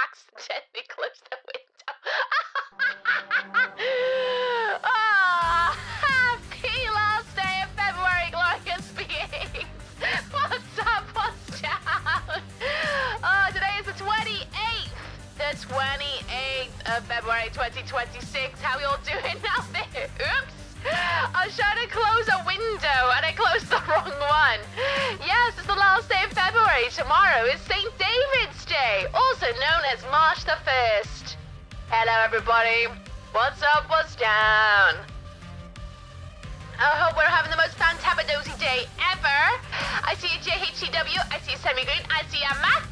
accidentally closed the window. Oh, happy last day of February, glorious beings. What's up, what's down? Oh, today is the 28th. The 28th of February 2026. How you all doing out there? Oops. I was trying to close a window and I closed the wrong one. Yes, it's the last day of February. Tomorrow is St. David's Day, also known as March the 1st. Hello, everybody. What's up? What's down? I hope we're having the most fantabadozy day ever. I see a JHCW, I see a Semi-Green, I see a Matt,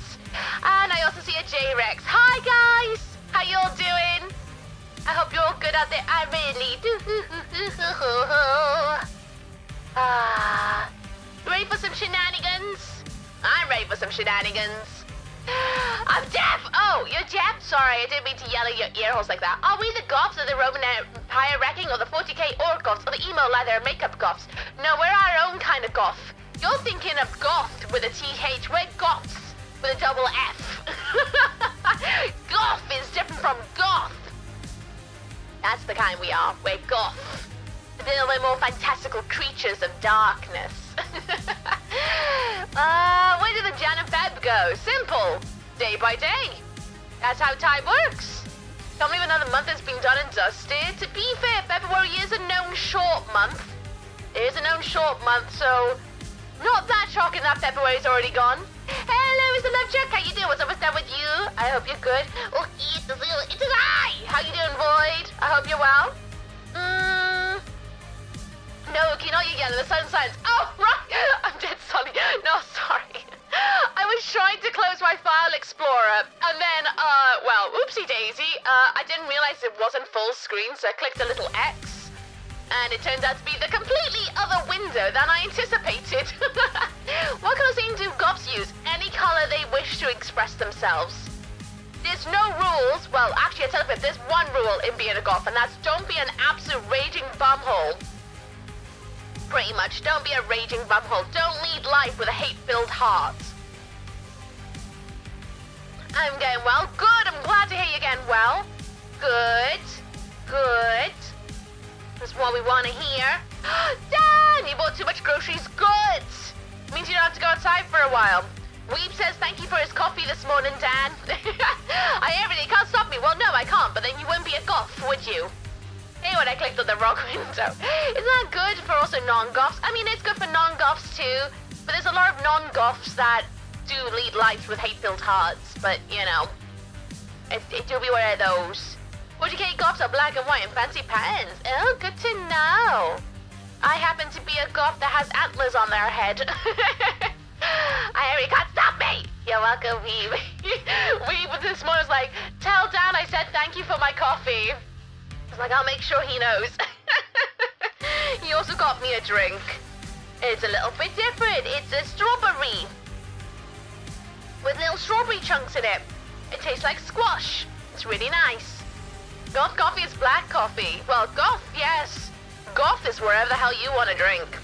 and I also see a J-Rex. Hi, guys. How you all doing? I hope you're all good out there. I really do. Ready for some shenanigans? I'm ready for some shenanigans. I'm deaf! Oh, you're deaf? Sorry, I didn't mean to yell at your ear holes like that. Are we the goths of the Roman Empire wrecking, or the 40k orc goths, or the emo leather makeup goths? No, we're our own kind of goth. You're thinking of goth with a TH. We're goths with a double F. Goth is different from goth. That's the kind we are. We're goth. A little bit more fantastical creatures of darkness. Where did the Jan and Feb go? Simple. Day by day. That's how time works. Can't believe another month has been done and dusted. To be fair, February is a known short month. It is a known short month, so not that shocking that February's already gone. Hello, Mr. Lovechuck. How you doing? What's up with you? I hope you're good. Oh, it's an I. How you doing, Void? I hope you're well. No, okay, not you yelling. The sun signs. Oh, right. I'm dead sorry. No, sorry. I was trying to close my file explorer, and then, well, oopsie daisy. I didn't realize it wasn't full screen, so I clicked a little X, and it turned out to be the completely other window than I anticipated. What kind of thing do goths use? Any color they wish to express themselves. There's no rules. Well, actually, I tell you, there's one rule in being a goth, and that's don't be an absolute raging bumhole. Pretty much, don't be a raging bumhole. Don't lead life with a hate-filled heart. I'm getting well. Good, I'm glad to hear you're getting well. Good, good. That's what we want to hear. Dan, you bought too much groceries. Good. Means you don't have to go outside for a while. Weeb says thank you for his coffee this morning, Dan. I hear it, you can't stop me. Well, no, I can't, but then you wouldn't be a goth, would you? Hey, when I clicked on the wrong window. Isn't that good for also non-goths? I mean, it's good for non-goths too, but there's a lot of non-goths that do lead lives with hate-filled hearts, but, you know, it do be one of those. 40k goths are black and white and fancy patterns. Oh, good to know. I happen to be a goth that has antlers on their head. You can't stop me! You're welcome, Weeb. Weeb this morning was like, tell Dan I said thank you for my coffee. I was like, I'll make sure he knows. He also got me a drink. It's a little bit different. It's a strawberry with little strawberry chunks in it. It tastes like squash. It's really nice. Goth coffee is black coffee. Well, goth, yes. Goth is wherever the hell you want to drink.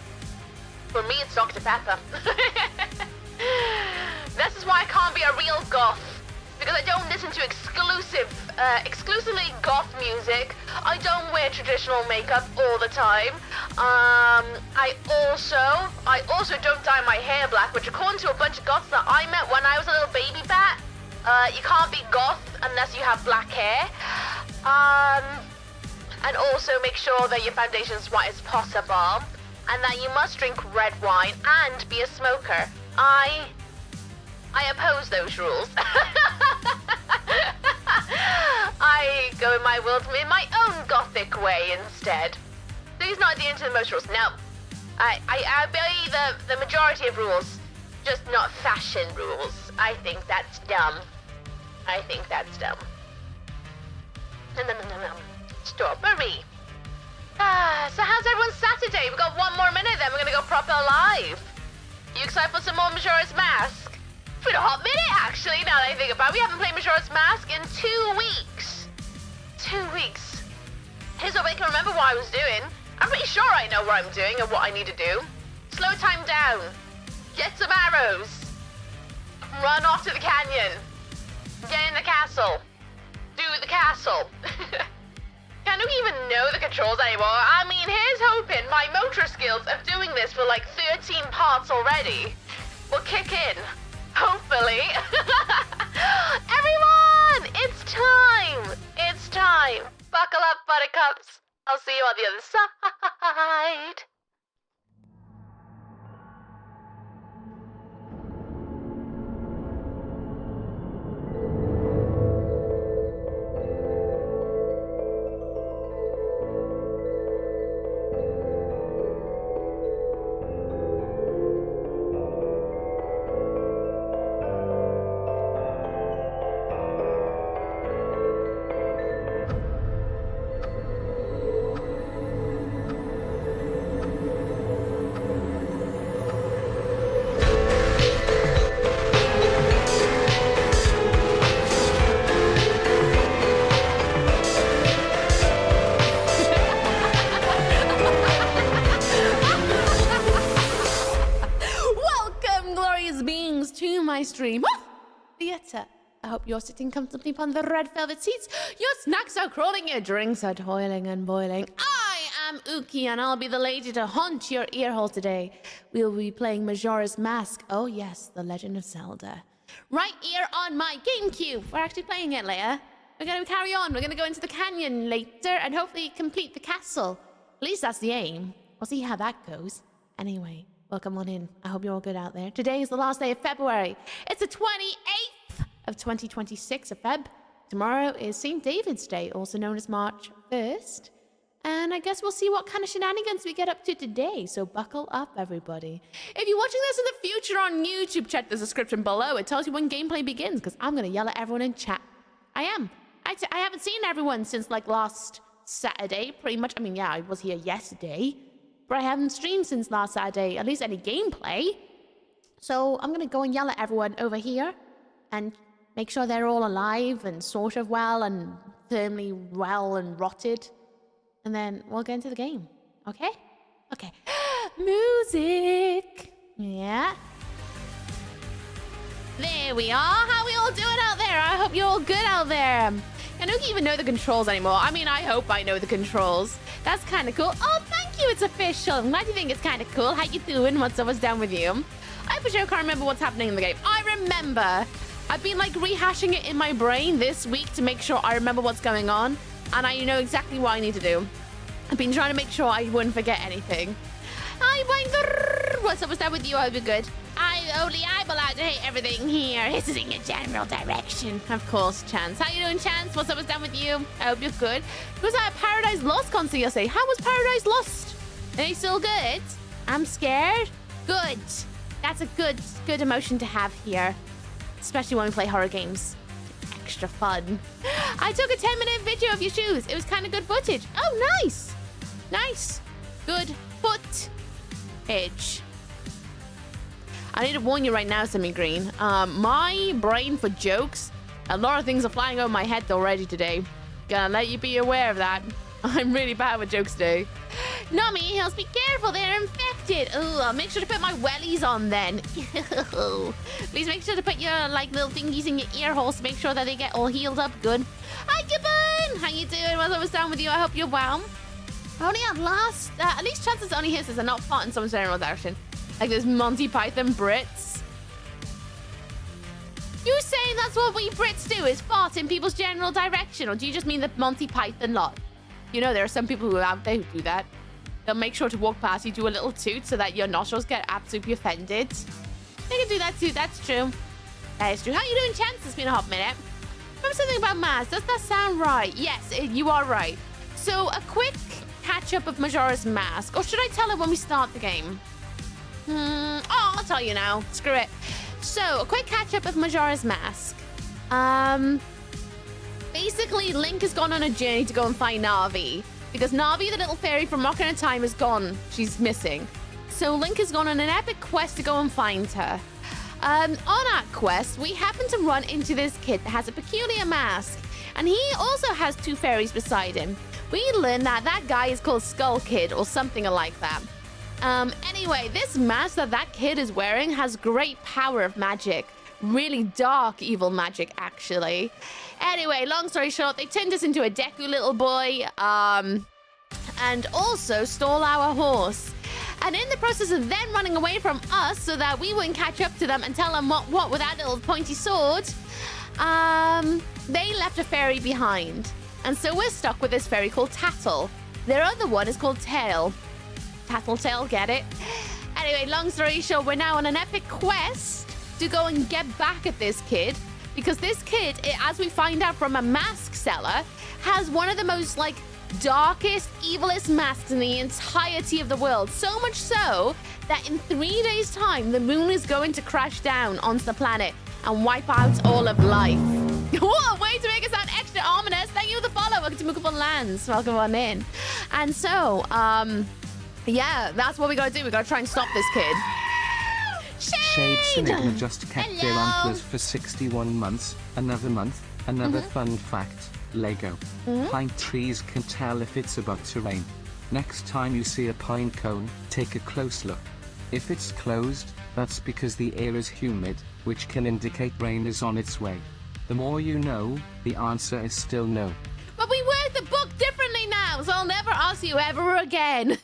For me, it's Dr. Pepper. This is why I can't be a real goth. Because I don't listen to exclusively goth music. I don't wear traditional makeup all the time. I also don't dye my hair black, which according to a bunch of goths that I met when I was a little baby bat, you can't be goth unless you have black hair. And also make sure that your foundation is white as possible, and that you must drink red wine and be a smoker. I oppose those rules. I go in my world in my own gothic way instead. So he's not adhering to the most rules. No. I obey the majority of rules, just not fashion rules. I think that's dumb. I think that's dumb. No. Strawberry. So how's everyone's Saturday? We've got one more minute, then we're gonna go proper live. You excited for some more Majora's Mask? It's been a hot minute, actually, now that I think about it. We haven't played Majora's Mask in 2 weeks. 2 weeks. Here's what I can remember what I was doing. I'm pretty sure I know what I'm doing and what I need to do. Slow time down. Get some arrows. Run off to the canyon. Get in the castle. Do the castle. I don't even know the controls anymore. I mean, here's hoping my motor skills of doing this for like 13 parts already will kick in. Hopefully. Everyone, it's time. It's time. Buckle up, buttercups. I'll see you on the other side. Stream theater. I hope you're sitting comfortably upon the red velvet seats. Your snacks are crawling, your drinks are toiling and boiling. I am Uki, and I'll be the lady to haunt your earhole today. We'll be playing Majora's Mask. Oh yes, The Legend of Zelda. Right here on my GameCube. We're actually playing it later. We're going to carry on. We're going to go into the canyon later and hopefully complete the castle. At least that's the aim. We'll see how that goes. Anyway. Welcome on in. I hope you're all good out there. Today is the last day of February. It's the 28th of 2026 of Feb. Tomorrow is St. David's Day, also known as March 1st. And I guess we'll see what kind of shenanigans we get up to today. So buckle up, everybody. If you're watching this in the future on YouTube, check the description below. It tells you when gameplay begins, because I'm going to yell at everyone in chat. I am. I haven't seen everyone since like last Saturday, pretty much. I mean, yeah, I was here yesterday. But I haven't streamed since last Saturday, at least any gameplay. So I'm going to go and yell at everyone over here and make sure they're all alive and sort of well and firmly well and rotted. And then we'll get into the game. Okay? Okay. Music. Yeah. There we are. How we all doing out there? I hope you're all good out there. I don't even know the controls anymore. I mean, I hope I know the controls. That's kind of cool. Oh, thank you. It's official. I'm glad you think it's kind of cool. How you doing? What's down with you? I for sure can't remember what's happening in the game. I remember. I've been like rehashing it in my brain this week to make sure I remember what's going on. And I know exactly what I need to do. I've been trying to make sure I wouldn't forget anything. Hi, Wanger. What's down with you? I hope you're good. I'm allowed to hate everything here. This is in your general direction. Of course, Chance. How you doing, Chance? What's down with you? I hope you're good. Was that a Paradise Lost concert yesterday? How was Paradise Lost? Are you still good? I'm scared. Good. That's a good emotion to have here. Especially when we play horror games. Extra fun. I took a 10-minute video of your shoes. It was kind of good footage. Oh, nice. Nice. Good footage. I need to warn you right now, Semi-Green. My brain for jokes, a lot of things are flying over my head already today. Gonna let you be aware of that. I'm really bad with jokes today. Nami, Hills, be careful, they're infected. Oh, I'll make sure to put my wellies on then. Please make sure to put your like little thingies in your ear holes to make sure that they get all healed up good. Hi, Gibbon! How you doing? What's down with you? I hope you're well. Only at least chances only his are not fought in someone's general direction. Like those Monty Python Brits. You saying that's what we Brits do, is fart in people's general direction? Or do you just mean the Monty Python lot? You know, there are some people who are out there who do that. They'll make sure to walk past you, do a little toot so that your nostrils get absolutely offended. They can do that too, that's true. That is true. How you doing, Chance? It's been a hot minute. Remember something about Maz? Does that sound right? Yes, you are right. So, a quick catch-up of Majora's Mask. Or should I tell it when we start the game? Oh, I'll tell you now. Screw it. So, a quick catch-up of Majora's Mask. Basically, Link has gone on a journey to go and find Navi. Because Navi, the little fairy from Ocarina of Time, is gone. She's missing. So, Link has gone on an epic quest to go and find her. On our quest, we happen to run into this kid that has a peculiar mask. And he also has two fairies beside him. We learn that that guy is called Skull Kid or something like that. Anyway, this mask that kid is wearing has great power of magic. really dark evil magic, actually. Anyway, long story short, they turned us into a Deku little boy, and also stole our horse. And in the process of them running away from us so that we wouldn't catch up to them and tell them what with that little pointy sword, they left a fairy behind. And so we're stuck with this fairy called Tattle. Their other one is called Tail. Tattletale, get it? Anyway, long story short, we're now on an epic quest to go and get back at this kid. Because this kid, as we find out from a mask seller, has one of the most, like, darkest, evilest masks in the entirety of the world. So much so that in 3 days' time, the moon is going to crash down onto the planet and wipe out all of life. Whoa, way to make it sound extra ominous. Thank you for the follow. Welcome to Mookable Lands. Welcome on in. And so, yeah, that's what we gotta do. We gotta try and stop this kid. Shade's Enigma just kept their antlers for 61 months. Another fun fact. Lego. Pine trees can tell if it's about to rain. Next time you see a pine cone, take a close look. If it's closed, that's because the air is humid, which can indicate rain is on its way. The more you know, the answer is still no. But we work the book differently now, so I'll never ask you ever again.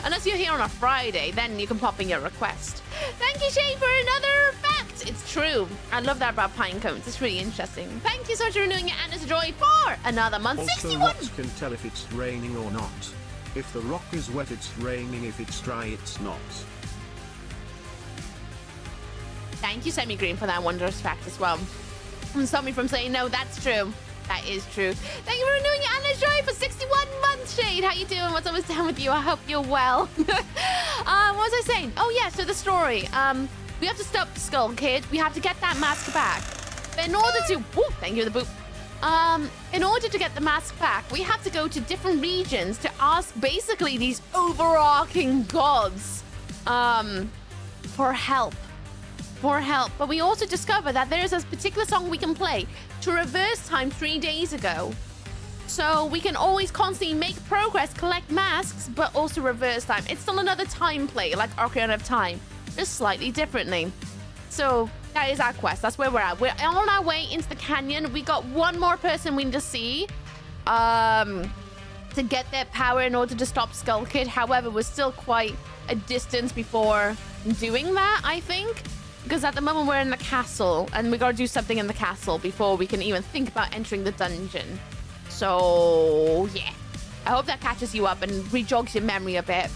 Unless you're here on a Friday, then you can pop in your request. Thank you, Shay, for another fact. It's true. I love that about pine cones. It's really interesting. Thank you so much for renewing your Anna's Joy for another month. Also, 61! rocks can tell if it's raining or not. If the rock is wet, it's raining. If it's dry, it's not. Thank you, Semi Green, for that wondrous fact as well. And stop me from saying no, that's true. That is true. Thank you for renewing your Anna's Joy for 61 months, Shade. How you doing? What's always down with you? I hope you're well. What was I saying? Oh, yeah, so the story. We have to stop the Skull Kid. We have to get that mask back. But in order to... Woo, thank you, the boop. In order to get the mask back, we have to go to different regions to ask basically these overarching gods for help. But we also discover that there's a particular song we can play to reverse time 3 days ago. So we can always constantly make progress, collect masks, but also reverse time. It's still another time play, like Ocarina of Time, just slightly differently. So that is our quest. That's where we're at. We're on our way into the canyon. We got one more person we need to see to get their power in order to stop Skull Kid. However, we're still quite a distance before doing that, I think. Because at the moment we're in the castle and we gotta do something in the castle before we can even think about entering the dungeon. So, yeah. I hope that catches you up and rejogs your memory a bit.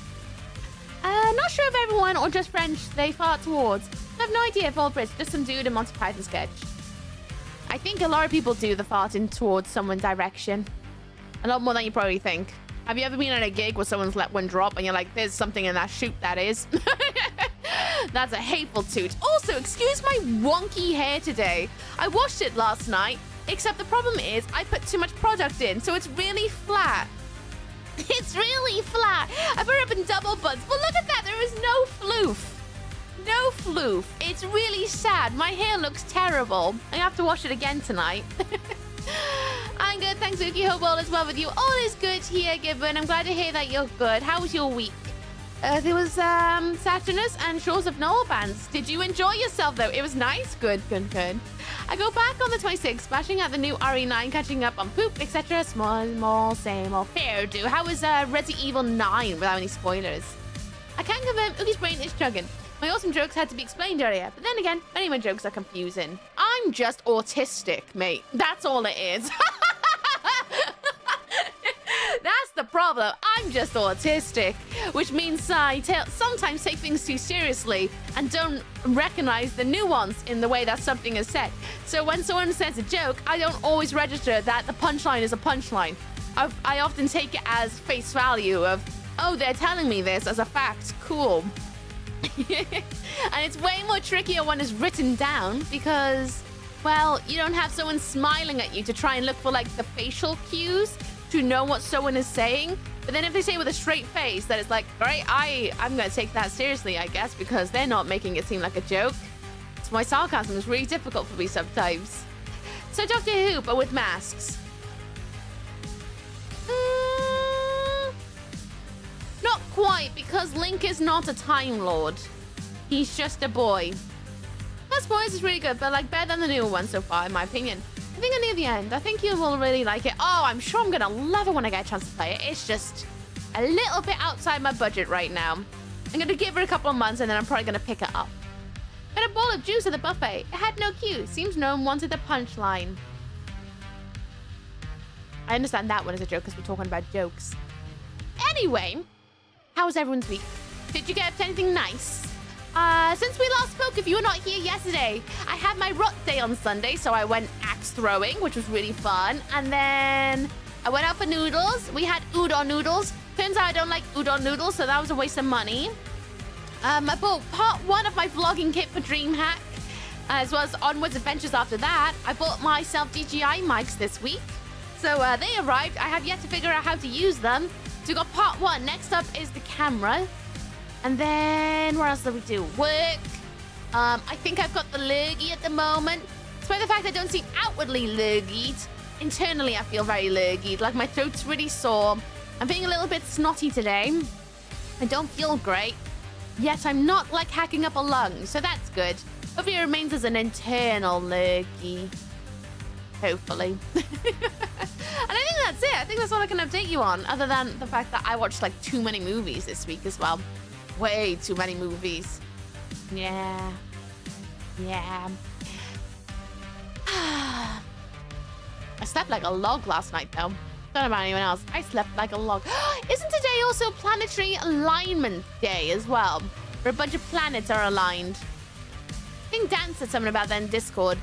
Not sure if everyone or just French they fart towards. I have no idea if all Brits, just some dude in Monty Python sketch. I think a lot of people do the farting towards someone's direction. A lot more than you probably think. Have you ever been at a gig where someone's let one drop and you're like, there's something in that shoot that is? That's a hateful toot. Also, excuse my wonky hair today. I washed it last night, except the problem is I put too much product in, so it's really flat. It's really flat. I put it up in double buds, but look at that. There is no floof. No floof. It's really sad. My hair looks terrible. I have to wash it again tonight. I'm good. Thanks, Uki. Hope all is well with you. All is good here, Gibbon. I'm glad to hear that you're good. How was your week? There was Saturnus and Shores of Norbans. Did you enjoy yourself, though? It was nice. Good. I go back on the 26th, smashing out the new RE9, catching up on poop, etc. Small, same old. Fair do. How was Resident Evil 9 without any spoilers? I can confirm Uki's brain is chugging. My awesome jokes had to be explained earlier, but then again, many of my jokes are confusing. I'm just autistic, mate. That's all it is. That's the problem. I'm just autistic, which means I sometimes take things too seriously and don't recognize the nuance in the way that something is said. So when someone says a joke, I don't always register that the punchline is a punchline. I often take it as face value of, oh, they're telling me this as a fact. Cool. And it's way more trickier when it's written down because, well, you don't have someone smiling at you to try and look for like the facial cues to know what someone is saying. But then if they say it with a straight face, that it's like, all right, I'm gonna take that seriously, I guess, because they're not making it seem like a joke. So my sarcasm is really difficult for me sometimes. So Doctor Who, but with masks. Not quite, because Link is not a Time Lord. He's just a boy. Dallas Boys is really good, but like better than the newer one so far, in my opinion. I think I'm near the end. I think you will really like it. Oh, I'm sure I'm gonna love it when I get a chance to play it. It's just a little bit outside my budget right now. I'm gonna give it a couple of months and then I'm probably gonna pick it up. Got a bowl of juice at the buffet. It had no cue. Seems no one wanted the punchline. I understand that one is a joke because we're talking about jokes. Anyway, how was everyone's week? Did you get up to anything nice? Since we last spoke, if you were not here yesterday, I had my rot day on Sunday, so I went axe throwing, which was really fun. And then I went out for noodles. We had udon noodles. Turns out I don't like udon noodles, so that was a waste of money. I bought part 1 of my vlogging kit for DreamHack, as well as Onwards Adventures after that. I bought myself DJI mics this week. So they arrived. I have yet to figure out how to use them. So we got part 1. Next up is the camera. And then what else did we do? Work. I think I've got the lurgy at the moment. Despite the fact I don't seem outwardly lurgied, internally I feel very lurgied. Like my throat's really sore. I'm feeling a little bit snotty today. I don't feel great. Yet I'm not like hacking up a lung, so that's good. Hopefully it remains as an internal lurgy. Hopefully. And I think that's it. I think that's all I can update you on, other than the fact that I watched like too many movies this week as well. Way too many movies. Yeah. Yeah. I slept like a log last night though. Don't know about anyone else. I slept like a log. Isn't today also Planetary Alignment Day as well? Where a bunch of planets are aligned. I think Dan said something about that in Discord.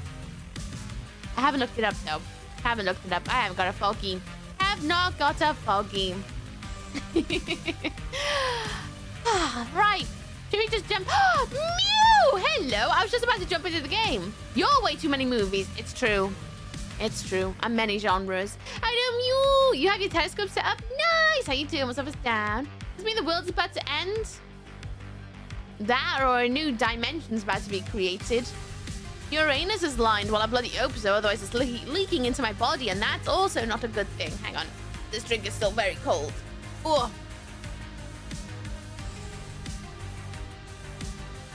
I haven't looked it up though. I haven't got a foggy. Have not got a foggy. Right. Should we just jump? Mew! Hello. I was just about to jump into the game. You're way too many movies. It's true. It's true. I'm many genres. I know, Mew. You have your telescope set up? Nice. How you doing? What's up? What's down? Does it mean the world's about to end? That or a new dimension's about to be created. Uranus is lined while I bloody hope so, otherwise it's leaking into my body, and that's also not a good thing. Hang on. This drink is still very cold. Oh.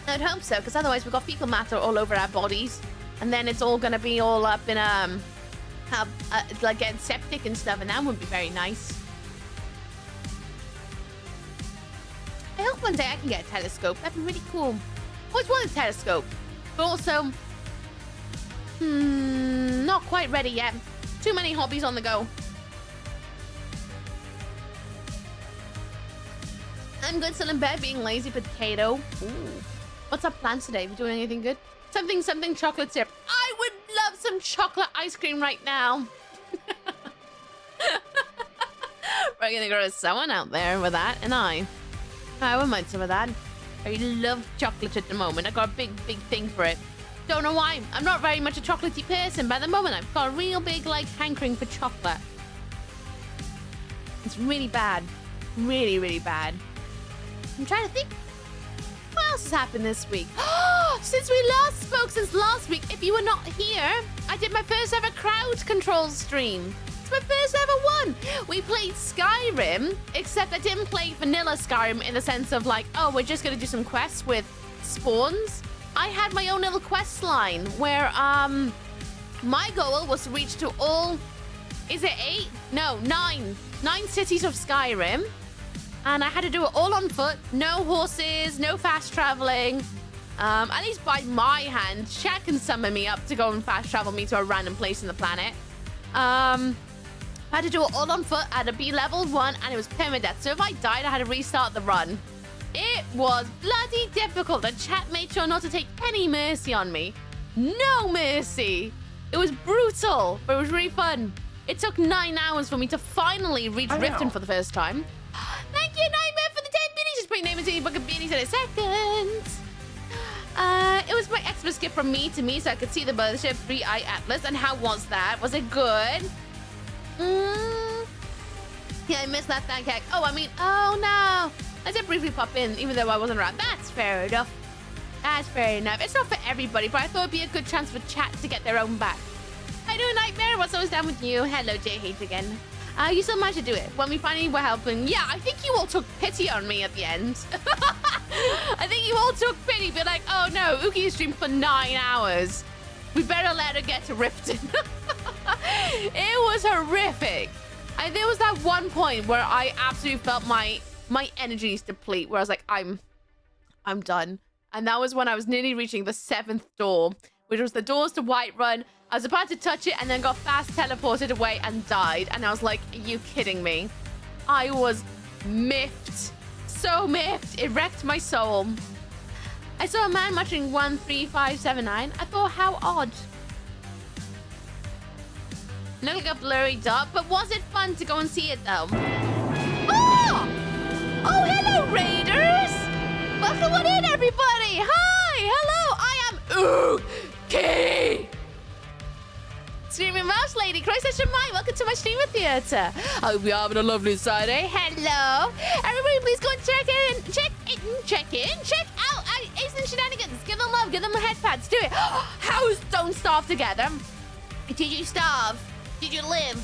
I'd hope so, because otherwise we've got fecal matter all over our bodies, and then it's all going to be all up in, like getting septic and stuff, and that wouldn't be very nice. I hope one day I can get a telescope. That'd be really cool. Always wanted a telescope, but also, not quite ready yet. Too many hobbies on the go. I'm good, still in bed, being lazy potato. Ooh. What's our plans today? We doing anything good? Something chocolate syrup. I would love some chocolate ice cream right now. We're gonna grow someone out there with that, and I wouldn't mind some of that. I love chocolate at the moment. I got a big thing for it. Don't know why. I'm not very much a chocolatey person, but at the moment I've got a real big like hankering for chocolate. It's really bad. Really bad. I'm trying to think. What else has happened this week? Since we last spoke, since last week, if you were not here, I did my first ever crowd control stream. It's my first ever one. We played Skyrim, except I didn't play vanilla Skyrim in the sense of like, oh, we're just going to do some quests with spawns. I had my own little quest line where my goal was to reach to all, is it 8? No, 9 cities of Skyrim. And I had to do it all on foot. No horses, no fast traveling. At least by my hand. Chat can summon me up to go and fast travel me to a random place in the planet. I had to do it all on foot. I had to be level 1 and it was permadeath. So if I died, I had to restart the run. It was bloody difficult. The chat made sure not to take any mercy on me. No mercy. It was brutal, but it was really fun. It took 9 hours for me to finally reach Riften for the first time. Thank you, Nightmare, for the 10 minis. Just put your name into your book of beanies in a second. It was my Xmas gift from me to me so I could see the Mothership 3i Atlas. And how was that? Was it good? Yeah, I missed that thank heck. Oh, I mean, oh no. I did briefly pop in, even though I wasn't around. That's fair enough. That's fair enough. It's not for everybody, but I thought it'd be a good chance for chat to get their own back. I do, Nightmare. What's always down with you? Hello, J-Hate again. You still managed to do it. When we finally were helping. Yeah, I think you all took pity on me at the end. I think you all took pity, but like, oh no, Uki streamed for 9 hours. We better let her get to Riften. It was horrific. There was that one point where I absolutely felt my energies deplete, where I was like, I'm done. And that was when I was nearly reaching the 7th door, which was the doors to Whiterun. I was about to touch it and then got fast teleported away and died. And I was like, are you kidding me? I was miffed. So miffed. It wrecked my soul. I saw a man muttering 13579. I thought, how odd. Looked like a blurry dot, but was it fun to go and see it though? Oh! Oh, hello, Raiders! Welcome on in, everybody! Hi! Hello! I am Uki! Streaming Mouse Lady, Christ Mine, welcome to my streamer theater. I hope you're having a lovely Saturday. Hello! Everybody, please go and check out Ace and Shenanigans. Give them love, give them headpads, do it. House don't starve together. Did you starve? Did you live?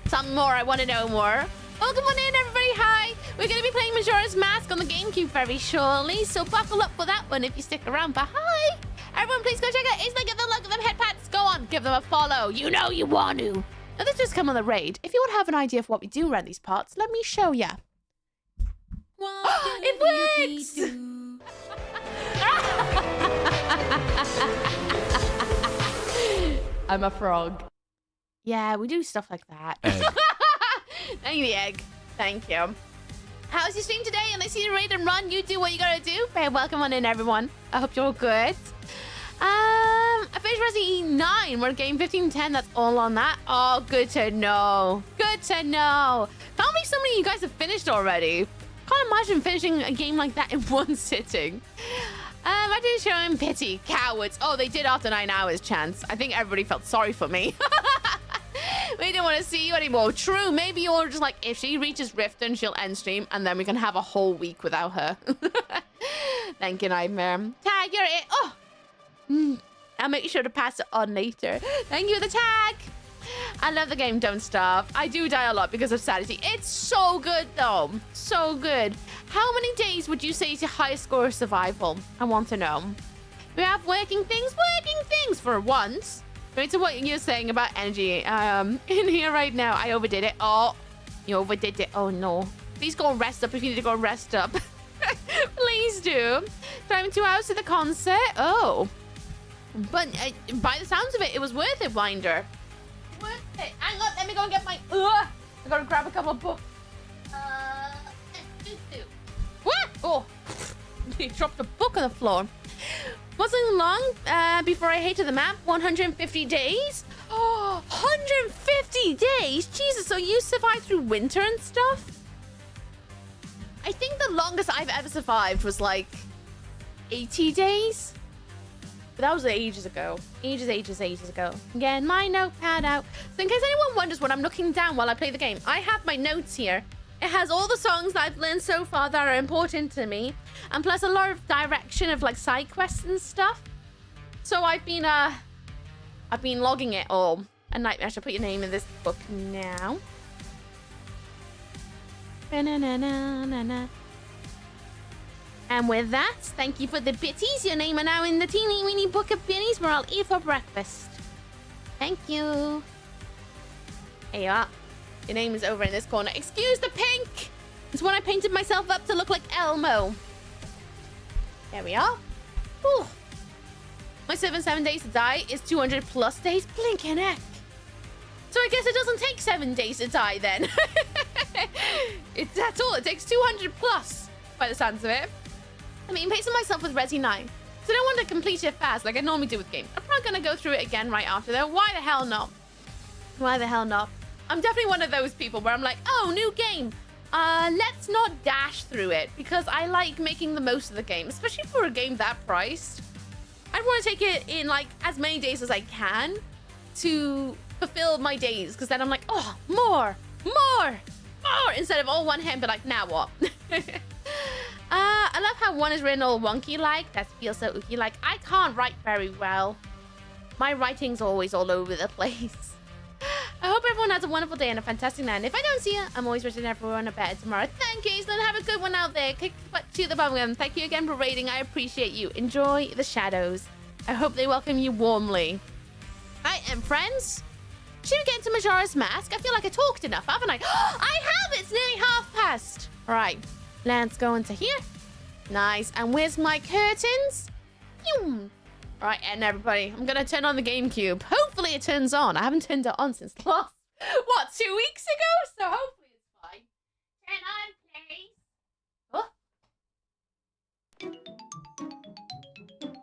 Something more, I want to know more. Welcome on in, everybody. Hi. We're going to be playing Majora's Mask on the GameCube very shortly, so buckle up for that one if you stick around. But hi. Everyone, please go check out Ace. Give them love, give them headpads. Go on, give them a follow. You know you want to. Now, this just come on the raid. If you want to have an idea of what we do around these parts, let me show ya. It works! I'm a frog. Yeah, we do stuff like that. Thank you, the egg. Thank you. How's your stream today? And I see you raid and run. You do what you gotta do. Very welcome on in, everyone. I hope you're all good. I finished Resident Evil 9. We're game 1510. That's all on that. Oh, good to know. Good to know. Can't believe so many of you guys have finished already. Can't imagine finishing a game like that in one sitting. I didn't show him pity. Cowards. Oh, they did after 9 hours, Chance. I think everybody felt sorry for me. We didn't want to see you anymore. True. Maybe you're just like, if she reaches Riften, she'll end stream, and then we can have a whole week without her. Thank you, Nightmare. Tag, you're it. Oh. I'll make sure to pass it on later. Thank you for the tag. I love the game Don't Starve. I do die a lot because of sanity. It's so good, though. So good. How many days would you say is your highest score of survival? I want to know. We have working things for once. Right to what you're saying about energy in here right now. I overdid it. Oh, you overdid it. Oh, no. Please go rest up if you need to go rest up. Please do. Driving 2 hours to the concert. Oh. But by the sounds of it, it was worth it, Winder. Worth it. Hang on, let me go and get my... I gotta grab a couple of books. What? Oh. He dropped a book on the floor. Wasn't long before I hated the map. 150 days? Oh, 150 days? Jesus, so you survived through winter and stuff? I think the longest I've ever survived was like 80 days. But that was ages ago. Ages ago. Again, my notepad out. So in case anyone wonders what I'm looking down while I play the game, I have my notes here. It has all the songs that I've learned so far that are important to me. And plus a lot of direction of like side quests and stuff. So I've been logging it all. And Nightmare, I should put your name in this book now. And with that, thank you for the bitties. Your name are now in the teeny weeny book of bitties where I'll eat for breakfast. Thank you. There you are. Your name is over in this corner. Excuse the pink. It's when I painted myself up to look like Elmo. There we are. Ooh. My 7 days to die is 200 plus days. Blinking heck. So I guess it doesn't take 7 days to die then. That's all. It takes 200 plus by the sounds of it. I mean, pacing myself with Resi 9. So I don't want to complete it fast like I normally do with games. I'm not going to go through it again right after though. Why the hell not? Why the hell not? I'm definitely one of those people where I'm like, oh, new game. Let's not dash through it because I like making the most of the game, especially for a game that priced. I want to take it in like as many days as I can to fulfill my days because then I'm like, oh, more, instead of all one hand, but like, now what? I love how one is written all wonky like. That feels so ooky like. I can't write very well. My writing's always all over the place. I hope everyone has a wonderful day and a fantastic night. And if I don't see you, I'm always wishing everyone a better tomorrow. Thank you, Aislinn. Have a good one out there. Kick the butt to the bum. Thank you again for raiding. I appreciate you. Enjoy the shadows. I hope they welcome you warmly. I am friends. Should we get into Majora's Mask? I feel like I talked enough, haven't I? I have! It's nearly past. All right, let's go into here. Nice. And where's my curtains? All right, and everybody, I'm going to turn on the GameCube. Hopefully it turns on. I haven't turned it on since last, 2 weeks ago? So hopefully it's fine. Turn on, please. Oh.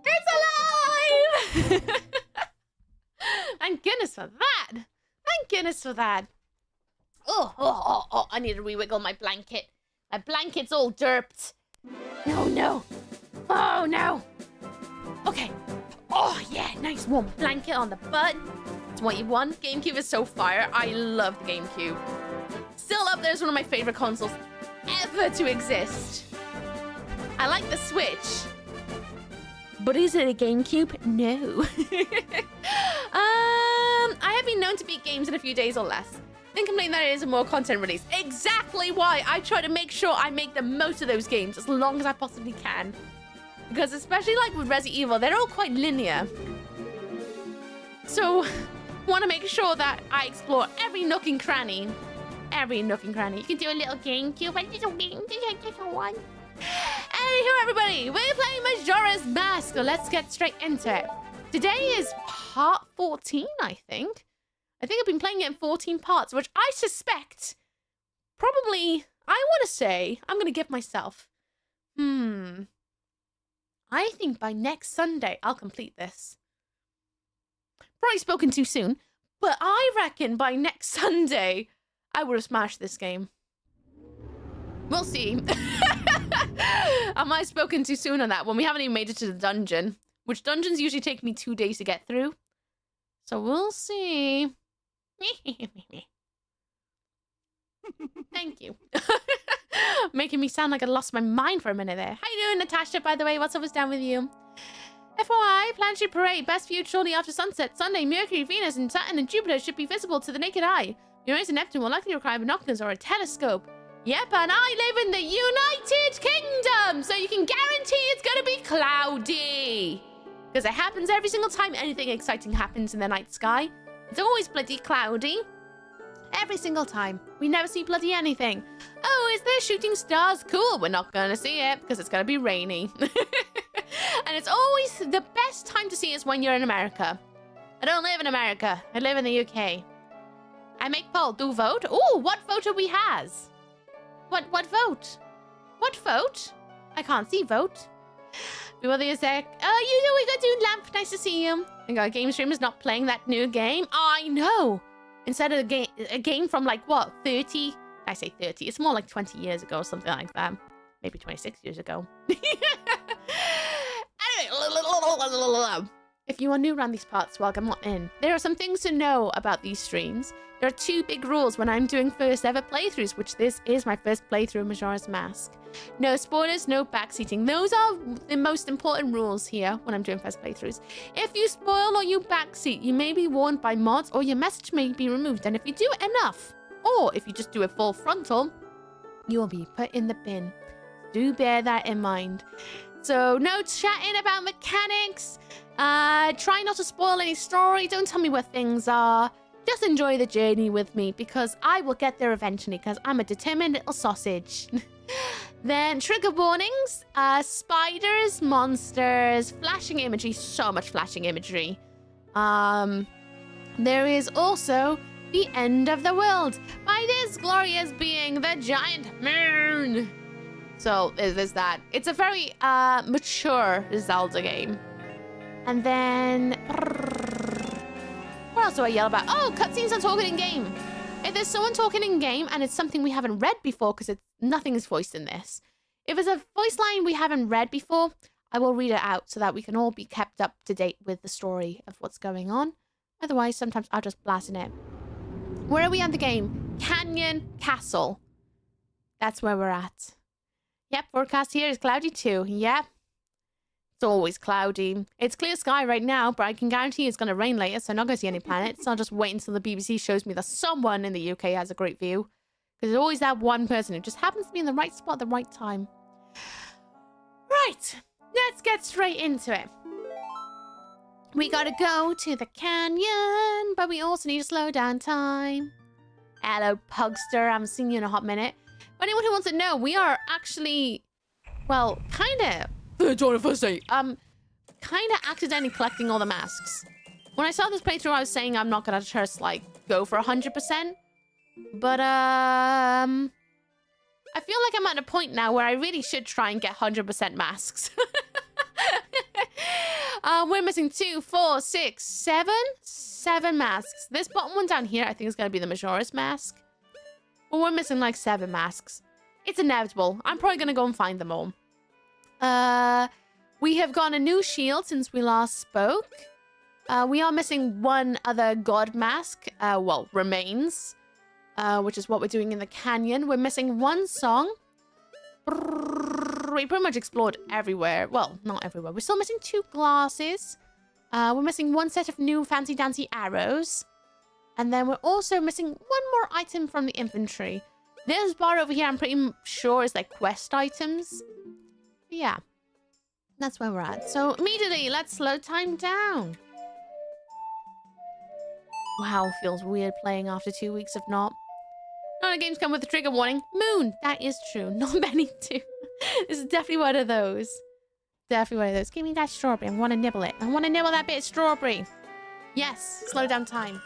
It's alive! Thank goodness for that. Thank goodness for that. Oh, I need to re-wiggle my blanket. My blanket's all derped. No. Oh, no. Okay. Oh, yeah. Nice warm blanket on the butt. That's what you want. GameCube is so fire. I love the GameCube. Still up there as one of my favorite consoles ever to exist. I like the Switch. But is it a GameCube? No. I have been known to beat games in a few days or less. Then complain that it is a more content release. Exactly why I try to make sure I make the most of those games as long as I possibly can. Because especially like with Resident Evil, they're all quite linear. So, want to make sure that I explore every nook and cranny. Every nook and cranny. You can do a little GameCube, a little game, just one. Anywho, everybody, we're playing Majora's Mask, so let's get straight into it. Today is part 14, I think. I think I've been playing it in 14 parts, which I suspect probably, I want to say, I'm going to give myself, I think by next Sunday, I'll complete this. Probably spoken too soon, but I reckon by next Sunday, I would have smashed this game. We'll see. Am I spoken too soon on that one? We haven't even made it to the dungeon, which dungeons usually take me 2 days to get through. So we'll see. Thank you. Making me sound like I lost my mind for a minute there. How you doing, Natasha, by the way? What's always down with you? FYI, Planetary Parade, best viewed shortly after sunset. Sunday, Mercury, Venus, and Saturn and Jupiter should be visible to the naked eye. Uranus and Neptune will likely require binoculars or a telescope. Yep, and I live in the United Kingdom, so you can guarantee it's gonna be cloudy. Because it happens every single time anything exciting happens in the night sky. It's always bloody cloudy. Every single time. We never see bloody anything. Oh, is there shooting stars? Cool, we're not gonna see it because it's gonna be rainy. And it's always the best time to see is when you're in America. I don't live in America. I live in the UK. I make poll. Do vote? Oh, what voter we has? What vote? What vote? I can't see vote. We will be a sec. Oh, we got Dude Lamp. Nice to see you. And our game stream is not playing that new game. Oh, I know. Instead of a game from like what, 30? I say 30. It's more like 20 years ago or something like that. Maybe 26 years ago. Anyway, if you are new around these parts, welcome on in. There are some things to know about these streams. There are 2 big rules when I'm doing first ever playthroughs, which this is my first playthrough of Majora's Mask. No spoilers, no backseating. Those are the most important rules here when I'm doing first playthroughs. If you spoil or you backseat, you may be warned by mods or your message may be removed. And if you do enough, or if you just do it full frontal, you will be put in the bin. Do bear that in mind. So no chatting about mechanics. Try not to spoil any story. Don't tell me where things are. Just enjoy the journey with me because I will get there eventually because I'm a determined little sausage. Then trigger warnings, spiders, monsters, flashing imagery, so much flashing imagery. There is also the end of the world by this glorious being, the giant moon. So there's that. It's a very mature Zelda game. And then what else do I yell about? Oh, cutscenes are talking in game. If there's someone talking in game and it's something we haven't read before, because nothing is voiced in this. If it's a voice line we haven't read before, I will read it out so that we can all be kept up to date with the story of what's going on. Otherwise, sometimes I'll just blast in it. Where are we on the game? Canyon Castle. That's where we're at. Yep, forecast here is cloudy too. Yep. It's always cloudy. It's clear sky right now, but I can guarantee it's going to rain later, so I'm not going to see any planets. I'll just wait until the BBC shows me that someone in the UK has a great view. Because there's always that one person who just happens to be in the right spot at the right time. Right, let's get straight into it. We gotta go to the canyon, but we also need to slow down time. Hello, Pugster. I haven't seen you in a hot minute. For anyone who wants to know, we are actually, well, kind of accidentally collecting all the masks. When I saw this playthrough, I was saying I'm not gonna just like go for 100%, but I feel like I'm at a point now where I really should try and get 100% masks. We're missing 2, 4, 6, 7 masks. This bottom one down here, I think is gonna be the Majoras mask. But we're missing like 7 masks. It's inevitable. I'm probably gonna go and find them all. We have gotten a new shield since we last spoke. We are missing one other god mask, well, remains, which is what we're doing in the canyon. We're missing 1 song. We pretty much explored everywhere. Well, not everywhere. We're still missing 2 glasses. We're missing 1 set of new fancy dancy arrows. And then we're also missing 1 more item from the inventory. This bar over here, I'm pretty sure is like quest items. But yeah, that's where we're at. So immediately, let's slow time down. Wow, feels weird playing after 2 weeks of not. None of the games come with a trigger warning. Moon, that is true. Not many do. This is definitely one of those. Definitely one of those. Give me that strawberry. I want to nibble it. I want to nibble that bit of strawberry. Yes, slow down time.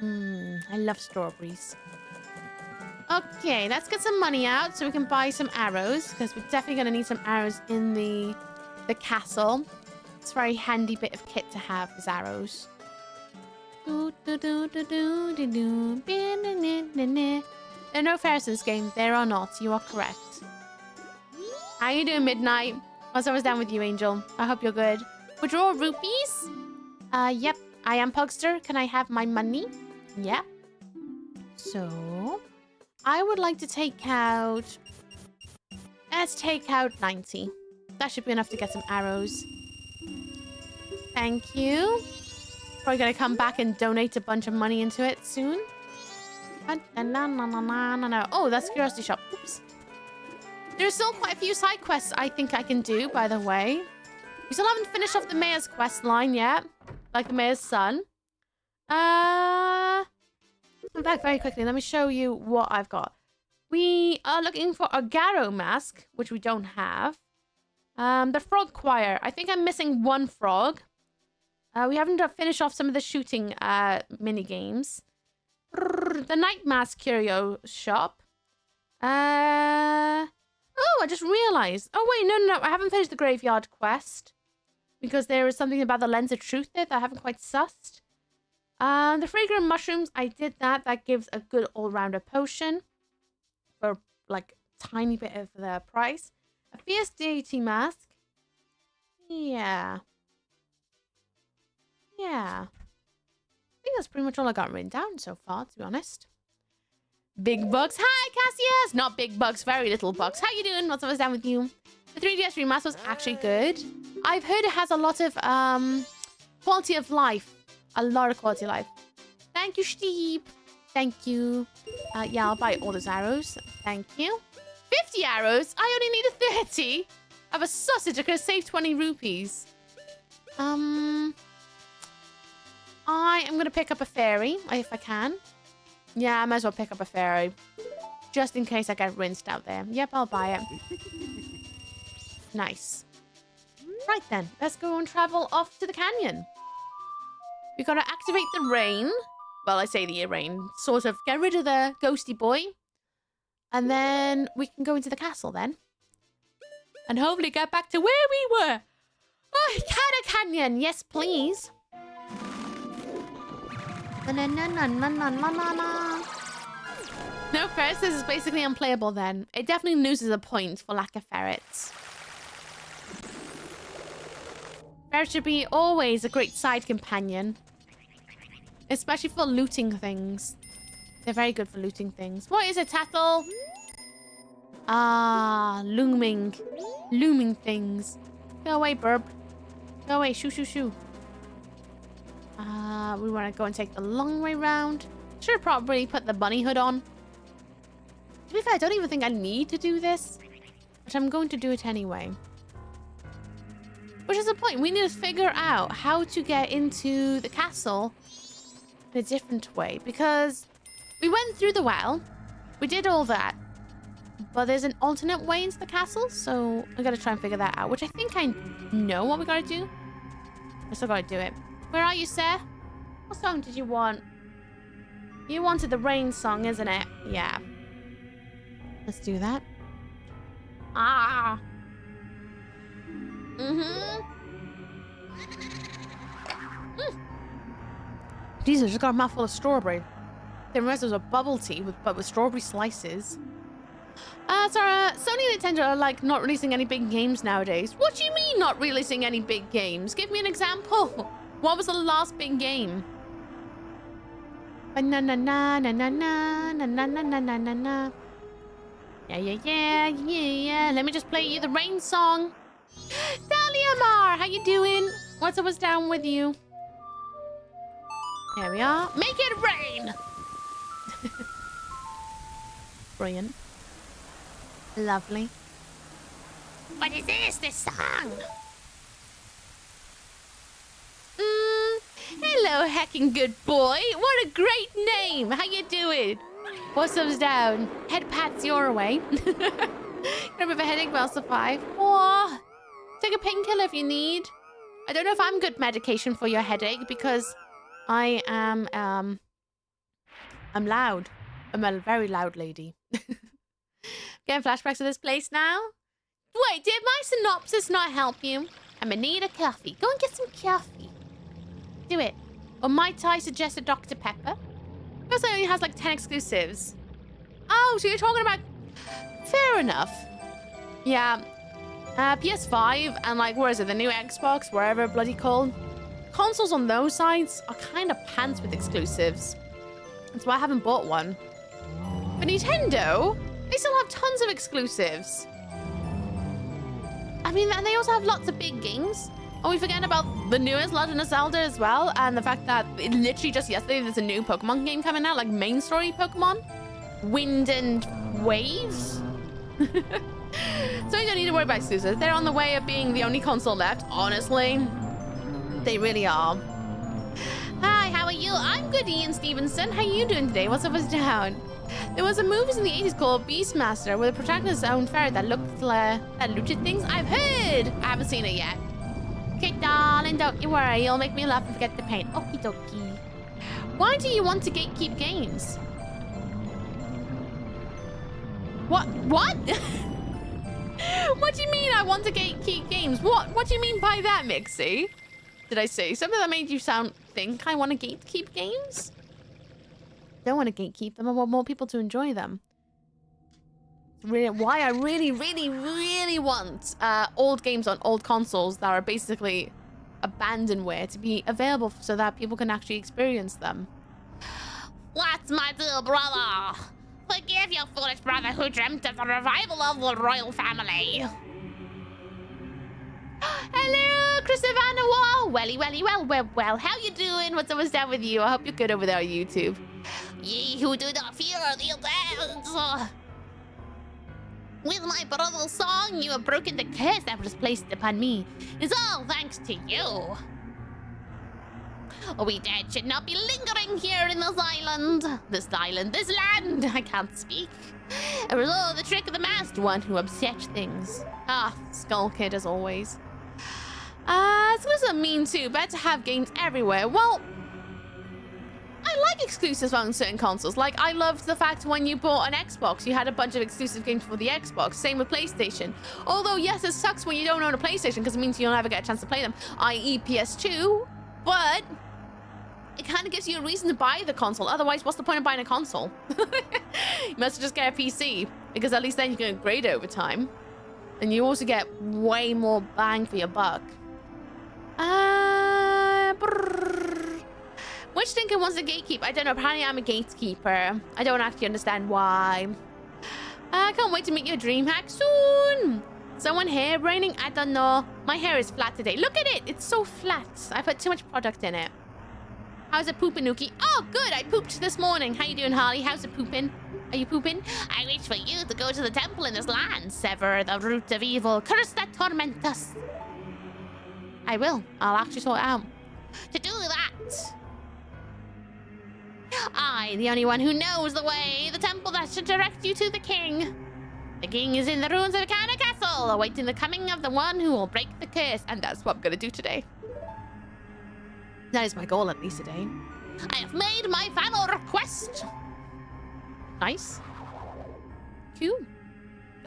I love strawberries. Okay, let's get some money out so we can buy some arrows, because we're definitely going to need some arrows in the castle. It's a very handy bit of kit to have, is arrows. There are no fairs in this game. There are not. You are correct. How you doing, Midnight? Once I was down with you, Angel. I hope you're good. Withdraw rupees? Yep. I am Pugster. Can I have my money? Yeah. So, I would like to take out... Let's take out 90. That should be enough to get some arrows. Thank you. Probably gonna come back and donate a bunch of money into it soon. Oh, that's Curiosity Shop. Oops. There's still quite a few side quests I think I can do, by the way. We still haven't finished off the Mayor's quest line yet. Like the Mayor's son. I'm back very quickly. Let me show you what I've got. We are looking for a Garrow mask, which we don't have. The Frog Choir. I think I'm missing 1 frog. We haven't finished off some of the shooting mini games. The Night Mask Curio Shop. Oh, I just realized. Oh, wait, no. I haven't finished the Graveyard Quest. Because there is something about the Lens of Truth there that I haven't quite sussed. The Fragrant Mushrooms, I did that. That gives a good all-rounder potion. For, like, tiny bit of the price. A Fierce Deity Mask. Yeah. I think that's pretty much all I got written down so far, to be honest. Big Bucks. Hi, Cassius! Not Big Bucks, very little bucks. How you doing? What's up down with you? The 3DS remaster was actually good. I've heard it has a lot of quality of life. A lot of quality of life. Thank you, Steve. Thank you. Yeah, I'll buy all those arrows. Thank you. 50 arrows? I only need a 30. I have a sausage. I could have saved 20 rupees. I am going to pick up a fairy, if I can. Yeah, I might as well pick up a fairy. Just in case I get rinsed out there. Yep, I'll buy it. Nice. Right then, let's go and travel off to the canyon. We've got to activate the rain. Well, I say the rain. Sort of get rid of the ghosty boy. And then we can go into the castle then. And hopefully get back to where we were. Oh, Canyon. Yes, please. No ferrets, this is basically unplayable then. It definitely loses a point for lack of ferrets. Ferrets should be always a great side companion. Especially for looting things. They're very good for looting things. What is it, Tattle? Ah, looming. looming things. Go away, burb. Go away. Shoo, shoo, shoo. We want to go and take the long way round. Should probably put the bunny hood on. To be fair, I don't even think I need to do this. But I'm going to do it anyway. Which is the point. We need to figure out how to get into the castle in a different way. Because we went through the well. We did all that. But there's an alternate way into the castle. So I gotta try and figure that out. Which I think I know what we gotta do. I still gotta do it. Where are you, sir? What song did you want? You wanted the rain song, isn't it? Yeah. Let's do that. Ah. Jesus, I just got a mouthful of strawberry. Didn't realize there was a bubble tea but with strawberry slices. Sony and Nintendo are like not releasing any big games nowadays. What do you mean not releasing any big games? Give me an example. What was the last big game? Na na na na na na na na na na na na. Yeah. Let me just play you the rain song. Dahlia Mar, how you doing? What's up, what's down with you? There we are. Make it rain. Brilliant. Lovely. What is this song? Hello, hecking good boy. What a great name. How you doing? What's up's down? Head pats your way. Got a bit of a headache, but I'll survive. Aw. Take a painkiller if you need. I don't know if I'm good medication for your headache because I am, I'm loud. I'm a very loud lady. Getting flashbacks of this place now? Wait, did my synopsis not help you? I'm gonna need a coffee. Go and get some coffee. Do it. Or might I suggest a Dr. Pepper? Plus, it only has like 10 exclusives. Oh, so you're talking about... Fair enough. Yeah. PS5 and like, where is it? The new Xbox, wherever bloody called. Consoles on those sides are kind of pants with exclusives. That's why I haven't bought one. But Nintendo, they still have tons of exclusives. I mean, and they also have lots of big games. And we forget about the newest Legend of Zelda as well. And the fact that it literally just yesterday, there's a new Pokemon game coming out, like main story Pokemon. Wind and Waves. So you don't need to worry about exclusives. They're on the way of being the only console left, honestly. They really are. Hi, how are you? I'm good, Ian Stevenson. How are you doing today? What's up, what's down? There was a movie in the 80s called Beastmaster where the protagonist's own ferret that looted things. I've heard. I haven't seen it yet. Okay, darling, don't you worry. You'll make me laugh and forget the pain. Okie dokie. Why do you want to gatekeep games? What? What? What do you mean I want to gatekeep games? What do you mean by that, Mixie? Did I say something that made you think I want to gatekeep games? I don't want to gatekeep them. I want more people to enjoy them. It's really why I really want old games on old consoles that are basically abandonware to be available so that people can actually experience them. What's my deal, brother? Forgive your foolish brother who dreamt of the revival of the royal family. Hello, Chris Savannah Wall. Well, how you doing? What's always down with you? I hope you're good over there on YouTube. Ye who do not fear the dance. With my brother's song, you have broken the curse that was placed upon me. It's all thanks to you. We dead should not be lingering here in this island. This land. I can't speak. It was all the trick of the masked one who upset things. Skull Kid as always. So what does that mean too? Better to have games everywhere. Well, I like exclusives on certain consoles. Like, I loved the fact when you bought an Xbox, you had a bunch of exclusive games for the Xbox. Same with PlayStation. Although, yes, it sucks when you don't own a PlayStation because it means you'll never get a chance to play them, i.e. PS2. But it kind of gives you a reason to buy the console. Otherwise, what's the point of buying a console? You must just get a PC because at least then you can upgrade it over time. And you also get way more bang for your buck. Which thinker wants a gatekeep? I don't know. Apparently, I'm a gatekeeper. I don't actually understand why. I can't wait to meet your dream hack soon. Someone hair braining? I don't know. My hair is flat today. Look at it. It's so flat. I put too much product in it. How's it pooping, Nookie? Oh, good. I pooped this morning. How you doing, Holly? How's it pooping? Are you pooping? I wish for you to go to the temple in this land. Sever the root of evil. Curse that torment us. I will. I'll actually sort it out. To do that, I, the only one who knows the way, the temple that should direct you to the king. The king is in the ruins of the Kana Castle, awaiting the coming of the one who will break the curse. And that's what I'm going to do today. That is my goal, at least today. I have made my final request. Nice. Cool.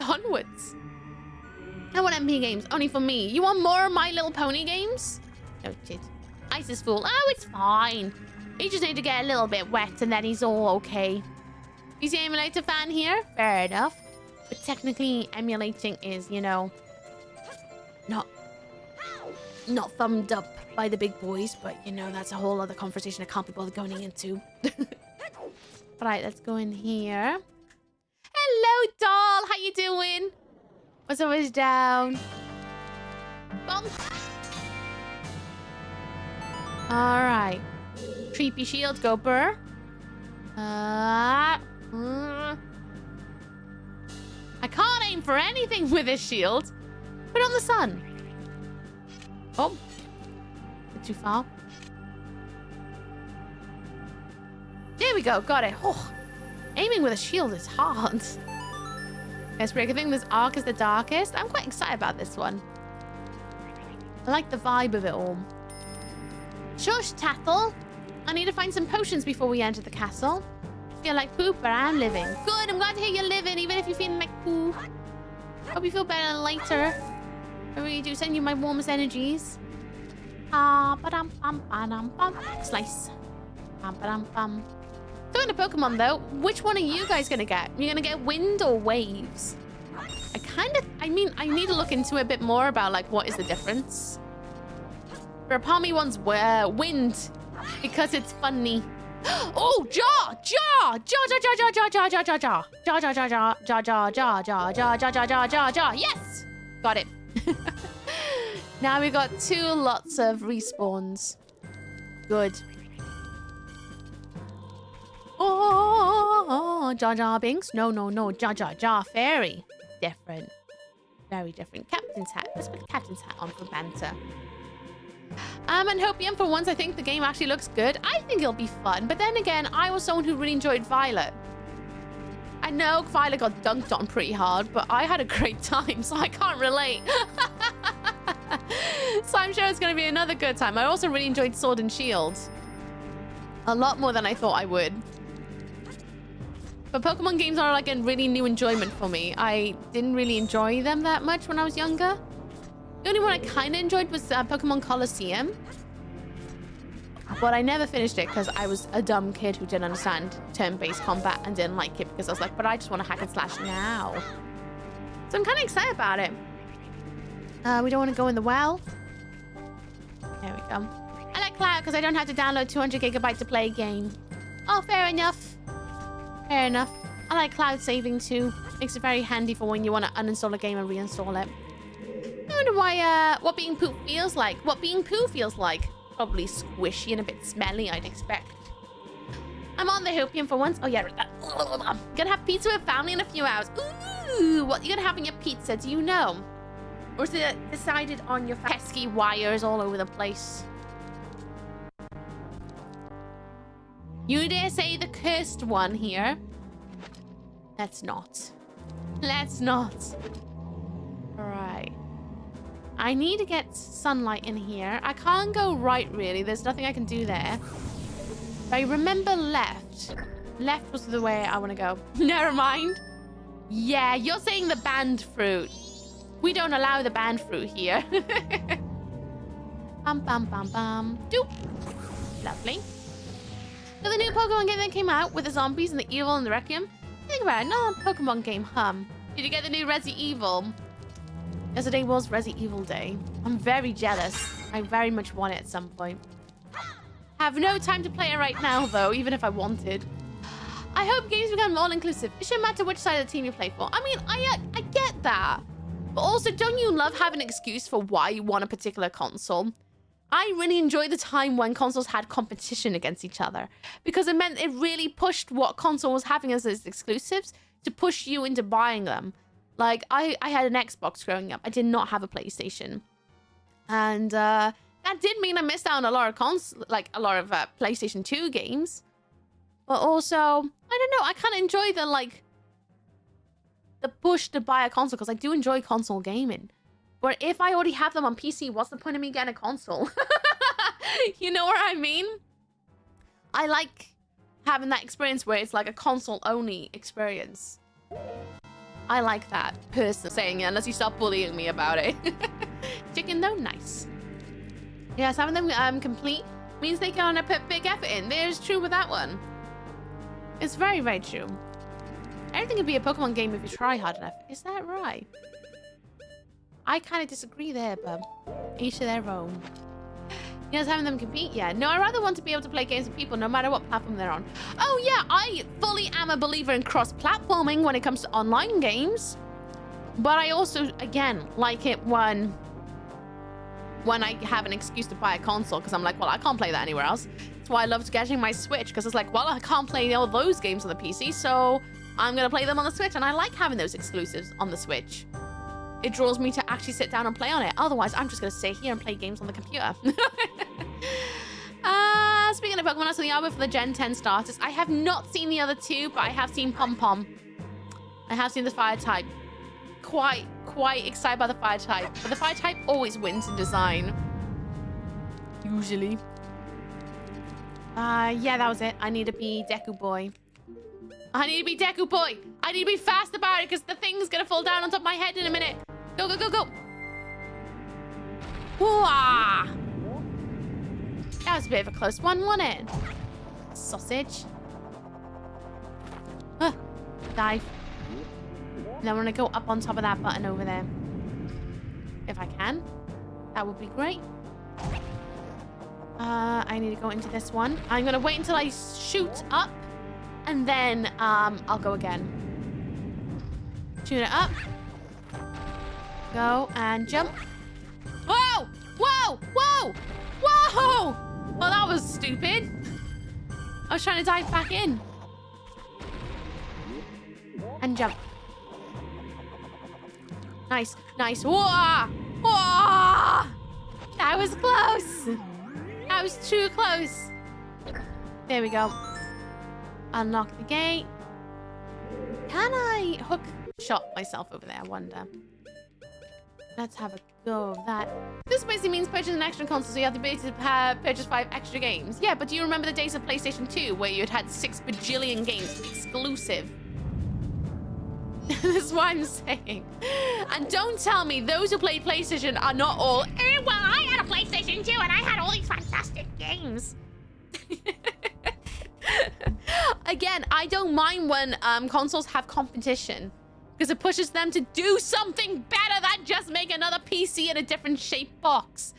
Onwards. I want MP games, only for me. You want more My Little Pony games? Noted. Ice is full. Oh, it's fine. He just need to get a little bit wet and then he's all okay. PC emulator fan here? Fair enough. But technically, emulating is, you know, not thumbed up by the big boys. But, you know, that's a whole other conversation I can't be bothered going into. All right, let's go in here. Hello, doll. How you doing? What's always down? Bonk. All right. Creepy shield, go burr. I can't aim for anything with this shield. Put on the sun. Oh. Bit too far. There we go. Got it. Oh. Aiming with a shield is hard. Yes, Rick, I think this arc is the darkest. I'm quite excited about this one. I like the vibe of it all. Shush, Tattle. I need to find some potions before we enter the castle. I feel like poop, but I'm living. Good, I'm glad to hear you're living, even if you're feeling like poo. Hope you feel better later. I really do send you my warmest energies. Slice. Talking to Pokemon, though, which one are you guys going to get? You're going to get wind or waves? I need to look into it a bit more about, like, what is the difference? Rapami wants wind because it's funny. Oh, jaw! Yes! Got it. Now we got 2 lots of respawns. Good. Oh, Jar Jar Binks? No. Jar Jar Fairy. Different. Very different. Captain's hat. Let's put the captain's hat on for banter. And Hopium, for once, I think the game actually looks good. I think it'll be fun. But then again, I was someone who really enjoyed Violet. I know Violet got dunked on pretty hard, but I had a great time, so I can't relate. So I'm sure it's going to be another good time. I also really enjoyed Sword and Shield. A lot more than I thought I would. But Pokemon games are like a really new enjoyment for me. I didn't really enjoy them that much when I was younger. The only one I kind of enjoyed was Pokemon Colosseum. But I never finished it because I was a dumb kid who didn't understand turn-based combat and didn't like it because I was like, but I just want to hack and slash now. So I'm kind of excited about it. We don't want to go in the well. There we go. I like Cloud because I don't have to download 200 gigabytes to play a game. Oh, fair enough. Fair enough. I like cloud saving too. Makes it very handy for when you want to uninstall a game and reinstall it. I wonder why, what being poop feels like. What being poo feels like. Probably squishy and a bit smelly, I'd expect. I'm on the Hopium for once. Oh yeah, gonna have pizza with family in a few hours. Ooh, what you gonna have in your pizza, do you know? Or is it decided on your pesky wires all over the place? You dare say the cursed one here? Let's not. Let's not. Alright. I need to get sunlight in here. I can't go right, really. There's nothing I can do there. If I remember left. Left was the way I want to go. Never mind. Yeah, you're saying the banned fruit. We don't allow the banned fruit here. Bum, bum, bum, bum. Doop. Lovely. So the new Pokemon game that came out with the zombies and the evil and the Requiem. Think about it, not a Pokemon game, Did you get the new Resi Evil? Yesterday was Resi Evil Day. I'm very jealous. I very much want it at some point. Have no time to play it right now, though, even if I wanted. I hope games become all-inclusive. It shouldn't matter which side of the team you play for. I mean, I get that. But also, don't you love having an excuse for why you want a particular console? I really enjoyed the time when consoles had competition against each other, because it meant it really pushed what console was having as its exclusives to push you into buying them. Like, I had an Xbox growing up. I did not have a PlayStation. And that did mean I missed out on a lot of PlayStation 2 games. But also, I don't know, I kind of enjoy the push to buy a console, because I do enjoy console gaming. But if I already have them on PC, what's the point of me getting a console? You know what I mean? I like having that experience where it's like a console-only experience. I like that, personally saying it, unless you stop bullying me about it. Chicken though, nice. Yes, having them complete means they can't put big effort in. There's true with that one. It's very, very true. Everything could be a Pokemon game if you try hard enough. Is that right? I kind of disagree there, but each to their own. Yes, having them compete, yeah. No, I rather want to be able to play games with people no matter what platform they're on. Oh yeah, I fully am a believer in cross-platforming when it comes to online games. But I also, again, like it when I have an excuse to buy a console, because I'm like, well, I can't play that anywhere else. That's why I loved getting my Switch, because it's like, well, I can't play all those games on the PC, so I'm going to play them on the Switch, and I like having those exclusives on the Switch. It draws me to actually sit down and play on it. Otherwise, I'm just going to sit here and play games on the computer. Speaking of Pokemon, I saw the album for the Gen 10 starters. I have not seen the other two, but I have seen Pom-Pom. I have seen the Fire type. Quite excited by the Fire type. But the Fire type always wins in design. Usually. Yeah, that was it. I need to be Deku Boy. I need to be Deku Boy. I need to be fast about it, because the thing's going to fall down on top of my head in a minute. Go, go, go, go. Whoa! That was a bit of a close one, wasn't it? Sausage. Dive. Then I'm going to go up on top of that button over there. If I can. That would be great. I need to go into this one. I'm going to wait until I shoot up. And then I'll go again. Shoot it up. Go and jump. Whoa! Whoa! Whoa! Whoa! Well, that was stupid. I was trying to dive back in. And jump. Nice, nice. Whoa! Whoa! That was close. That was too close. There we go. Unlock the gate. Can I hook shot myself over there? I wonder. Let's have a go of that. This basically means purchasing an extra console, so you have the ability to purchase 5 extra games. Yeah, but do you remember the days of PlayStation 2 where you had 6 bajillion games exclusive? This is what I'm saying. And don't tell me those who play PlayStation are not all, well, I had a PlayStation 2 and I had all these fantastic games. Again, I don't mind when consoles have competition, because it pushes them to do something better than just make another PC in a different shaped box.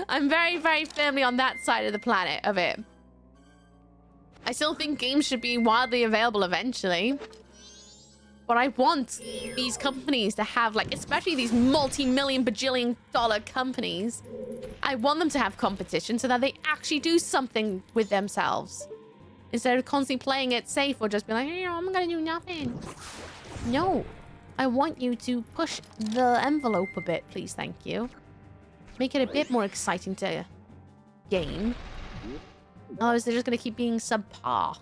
I'm very, very firmly on that side of the planet of it. I still think games should be widely available eventually. But I want these companies to have, like, especially these multi-million bajillion dollar companies, I want them to have competition so that they actually do something with themselves. Instead of constantly playing it safe or just be like, hey, I'm gonna do nothing. No. I want you to push the envelope a bit, please, thank you. Make it a bit more exciting to game. Otherwise, they're just gonna keep being subpar.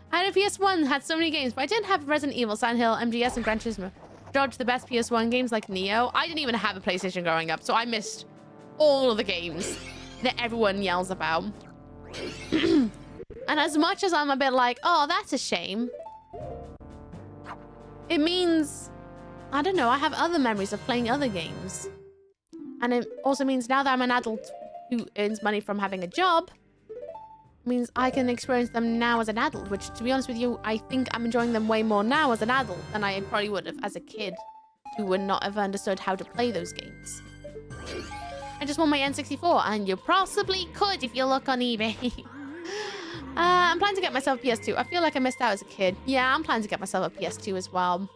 I had a PS1, had so many games, but I didn't have Resident Evil, Silent Hill, MGS, and Gran Turismo. Dodged the best PS1 games like Neo. I didn't even have a PlayStation growing up, so I missed all of the games that everyone yells about. And as much as I'm a bit like, oh, that's a shame, it means, I don't know, I have other memories of playing other games. And it also means now that I'm an adult who earns money from having a job, means I can experience them now as an adult, which, to be honest with you, I think I'm enjoying them way more now as an adult than I probably would have as a kid who would not have understood how to play those games. I just want my N64, and you possibly could if you look on eBay. I'm planning to get myself a PS2. I feel like I missed out as a kid. Yeah, I'm planning to get myself a PS2 as well.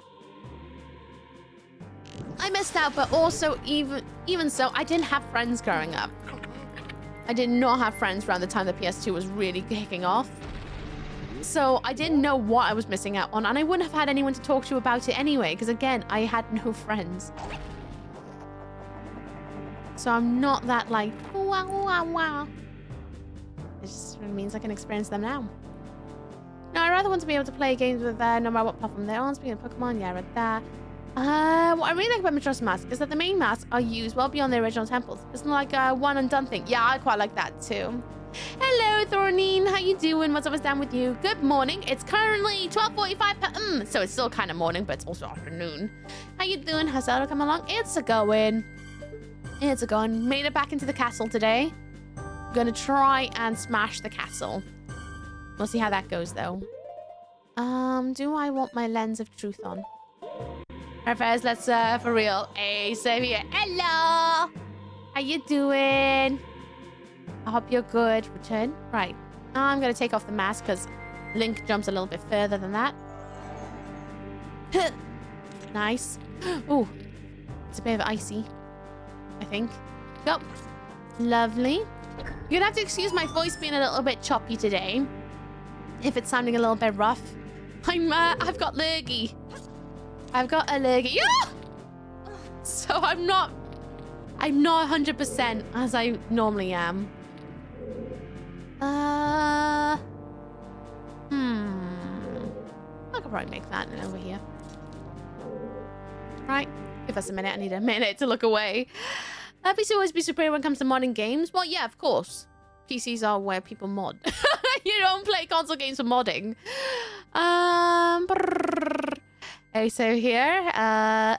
missed out, but also even so, I didn't have friends growing up. I did not have friends around the time the PS2 was really kicking off. So I didn't know what I was missing out on, and I wouldn't have had anyone to talk to about it anyway, because again, I had no friends. So I'm not that like, wow, wow, wow. It just means I can experience them now. No, I'd rather want to be able to play games with no matter what platform they're on. Speaking of Pokemon, yeah, right there. What I really like about Majora's Mask is that the main masks are used well beyond the original temples. It's not like a one and done thing. Yeah, I quite like that too. Hello, Thornine. How you doing? What's up down with you? Good morning. It's currently 12:45 p.m. So it's still kind of morning, but it's also afternoon. How you doing? How's Zelda come along? It's a going. It's a going. Made it back into the castle today. Gonna try and smash the castle. We'll see how that goes though. Do I want my lens of truth on? Alright, first, let's for real. Hey, Xavier. Hello. How you doing? I hope you're good. Return. Right. I'm gonna take off the mask because Link jumps a little bit further than that. Nice. Oh, it's a bit of icy, I think. Go. Lovely. You're gonna have to excuse my voice being a little bit choppy today. If it's sounding a little bit rough. I've got lurgy. I've got a lurgy. Yeah! So I'm not 100% as I normally am. I could probably make that over here. Right. Give us a minute. I need a minute to look away. PC always be superior when it comes to modding games. Well, yeah, of course. PCs are where people mod. You don't play console games for modding. Okay, so here.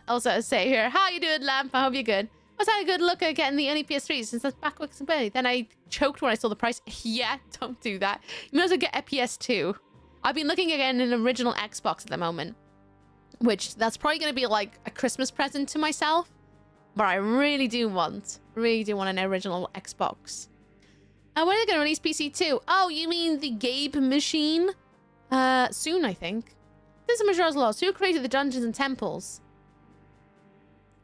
Also say here. How you doing, Lamp? I hope you're good. Was that a good look at getting the early PS3 since that's backwards compatibility? Then I choked when I saw the price. Yeah, don't do that. You might as well get a PS2. I've been looking again at an original Xbox at the moment, which that's probably going to be like a Christmas present to myself. But I really do want an original Xbox. When are they going to release PC 2? Oh, you mean the Gabe machine? Soon, I think. This is Majora's Lost. Who created the dungeons and temples?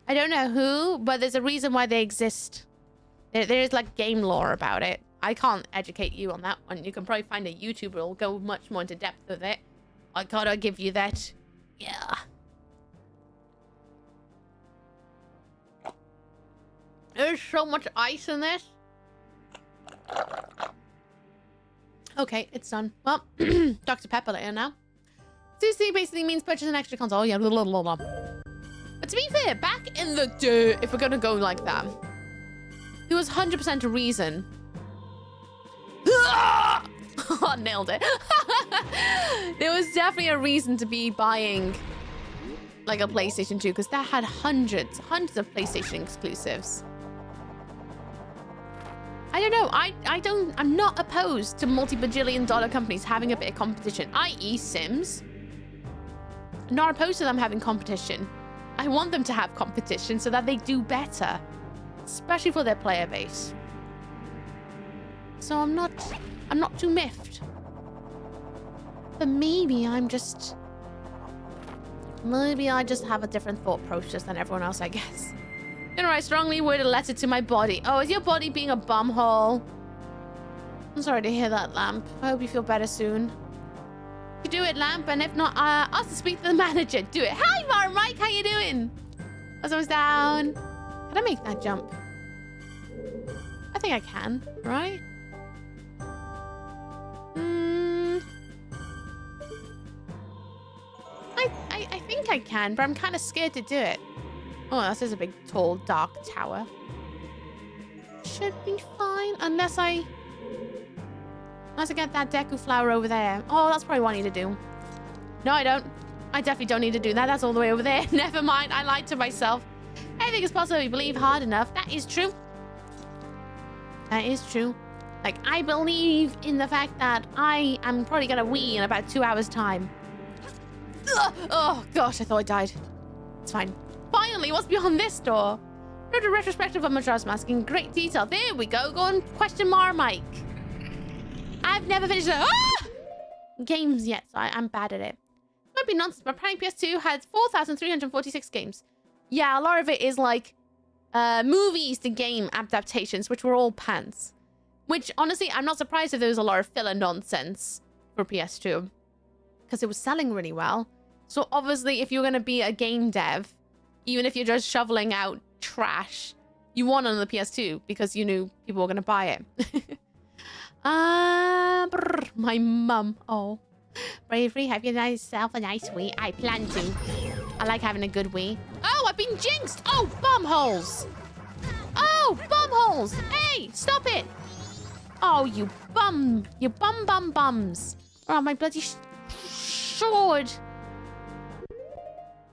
I don't know who, but there's a reason why they exist. There is like game lore about it. I can't educate you on that one. You can probably find a YouTuber who'll go much more into depth with it. I gotta give you that. Yeah. There's so much ice in this. Okay, it's done. Well, Dr. Pepper later now. CC basically means purchase an extra console. Yeah, blah, blah, blah, blah. But to be fair, back in the day, if we're gonna go like that, there was 100% a reason. Oh, nailed it. There was definitely a reason to be buying like a PlayStation 2 because that had hundreds of PlayStation exclusives. I don't know. I'm not opposed to multi-bajillion-dollar companies having a bit of competition, i.e. Sims. I'm not opposed to them having competition. I want them to have competition so that they do better, especially for their player base. So I'm not too miffed. But maybe I just have a different thought process than everyone else, I guess. Gonna write strongly worded letter to my body. Oh, is your body being a bumhole? I'm sorry to hear that, Lamp. I hope you feel better soon. You do it, Lamp, and if not, ask to speak to the manager. Do it. Hi, Mike. How you doing? As I was down. Can I make that jump? I think I can, right? I think I can, but I'm kind of scared to do it. Oh, this is a big, tall, dark tower. Should be fine, unless I get that Deku flower over there. Oh, that's probably what I need to do. No, I don't. I definitely don't need to do that. That's all the way over there. Never mind. I lied to myself. Anything is possible if you believe hard enough. That is true. That is true. Like, I believe in the fact that I am probably gonna wee in about 2 hours' time. Ugh! Oh, gosh, I thought I died. It's fine. Finally, what's beyond this door? Wrote a retrospective of Majora's Mask in great detail. There we go. Go on, question Mike. I've never finished games yet, so I'm bad at it. Might be nonsense, but apparently PS2 has 4,346 games. yeah, a lot of it is like movies to game adaptations, which were all pants. Which, honestly, I'm not surprised if there was a lot of filler nonsense for PS2. Because it was selling really well. So, obviously, if you're going to be a game dev, even if you're just shoveling out trash, you want it on the PS2 because you knew people were going to buy it. My mum. Oh. Bravery, have yourself a nice wee. I plan to. I like having a good wee. Oh, I've been jinxed. Oh, bumholes. Oh, bumholes. Hey, stop it. Oh, you bums. Oh, my bloody sword.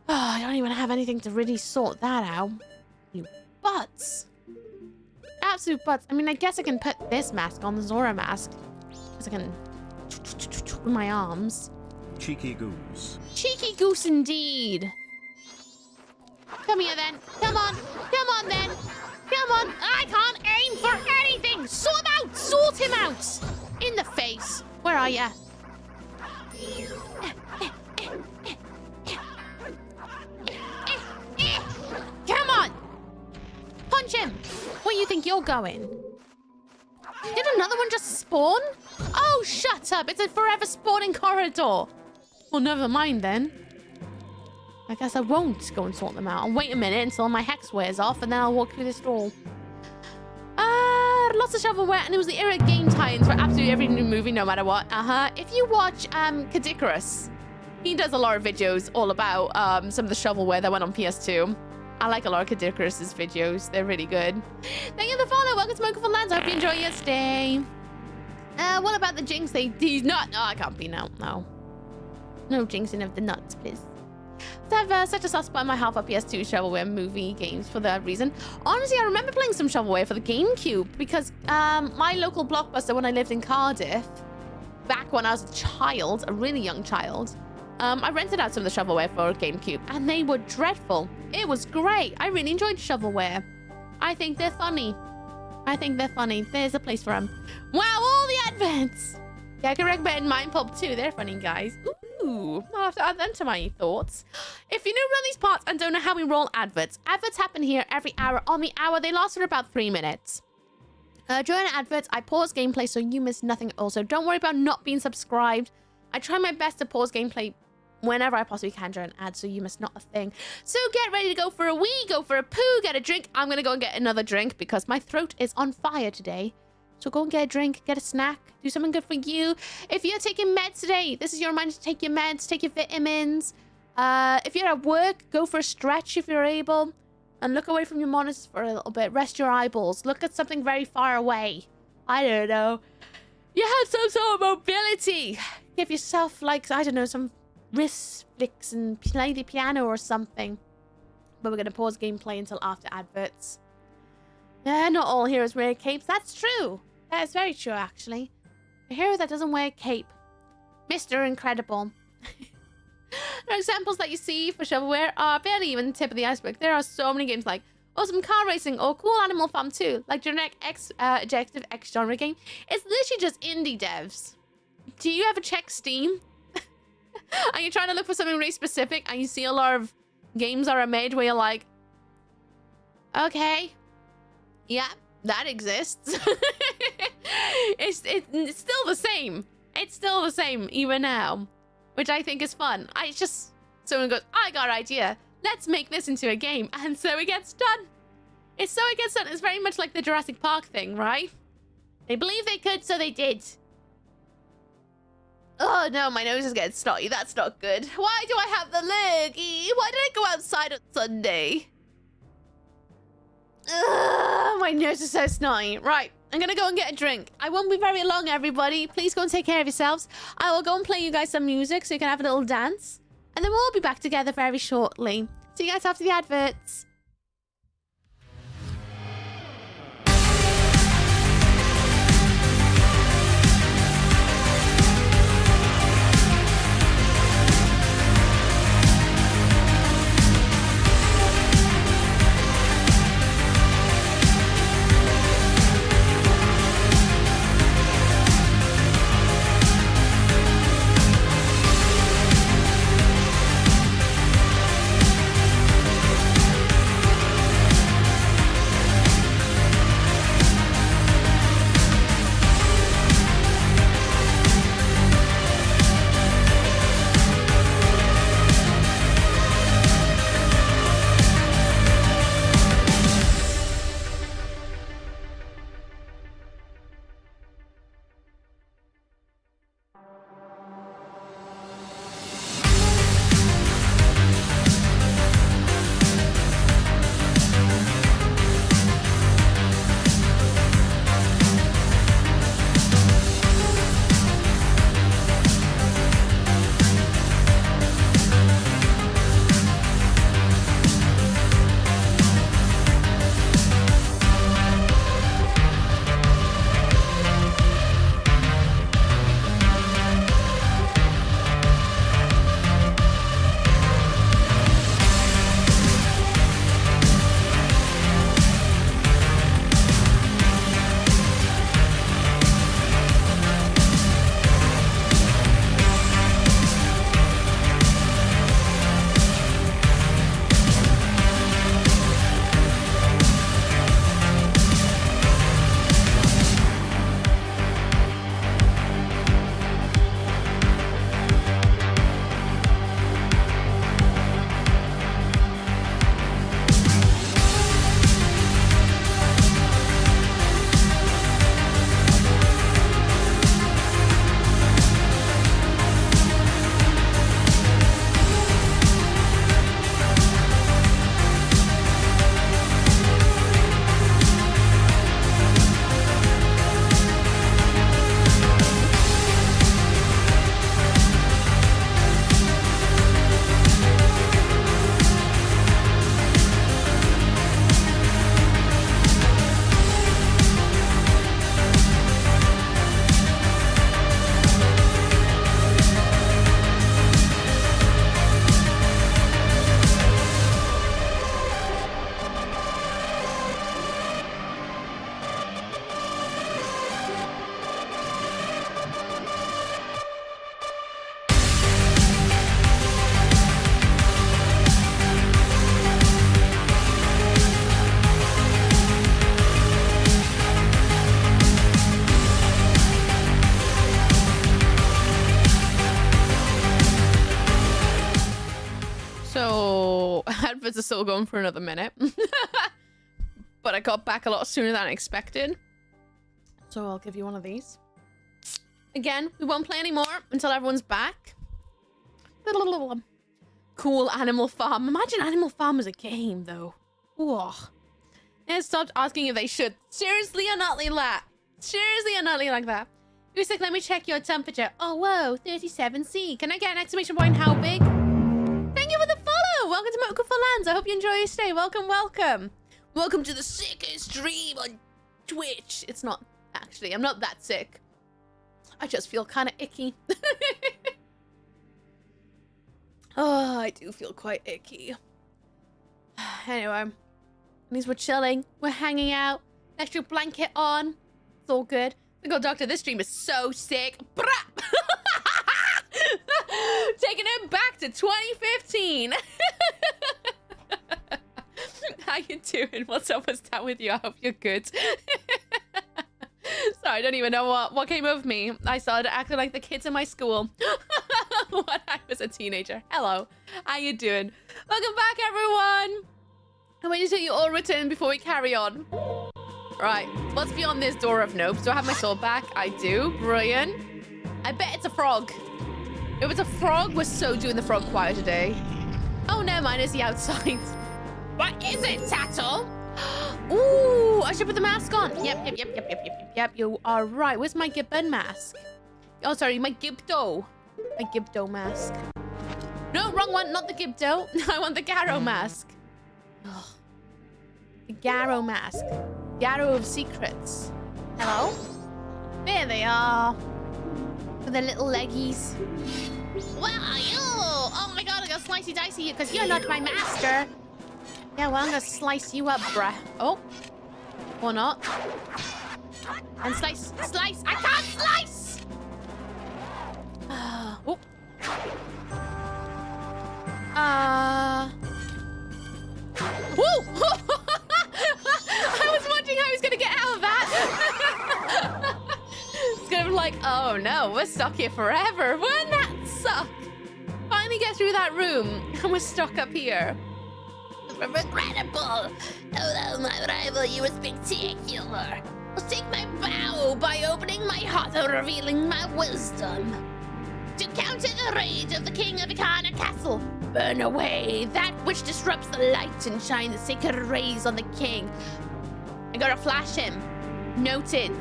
Oh, I don't even have anything to really sort that out. You butts. Absolute butts. I mean, I guess I can put this mask on, the Zora mask. Because I can... with my arms. Cheeky goose. Cheeky goose indeed. Come here then. Come on. Come on then. Come on. I can't aim for anything. Sort him out. Sort him out. In the face. Where are ya? Come on. Punch him. Where you think you're going? Did another one just spawn? Oh, shut up. It's a forever spawning corridor. Well, never mind then. I guess I won't go and sort them out. I'll wait a minute until my hex wears off and then I'll walk through this door. Lots of shovelware, and it was the era of game tie-ins for absolutely every new movie, no matter what. If you watch Kadikarus, he does a lot of videos all about some of the shovelware that went on PS2. I like a lot of Kadikarus' videos. They're really good. Thank you for the follow. Welcome to Smokeable Lands. I hope you enjoy your stay. What about the jinx? He's not. No, I can't be now. No. No jinxing of the nuts, please. I have such a soft spot in my half of PS2 shovelware movie games for that reason. Honestly, I remember playing some shovelware for the GameCube because my local Blockbuster when I lived in Cardiff, back when I was a child, a really young child, I rented out some of the shovelware for GameCube and they were dreadful. It was great. I really enjoyed shovelware. I think they're funny. There's a place for them. Wow, all the adverts. Yeah, I can recommend Mind Pulp too. They're funny, guys. Ooh, I'll have to add them to my thoughts. If you know around these parts and don't know how we roll adverts happen here every hour. On the hour, they last for about 3 minutes. During adverts, I pause gameplay so you miss nothing. Also, don't worry about not being subscribed. I try my best to pause gameplay whenever I possibly can during ads, so you miss not a thing. So get ready to go for a wee, go for a poo, get a drink. I'm gonna go and get another drink because my throat is on fire today. So go and get a drink, get a snack, do something good for you. If you're taking meds today, this is your reminder to take your meds, take your vitamins. If you're at work, go for a stretch if you're able. And look away from your monitors for a little bit. Rest your eyeballs. Look at something very far away. I don't know. You have some sort of mobility. Give yourself, like, I don't know, some wrist flicks and play the piano or something. But we're going to pause gameplay until after adverts. Yeah, not all heroes wear capes. That's true. That is very true, actually. A hero that doesn't wear a cape. Mr. Incredible. The examples that you see for shovelware are barely even the tip of the iceberg. There are so many games like Awesome Car Racing or Cool Animal Farm 2, like Generic Objective X genre game. It's literally just indie devs. Do you ever check Steam? Are you trying to look for something really specific and you see a lot of games that are made where you're like, okay, yeah, that exists. It's still the same. It's still the same even now, which I think is fun. It's just someone goes, I got an idea. Let's make this into a game, and so it gets done. It's very much like the Jurassic Park thing, right? They believed they could, so they did. Oh no, my nose is getting snotty. That's not good. Why do I have the lurgy? Why did I go outside on Sunday? Ugh, my nose is so snotty. Right, I'm gonna go and get a drink. I won't be very long, everybody. Please go and take care of yourselves. I will go and play you guys some music so you can have a little dance. And then we'll all be back together very shortly. See you guys after the adverts. benefits are still going for another minute. But I got back a lot sooner than I expected. So I'll give you one of these. Again, we won't play anymore until everyone's back. Cool Animal Farm. Imagine Animal Farm as a game, though. Whoa. And stopped asking if they should. Seriously or not like that? Seriously or not like that? Usyk, let me check your temperature. Oh, whoa, 37C. Can I get an exclamation point? How big? Thank you for the follow. Welcome to Mocha for Lands. I hope you enjoy your stay. Welcome, welcome. Welcome to the sickest stream on Twitch. It's not, actually. I'm not that sick. I just feel kind of icky. Oh, I do feel quite icky. Anyway, at least we're chilling. We're hanging out. Extra blanket on. It's all good. We go, Doctor. This stream is so sick. Taking it back to 2015. How you doing? What's up? What's down with you? I hope you're good. Sorry, I don't even know what came over me. I started acting like the kids in my school when I was a teenager. Hello. How you doing? Welcome back, everyone. I'm waiting until you all return before we carry on. Right. What's beyond this door of nopes? Do I have my sword back? I do. Brilliant. I bet it's a frog. If it's a frog, we're so doing the frog choir today. Oh, no, mine is the outside. What is it, Tattle? Ooh, I should put the mask on. Yep. You are right. Where's my gibbon mask? Oh, sorry, my Gibdo. My Gibdo mask. No, wrong one. Not the Gibdo. I want the Garrow mask. Oh, the Garrow mask. Garrow of secrets. Hello? There they are. With their little leggies. Where are you? Oh my god, I got slicey dicey you because you're not my master. Yeah, well, I'm gonna slice you up, bruh. Oh. Or not. And slice. I can't slice! Oh. Woo! I was wondering how he was gonna get out of that. It's gonna be like, oh no, we're stuck here forever. Wouldn't that suck? Finally get through that room, and we're stuck up here. Regrettable. Hello, my rival, you were spectacular. I'll take my bow by opening my heart and revealing my wisdom. To counter the rage of the king of Ikana Castle, burn away that which disrupts the light and shine the sacred rays on the king. I gotta flash him. Noted.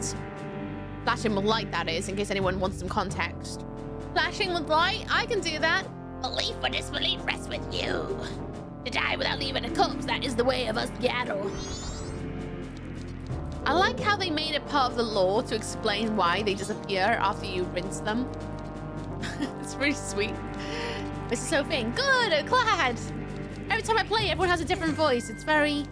Flash him with light, that is, in case anyone wants some context. Flashing with light? I can do that. Belief or disbelief rests with you. To die without leaving a corpse, that is the way of us Gyaro. I like how they made it part of the lore to explain why they disappear after you rinse them. It's really sweet. This is so fitting. Good, glad. Every time I play, everyone has a different voice. It's very...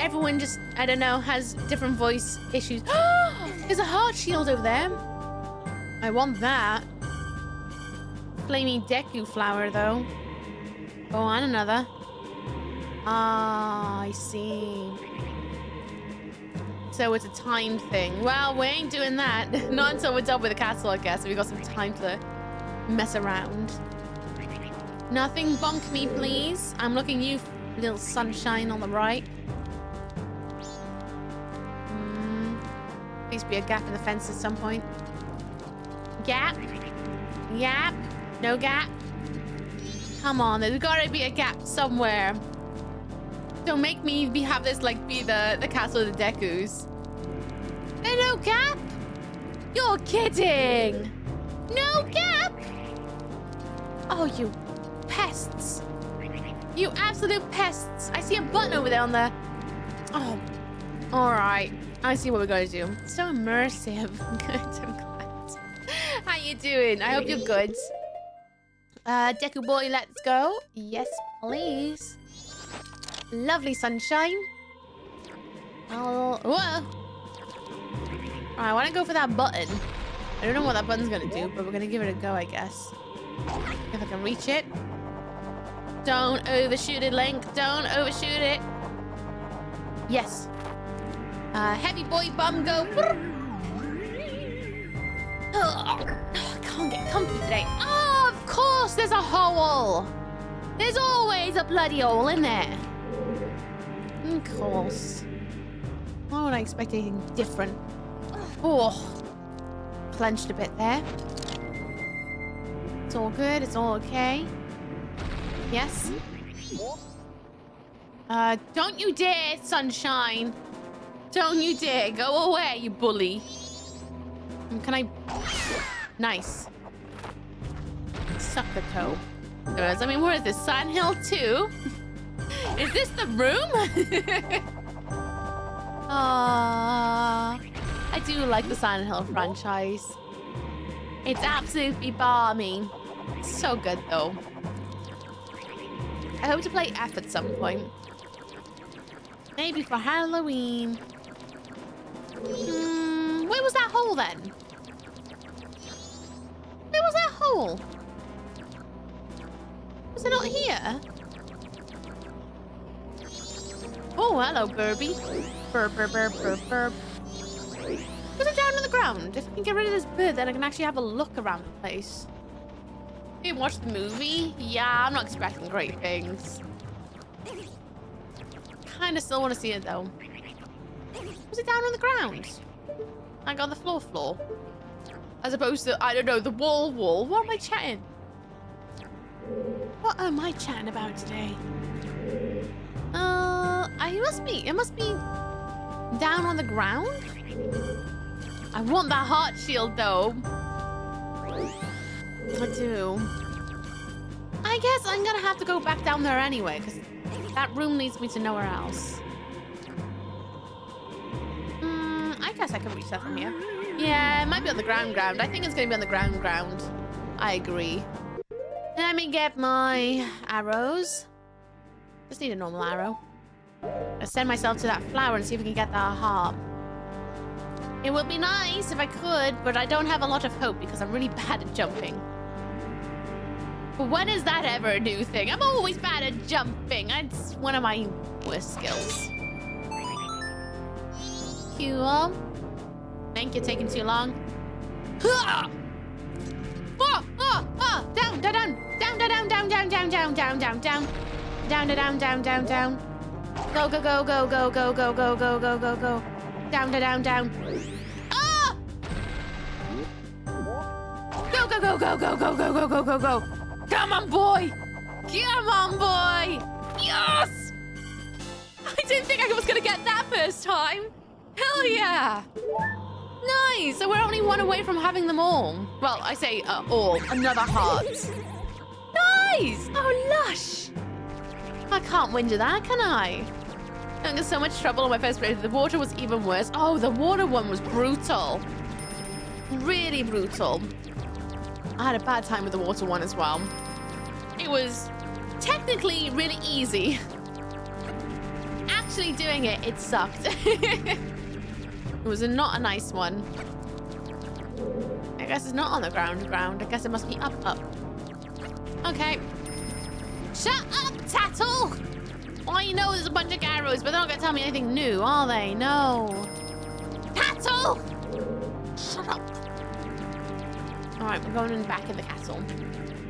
Everyone just, I don't know, has different voice issues. There's a heart shield over there. I want that. Flaming Deku flower, though. Go on, another. Ah, I see. So it's a time thing. Well, we ain't doing that. Not until we're done with the castle, I guess. We've got some time to mess around. Nothing bonk me, please. I'm looking you, little sunshine on the right. Please be a gap in the fence at some point. Gap. Gap. No gap. Come on, there's gotta be a gap somewhere. Don't make me have this like be the castle of the Dekus. There's no gap? You're kidding. No gap? Oh, you pests. You absolute pests. I see a button over there on the... Oh, all right. I see what we're going to do. So immersive. Good, I'm glad. How you doing? I hope you're good. Deku boy, let's go. Yes, please. Lovely sunshine. Oh, whoa. Alright, I want to go for that button. I don't know what that button's going to do, but we're going to give it a go, I guess. If I can reach it. Don't overshoot it, Link. Don't overshoot it. Yes. Heavy boy bum go. Oh, I can't get comfy today. Oh, of course, there's a hole. There's always a bloody hole in there. Of course. Why would I expect anything different? Oh, clenched a bit there. It's all good. It's all okay. Yes. Don't you dare, sunshine. Don't you dare. Go away, you bully. Can I... Nice. Suck the toe. I mean, where is this? Sand Hill 2? Is this the room? I do like the Silent Hill franchise. It's absolutely balmy. So good, though. I hope to play F at some point. Maybe for Halloween. Where was that hole, then? Where was that hole? Was it not here? Oh, hello, Burby. Burb, burb, burb, burb, burb. Was it down on the ground? If I can get rid of this bird, then I can actually have a look around the place. You can watch the movie? Yeah, I'm not expecting great things. Kinda still want to see it, though. Was it down on the ground? Like on the floor? As opposed to, I don't know, the wall. What am I chatting? What am I chatting about today? It must be down on the ground? I want that heart shield, though. I do. I guess I'm gonna have to go back down there anyway, because that room leads me to nowhere else. I guess I can reach that from here. Yeah, it might be on the ground. I think it's gonna be on the ground. I agree. Let me get my arrows. Just need a normal arrow. I'll send myself to that flower and see if we can get that heart. It would be nice if I could, but I don't have a lot of hope because I'm really bad at jumping. But when is that ever a new thing? I'm always bad at jumping. It's one of my worst skills. Cool. Thank you, taking too long. Down. Go. Down. Ah! Go. Come on, boy. Yes! I didn't think I was gonna get that first time. Hell yeah. Nice. So we're only one away from having them all. Well, I say all. Another heart. Nice. Oh, lush. I can't win to that, can I? I got so much trouble on my first playthrough. The water was even worse. Oh, the water one was brutal. Really brutal. I had a bad time with the water one as well. It was technically really easy. Actually doing it, it sucked. It was not a nice one. I guess it's not on the ground. I guess it must be up. Okay. Shut up, Tattle! I know there's a bunch of arrows, but they're not going to tell me anything new, are they? No. Tattle! Shut up. All right, we're going back in the castle.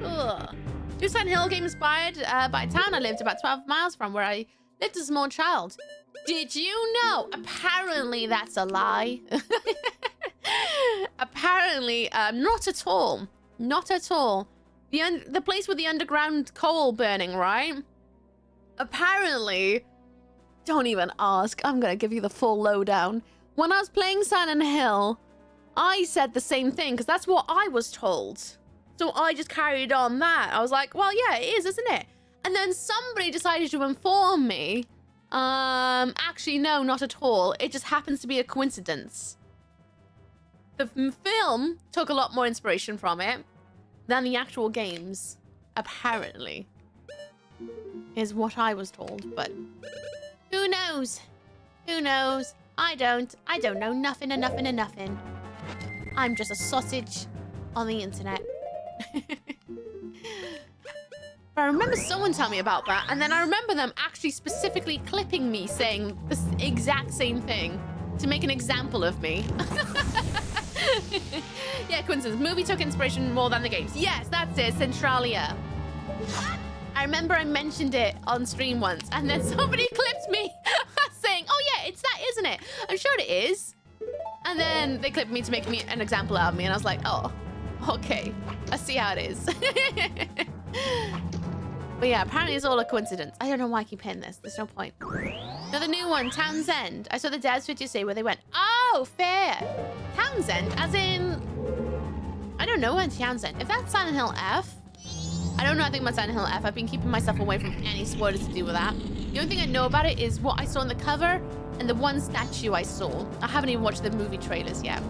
Ugh. This Silent Hill game inspired by a town I lived about 12 miles from, where I lived as a small child. Did you know? Apparently, that's a lie. Apparently, not at all. Not at all. The place with the underground coal burning, right? Apparently, don't even ask. I'm gonna give you the full lowdown. When I was playing Silent Hill, I said the same thing because that's what I was told. So I just carried on that. I was like, well, yeah, it is, isn't it? And then somebody decided to inform me. Actually, no, not at all. It just happens to be a coincidence. The film took a lot more inspiration from it than the actual games, apparently, is what I was told, but who knows? Who knows? I don't know nothing. I'm just a sausage on the internet. But I remember someone telling me about that, and then I remember them actually specifically clipping me saying the exact same thing to make an example of me. Yeah, coincidence. Movie took inspiration more than the games. Yes, that's it. Centralia. I remember I mentioned it on stream once, and then somebody clipped me saying, oh yeah, it's that, isn't it? I'm sure it is. And then they clipped me to make me an example out of me, and I was like, oh, okay. I see how it is. But yeah, apparently it's all a coincidence. I don't know why I keep hitting this. There's no point. Another new one, Townsend. I saw the devs video say where they went. Oh, fair. Townsend, as in... I don't know when Townsend. If that's Silent Hill F, I don't know nothing about Silent Hill F. I've been keeping myself away from any spoilers to do with that. The only thing I know about it is what I saw on the cover and the one statue I saw. I haven't even watched the movie trailers yet.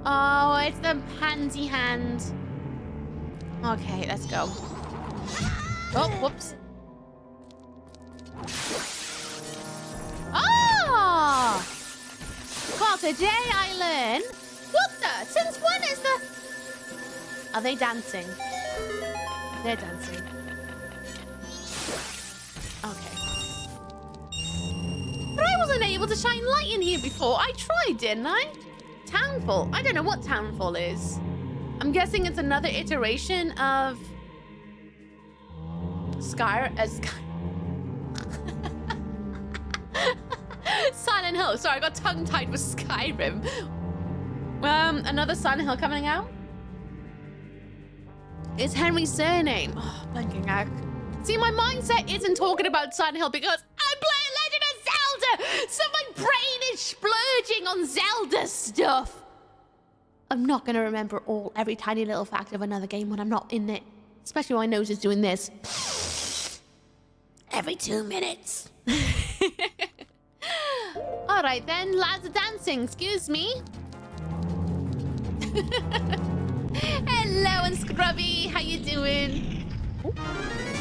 Oh, it's the handy hand. Okay, let's go. Oh, whoops. Oh! Well, today I learn... What the? Since when is the... Are they dancing? They're dancing. Okay. But I wasn't able to shine light in here before. I tried, didn't I? Townfall. I don't know what Townfall is. I'm guessing it's another iteration of... Silent Hill. Sorry, I got tongue-tied with Skyrim. Another Silent Hill coming out? It's Henry's surname. Oh, blanking out. See, my mindset isn't talking about Silent Hill because I'm playing Legend of Zelda! So my brain is splurging on Zelda stuff. I'm not going to remember every tiny little fact of another game when I'm not in it. Especially when my nose is doing this. Every 2 minutes. All right then, lads are dancing. Excuse me. Hello and Scrubby, how you doing?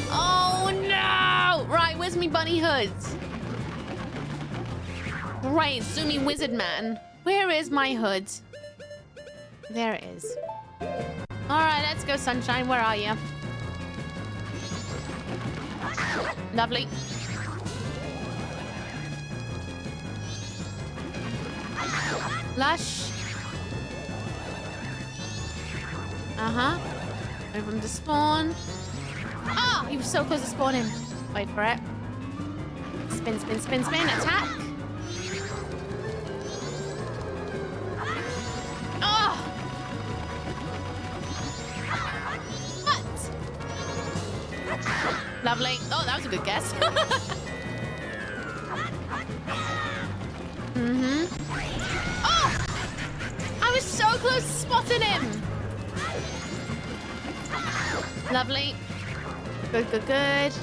Oh no! Right, where's me bunny hoods? Right, Sumi Wizard Man. Where is my hood? There it is. All right, let's go, Sunshine. Where are you? Lovely. Lush. Wait for him to spawn. Ah, he was so close to spawning. Wait for it. Spin, spin, spin, spin. Attack. Oh. What? Lovely. Oh, that was a good guess. Oh! I was so close to spotting him. Lovely. Good, good, good.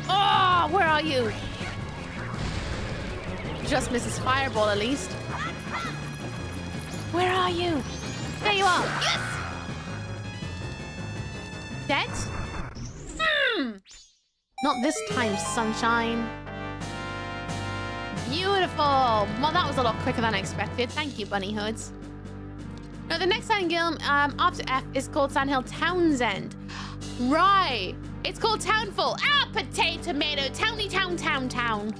Oh, where are you? Just misses fireball at least. Where are you? There you are. Yes! Dead? Not this time, Sunshine. Beautiful. Well, that was a lot quicker than I expected. Thank you, Bunny Hoods. Now, the next Silent Hill after F is called Silent Hill Townsend. Right. It's called Townfall. Ah, potato, tomato, towny, town, town, town.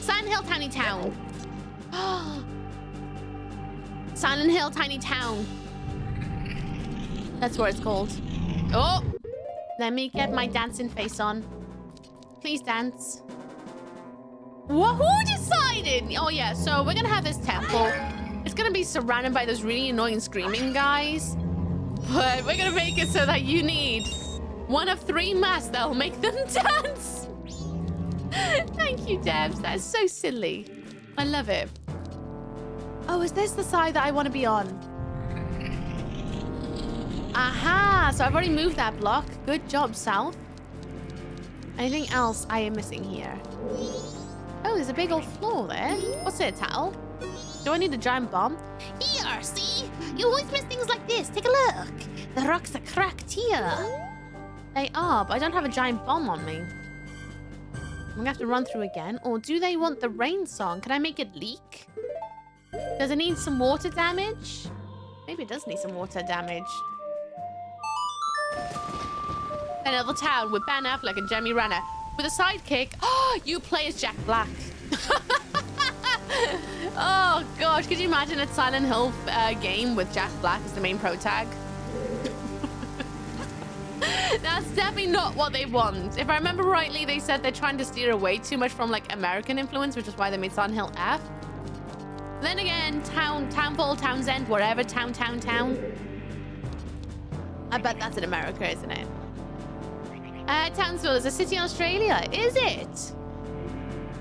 Silent Hill, tiny town. Silent Hill, tiny town. That's what it's called. Oh, let me get my dancing face on. Please dance. What? Who decided? Oh, yeah. So we're going to have this temple. It's going to be surrounded by those really annoying screaming guys. But we're going to make it so that you need one of 3 masks that will make them dance. Thank you, Debs. That's so silly. I love it. Oh, is this the side that I want to be on? Aha! So I've already moved that block. Good job, South. Anything else I am missing here? Oh, there's a big old floor there. What's it, Tattle? Do I need a giant bomb? Here, see? You always miss things like this. Take a look. The rocks are cracked here. They are, but I don't have a giant bomb on me. I'm gonna have to run through again. Or do they want the rain song? Can I make it leak? Does it need some water damage? Maybe it does need some water damage. Another town with Ben Affleck and Jeremy Renner. With a sidekick. Oh, you play as Jack Black. Oh, gosh. Could you imagine a Silent Hill game with Jack Black as the main pro tag? That's definitely not what they want. If I remember rightly, they said they're trying to steer away too much from like American influence, which is why they made Silent Hill F. Then again, Townfall, Townsend, wherever, town. I bet that's in America, isn't it? Townsville is a city in Australia, is it?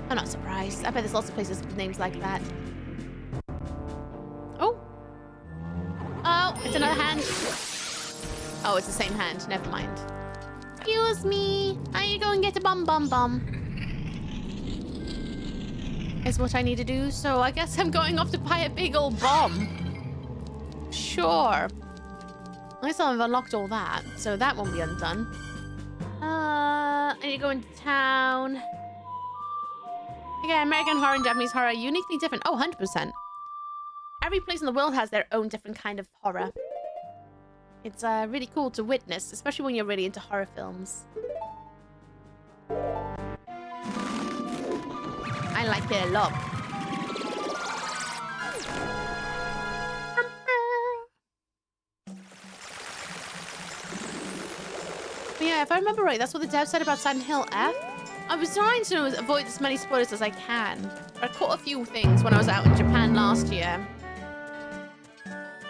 I'm not surprised. I bet there's lots of places with names like that. Oh. Oh, it's another hand. Oh, it's the same hand. Never mind. Excuse me. I need to go and get a bomb. Is what I need to do. So I guess I'm going off to buy a big old bomb. Sure. At least I've unlocked all that, so that won't be undone. I need to go into town. Okay, American horror and Japanese horror are uniquely different. Oh, 100%. Every place in the world has their own different kind of horror. It's really cool to witness, especially when you're really into horror films. I like it a lot. But yeah, if I remember right, that's what the dev said about Silent Hill F. I was trying to avoid as many spoilers as I can. I caught a few things when I was out in Japan last year.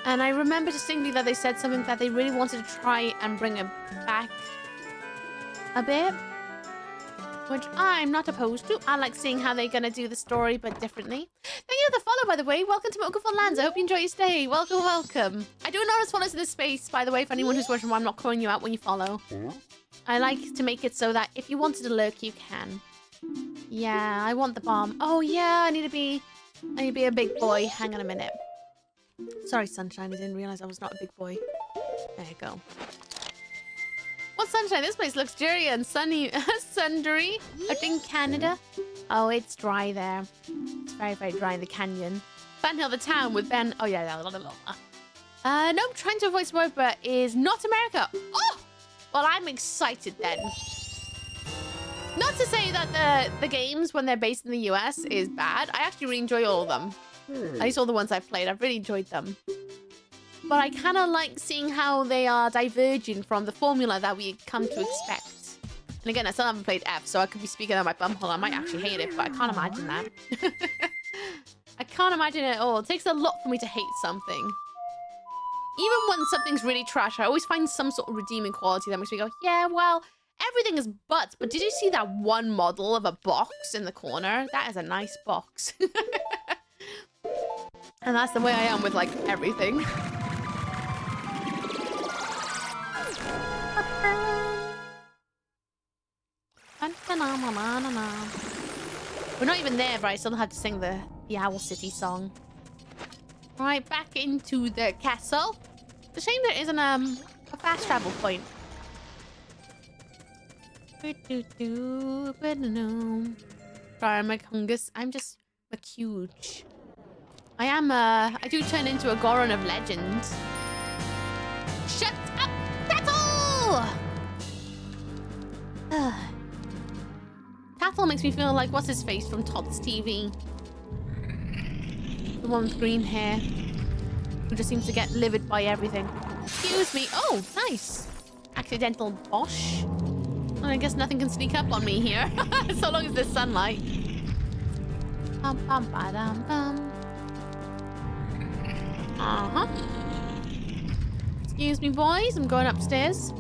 And I remember distinctly that they said something that they really wanted to try and bring it back a bit. Which I'm not opposed to. I like seeing how they're going to do the story, but differently. Thank you for the follow, by the way. Welcome to Mocha Lands. I hope you enjoy your stay. Welcome. I do notice follows in this space, by the way, for anyone who's wondering why I'm not calling you out when you follow. I like to make it so that if you wanted to lurk, you can. Yeah, I want the bomb. Oh, yeah, I need to be a big boy. Hang on a minute. Sorry, Sunshine. I didn't realize I was not a big boy. There you go. What Sunshine? This place looks dreary and sunny. Sundry. I think Canada. Oh, it's dry there. It's very, very dry in the canyon. Ben Hill, the town with Ben. Oh, yeah. No, I'm trying to avoid spoiler, but is not America. Oh! Well, I'm excited then. Not to say that the games, when they're based in the US, is bad. I actually really enjoy all of them. At least all the ones I've played. I've really enjoyed them. But I kind of like seeing how they are diverging from the formula that we come to expect. And again, I still haven't played F, so I could be speaking out my bumhole. I might actually hate it, but I can't imagine that. I can't imagine it at all. It takes a lot for me to hate something. Even when something's really trash, I always find some sort of redeeming quality that makes me go, yeah, well, everything is butts, but did you see that one model of a box in the corner? That is a nice box. And that's the way I am with, like, everything. We're not even there, but I still have to sing the Owl City song. Right, back into the castle. It's a shame there isn't a fast travel point. Sorry, I'm like Hungus. I'm just huge. I do turn into a Goron of Legend. Shut up, Tattle! Tattle makes me feel like what's his face from Todd's TV. The one with green hair. Who just seems to get livid by everything. Excuse me. Oh, nice. Accidental bosh. Well, I guess nothing can sneak up on me here. So long as there's sunlight. Bum, bum, ba-dum, bum. Uh-huh. Excuse me, boys. I'm going upstairs.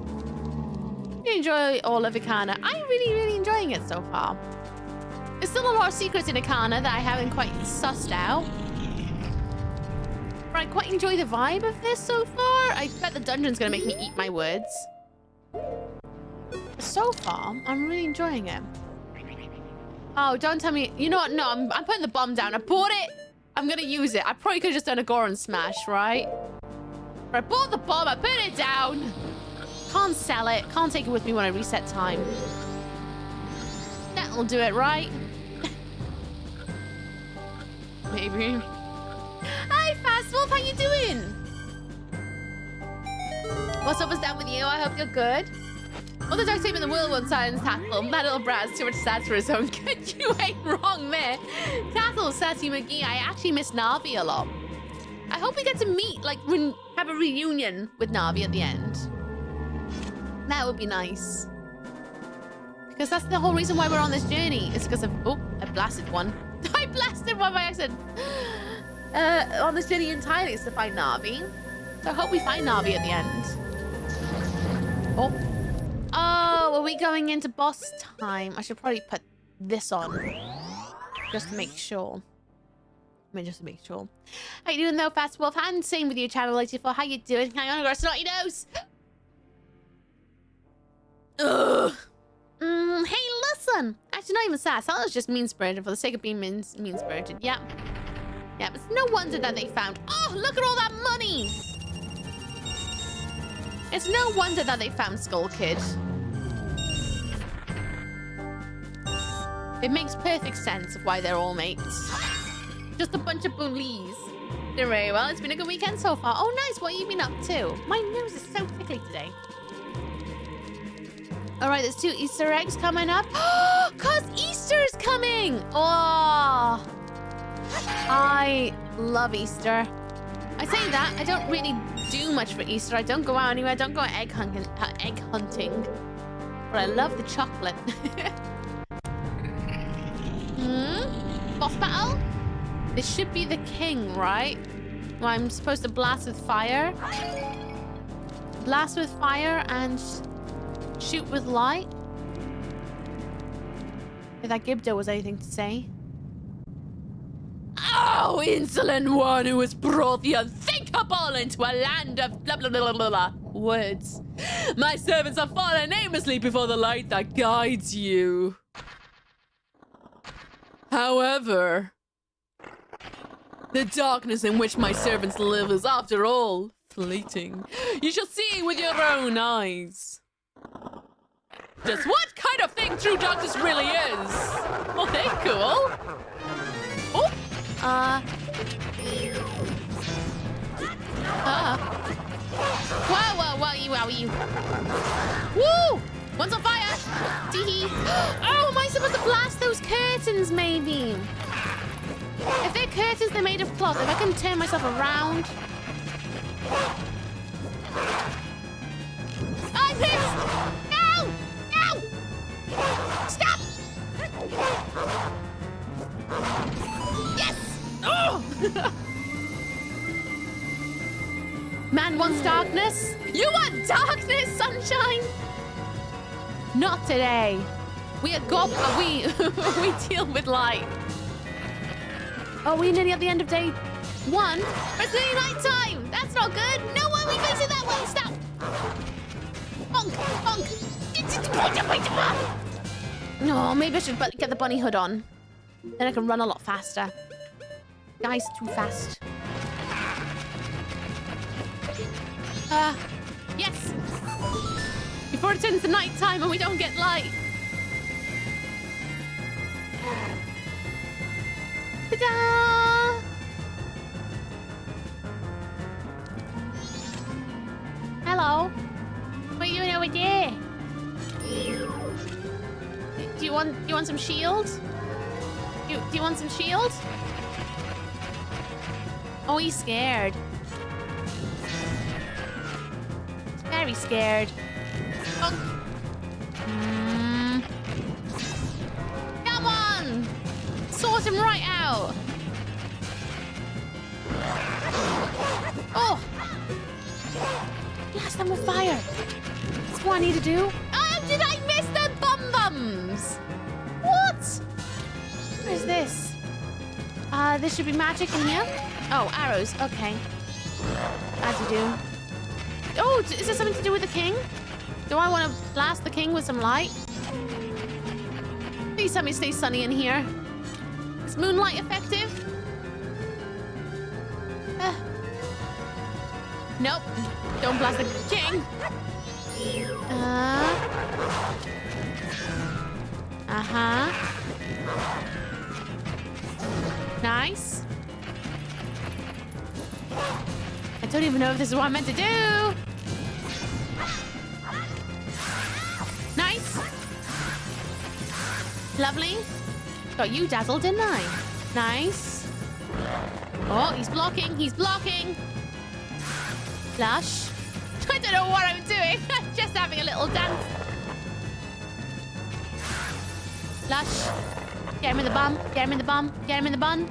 You enjoy all of Ikana. I'm really enjoying it so far. There's still a lot of secrets in Ikana that I haven't quite sussed out. But I quite enjoy the vibe of this so far. I bet the dungeon's gonna make me eat my words. So far, I'm really enjoying it. Oh, don't tell me. You know what? No, I'm putting the bomb down. I bought it. I'm gonna use it. I probably could have just done a Goron smash, right? But I bought the bomb. I put it down. Can't sell it. Can't take it with me when I reset time. That'll do it, right? Maybe. Hi, Fast Wolf. How you doing? What's up? What's down with you? I hope you're good. All the dark tape in the world won't silence Tattle. That little brat's too much stats for his own good. You ain't wrong there. Tattle, Sassy McGee. I actually miss Navi a lot. I hope we get to meet, like, have a reunion with Navi at the end. That would be nice. Because that's the whole reason why we're on this journey. It's because of... Oh, I blasted one. I blasted one by accident. On this journey entirely is to find Navi. So I hope we find Navi at the end. Oh. Oh, are we going into boss time? I should probably put this on. Just to make sure. I mean, just to make sure. How you doing though, Fast Wolf? And same with you, Channel 84. How you doing? Hang on, I got a snotty nose. Ugh. Hey, listen. Actually, not even sass. I was just mean-spirited for the sake of being mean-spirited. Yeah. Yeah, it's no wonder that they found... Oh, look at all that money! It's no wonder that they found Skull Kid. It makes perfect sense of why they're all mates. Just a bunch of bullies. Doing very well. It's been a good weekend so far. Oh, nice. What have you been up to? My nose is so tickly today. All right, there's 2 Easter eggs coming up. Oh, because Easter is coming. Oh, I love Easter. I say that. I don't really do much for Easter. I don't go out anywhere. I don't go egg hunting. But I love the chocolate. Boss battle? This should be the king, right? Well, I'm supposed to blast with fire. Blast with fire and shoot with light. If that Gibdo was anything to say. Oh, insolent one who has brought the unthinkable into a land of blah blah blah blah blah words. My servants have fallen aimlessly before the light that guides you. However, the darkness in which my servants live is, after all, fleeting. You shall see with your own eyes. Just what kind of thing true darkness really is. Oh, they're cool. Oh. Wowie. Woo! One's on fire. Tee-hee. Oh, am I supposed to blast those curtains, maybe? If they're curtains, they're made of cloth. If I can turn myself around. I'm pissed! No! No! Stop! Yes! Oh! Man wants darkness. You want darkness, sunshine? Not today. We deal with light. Oh, we're nearly at the end of day 1. It's nearly night time. That's not good. No one we facing that way. Stop. Bonk, bonk. No, maybe I should get the bunny hood on. Then I can run a lot faster. Guys, too fast. Yes. Before it turns to night time and we don't get light. Ta-da! Hello. What are you doing over there? Do you want some shield? Do you want some shield? Oh, he's scared. He's very scared. Come on! Sort him right out. Oh! Blast them with fire. That's what I need to do. Oh, did I miss the bum-bums? What? What is this? This should be magic in here. Oh, arrows. Okay. As you do. Oh, is there something to do with the king? Do I want to blast the king with some light? Please tell me it stays sunny in here. Is moonlight effective? Nope. Don't blast the king. Nice. I don't even know if this is what I'm meant to do. Nice. Lovely. Got you dazzled, didn't I? Nice. Oh, he's blocking. He's blocking. Flush. I don't know what I'm doing. I'm just having a little dance. Lush. Get him in the bum. Get him in the bum. Get him in the bun.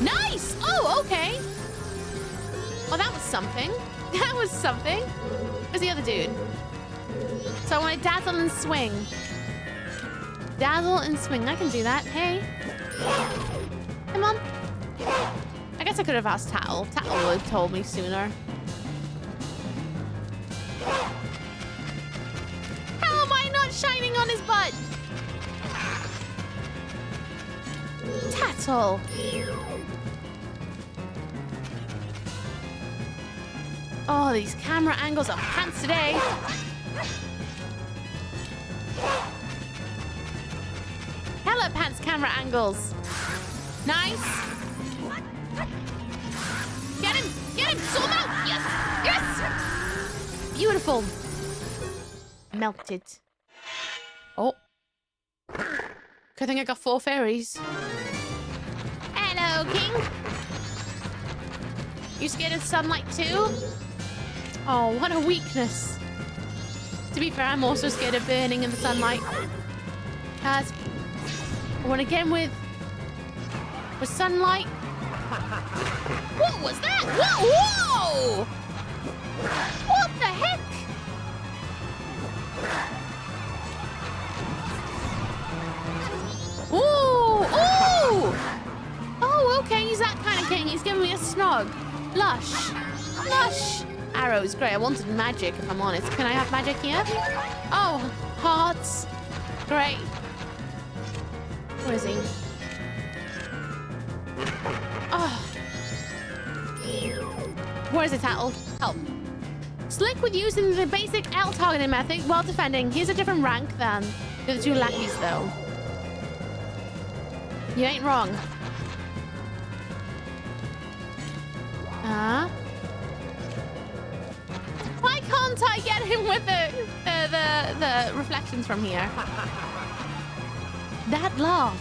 Nice! Oh, okay. Oh, that was something. That was something. Where's the other dude? So I want to dazzle and swing. Dazzle and swing. I can do that. Hey. Come on. I guess I could have asked Tattle. Tattle would have told me sooner. How am I not shining on his butt? Tattle. Oh, these camera angles are pants today. Hella pants camera angles. Nice. Get him! Get him! Zoom out! Yes! Yes! Beautiful. Melted. Oh. Good thing I got 4 fairies. Hello, King. You scared of sunlight too? Oh, what a weakness. To be fair, I'm also scared of burning in the sunlight. Because I want to get in with sunlight. What was that? Whoa! Whoa! What the heck? Ooh! Ooh! Oh, okay. He's that kind of king. He's giving me a snog. Lush. Lush. Arrows. Great. I wanted magic, if I'm honest. Can I have magic here? Oh, hearts. Great. Where is he? Oh. Where is it, Tattle? Help. Slick with using the basic L targeting method while defending. He's a different rank than the other 2 lackeys, though. You ain't wrong. Why can't I get him with the reflections from here? That laugh.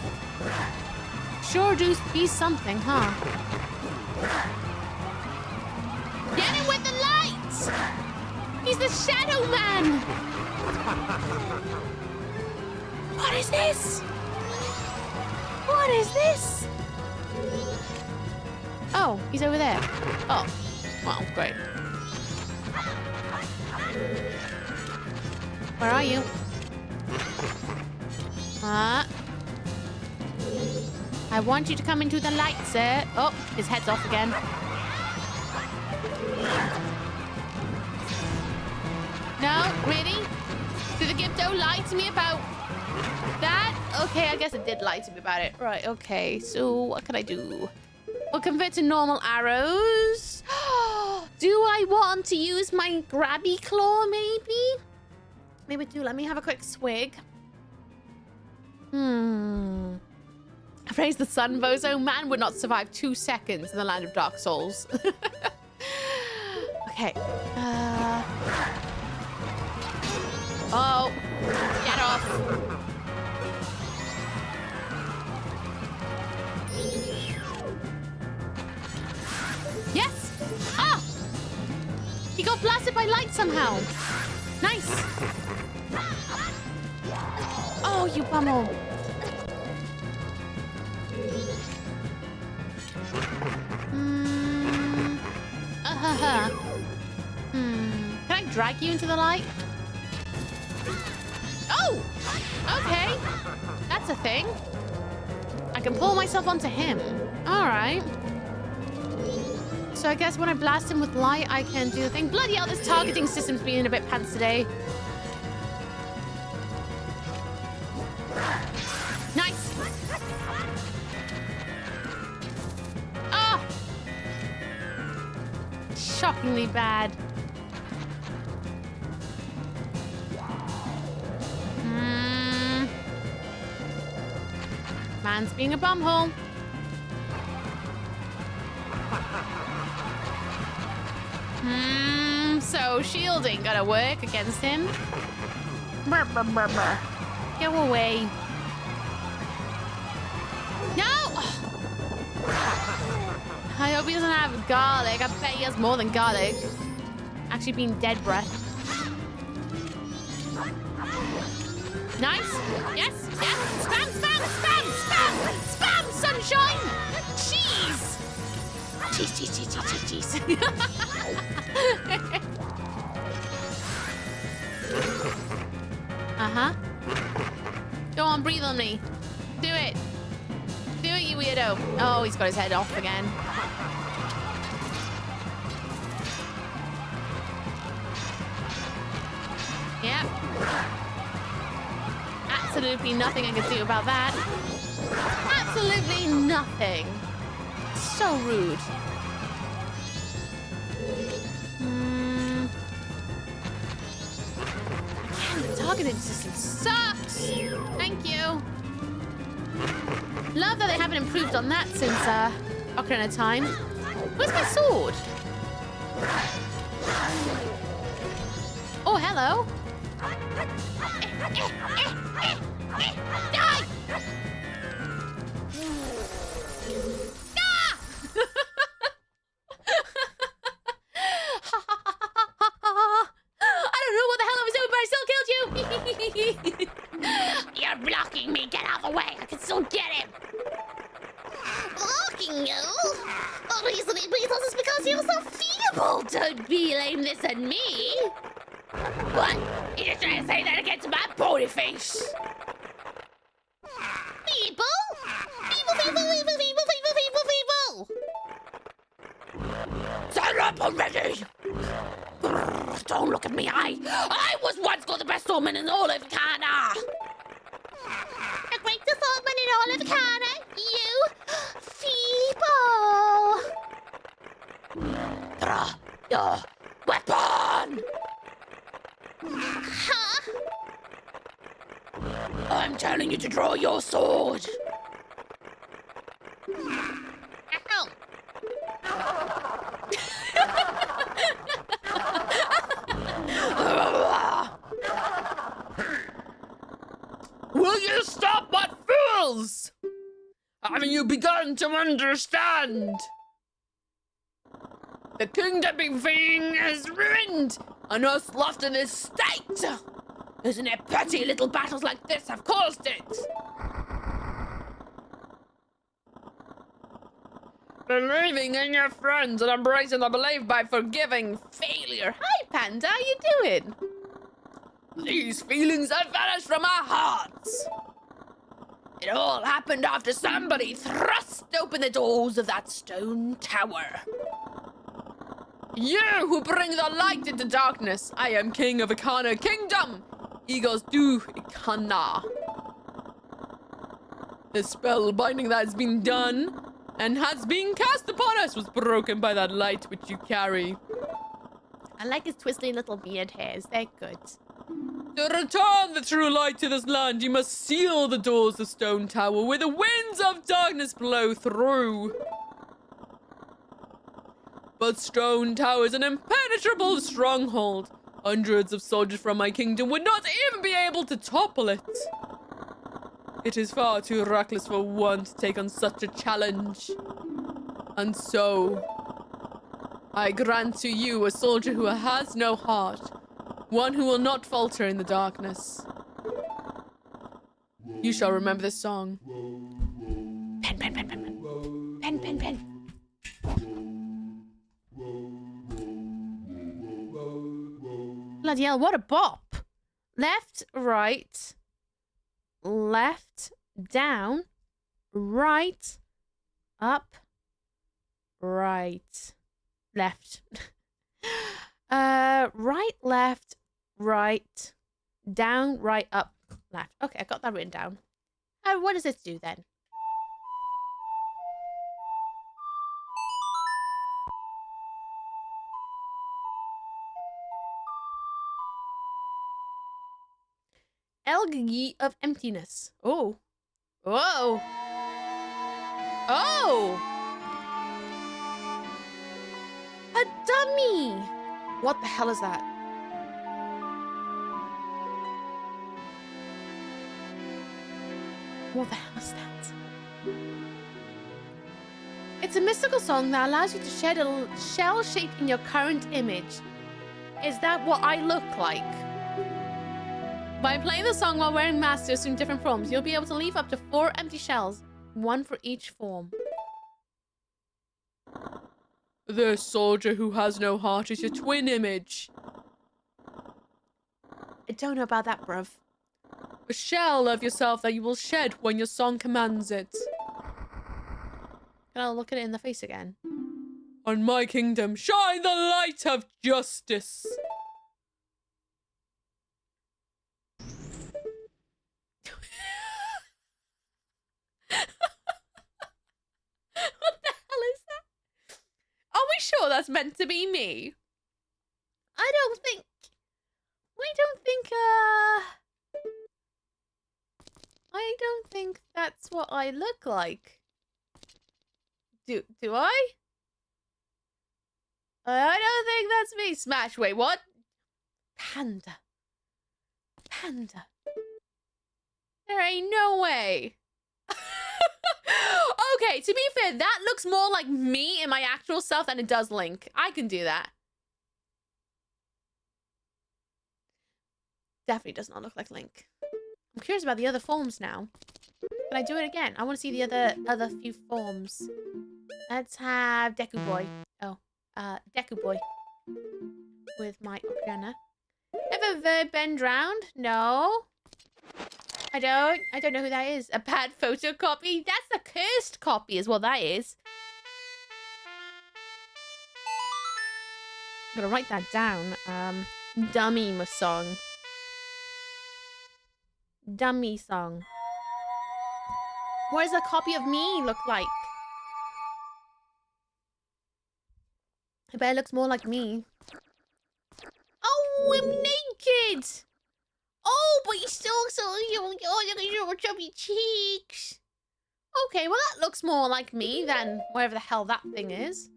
Sure do be something, huh? Get him with the lights! He's the Shadow Man! What is this? What is this? Oh, he's over there. Oh, well, great. Where are you? I want you to come into the light, sir. Oh, his head's off again. No, really? Did the Gipto lie to me about that? Okay, I guess it did lie to me about it. Right, okay. So what can I do? Well, convert to normal arrows. Do I want to use my grabby claw, maybe? Maybe do. Let me have a quick swig. Praise the sun, Bozo. Man would not survive 2 seconds in the land of Dark Souls. Okay. Oh. Get off. Yes! Ah! He got blasted by light somehow. Nice. Oh, you bumhole. Can I drag you into the light? Oh! Okay. That's a thing. I can pull myself onto him. All right. So I guess when I blast him with light, I can do the thing. Bloody hell, this targeting system's being a bit pants today. Nice. Ah! Shockingly bad. Man's being a bumhole. So shielding gotta work against him. Brr, brr, brr, brr. Go away. No! I hope he doesn't have garlic. I bet he has more than garlic. Actually being dead breath. Nice. Yes. Yes. Spam, spam, spam, spam, spam, sunshine. Cheese. Cheese, cheese, cheese, cheese, cheese, cheese. Uh-huh. Go on, breathe on me. Do it. Do it, you weirdo. Oh, he's got his head off again. Yep. Absolutely nothing I can do about that. Absolutely nothing. So rude. Again, the targeting system sucks. Thank you. Love that they haven't improved on that since Ocarina of Time. Where's my sword? Oh, hello. Die! Ah! I don't know what the hell I was doing, but I still killed you. You're blocking me. Get out of the way. I can still get him. Blocking you? Oh, reason it's because you're so feeble. Don't blame this on me. What? You're trying to say that again to my bony face? Feeble? Feeble. Stand up already! Don't look at me. I was once called the best swordman in all of Ghana. The greatest swordman in all of Ghana? You? Feeble. Draw your weapon! Huh? I'm telling you to draw your sword. Ow. Will you stop, what fools? Haven't you begun to understand? The kingdom being is ruined, and us left in this state. Isn't it petty little battles like this have caused it? Believing in your friends and embracing the belief by forgiving failure. Hi, Panda. How you doing? These feelings have vanished from our hearts. It all happened after somebody thrust open the doors of that stone tower. You who bring the light into darkness. I am king of Ikana Kingdom. Eagles do Ikana. The spell binding that has been done and has been cast upon us was broken by that light which you carry. I like his twisty little beard hairs. They're good. To return the true light to this land, you must seal the doors of Stone Tower where the winds of darkness blow through. But Stone Tower is an impenetrable stronghold. Hundreds of soldiers from my kingdom would not even be able to topple it. It is far too reckless for one to take on such a challenge. And so, I grant to you a soldier who has no heart, one who will not falter in the darkness. You shall remember this song. Pen, pen, pen, pen, pen. Pen, pen, pen. Bloody hell, what a bop. Left, right, left, down, right, up, right, left. Right, left, right, down, right, up, left. Okay, I got that written down. What does this do then? Elgi of emptiness. Oh. Whoa. Oh. A dummy. What the hell is that? What the hell is that? It's a mystical song that allows you to shed a shell shape in your current image. Is that what I look like? By playing the song while wearing masks to assume different forms, you'll be able to leave up to 4 empty shells, 1 for each form. The soldier who has no heart is your twin image. I don't know about that, bruv. A shell of yourself that you will shed when your song commands it. Can I look at it in the face again? On my kingdom, shine the light of justice. What the hell is that? Are we sure that's meant to be me? I don't think that's what I look like. Do I? I don't think that's me. Smash. Wait, what? Panda. There ain't no way. Okay, to be fair, that looks more like me in my actual self than it does Link. I can do that. Definitely does not look like Link. I'm curious about the other forms now. Can I do it again? I want to see the other few forms. Let's have Deku Boy. Oh, Deku Boy. With my Ocarina. Ever been drowned? No. I don't know who that is. A bad photocopy? That's a cursed copy is what that is. I'm gonna write that down. Dummy song. Dummy song. What does a copy of me look like? I bet it looks more like me. Oh, I'm naked! Oh, but you still look at your chubby cheeks. Okay, well that looks more like me than whatever the hell that thing is.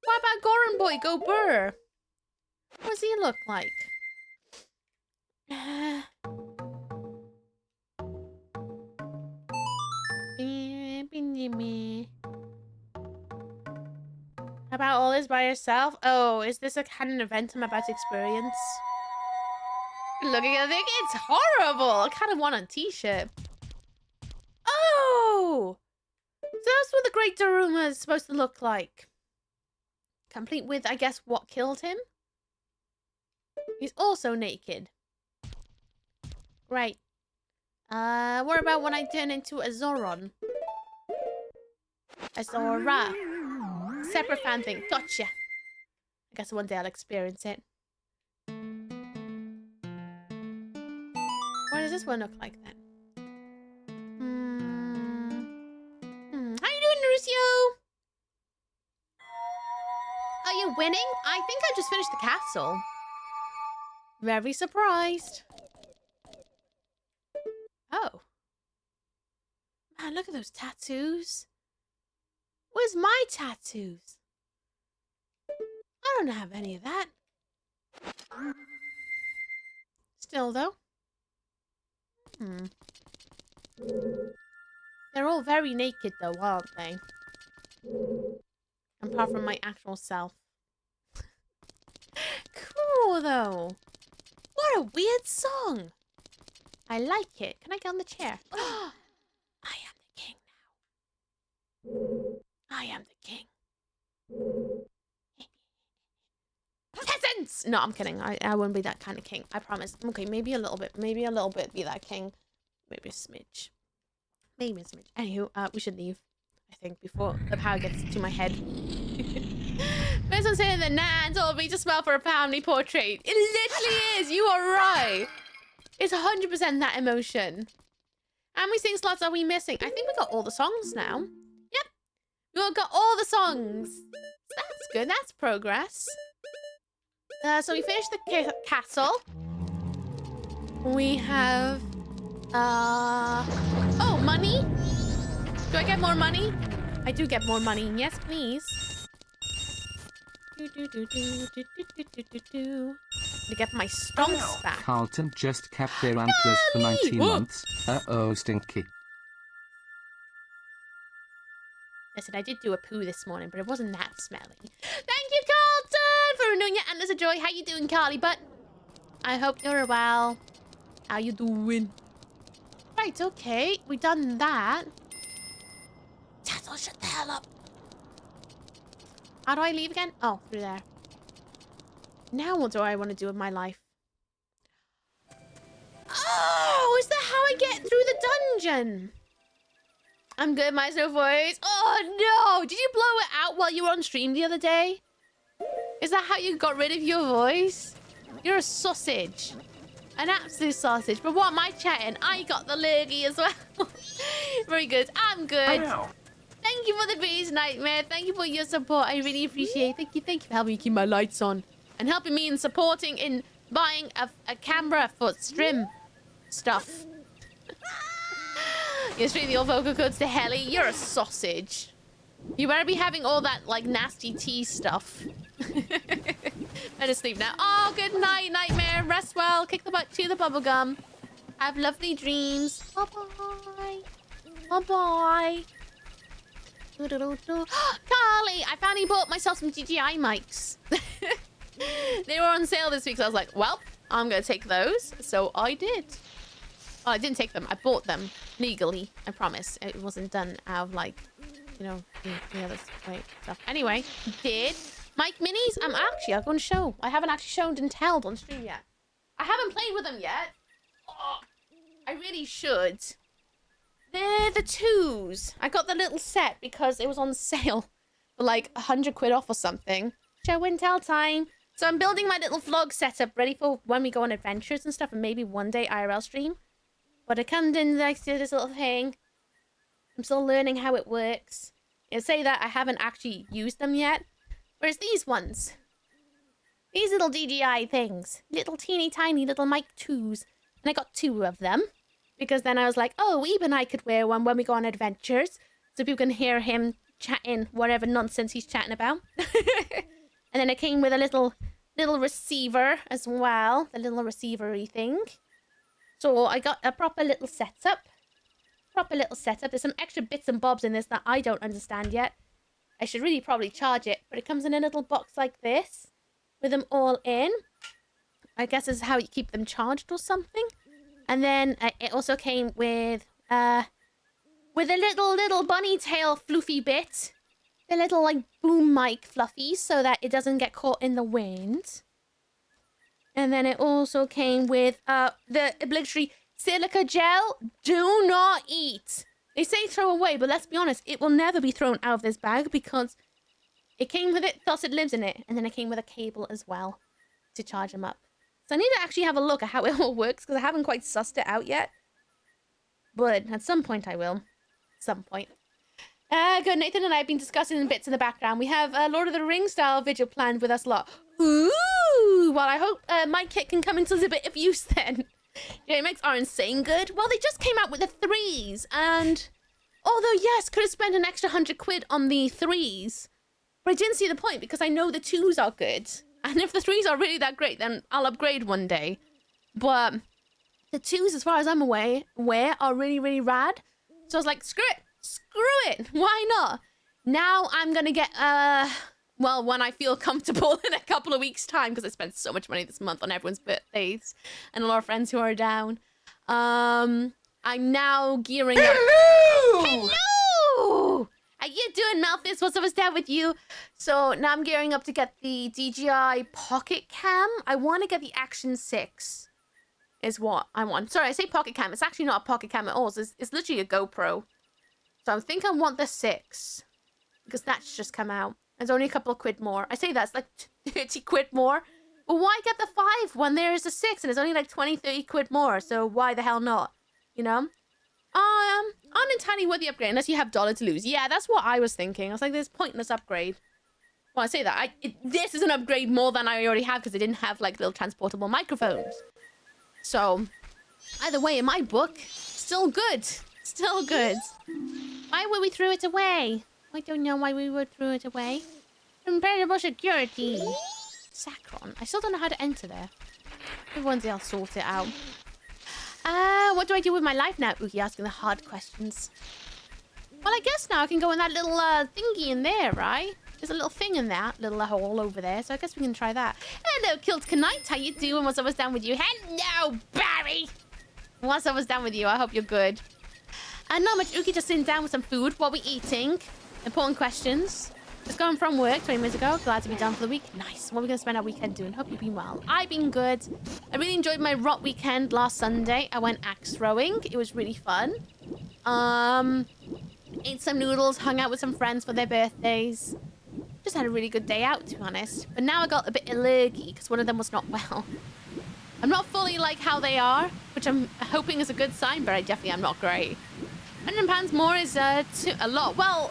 What about Goron Boy? Go Burr. What does he look like? About all this by yourself? Oh, is this a canon event I'm about to experience? Looking at the thing, it's horrible. I kind of want a t-shirt. Oh! So that's what the Great Daruma is supposed to look like. Complete with, I guess, what killed him? He's also naked. Right. What about when I turn into a Zoron? A Zora. Separate fan thing. Gotcha. I guess one day I'll experience it. What does this one look like then? How you doing, Narusio? Are you winning? I think I just finished the castle. Very surprised. Oh. Man, look at those tattoos. Where's my tattoos? I don't have any of that. Still, though. They're all very naked, though, aren't they? Apart from my actual self. Cool, though. What a weird song. I like it. Can I get on the chair? I am the king now. I am the king. Peasants! No, I'm kidding. I wouldn't be that kind of king. I promise. Okay, maybe a little bit. Maybe a little bit be that king. Maybe a smidge. Maybe a smidge. Anywho, we should leave. I think before the power gets to my head. Person saying that Nan told me to smell for a family portrait. It literally is. You are right. It's 100% that emotion. How many sing slots are we missing? I think we got all the songs now. Yep. We got all the songs. That's good. That's progress. So we finished the castle. We have... Oh, money? Do I get more money? I do get more money. Yes, please. To get my stonks back. Carlton just kept their antlers for 19 months. Uh-oh, stinky. Listen, I did do a poo this morning, but it wasn't that smelly. Thank you, Carlton, for renewing your Endless of Joy. How you doing, Carly? But I hope you're well. How you doing? Right, okay. We done that. Tassel, shut the hell up. How do I leave again? Oh, through there. Now what do I want to do with my life? Oh, is that how I get through the dungeon? I'm good, my snow voice. Oh, no. Did you blow it out while you were on stream the other day? Is that how you got rid of your voice? You're a sausage. An absolute sausage. But what am I chatting? I got the lurgy as well. Very good. I'm good. Thank you for the bees, Nightmare. Thank you for your support. I really appreciate it. Thank you for helping me keep my lights on. And helping me in supporting in buying a camera for stream stuff. You're streaming your vocal codes to Helly. You're a sausage. You better be having all that, like, nasty tea stuff. Better sleep now. Oh, good night, Nightmare. Rest well. Kick the butt, chew the bubblegum. Have lovely dreams. Bye-bye. Bye-bye. Carly, I finally bought myself some DJI mics. They were on sale this week, so I was like, well, I'm going to take those. So I did. Well, I didn't take them. I bought them legally. I promise. It wasn't done out of, like, you know, the other stuff. Anyway, did mic minis? I'll go and show. I haven't actually shown and told on stream yet. I haven't played with them yet. Oh, I really should. They're the 2s. I got the little set because it was on sale for like 100 quid off or something. Show and tell time. So I'm building my little vlog setup ready for when we go on adventures and stuff, and maybe one day IRL stream. But I come in like to this little thing. I'm still learning how it works. I'll say that I haven't actually used them yet. Whereas these ones, these little DJI things, little teeny tiny little mic 2s, and I got 2 of them. Because then I was like, oh, Ebe and I could wear one when we go on adventures. So people can hear him chatting whatever nonsense he's chatting about. And then it came with a little receiver as well. The little receiver-y thing. So I got a proper little setup. There's some extra bits and bobs in this that I don't understand yet. I should really probably charge it. But it comes in a little box like this. With them all in. I guess this is how you keep them charged or something. And then it also came with a little bunny tail floofy bit. The little, like, boom mic fluffies so that it doesn't get caught in the wind. And then it also came with the obligatory silica gel. Do not eat. They say throw away, but let's be honest, it will never be thrown out of this bag because it came with it, thus it lives in it. And then it came with a cable as well to charge them up. So I need to actually have a look at how it all works because I haven't quite sussed it out yet. But at some point I will. Some point. Good. Nathan and I have been discussing bits in the background. We have a Lord of the Rings style video planned with us lot. Ooh! Well, I hope my kit can come into a bit of use then. JMX are insane good. Well, they just came out with the 3s. And although, yes, could have spent an extra 100 quid on the 3s. But I didn't see the point because I know the 2s are good. And if the 3s are really that great, then I'll upgrade one day. But the 2s, as far as I'm aware, are really, really rad. So I was like, screw it. Screw it. Why not? Now I'm going to get, well, when I feel comfortable in a couple of weeks' time, because I spent so much money this month on everyone's birthdays and a lot of friends who are down. I'm now gearing up. Hello! Hello! How you doing, Malthus? What's up, what's down with you? So now I'm gearing up to get the DJI Pocket Cam. I want to get the Action 6 is what I want. Sorry, I say Pocket Cam. It's actually not a Pocket Cam at all. It's literally a GoPro. So I think I want the 6 because that's just come out. It's only a couple of quid more. I say that's like 30 quid more. But why get the 5 when there is a 6 and it's only like 20, 30 quid more? So why the hell not? You know? Aren't entirely worth the upgrade unless you have dollar to lose. Yeah, that's what I was thinking. I was like, this pointless upgrade. Well, I say that. This is an upgrade more than I already have because I didn't have like little transportable microphones. So, either way, in my book, still good. Still good. Why would we throw it away? I don't know why we would throw it away. Impenetrable security. Sacron. I still don't know how to enter there. One day I'll sort it out. What do I do with my life now? Oogie asking the hard questions. Well, I guess now I can go in that little thingy in there, right? There's a little thing in that little hole over there, so I guess we can try that. Hello, Kilt Knight. How you doing? What's up? What's down with you? Hello, Barry. What's up? What's down with you? I hope you're good. And not much. Uki just sitting down with some food. What we eating? Important questions. Just going from work 20 minutes ago. Glad to be done for the week. Nice. What are we going to spend our weekend doing? Hope you've been well. I've been good. I really enjoyed my rot weekend last Sunday. I went axe throwing. It was really fun. Ate some noodles. Hung out with some friends for their birthdays. Just had a really good day out, to be honest. But now I got a bit allergy because one of them was not well. I'm not fully like how they are, which I'm hoping is a good sign, but I definitely am not great. £100 more is a lot. Well,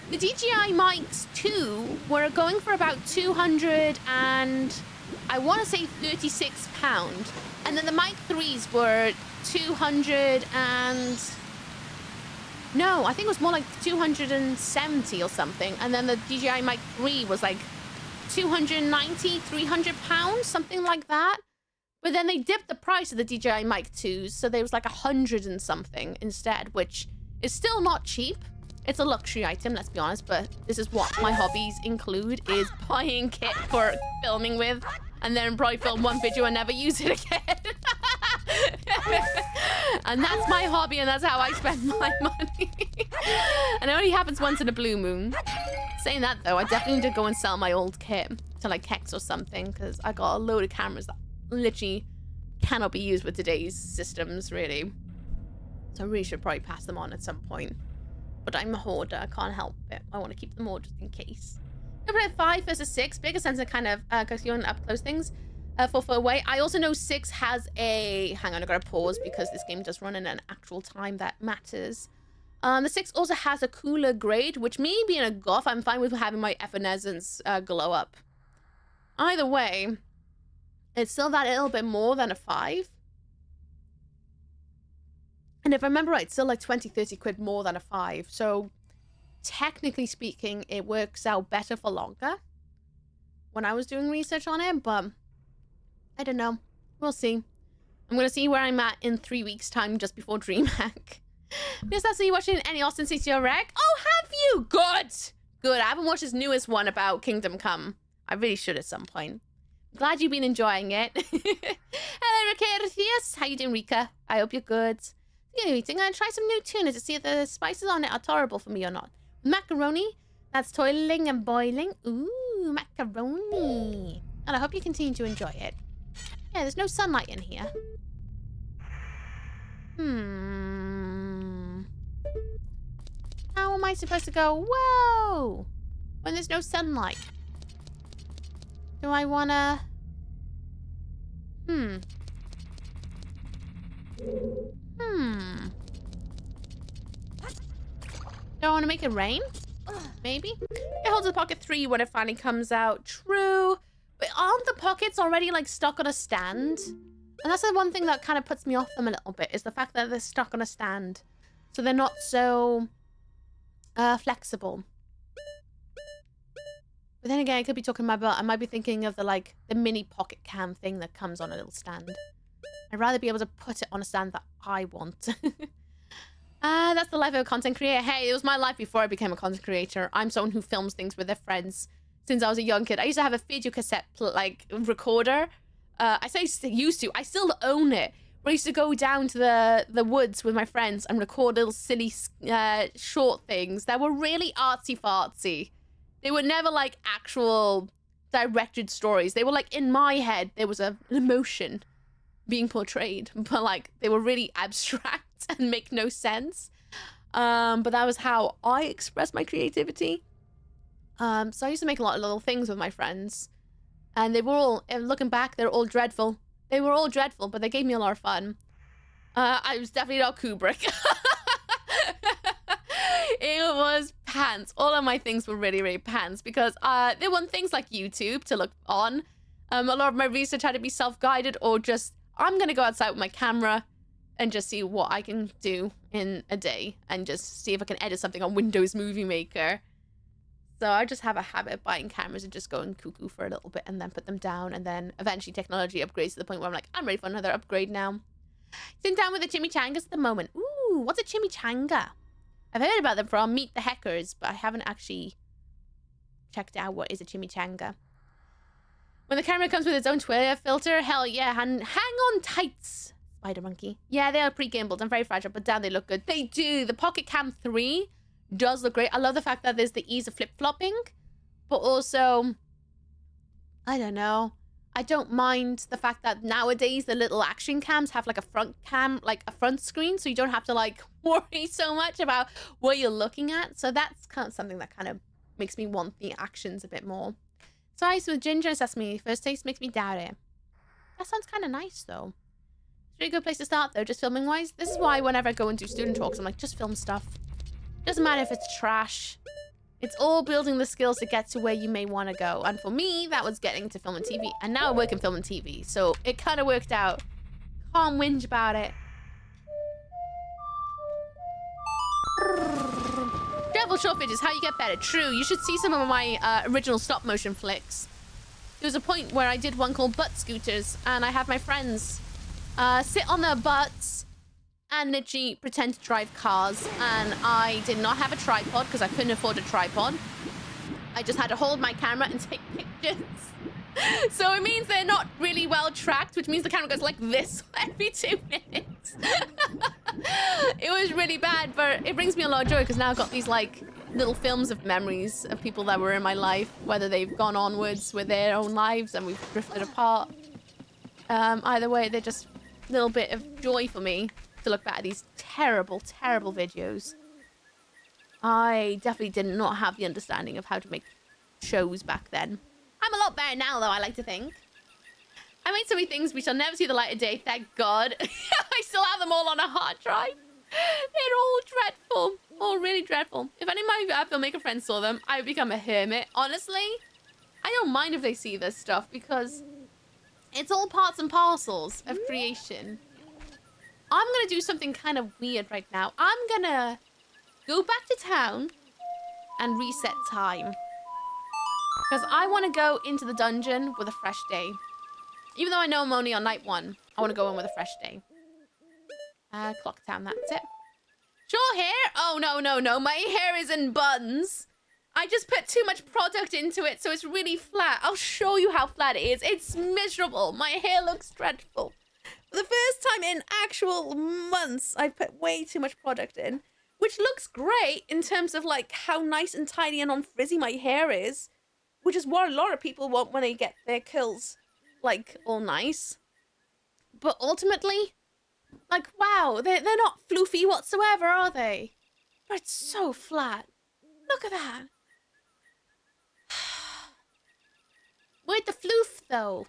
the DJI Mics 2 were going for about 200 and I want to say £36. And then the Mic 3s were 200 and... No, I think it was more like 270 or something. And then the DJI Mic 3 was like 290, £300, something like that. But then they dipped the price of the DJI Mic 2s, so there was like 100 and something instead, which is still not cheap. It's a luxury item, let's be honest, but this is what my hobbies include, is buying kit for filming with, and then probably film one video and never use it again. And that's my hobby, and that's how I spend my money. And it only happens once in a blue moon. Saying that, though, I definitely need to go and sell my old kit to, like, Hex or something, because I got a load of cameras that literally cannot be used with today's systems, really. So I really should probably pass them on at some point. But I'm a hoarder, I can't help it. I want to keep them all just in case. I play 5 versus 6, bigger sense of kind of because you're on up close things. 4 foot away. I also know 6 has a... Hang on, I gotta pause because this game does run in an actual time that matters. The 6 also has a cooler grade, which me being a goth, I'm fine with having my evanescence glow up. Either way, it's still that little bit more than a 5. And if I remember right, it's still like 20, 30 quid more than a 5. So technically speaking, it works out better for longer when I was doing research on it, but I don't know. We'll see. I'm going to see where I'm at in 3 weeks' time just before DreamHack. Miss, that's you watching any Austin CTO Rec? Oh, have you? Good. Good. I haven't watched his newest one about Kingdom Come. I really should at some point. Glad you've been enjoying it. Hello, Ricarius. How you doing, Rika? I hope you're good. I'm gonna try some new tuna to see if the spices on it are tolerable for me or not. Macaroni. That's toiling and boiling. Ooh, macaroni. And I hope you continue to enjoy it. Yeah, there's no sunlight in here. How am I supposed to go, whoa, when there's no sunlight? Do I wanna... Do I want to make it rain? Maybe? It holds the pocket 3 when it finally comes out. True. But aren't the pockets already, like, stuck on a stand? And that's the one thing that kind of puts me off them a little bit, is the fact that they're stuck on a stand. So they're not so flexible. But then again, I could be talking about, I might be thinking of the, like, the mini pocket cam thing that comes on a little stand. I'd rather be able to put it on a stand that I want. That's the life of a content creator. Hey, it was my life before I became a content creator. I'm someone who films things with their friends since I was a young kid. I used to have a video cassette, like, recorder. I say used to. I still own it. Where I used to go down to the woods with my friends and record little silly short things that were really artsy-fartsy. They were never, like, actual directed stories. They were, like, in my head, there was an emotion being portrayed. But, like, they were really abstract and make no sense. But that was how I expressed my creativity. So I used to make a lot of little things with my friends. And they were all, looking back, they're all dreadful. They were all dreadful, but they gave me a lot of fun. I was definitely not Kubrick. It was pants. All of my things were really, really pants because they weren't things like YouTube to look on. A lot of my research had to be self-guided or just, I'm going to go outside with my camera and just see what I can do in a day and just see if I can edit something on Windows Movie Maker. So I just have a habit of buying cameras and just going cuckoo for a little bit and then put them down. And then eventually technology upgrades to the point where I'm like, I'm ready for another upgrade now. Sitting down with the chimichangas at the moment. Ooh, what's a chimichanga? I've heard about them from Meet the Hackers, but I haven't actually checked out what is a chimichanga. When the camera comes with its own Twitter filter, hell yeah, hang on tights, Spider Monkey. Yeah, they are pre-gimbaled and very fragile, but damn, they look good. They do. The Pocket Cam 3 does look great. I love the fact that there's the ease of flip-flopping, but also, I don't know. I don't mind the fact that nowadays the little action cams have like a front cam, like a front screen, so you don't have to like worry so much about what you're looking at. So that's kind of something that kind of makes me want the actions a bit more. So ice with ginger and sesame. First taste makes me doubt it. That sounds kind of nice though. It's a really good place to start though, just filming wise. This is why whenever I go and do student talks, I'm like, just film stuff. Doesn't matter if it's trash. It's all building the skills to get to where you may want to go. And for me, that was getting to film and TV. And now I work in film and TV. So it kind of worked out. Can't whinge about it. Travel shortfage is how you get better. True. You should see some of my original stop motion flicks. There was a point where I did one called Butt Scooters. And I had my friends sit on their butts and literally pretend to drive cars. And I did not have a tripod because I couldn't afford a tripod. I just had to hold my camera and take pictures. So it means they're not really well tracked, which means the camera goes like this every 2 minutes. It was really bad, but it brings me a lot of joy because now I've got these like little films of memories of people that were in my life, whether they've gone onwards with their own lives and we've drifted apart. Either way, they're just a little bit of joy for me to look back at these terrible, terrible videos. I definitely did not have the understanding of how to make shows back then. I'm a lot better now, though, I like to think. I made so many things we shall never see the light of day, thank God. I still have them all on a hard drive. They're all dreadful. All really dreadful. If any of my filmmaker friends saw them, I would become a hermit. Honestly, I don't mind if they see this stuff because it's all parts and parcels of creation. I'm going to do something kind of weird right now. I'm going to go back to town and reset time. Because I want to go into the dungeon with a fresh day. Even though I know I'm only on night 1, I want to go in with a fresh day. Clock town, that's it. Short hair? Oh, no, no, no. My hair is in buns. I just put too much product into it, so it's really flat. I'll show you how flat it is. It's miserable. My hair looks dreadful. For the first time in actual months, I've put way too much product in, which looks great in terms of like how nice and tidy and non-frizzy my hair is, which is what a lot of people want when they get their curls like all nice. But ultimately, like, wow, they're not floofy whatsoever, are they? But it's so flat. Look at that. Where'd the floof, though?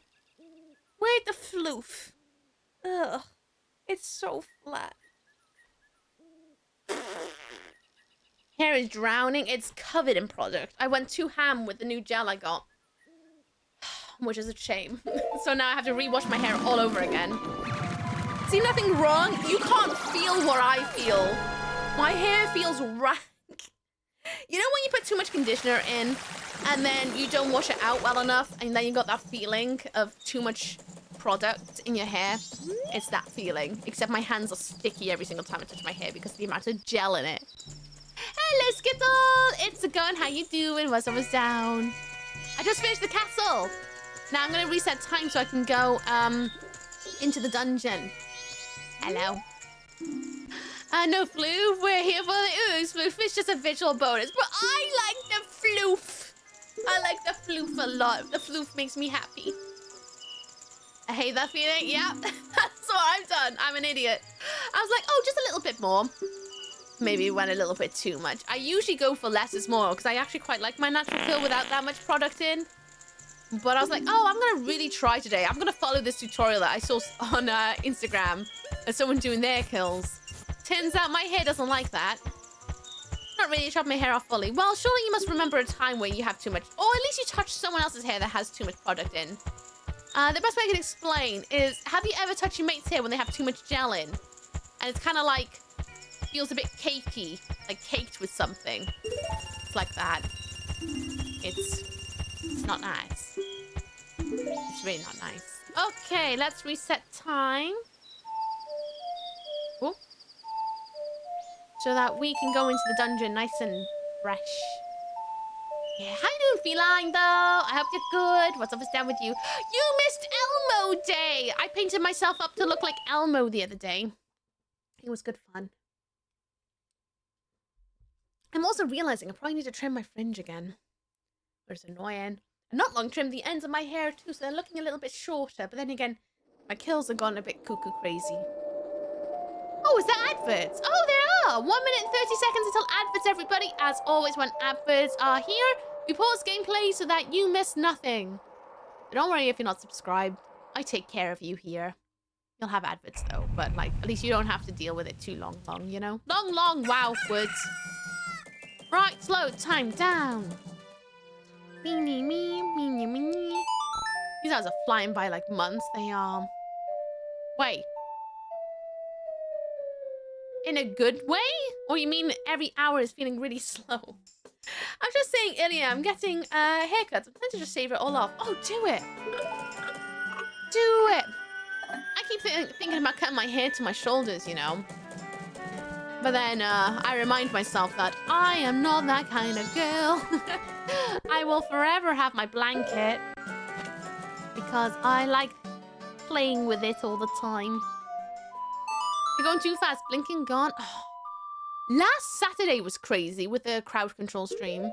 Where'd the floof? Ugh, it's so flat. Hair is drowning. It's covered in product. I went too ham with the new gel I got, which is a shame. So now I have to rewash my hair all over again. See, nothing wrong. You can't feel what I feel. My hair feels rank. You know when you put too much conditioner in and then you don't wash it out well enough and then you got that feeling of too much product in your hair? It's that feeling. Except my hands are sticky every single time I touch my hair because of the amount of gel in it. Hello, Skittle! It's a gun. How you doing? What's up, what's down? I just finished the castle. Now I'm gonna reset time so I can go into the dungeon. Hello. No floof. We're here for the ooze. Floof is just a visual bonus, but I like the floof. I like the floof a lot. The floof makes me happy. I hate that feeling. Yeah, that's what I've done. I'm an idiot. I was like, oh, just a little bit more. Maybe went a little bit too much. I usually go for less is more because I actually quite like my natural fill without that much product in. But I was like, oh, I'm going to really try today. I'm going to follow this tutorial that I saw on Instagram of someone doing their kills. Turns out my hair doesn't like that. Not really chop my hair off fully. Well, surely you must remember a time where you have too much, or at least you touch someone else's hair that has too much product in. The best way I can explain is, have you ever touched your mate's hair when they have too much gel in? And it's kind of like, feels a bit cakey, like caked with something. It's like that. It's not nice. It's really not nice. Okay, let's reset time. Oh. so that we can go into the dungeon nice and fresh. Yeah, how you doing, feline, though? I hope you're good. What's up is down with you? You missed Elmo Day! I painted myself up to look like Elmo the other day. It was good fun. I'm also realizing I probably need to trim my fringe again. It's annoying. And not long trimmed the ends of my hair too, so they're looking a little bit shorter. But then again, my kills have gone a bit cuckoo crazy. Oh, is that adverts? Oh, there are! 1 minute and 30 seconds until adverts, everybody. As always, when adverts are here, we pause gameplay so that you miss nothing. But don't worry if you're not subscribed. I take care of you here. You'll have adverts though, but like, at least you don't have to deal with it too long, you know? Long, wow, words. Right, slow time down. Me. These hours are flying by like months. They are. Wait. In a good way? Or you mean every hour is feeling really slow? I'm just saying, Ilya, I'm getting haircuts. I'm trying to just shave it all off. Oh, do it. Do it. I keep thinking about cutting my hair to my shoulders, you know. But then I remind myself that I am not that kind of girl. I will forever have my blanket because I like playing with it all the time. You're going too fast. Blinking gone. Oh. Last Saturday was crazy with the crowd control stream.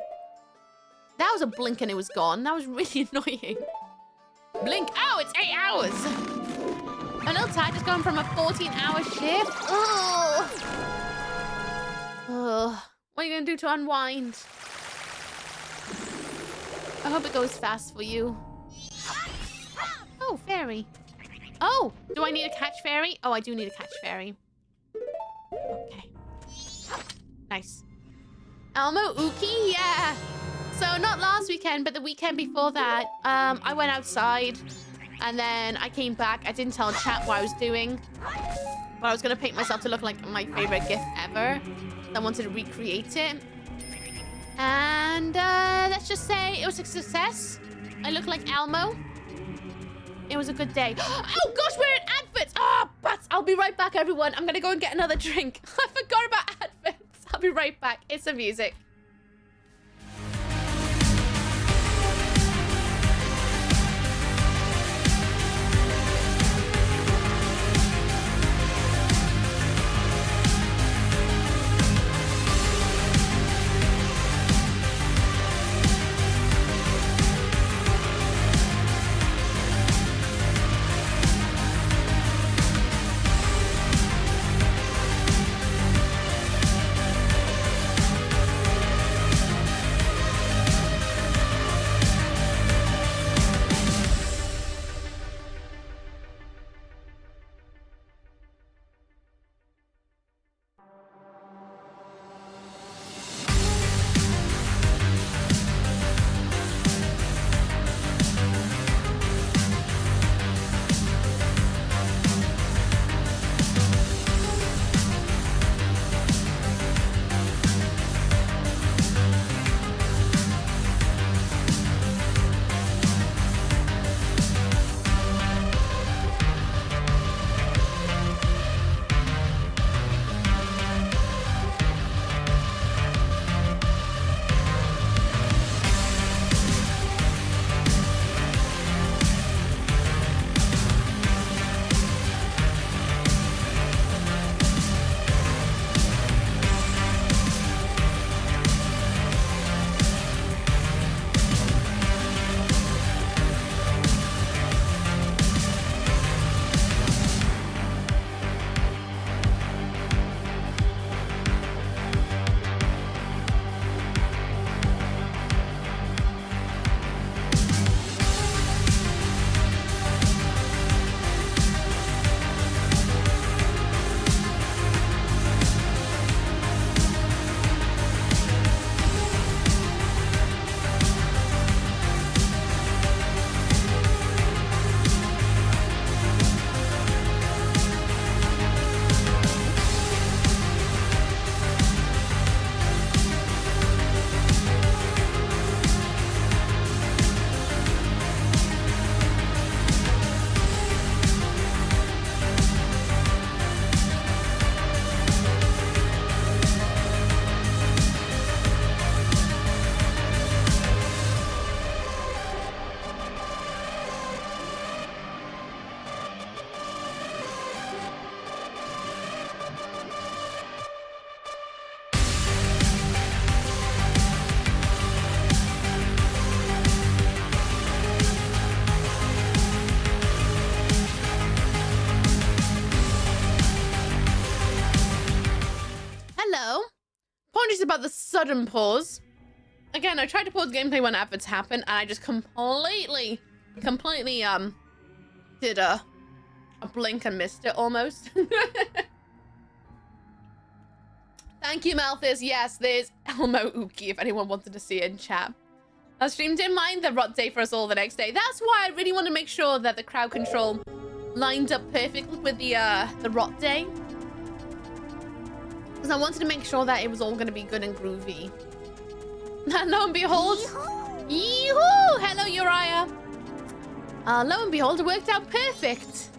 That was a blink and it was gone. That was really annoying. Blink. Oh, it's 8 hours. I'm a little tired just going from a 14-hour shift. Ugh. Ugh. What are you going to do to unwind? I hope it goes fast for you. Oh, fairy. Oh, do I need to catch fairy? Oh, I do need to catch fairy. Okay. Nice. Elmo Uki, yeah. So not last weekend, but the weekend before that, I went outside and then I came back. I didn't tell chat what I was doing, but I was going to paint myself to look like my favorite gift ever. I wanted to recreate it. And let's just say it was a success. I look like Elmo. It was a good day. Oh gosh, we're in adverts. Oh, but I'll be right back, everyone. I'm gonna go and get another drink. I forgot about adverts. I'll be right back. It's the music. sudden pause. Again, I tried to pause gameplay when adverts happen, and I just completely did a blink and missed it almost. Thank you, Malthus. Yes, there's Elmo Ookie, if anyone wanted to see it in chat. I streamed in mind the rot day for us all the next day. That's why I really want to make sure that the crowd control lined up perfectly with the rot day. Because I wanted to make sure that it was all going to be good and groovy. And lo and behold... Yee-hoo! Hello, Uriah. Lo and behold, it worked out perfect.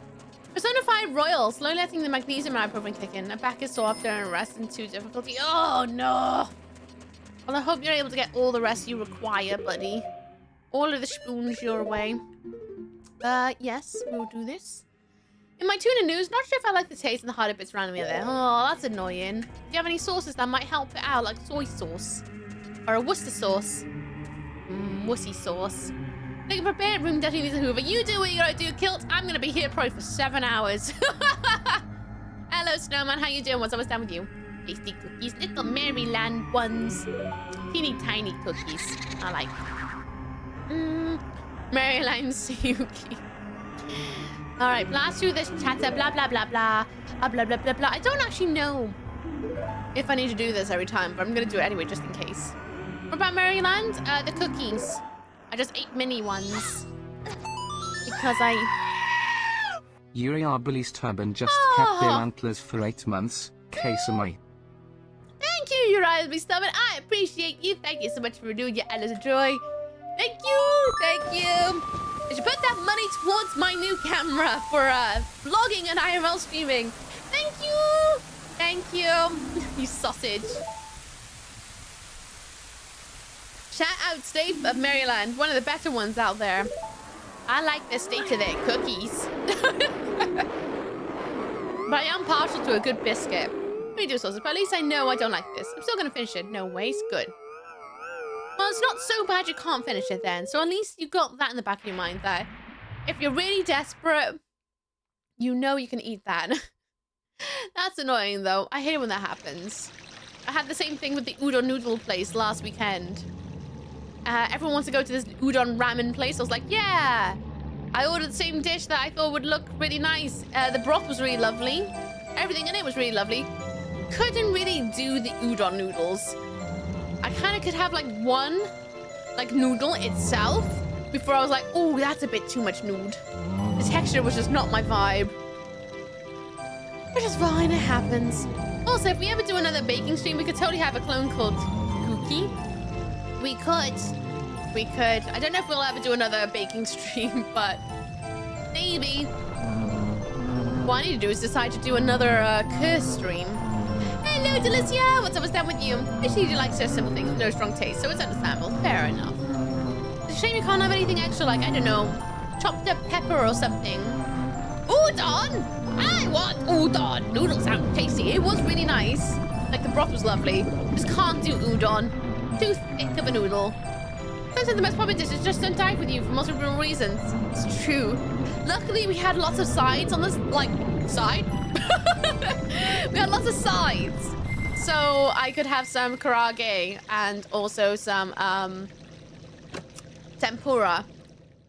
Persona 5 Royal, slowly letting the magnesium ibuprofen kick in. My back is sore after a rest and too difficulty. Oh, no. Well, I hope you're able to get all the rest you require, buddy. All of the spoons your way. Yes, we'll do this. In my tuna news, not sure if I like the taste and the harder bits around me there. Oh, that's annoying. Do you have any sauces that might help it out, like soy sauce? Or a Worcester sauce? Wussy sauce. They can prepare room definitely needs a hoover. You do what you gotta do, Kilt. I'm gonna be here probably for 7 hours. Hello, Snowman. How you doing? What's always down with you? Tasty cookies. Little Maryland ones. Teeny tiny cookies. I like Maryland Suki. Alright, blast through this chatter. Blah, blah, blah, blah. Blah, blah, blah, blah. I don't actually know if I need to do this every time, but I'm gonna do it anyway, just in case. What about Maryland? The cookies. I just ate mini ones. Because Yuri Arbely's turban just kept their antlers for 8 months. Kesamai. Thank you, Uriah Be Stubborn. I appreciate you. Thank you so much for doing your endless joy. Thank you. Thank you. I should put that money towards my new camera for vlogging and IRL streaming. Thank you. Thank you. You sausage. Shout out State of Maryland, one of the better ones out there. I like the state of their cookies. But I am partial to a good biscuit. We do sauces, but at least I know I don't like this. I'm still gonna finish it. No waste. Good. Well, it's not so bad you can't finish it then. So at least you got that in the back of your mind that if you're really desperate, you know you can eat that. That's annoying though. I hate it when that happens. I had the same thing with the udon noodle place last weekend. Everyone wants to go to this udon ramen place. I was like, yeah. I ordered the same dish that I thought would look really nice. The broth was really lovely. Everything in it was really lovely. Couldn't really do the udon noodles. I kind of could have like one noodle itself before I was like, oh, that's a bit too much nude. The texture was just not my vibe. Which is fine, it happens. Also, if we ever do another baking stream, we could totally have a clone called Cookie. We could. I don't know if we'll ever do another baking stream, but maybe. What I need to do is decide to do another curse stream. Hello, Delicia. What's up? What's down with you? Actually, you like so simple things with no strong taste, so it's understandable. Fair enough. It's a shame you can't have anything extra, like, I don't know, chopped up pepper or something. Udon! I want udon! Noodles sound tasty. It was really nice. Like, the broth was lovely. Just can't do udon. Too thick of a noodle. Sometimes the most popular dishes just don't die with you for multiple reasons. It's true. Luckily, we had lots of sides on this, like, side? We had lots of sides. So I could have some karage and also some tempura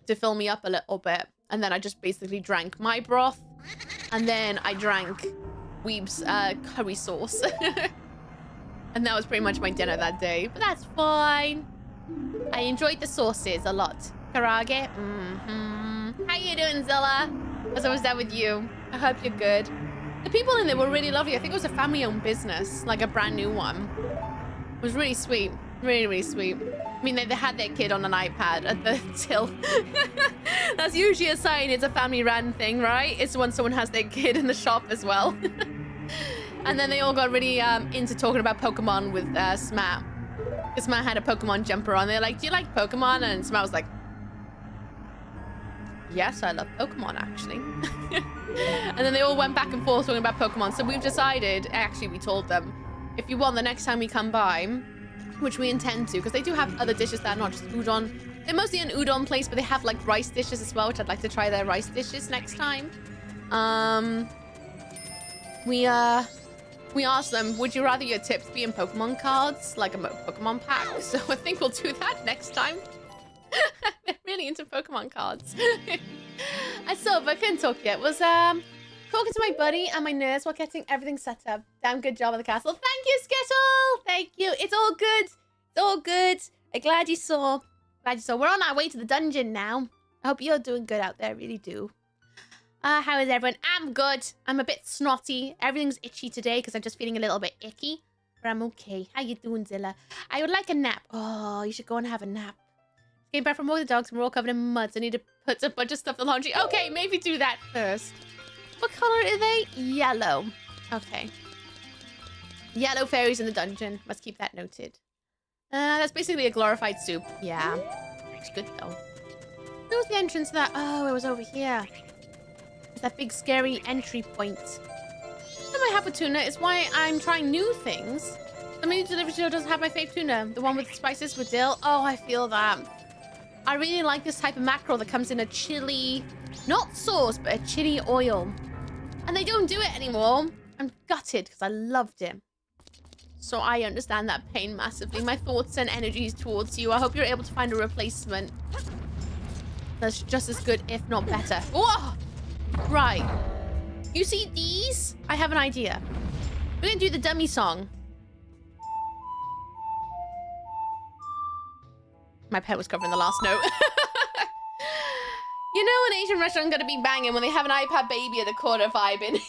to fill me up a little bit. And then I just basically drank my broth. And then I drank Weeb's curry sauce. And that was pretty much my dinner that day. But that's fine. I enjoyed the sauces a lot. Karage. How you doing, Zilla? What's always down with you? I hope you're good. The people in there were really lovely. I think it was a family-owned business, like a brand new one. It was really sweet. Really, really sweet. I mean, they had their kid on an iPad at the till. That's usually a sign it's a family-run thing, right? It's when someone has their kid in the shop as well. And then they all got really into talking about Pokemon with Smat. Because Smat had a Pokemon jumper on. They're like, do you like Pokemon? And Smat was like, yes, I love Pokemon, actually. And then they all went back and forth talking about Pokemon. So we've decided, actually, we told them, if you want the next time we come by, which we intend to, because they do have other dishes that are not just udon. They're mostly an udon place, but they have like rice dishes as well, which I'd like to try their rice dishes next time. We we asked them, would you rather your tips be in Pokemon cards, like a Pokemon pack? So I think we'll do that next time. They're really into Pokemon cards. I saw, but I couldn't talk yet. Was talking to my buddy and my nurse while getting everything set up. Damn good job at the castle. Thank you, Skittle. Thank you. It's all good. It's all good. I'm glad you saw. Glad you saw. We're on our way to the dungeon now. I hope you're doing good out there. I really do. How is everyone? I'm good. I'm a bit snotty. Everything's itchy today because I'm just feeling a little bit icky. But I'm okay. How you doing, Zilla? I would like a nap. Oh, you should go and have a nap. Came back from all the dogs and we're all covered in mud, so I need to put a bunch of stuff in the laundry. Okay, maybe do that first. What color are they? Yellow. Okay. Yellow fairies in the dungeon. Must keep that noted. That's basically a glorified soup. Yeah. It's good though. Where was the entrance to that? Oh, it was over here. It's that big scary entry point. What I have with tuna is why I'm trying new things. The menu delivery show doesn't have my fave tuna. The one with the spices with dill. Oh, I feel that. I really like this type of mackerel that comes in a chili, not sauce, but a chili oil. And they don't do it anymore. I'm gutted because I loved it. So I understand that pain massively. My thoughts and energies towards you. I hope you're able to find a replacement that's just as good, if not better. Whoa! Right. You see these? I have an idea. We're going to do the dummy song. My pet was covering the last note. You know an Asian restaurant gonna be banging when they have an iPad baby at the corner vibing.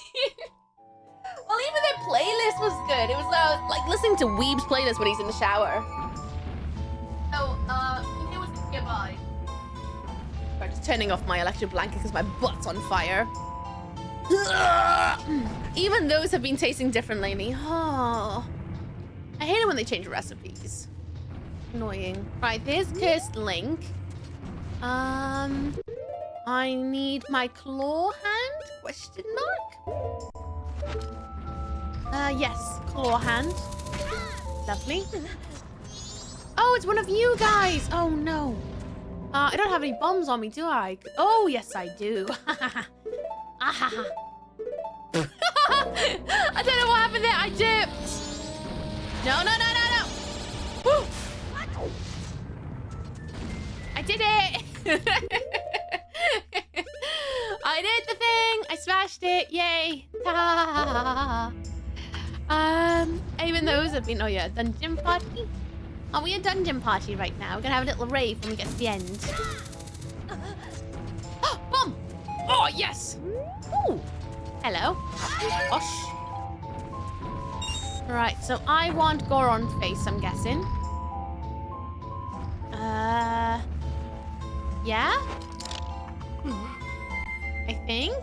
Well, even their playlist was good. It was like listening to Weeb's playlist when he's in the shower. Oh, it was a goodbye. I'm just turning off my electric blanket because my butt's on fire. Even those have been tasting different lately. Oh, I hate it when they change recipes. Annoying. Right, there's Cursed Link. I need my claw hand? Question mark? Yes, claw hand. Lovely. Oh, it's one of you guys. Oh no. I don't have any bombs on me, do I? Oh, yes, I do. I don't know what happened there. I dipped. No. Woo. I did it! I did the thing! I smashed it! Yay! Ta! Even those have been... Oh yeah, dungeon party? Are we a dungeon party right now? We're gonna have a little rave when we get to the end. Oh, bomb! Oh, yes! Ooh! Hello. Osh. Right, so I want Goron face, I'm guessing. Yeah? I think?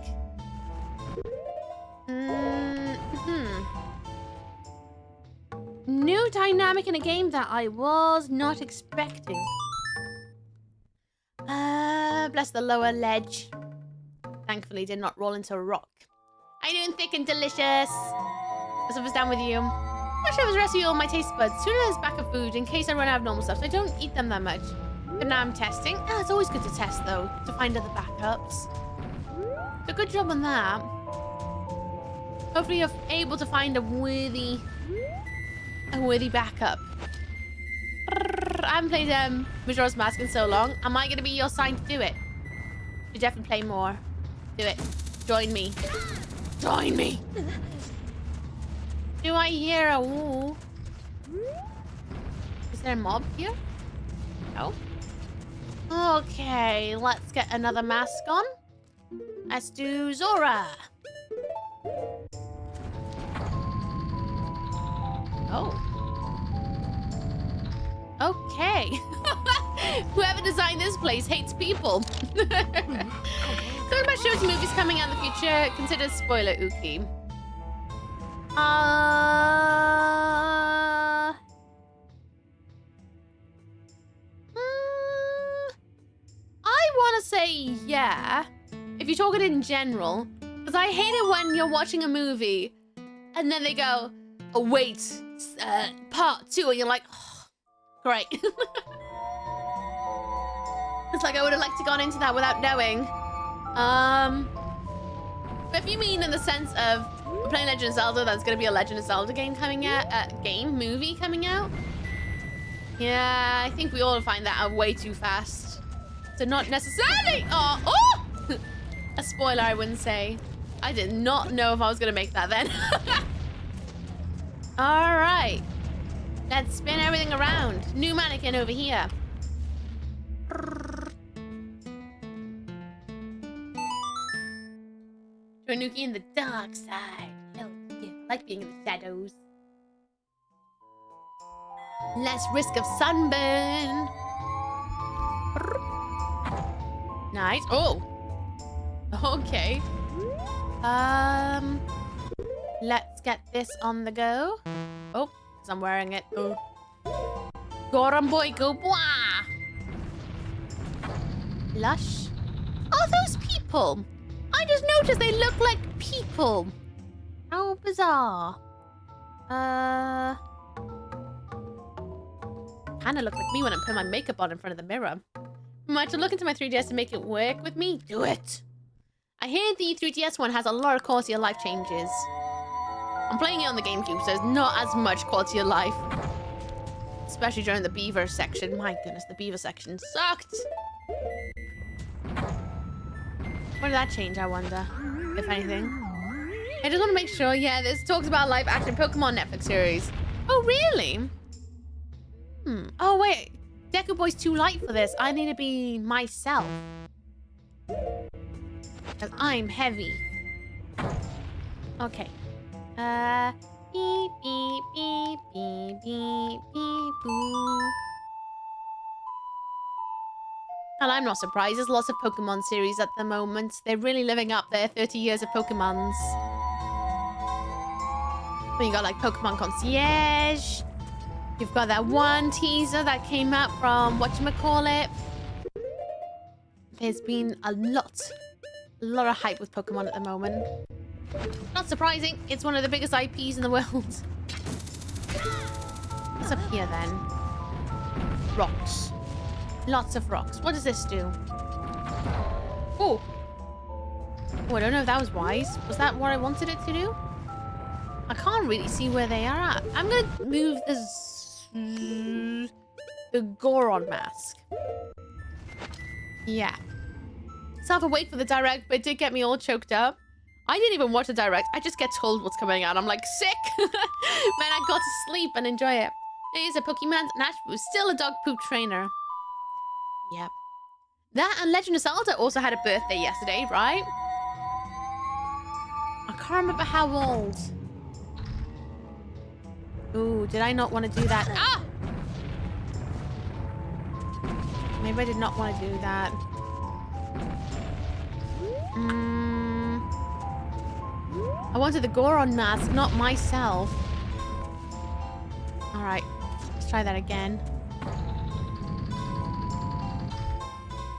New dynamic in a game that I was not expecting. Bless the lower ledge. Thankfully did not roll into a rock. How you doing, thick and delicious? As if it's down with you. Wish I was rescuing all my taste buds. Tuna is backup food in case I run out of normal stuff, so I don't eat them that much. But now I'm testing. Ah, it's always good to test though, to find other backups. So good job on that. Hopefully you're able to find a worthy backup. I haven't played Majora's Mask in so long. Am I going to be your sign to do it? You definitely play more. Do it. Join me. Join me. Do I hear a woo? Is there a mob here? No. Okay, let's get another mask on. Let's do Zora. Oh. Okay. Whoever designed this place hates people. Talking about shows and movies coming out in the future, consider spoiler ookie. I want to say yeah, if you're talking in general, because I hate it when you're watching a movie and then they go, oh wait, part 2, and you're like, oh, great. It's like I would have liked to gone into that without knowing. But if you mean in the sense of playing Legend of Zelda, there's gonna be a Legend of Zelda game coming out, movie coming out. Yeah, I think we all find that out way too fast. So not necessarily, oh! A spoiler, I wouldn't say. I did not know if I was gonna make that then. All right, let's spin everything around. New mannequin over here. Nuki in the dark side. Oh, yeah, like being in the shadows. Less risk of sunburn. Nice. Oh. Okay. Let's get this on the go. Oh, because I'm wearing it. Oh. Goron boy, go boah. Lush. Are those people? I just noticed they look like people. How bizarre. Kinda look like me when I put my makeup on in front of the mirror. Might to look into my 3DS to make it work with me? Do it. I hear the 3DS one has a lot of quality of life changes. I'm playing it on the GameCube, so there's not as much quality of life. Especially during the beaver section. My goodness, the beaver section sucked. What did that change, I wonder, if anything? I just want to make sure, yeah, this talks about live action Pokemon Netflix series. Oh, really? Oh, wait. Deku Boy's too light for this. I need to be myself. Because I'm heavy. Okay. Beep, beep, beep, beep, beep, beep, boo. And I'm not surprised. There's lots of Pokemon series at the moment. They're really living up their 30 years of Pokemons. But you got like Pokemon Concierge. You've got that one teaser that came out from whatchamacallit. There's been a lot of hype with Pokemon at the moment. Not surprising. It's one of the biggest IPs in the world. What's up here then? Rocks. Lots of rocks. What does this do? Oh. Oh, I don't know if that was wise. Was that what I wanted it to do? I can't really see where they are at. I'm gonna move the Goron mask. Yeah. Self-awake for the direct, but it did get me all choked up. I didn't even watch the direct. I just get told what's coming out. I'm like, sick. Man, I got to sleep and enjoy it. There's a Pokemon Nash, who's still a dog poop trainer. Yep. That and Legend of Zelda also had a birthday yesterday, right? I can't remember how old. Ooh, did I not want to do that? Ah! Maybe I did not want to do that. I wanted the Goron mask, not myself. Alright, let's try that again.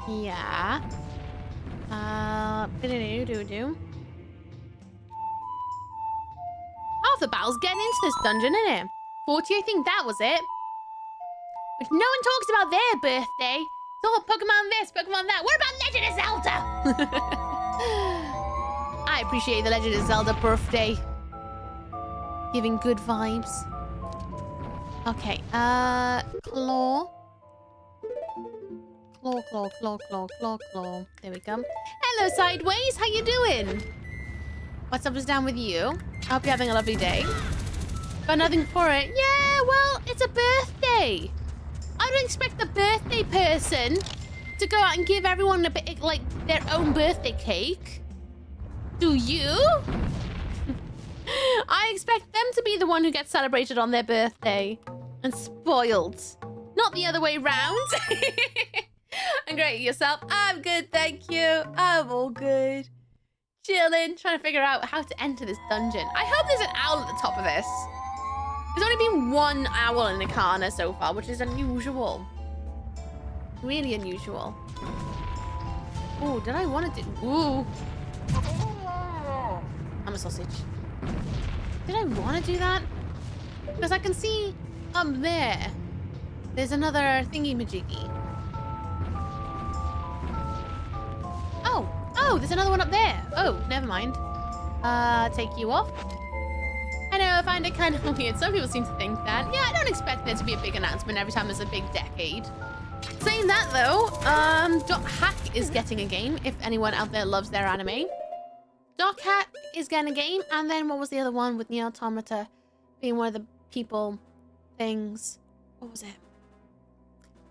Yeah. Do. Half the battle's getting into this dungeon, isn't it? 40, I think that was it. But no one talks about their birthday. It's all Pokemon this, Pokemon that. What about Legend of Zelda? I appreciate the Legend of Zelda birthday. Giving good vibes. Okay, Claw. Claw. There we go. Hello, Sideways. How you doing? What's up is down with you? I hope you're having a lovely day. Got nothing for it? Yeah, well, it's a birthday. I don't expect the birthday person to go out and give everyone a bit, like, their own birthday cake. Do you? I expect them to be the one who gets celebrated on their birthday and spoiled. Not the other way round. I'm great. Yourself? I'm good, thank you. I'm all good. Chilling, trying to figure out how to enter this dungeon. I hope there's an owl at the top of this. There's only been one owl in Ikana so far, which is unusual. Really unusual. Oh, did I want to do... Ooh. I'm a sausage. Did I want to do that? Because I can see up there. There's another thingy-majiggy. Oh, there's another one up there. Oh, never mind. Take you off. I find it kind of weird. Some people seem to think that. Yeah, I don't expect there to be a big announcement every time there's a big decade. Saying that though, .hack is getting a game if anyone out there loves their anime. .hack is getting a game, and then what was the other one with Nier Automata being one of the people things? What was it?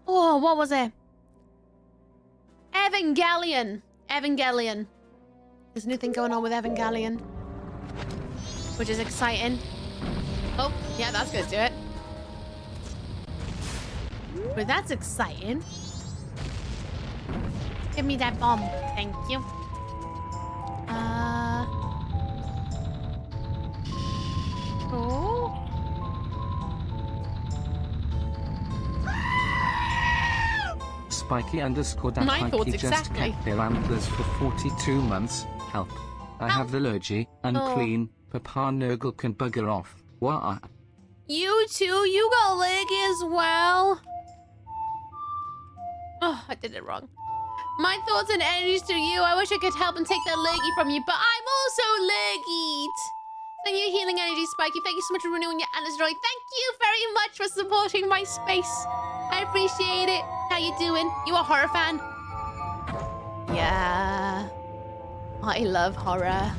Oh, what was it? Evangelion. Evangelion. There's a new thing going on with Evangelion, which is exciting. Oh, yeah, that's gonna do it. But that's exciting. Give me that bomb. Thank you. Oh. Spiky_that just kept their antlers for 42 months. Help. I have allergy. Unclean. Papa Nurgle can bugger off. What? You too? You got leggy as well? Oh, I did it wrong. My thoughts and energies to you. I wish I could help and take that leggy from you, but I'm also leggied. Thank you, healing energy, Spiky. Thank you so much for renewing your Atlas Droid. Thank you very much for supporting my space. I appreciate it. How you doing? You a horror fan? Yeah. I love horror.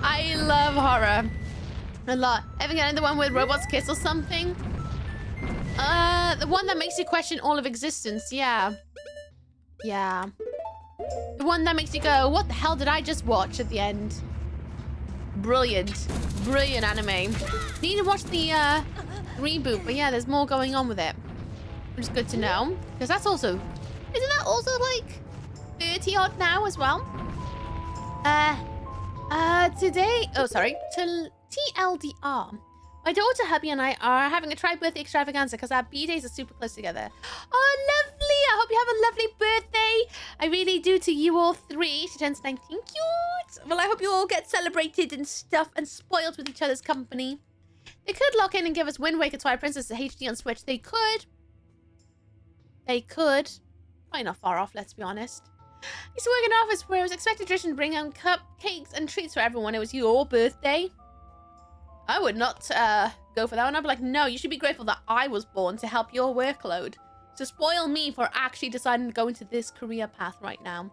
I love horror. A lot. Ever got the one with robots kiss or something? The one that makes you question all of existence. Yeah. Yeah. The one that makes you go, what the hell did I just watch at the end? Brilliant. Brilliant anime. Need to watch the reboot, but yeah, there's more going on with it. Which is good to know. Because that's also... Isn't that also like 30 odd now as well? Today... Oh, sorry. TLDR. My daughter, hubby, and I are having a tri-birthday extravaganza because our B-days are super close together. Oh, lovely. I hope you have a lovely birthday. I really do to you all three. She turns 19. Cute. Well, I hope you all get celebrated and stuff and spoiled with each other's company. They could lock in and give us Wind Waker Twilight Princess to HD on Switch. They could. They could. Probably not far off, let's be honest. I used to work in an office where it was expected tradition to bring home cupcakes and treats for everyone. It was your birthday. I would not go for that one. I'd be like, no, you should be grateful that I was born to help your workload. To spoil me for actually deciding to go into this career path right now.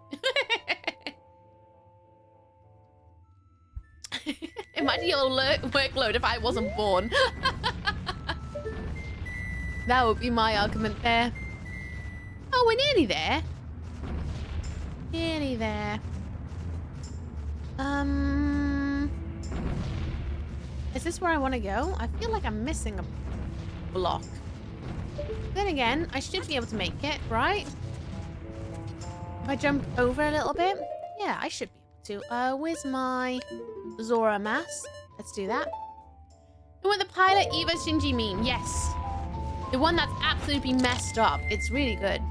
Imagine your workload if I wasn't born. That would be my argument there. Oh, we're nearly there. Nearly there. Is this where I want to go? I feel like I'm missing a block. Then again, I should be able to make it, right? If I jump over a little bit? Yeah, I should be able to. Where's my Zora mask? Let's do that. The one the pilot Eva Shinji meme. Yes. The one that's absolutely messed up. It's really good.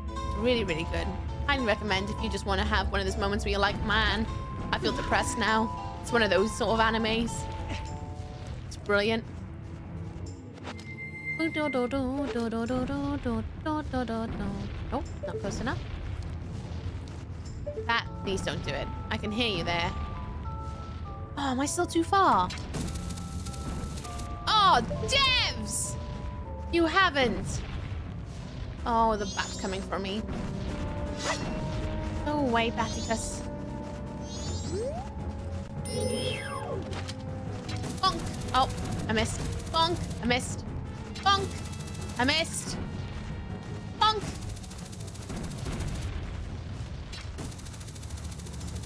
It's really, really good. Highly recommend if you just want to have one of those moments where you're like, man, I feel depressed now. It's one of those sort of animes. It's brilliant. Oh, not close enough. That, please don't do it. I can hear you there. Oh, am I still too far? Oh, devs! You haven't. Oh, the bat's coming for me. Go away, Baticus. Bonk. Oh, I missed. Bonk. I missed. Bonk. I missed. Bonk.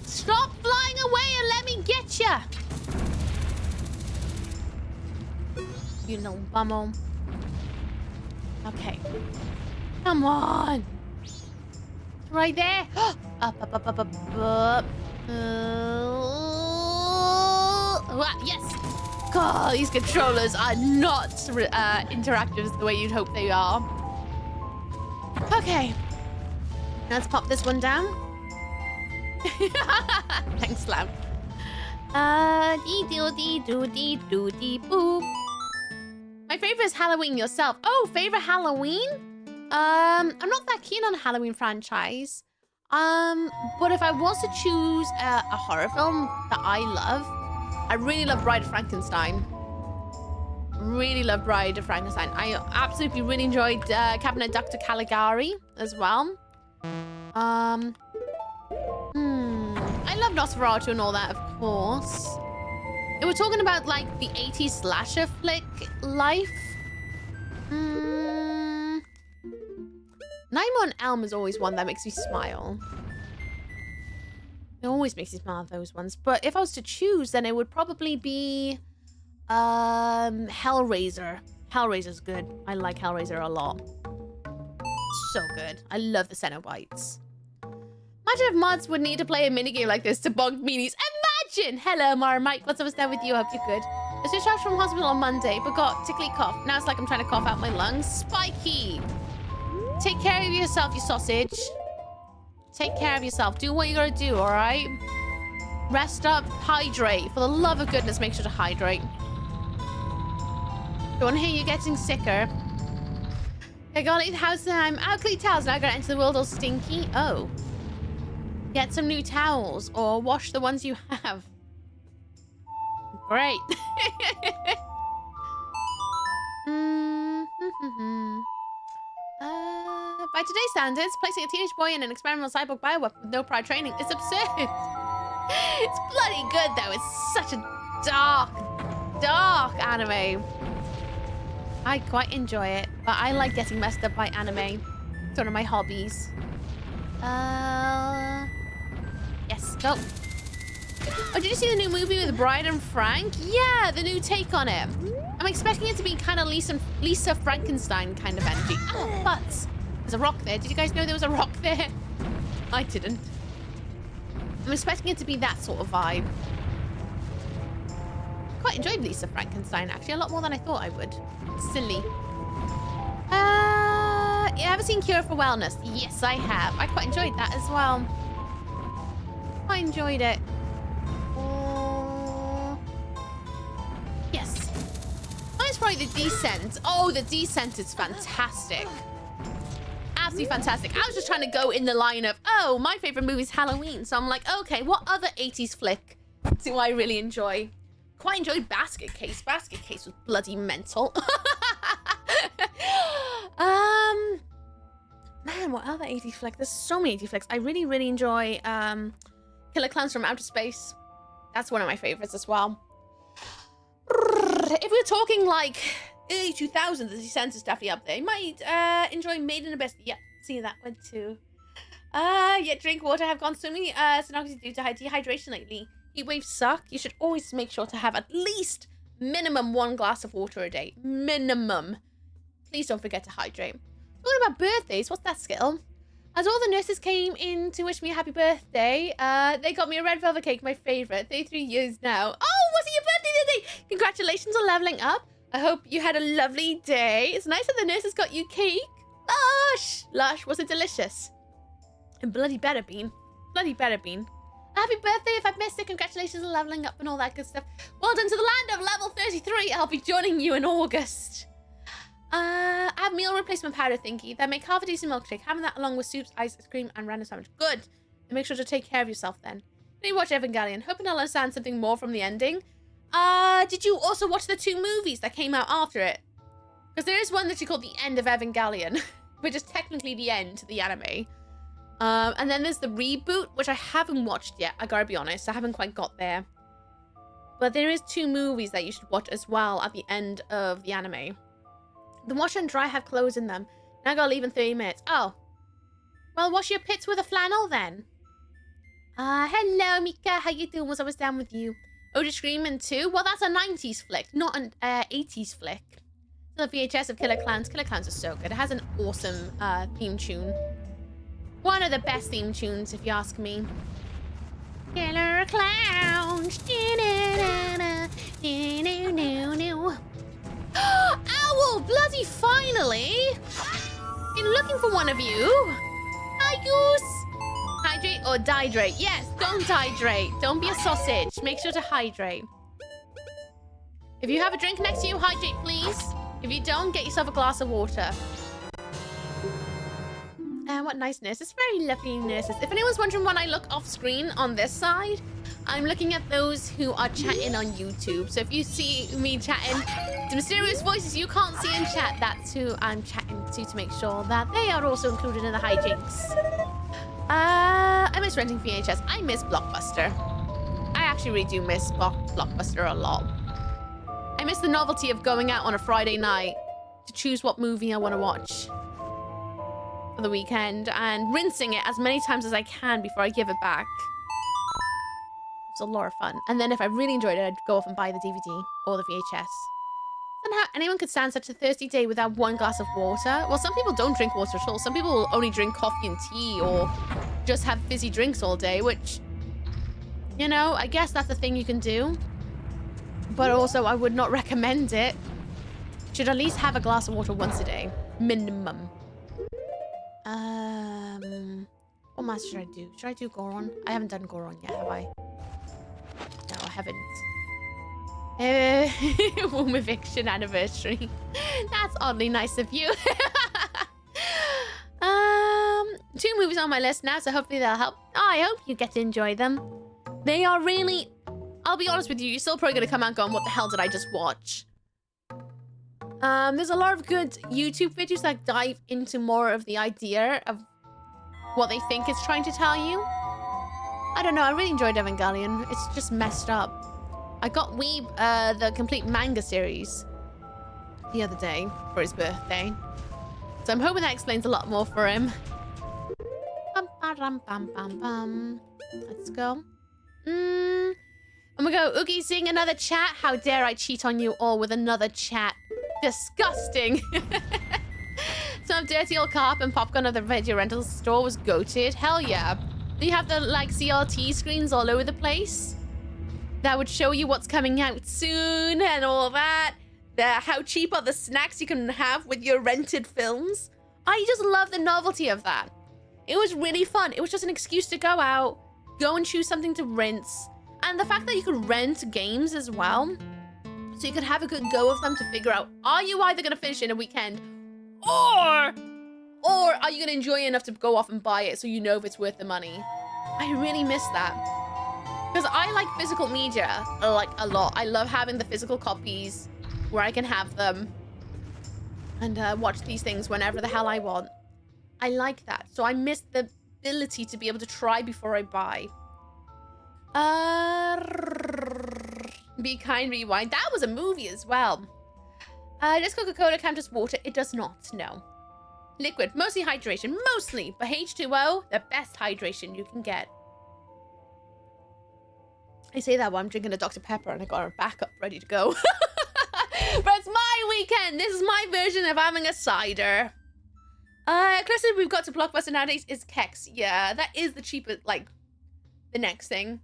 Stop flying away and let me get ya. You little bummo. Okay. Come on. Right there. Up, up, up, up, up, up. Yes. God, these controllers are not interactive the way you'd hope they are. Okay. Let's pop this one down. Thanks, Lamp. Dee-doo-dee-doo-dee-doo-dee-boo. My favorite is Halloween yourself. Oh, favorite Halloween? I'm not that keen on a Halloween franchise. But if I was to choose a horror film that I love, I really love Bride of Frankenstein. Really love Bride of Frankenstein. I absolutely really enjoyed Cabinet Dr. Caligari as well. I love Nosferatu and all that, of course. If we're talking about like the 80s slasher flick life. Nightmare on Elm is always one that makes me smile. It always makes me smile, those ones. But if I was to choose, then it would probably be Hellraiser. Hellraiser's good. I like Hellraiser a lot. So good. I love the Cenobites. Imagine if mods would need to play a minigame like this to bunk meanies. Imagine! Hello, Marmite. What's up with you? Hope you're good. I was discharged from hospital on Monday, but got tickly cough. Now it's like I'm trying to cough out my lungs. Spiky! Take care of yourself, you sausage. Take care of yourself. Do what you gotta do, alright? Rest up, hydrate. For the love of goodness, make sure to hydrate. Don't want to hear you getting sicker. I gotta leave the house and I'm out clean towels. Now I gotta enter the world all stinky. Oh. Get some new towels or wash the ones you have. Great. By today's standards, placing a teenage boy in an experimental cyborg bioweapon with no prior training is absurd. It's bloody good though. It's such a dark anime. I quite enjoy it, but I like getting messed up by anime. It's one of my hobbies. Yes, go. Oh, did you see the new movie with Bride and Frank? Yeah, the new take on it. I'm expecting it to be kind of Lisa Frankenstein kind of energy. Oh, but there's a rock there. Did you guys know there was a rock there? I didn't. I'm expecting it to be that sort of vibe. Quite enjoyed Lisa Frankenstein, actually. A lot more than I thought I would. Silly. You ever seen Cure for Wellness? Yes, I have. I quite enjoyed that as well. I enjoyed it. Yes. Mine's probably The Descent. Oh, The Descent is fantastic. Absolutely fantastic. I was just trying to go in the line of, oh, my favorite movie is Halloween. So I'm like, okay, what other 80s flick do I really enjoy? Quite enjoyed Basket Case. Basket Case was bloody mental. Man, what other 80s flick? There's so many 80s flicks. I really, really enjoy Killer Clowns from Outer Space. That's one of my favorites as well. If we're talking like early 2000s, the Descent is definitely up there. You might enjoy Made in Abyss. Yeah, see that one too. Yeah, drink water. Have gone so many synopsis due to dehydration lately. Heat waves suck. You should always make sure to have at least minimum 1 glass of water a day. Minimum. Please don't forget to hydrate. Talking about birthdays, what's that, Skittle? As all the nurses came in to wish me a happy birthday, they got me a red velvet cake, my favorite. 33 years now. Oh, was it your birthday today? Congratulations on leveling up. I hope you had a lovely day. It's nice that the nurses got you cake. Lush! Lush, was it delicious? And bloody better been. Bloody better been. Happy birthday if I've missed it. Congratulations on leveling up and all that good stuff. Well done to the land of level 33. I'll be joining you in August. I have meal replacement powder thingy that make half a decent milkshake. Having that along with soups, ice cream, and random sandwich. Good. And make sure to take care of yourself then. Then you watch Evangelion. Hoping I'll understand something more from the ending. Did you also watch the 2 movies that came out after it? Because there is one that you call The End of Evangelion, which is technically the end to the anime. And then there's the reboot, which I haven't watched yet. I gotta be honest, I haven't quite got there. But there is 2 movies that you should watch as well at the end of the anime. The washer and dry have clothes in them. Now I gotta leave in 30 minutes. Oh. Well, wash your pits with a flannel then. Hello, Mika. How you doing? What's always down with you? Oda Screaming 2? Well, that's a 90s flick, not an 80s flick. Still a VHS of Killer Clowns. Killer Clowns is so good. It has an awesome theme tune. One of the best theme tunes, if you ask me. Killer Clowns. Owl! Bloody finally! Been looking for one of you. Hi, Goose. Hydrate or dihydrate? Yes, don't hydrate. Don't be a sausage. Make sure to hydrate. If you have a drink next to you, hydrate, please. If you don't, get yourself a glass of water. What nice nurses. Very lovely nurses. If anyone's wondering when I look off screen on this side, I'm looking at those who are chatting on YouTube. So if you see me chatting to mysterious voices you can't see in chat, that's who I'm chatting to make sure that they are also included in the hijinks. I miss renting VHS. I miss Blockbuster. I actually really do miss Blockbuster a lot. I miss the novelty of going out on a Friday night to choose what movie I want to watch for the weekend and rinsing it as many times as I can before I give it back. It's a lot of fun. And then if I really enjoyed it, I'd go off and buy the DVD or the VHS. Somehow anyone could stand such a thirsty day without one glass of water. Well, some people don't drink water at all. Some people will only drink coffee and tea or just have fizzy drinks all day, which, you know, I guess that's a thing you can do. But also, I would not recommend it. Should at least have a glass of water once a day. Minimum. What mask should I do? Should I do Goron? I haven't done Goron yet, have I? No, I haven't. Womb eviction anniversary. That's oddly nice of you. 2 movies on my list now, so hopefully they'll help. Oh, I hope you get to enjoy them. They are really... I'll be honest with you, you're still probably going to come out going, what the hell did I just watch? There's a lot of good YouTube videos that dive into more of the idea of what they think it's trying to tell you. I don't know, I really enjoyed Evangelion. It's just messed up. I got Weeb the complete manga series the other day for his birthday. So I'm hoping that explains a lot more for him. Let's go. I'm gonna go, Oogie, sing another chat. How dare I cheat on you all with another chat. Disgusting. Some dirty old carp and popcorn of the video rental store was goated. Hell yeah. Do you have the like CRT screens all over the place? That would show you what's coming out soon and all that. How cheap are the snacks you can have with your rented films? I just love the novelty of that. It was really fun. It was just an excuse to go out, go and choose something to rinse. And the fact that you could rent games as well, so you could have a good go of them to figure out, are you either going to finish in a weekend, or are you going to enjoy it enough to go off and buy it so you know if it's worth the money? I really miss that. Because I like physical media, like, a lot. I love having the physical copies where I can have them and watch these things whenever the hell I want. I like that. So I miss the ability to be able to try before I buy. Be Kind Rewind. That was a movie as well. Does Coca-Cola count as water? It does not, no. Liquid, mostly hydration, mostly. But H2O, the best hydration you can get. I say that while I'm drinking a Dr. Pepper and I got a backup ready to go. But it's my weekend. This is my version of having a cider. Closest we've got to Blockbuster nowadays is Kex. Yeah, that is the cheapest, like, the next thing.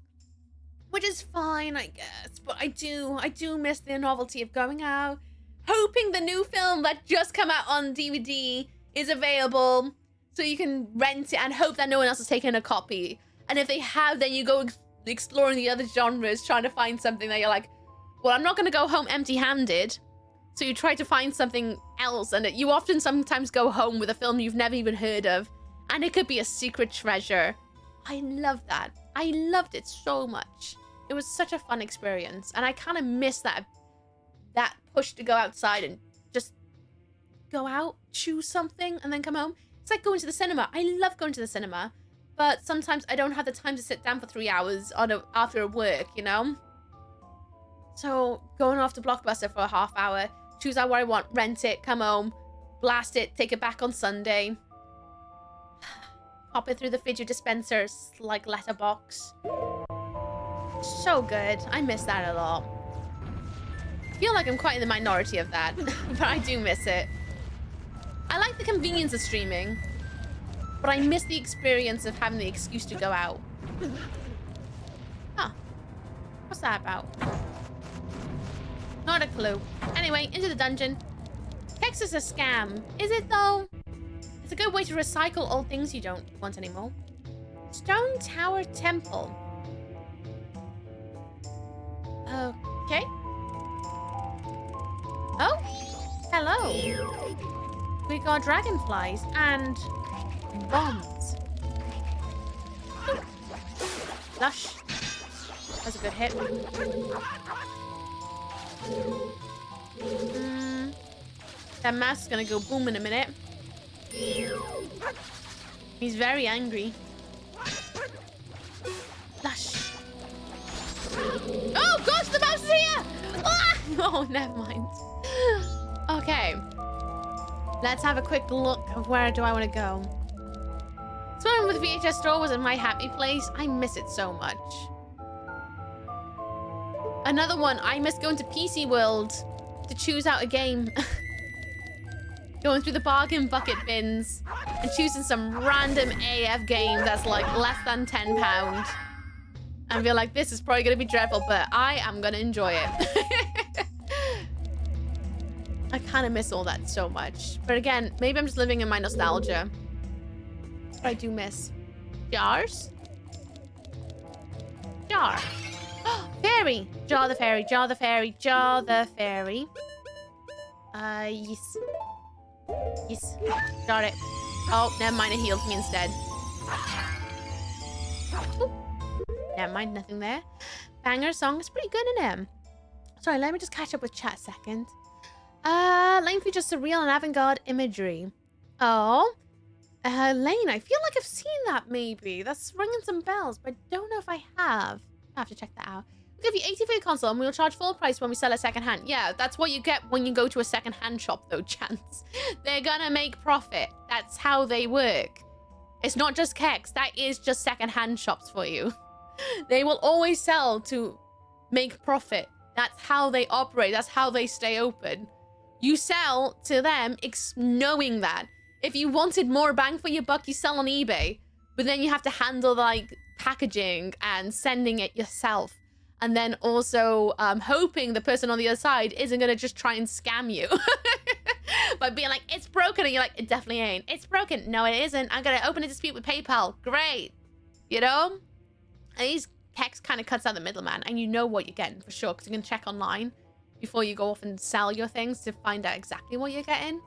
Which is fine, I guess. But I do miss the novelty of going out. Hoping the new film that just come out on DVD is available. So you can rent it and hope that no one else has taken a copy. And if they have, then you go exploring the other genres, trying to find something that you're like, well, I'm not going to go home empty-handed. So you try to find something else. And you often sometimes go home with a film you've never even heard of. And it could be a secret treasure. I love that. I loved it so much. It was such a fun experience. And I kind of miss that push to go outside and just go out, choose something, and then come home. It's like going to the cinema. I love going to the cinema. But sometimes I don't have the time to sit down for 3 hours after work, you know? So going off to Blockbuster for a half hour, choose out what I want, rent it, come home, blast it, take it back on Sunday. Pop it through the fidget dispensers like letterbox. So good. I miss that a lot. I feel like I'm quite in the minority of that, but I do miss it. I like the convenience of streaming, but I miss the experience of having the excuse to go out. Huh. What's that about? Not a clue. Anyway, into the dungeon. Kex is a scam. Is it though? It's a good way to recycle old things you don't want anymore. Stone Tower Temple. Okay. Oh, hello. We got dragonflies and bombs. Lush. That's a good hit. That mask's gonna go boom in a minute. He's very angry. Flush. Oh gosh, the mouse is here! Ah! Oh, never mind. Okay. Let's have a quick look of where do I want to go. Swimming with the VHS store was in my happy place. I miss it so much. Another one, I miss going to PC World to choose out a game. Going through the bargain bucket bins and choosing some random AF game that's like less than £10. And feel like this is probably going to be dreadful, but I am going to enjoy it. I kind of miss all that so much. But again, maybe I'm just living in my nostalgia. But I do miss. Jars? Jar. Fairy. Jar the fairy. Jar the fairy. Jar the fairy. Yes. Yes. Got it. Oh, never mind. It healed me instead. Ooh. Never mind. Nothing there. Banger song is pretty good in it. Sorry, let me just catch up with chat a second. Lane features surreal and avant-garde imagery. Oh. Lane, I feel like I've seen that maybe. That's ringing some bells, but I don't know if I have. I have to check that out. We'll give you 80 for your console and we'll charge full price when we sell it secondhand. Yeah, that's what you get when you go to a secondhand shop though, Chance. They're gonna make profit. That's how they work. It's not just Kex. That is just secondhand shops for you. They will always sell to make profit. That's how they operate. That's how they stay open. You sell to them knowing that. If you wanted more bang for your buck, you sell on eBay. But then you have to handle like packaging and sending it yourself. And then also hoping the person on the other side isn't going to just try and scam you. By being like, it's broken. And you're like, it definitely ain't. It's broken. No, it isn't. I'm going to open a dispute with PayPal. Great. You know? And these Kex kind of cuts out the middleman. And you know what you're getting for sure. Because you can check online before you go off and sell your things to find out exactly what you're getting.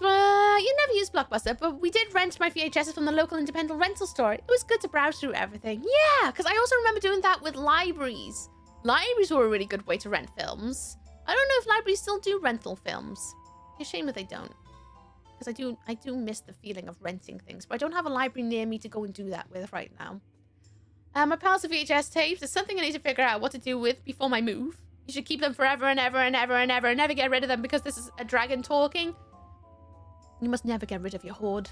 You never used Blockbuster, but we did rent my VHSs from the local independent rental store. It was good to browse through everything. Yeah, because I also remember doing that with libraries. Libraries were a really good way to rent films. I don't know if libraries still do rental films. It's a shame that they don't. Because I do miss the feeling of renting things, but I don't have a library near me to go and do that with right now. My piles of VHS tapes is something I need to figure out what to do with before my move. You should keep them forever and ever and ever and ever and never get rid of them because this is a dragon talking. You must never get rid of your hoard.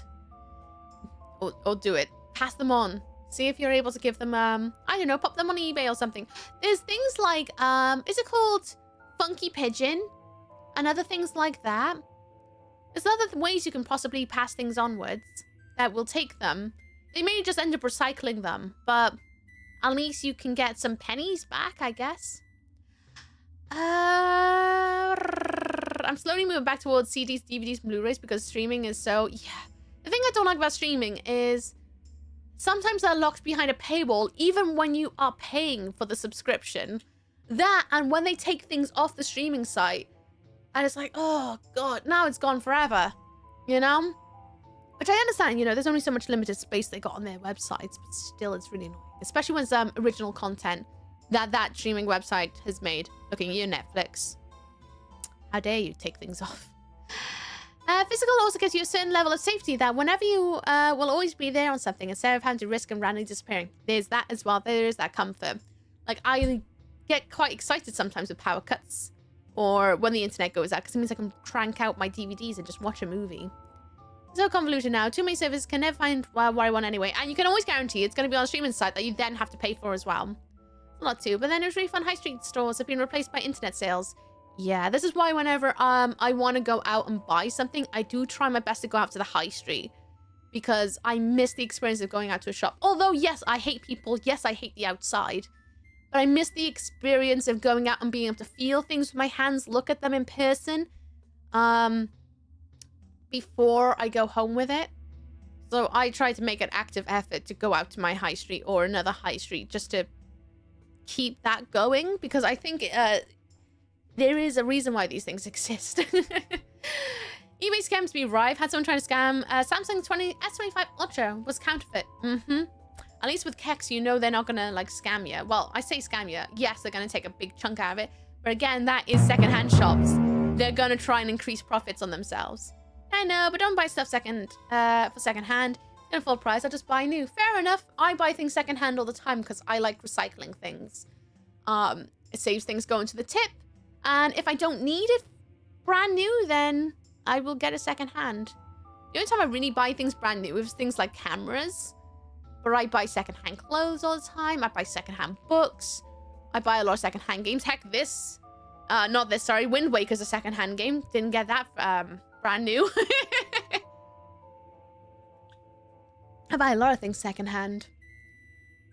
Or do it. Pass them on. See if you're able to give them, I don't know, pop them on eBay or something. There's things like, is it called Funky Pigeon? And other things like that. There's other ways you can possibly pass things onwards that will take them. They may just end up recycling them, but at least you can get some pennies back, I guess. I'm slowly moving back towards CDs, DVDs, and Blu-rays because streaming is so... Yeah. The thing I don't like about streaming is sometimes they're locked behind a paywall even when you are paying for the subscription. That, and when they take things off the streaming site, and it's like, oh, God, now it's gone forever, you know? Which I understand, you know, there's only so much limited space they got on their websites, but still, it's really annoying. Especially when it's original content that streaming website has made. Looking at you, Netflix. How dare you take things off? Physical also gives you a certain level of safety that whenever you will always be there on something instead of having to risk and randomly disappearing. There's that as well. There is that comfort. Like, I get quite excited sometimes with power cuts or when the internet goes out because it means I can crank out my DVDs and just watch a movie. So convoluted now. Too many servers can never find what I want anyway. And you can always guarantee it's going to be on a streaming site that you then have to pay for as well. Not too, but then it was really fun. High street stores have been replaced by internet sales. Yeah, this is why whenever I want to go out and buy something, I do try my best to go out to the high street because I miss the experience of going out to a shop. Although, yes, I hate people. Yes, I hate the outside. But I miss the experience of going out and being able to feel things with my hands, look at them in person before I go home with it. So I try to make an active effort to go out to my high street or another high street just to keep that going because I think there is a reason why these things exist. eBay scams be rife. Had someone trying to scam Samsung S25 Ultra was counterfeit. At least with Kex, you know they're not gonna like scam you. Well, I say scam you. Yes, they're gonna take a big chunk out of it. But again, that is secondhand shops. They're gonna try and increase profits on themselves. I know, but don't buy stuff for secondhand. It's gonna full price. I'll just buy new. Fair enough. I buy things secondhand all the time because I like recycling things. It saves things going to the tip. And if I don't need it brand new, then I will get it secondhand. The only time I really buy things brand new is things like cameras. But I buy secondhand clothes all the time. I buy secondhand books. I buy a lot of secondhand games. Heck, this. Not this, sorry. Wind Waker's a secondhand game. Didn't get that brand new. I buy a lot of things secondhand.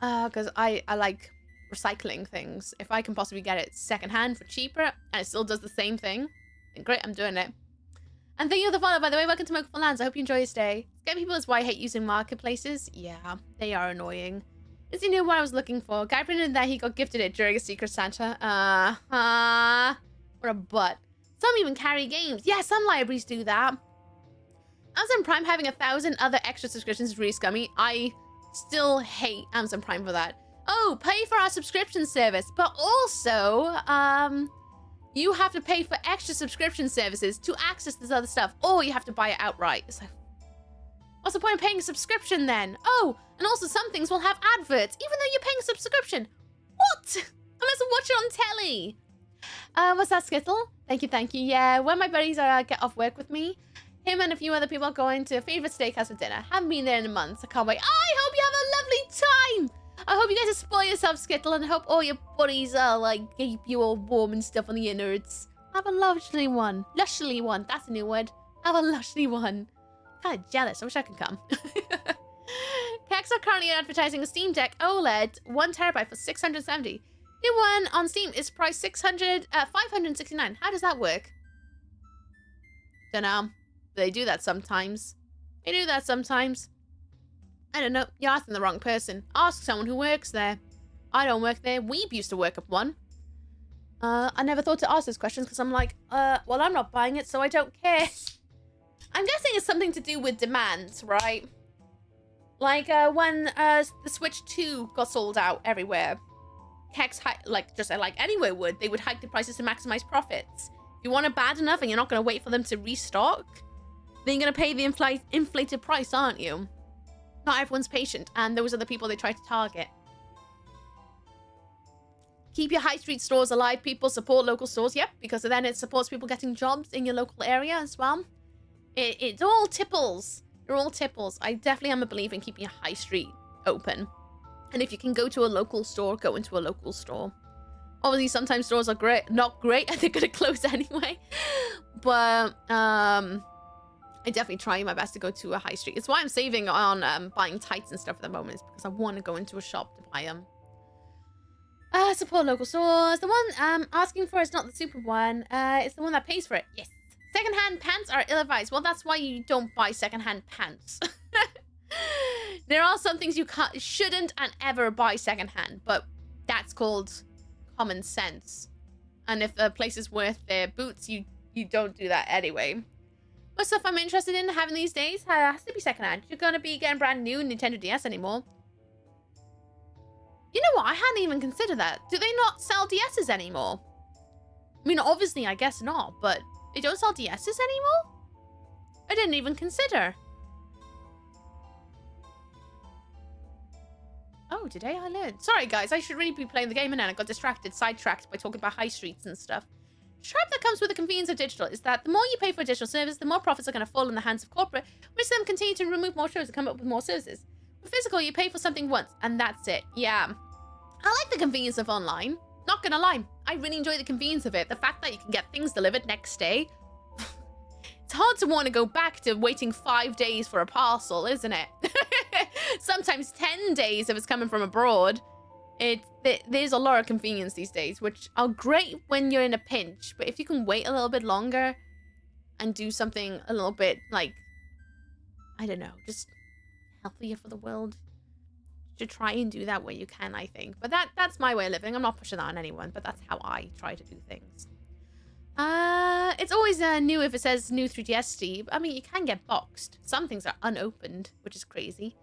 Because I like recycling things. If I can possibly get it secondhand for cheaper and it still does the same thing, then great, I'm doing it. And thank you for the follow, by the way. Welcome to Mokeful Lands. I hope you enjoy your stay. Scam people is why I hate using marketplaces. Yeah, they are annoying. As you knew what I was looking for. Guy printed that he got gifted it during a Secret Santa. What a butt. Some even carry games. Yeah, some libraries do that. Amazon Prime having 1,000 other extra subscriptions is really scummy. I still hate Amazon Prime for that. Oh, pay for our subscription service. But also, you have to pay for extra subscription services to access this other stuff. Or you have to buy it outright. It's like, what's the point of paying a subscription then? Oh, and also some things will have adverts, even though you're paying a subscription. What? Unless I watch it on telly. What's that, Skittle? Thank you, thank you. Yeah, when my buddies get off work with me, him and a few other people are going to a favorite steakhouse for dinner. Haven't been there in a month. I can't wait. I hope you have a lovely time. I hope you guys spoil yourself, Skittle, and I hope all your buddies like keep you all warm and stuff on the innards. Have a lushly one. Lushly one. That's a new word. Have a lushly one. Kind of jealous. I wish I could come. Kex are currently advertising a Steam Deck OLED 1 terabyte for $670. New one on Steam is priced $569. How does that work? Dunno. They do that sometimes. They do that sometimes. I don't know. You're asking the wrong person. Ask someone who works there. I don't work there. Weeb used to work at one. I never thought to ask those questions because I'm like, well, I'm not buying it, so I don't care. I'm guessing it's something to do with demand, right? Like when the Switch 2 got sold out everywhere, Kex, just like anywhere would, they would hike the prices to maximize profits. If you want it bad enough and you're not going to wait for them to restock, then you're going to pay the inflated price, aren't you? Not everyone's patient, and those are the people they try to target. Keep your high street stores alive, people. Support local stores. Yep, because then it supports people getting jobs in your local area as well. It's all tipples. They're all tipples. I definitely am a believer in keeping a high street open. And if you can go to a local store, go into a local store. Obviously, sometimes stores are not great, and they're going to close anyway. But I definitely try my best to go to a high street. It's why I'm saving on buying tights and stuff at the moment. It's because I want to go into a shop to buy them. Support local stores. The one I'm asking for is not the super one. It's the one that pays for it. Yes. Secondhand pants are ill-advised. Well, that's why you don't buy secondhand pants. There are some things you shouldn't and ever buy secondhand, but that's called common sense. And if a place is worth their boots, you don't do that anyway. What stuff I'm interested in having these days has to be secondhand. You're going to be getting brand new Nintendo DS anymore. You know what? I hadn't even considered that. Do they not sell DSs anymore? I mean, obviously, I guess not, but they don't sell DSs anymore? I didn't even consider. Oh, today I learned. Sorry, guys. I should really be playing the game and then I got distracted, sidetracked by talking about high streets and stuff. The trap that comes with the convenience of digital is that the more you pay for a digital service, the more profits are going to fall in the hands of corporate, which then continue to remove more shows and come up with more services. With physical, you pay for something once, and that's it. Yeah. I like the convenience of online. Not gonna lie. I really enjoy the convenience of it. The fact that you can get things delivered next day. It's hard to want to go back to waiting 5 days for a parcel, isn't it? Sometimes 10 days if it's coming from abroad. There's a lot of convenience these days, which are great when you're in a pinch. But if you can wait a little bit longer and do something a little bit, like, I don't know, just healthier for the world, you should try and do that where you can, I think. But that's my way of living. I'm not pushing that on anyone, but that's how I try to do things. It's always new if it says new 3DS Steve. I mean, you can get boxed. Some things are unopened, which is crazy.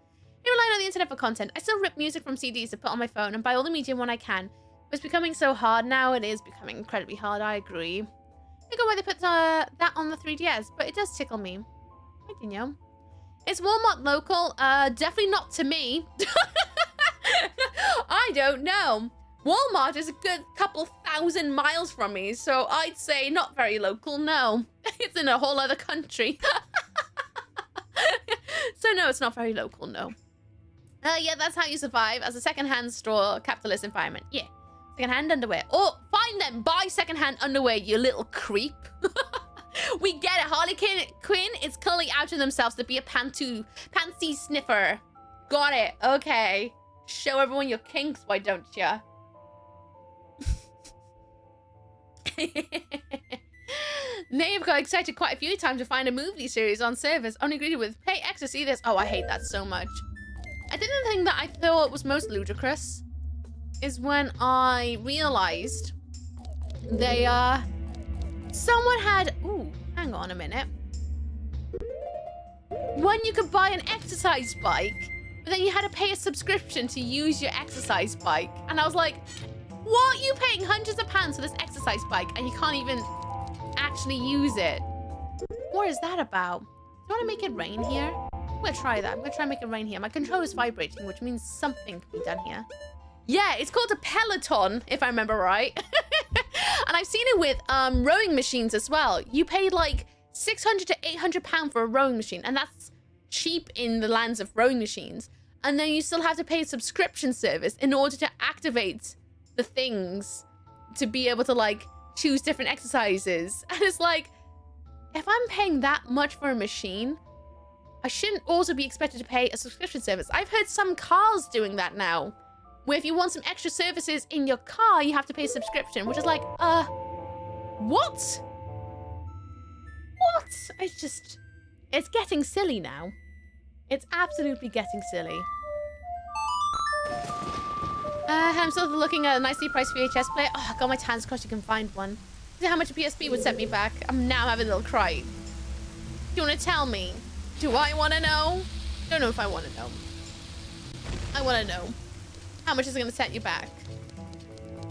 You're relying on the internet for content. I still rip music from CDs to put on my phone and buy all the media when I can. It's becoming so hard now. It is becoming incredibly hard. I agree. I go why they put that on the 3DS, but it does tickle me. I don't know. Is Walmart local? Definitely not to me. I don't know. Walmart is a good couple thousand miles from me, so I'd say not very local, no. It's in a whole other country. So no, it's not very local, no. Yeah, that's how you survive as a secondhand store capitalist environment. Yeah, secondhand underwear. Oh, find them, buy secondhand underwear, you little creep. We get it, Harley Quinn is currently outing themselves to be a pantsy sniffer. Got it, okay. Show everyone your kinks, why don't ya? Nave got excited quite a few times to find a movie series on servers. Only greeted with pay X to see this. Oh, I hate that so much. I did the thing that I thought was most ludicrous is when I realized they someone had hang on a minute. When you could buy an exercise bike, but then you had to pay a subscription to use your exercise bike. And I was like, what? You paying hundreds of pounds for this exercise bike and you can't even actually use it? What is that about? Do you want to make it rain here? I'm gonna try that. I'm gonna try and make it rain here. My controller's vibrating, which means something can be done here. Yeah, it's called a Peloton, if I remember right. And I've seen it with rowing machines as well. You paid like £600 to £800 for a rowing machine, and that's cheap in the lands of rowing machines. And then you still have to pay a subscription service in order to activate the things to be able to like choose different exercises. And it's like, if I'm paying that much for a machine, I shouldn't also be expected to pay a subscription service. I've heard some cars doing that now, where if you want some extra services in your car, you have to pay a subscription, which is like, what? What? It's getting silly now. It's absolutely getting silly. I'm still looking at a nicely priced VHS player. Oh, I got my hands crossed you can find one. See how much a PSP would set me back? I'm now having a little cry. Do you want to tell me? Do I want to know? Don't know if I want to know. I want to know. How much is it going to set you back?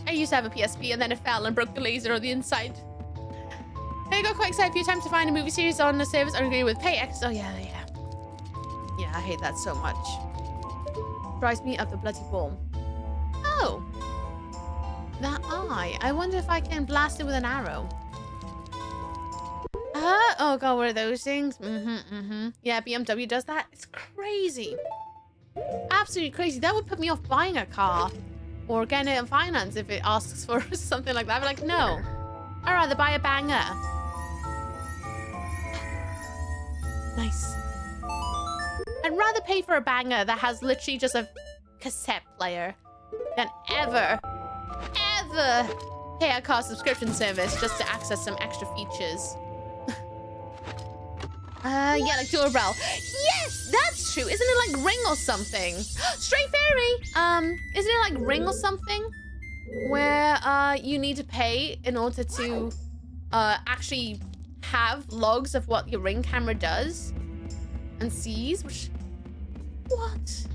I used to have a PSP and then it fell and broke the laser on the inside. I got quite excited a few times to find a movie series on the service. I agree with PayX. Oh, yeah. Yeah, I hate that so much. Drives me up the bloody ball. Oh. That eye. I wonder if I can blast it with an arrow. Oh god, what are those things? Yeah, BMW does that. It's crazy. Absolutely crazy. That would put me off buying a car or getting it on finance if it asks for something like that. I'd be like, no. I'd rather buy a banger. Nice. I'd rather pay for a banger that has literally just a cassette player than ever pay a car subscription service just to access some extra features. Yeah, like doorbell. Yes, that's true. Isn't it like Ring or something? Stray Fairy. Isn't it like Ring or something? Where you need to pay in order to actually have logs of what your Ring camera does and sees, which... What?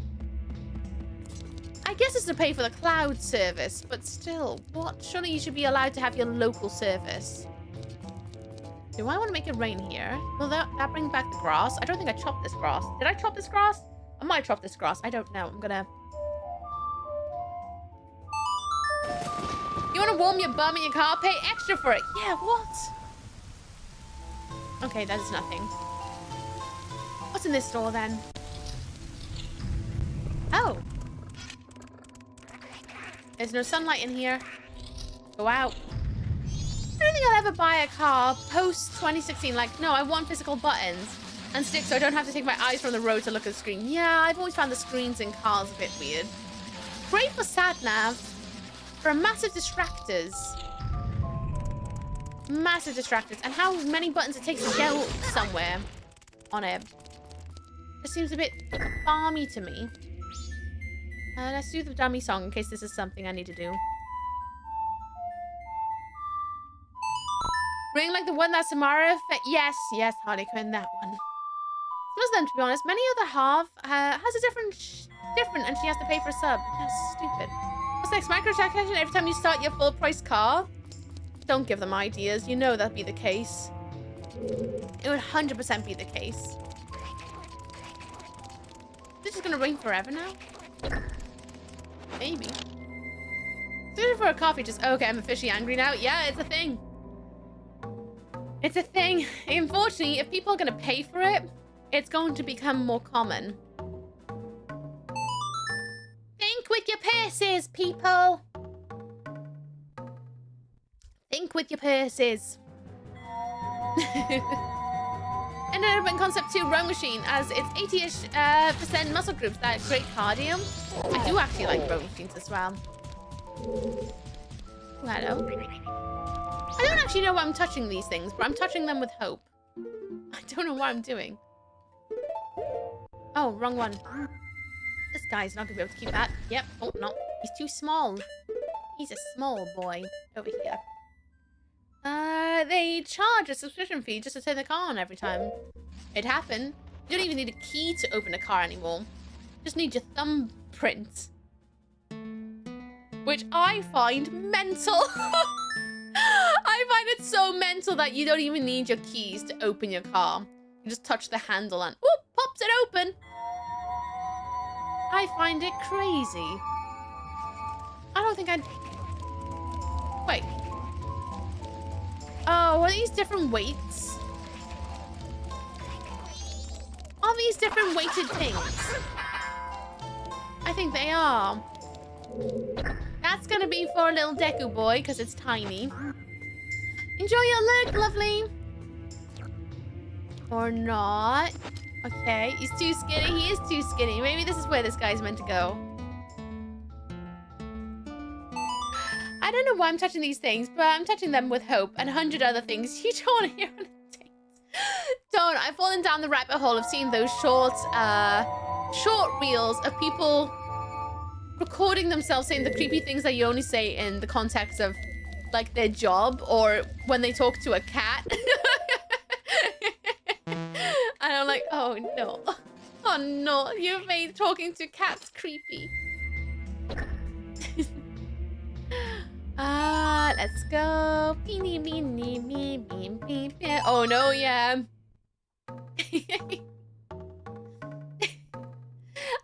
I guess it's to pay for the cloud service, but still, what? Surely you should be allowed to have your local service. Do I want to make it rain here? Will that bring back the grass? I don't think I chopped this grass. Did I chop this grass? I might chop this grass. I don't know. I'm gonna... You want to warm your bum in your car? Pay extra for it. Yeah, what? Okay, that is nothing. What's in this store then? Oh. There's no sunlight in here. Go out. I don't think I'll ever buy a car post 2016. Like, no, I want physical buttons and sticks so I don't have to take my eyes from the road to look at the screen. Yeah, I've always found the screens in cars a bit weird. Great for sat-nav. For massive distractors. Massive distractors. And how many buttons it takes to go somewhere on it. It seems a bit balmy to me. Let's do the dummy song in case this is something I need to do. Ring like the one that Samara... Yes, Harley Quinn, that one. Most of them, to be honest. Many other half has a different, and she has to pay for a sub. That's stupid. What's next? Microtransaction every time you start your full price car? Don't give them ideas. You know that'd be the case. It would 100% be the case. This is gonna ring forever now? Maybe. Searching for a coffee just... Okay, I'm officially angry now. Yeah, it's a thing. It's a thing. Unfortunately, if people are gonna pay for it, it's going to become more common. Think with your purses, people. Think with your purses. And an urban concept 2 rowing machine, as it's 80-ish% muscle groups that great cardio. I do actually like rowing machines as well. Ooh, hello. I don't actually know why I'm touching these things, but I'm touching them with hope. I don't know what I'm doing. Oh, wrong one. This guy's not gonna be able to keep that. Yep. Oh, no. He's too small. He's a small boy over here. They charge a subscription fee just to turn the car on every time. It happened. You don't even need a key to open a car anymore. Just need your thumbprint. Which I find mental. I find it so mental that you don't even need your keys to open your car. You just touch the handle and whoop, pops it open. I find it crazy. I don't think I'd... Wait. Oh, are these different weights? Are these different weighted things? I think they are. That's gonna be for a little Deku boy, because it's tiny. Enjoy your look, lovely. Or not. Okay, he's too skinny. He is too skinny. Maybe this is where this guy's meant to go. I don't know why I'm touching these things, but I'm touching them with hope and 100 other things you don't want to hear on a date. Don't. I've fallen down the rabbit hole of seeing those short reels of people recording themselves saying the creepy things that you only say in the context of, like, their job or when they talk to a cat. And I'm like, oh no. Oh no, you've made talking to cats creepy. Let's go. Oh no, yeah.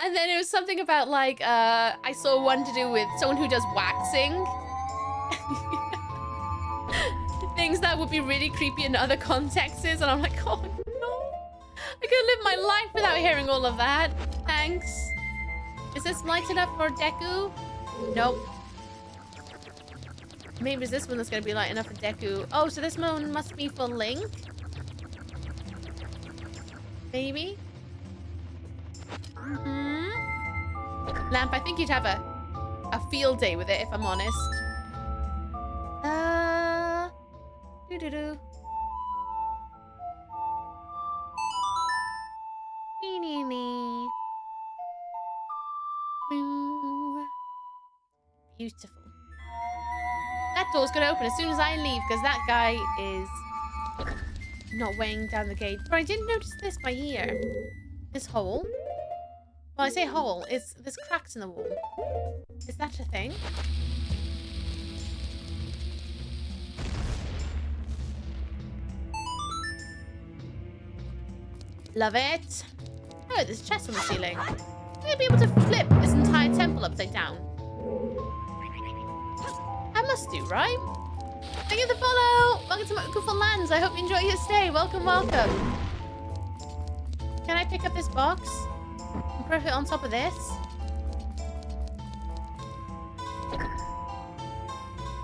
And then it was something about, like, I saw one to do with someone who does waxing. Things that would be really creepy in other contexts, and I'm like, oh no. I could live my life without hearing all of that. Thanks. Is this light enough for Deku? Nope. Maybe it's this one that's gonna be light enough for Deku. Oh, so this one must be for Link? Maybe? Lamp, I think you'd have a field day with it, if I'm honest. Doo-doo-doo. Beautiful. That door's gonna open as soon as I leave, because that guy is not weighing down the gate. But I didn't notice this by here. This hole. Well, I say hole. There's cracks in the wall. Is that a thing? Love it. Oh, there's a chest on the ceiling. I'm gonna be able to flip this entire temple upside down. I must do, right? Thank you for the follow. Welcome to Mookufu Lands. I hope you enjoy your stay. Welcome, welcome. Can I pick up this box and put it on top of this?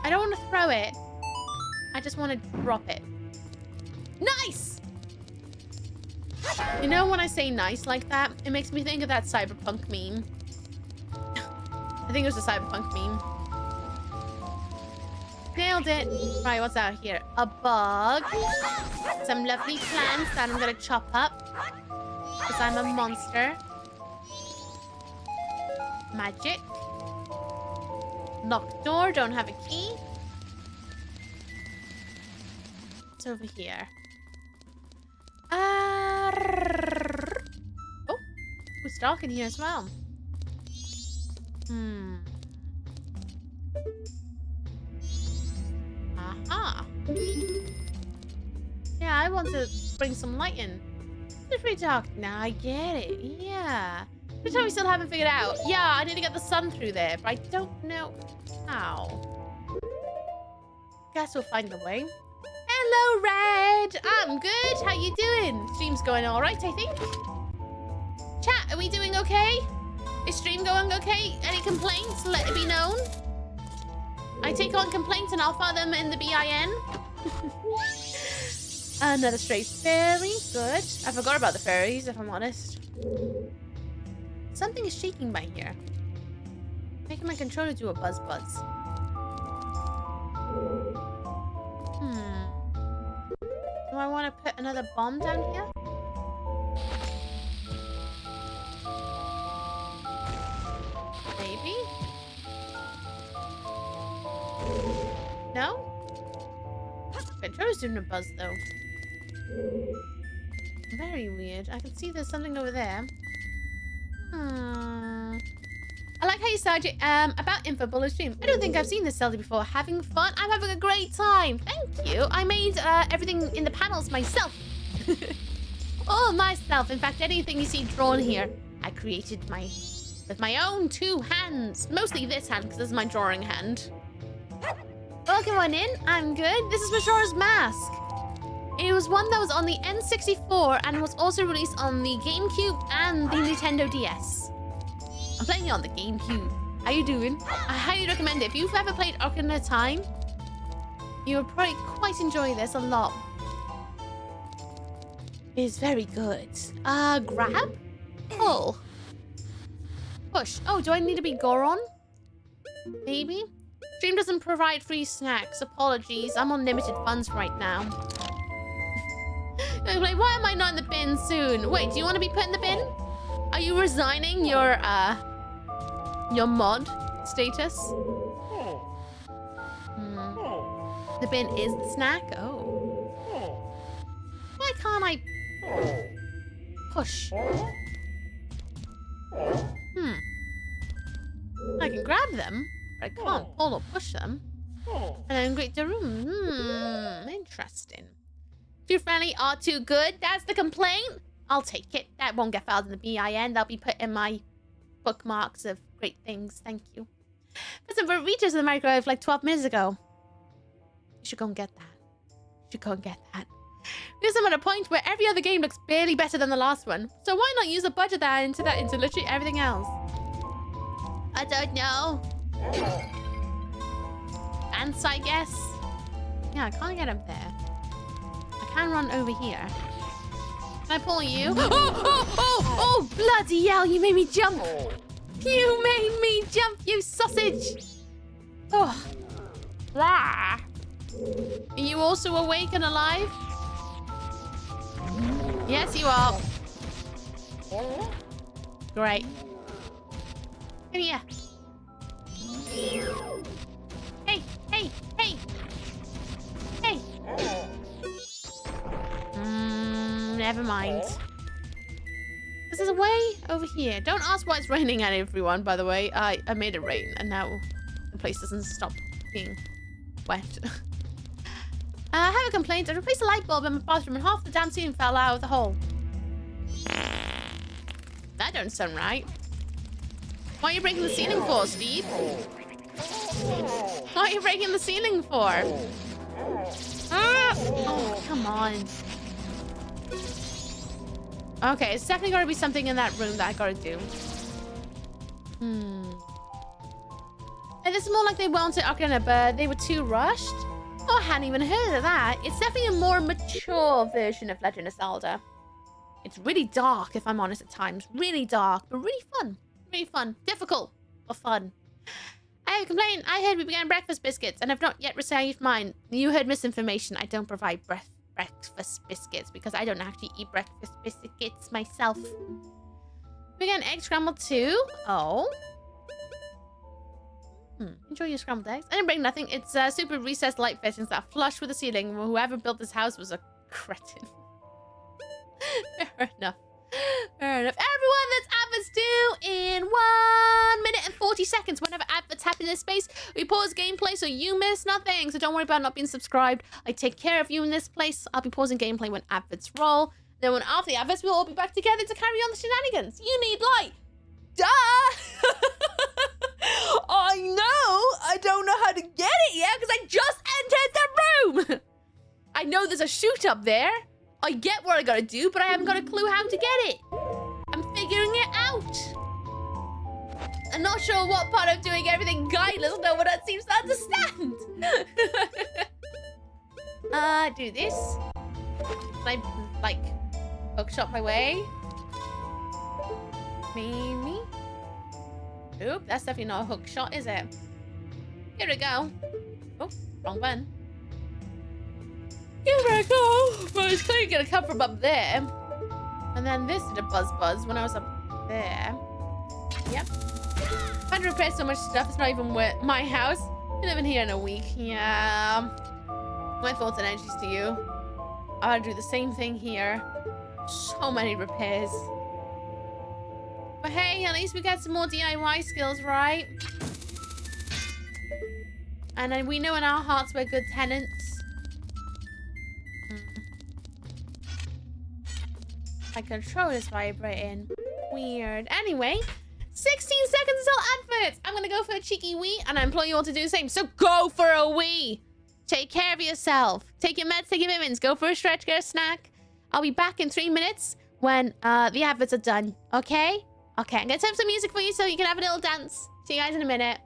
I don't want to throw it. I just want to drop it. Nice! You know when I say nice like that, it makes me think of that cyberpunk meme. I think it was a cyberpunk meme. Nailed it. Right, what's out here? A bug. Some lovely plants that I'm gonna chop up. Because I'm a monster. Magic. Locked door, don't have a key. What's over here? It's dark in here as well. Aha. Yeah, I want to bring some light in. It's pretty dark. Now I get it. Yeah. Which we still haven't figured out. Yeah, I need to get the sun through there, but I don't know how. Guess we'll find the way. Hello, Red. I'm good. How you doing? Stream's going all right, I think. Chat, are we doing okay? Is stream going okay? Any complaints? Let it be known. I take on complaints and I'll file them in the BIN. Another stray fairy. Good. I forgot about the fairies, if I'm honest. Something is shaking by here. Making my controller do a buzz. Do I want to put another bomb down here? Maybe? No? Controller's doing a buzz though. Very weird. I can see there's something over there. I like how you started about info bullet stream. I don't think I've seen this Zelda before. Having fun? I'm having a great time. Thank you. I made everything in the panels myself. All myself. In fact, anything you see drawn here, I created with my own 2 hands. Mostly this hand, because this is my drawing hand. Welcome on in. I'm good. This is Majora's Mask. It was one that was on the N64 and was also released on the GameCube and the Nintendo DS. I'm playing it on the GameCube. How you doing? I highly recommend it. If you've ever played Ocarina of Time, you'll probably quite enjoy this a lot. It's very good. Grab? Pull. Push. Oh, do I need to be Goron? Maybe? Stream doesn't provide free snacks. Apologies. I'm on limited funds right now. Like, why am I not in the bin soon? Wait, do you want to be put in the bin? Are you resigning your mod status? The bin is the snack? Oh. Why can't I push? I can grab them, but I can't pull or push them. And then create the room. Interesting. Too friendly or too good? That's the complaint? I'll take it. That won't get filed in the BIN. That'll be put in my bookmarks of great things. Thank you. Put some burritos in the microwave like 12 minutes ago. You should go and get that. Because I'm at a point where every other game looks barely better than the last one. So why not use a budget that into literally everything else? I don't know. Ants, I guess. Yeah, I can't get up there. I can run over here. Can I pull you? Oh, bloody hell, you made me jump. You made me jump, you sausage. Oh. Blah. Are you also awake and alive? Yes, you are. Great. Come here. Hey. Never mind. This is a way over here. Don't ask why it's raining at everyone, by the way. I made it rain, and now the place doesn't stop being wet. I have a complaint. I replaced a light bulb in my bathroom, and half the damn ceiling fell out of the hole. That don't sound right. Why are you breaking the ceiling for, Steve? What are you breaking the ceiling for? Oh, come on. Okay, it's definitely got to be something in that room that I got to do. And this is more like they wanted Ocarina, but they were too rushed. Oh, I hadn't even heard of that. It's definitely a more mature version of Legend of Zelda. It's really dark, if I'm honest, at times. Really dark, but really fun. Really fun. Difficult, but fun. I have a complaint. I heard we began breakfast biscuits and have not yet received mine. You heard misinformation. I don't provide breakfast biscuits because I don't actually eat breakfast biscuits myself. We got an egg scrambled too. Oh. Enjoy your scrambled eggs. I didn't bring nothing. It's super recessed light fittings that are flush with the ceiling. Whoever built this house was a cretin. Fair enough. Fair enough. Everyone that's up is this space. We pause gameplay so you miss nothing. So don't worry about not being subscribed. I take care of you in this place. I'll be pausing gameplay when adverts roll. Then when after the adverts, we'll all be back together to carry on the shenanigans. You need light. Duh! I know. I don't know how to get it yet because I just entered the room. I know there's a chute up there. I get what I gotta do, but I haven't got a clue how to get it. I'm figuring it out. I'm not sure what part of doing everything guideless no one seems to understand. Do this. Can I, like, hookshot my way? Maybe? Oop, that's definitely not a hook shot, is it? Here we go. Oh, wrong button. Here we go. But it's clearly gonna come from up there. And then this did a buzz when I was up there. Yep. I've had to repair so much stuff, it's not even worth my house. Been living here in a week. Yeah. My thoughts and energies to you. I had to do the same thing here. So many repairs. But hey, at least we got some more DIY skills, right? And then we know in our hearts we're good tenants. My controller's vibrating. Weird. Anyway, 16 seconds until adverts. I'm gonna go for a cheeky wee, and I implore you all to do the same. So go for a wee. Take care of yourself. Take your meds, take your vitamins. Go for a stretch, get a snack. I'll be back in 3 minutes when the adverts are done. Okay? Okay, I'm gonna turn some music for you so you can have a little dance. See you guys in a minute.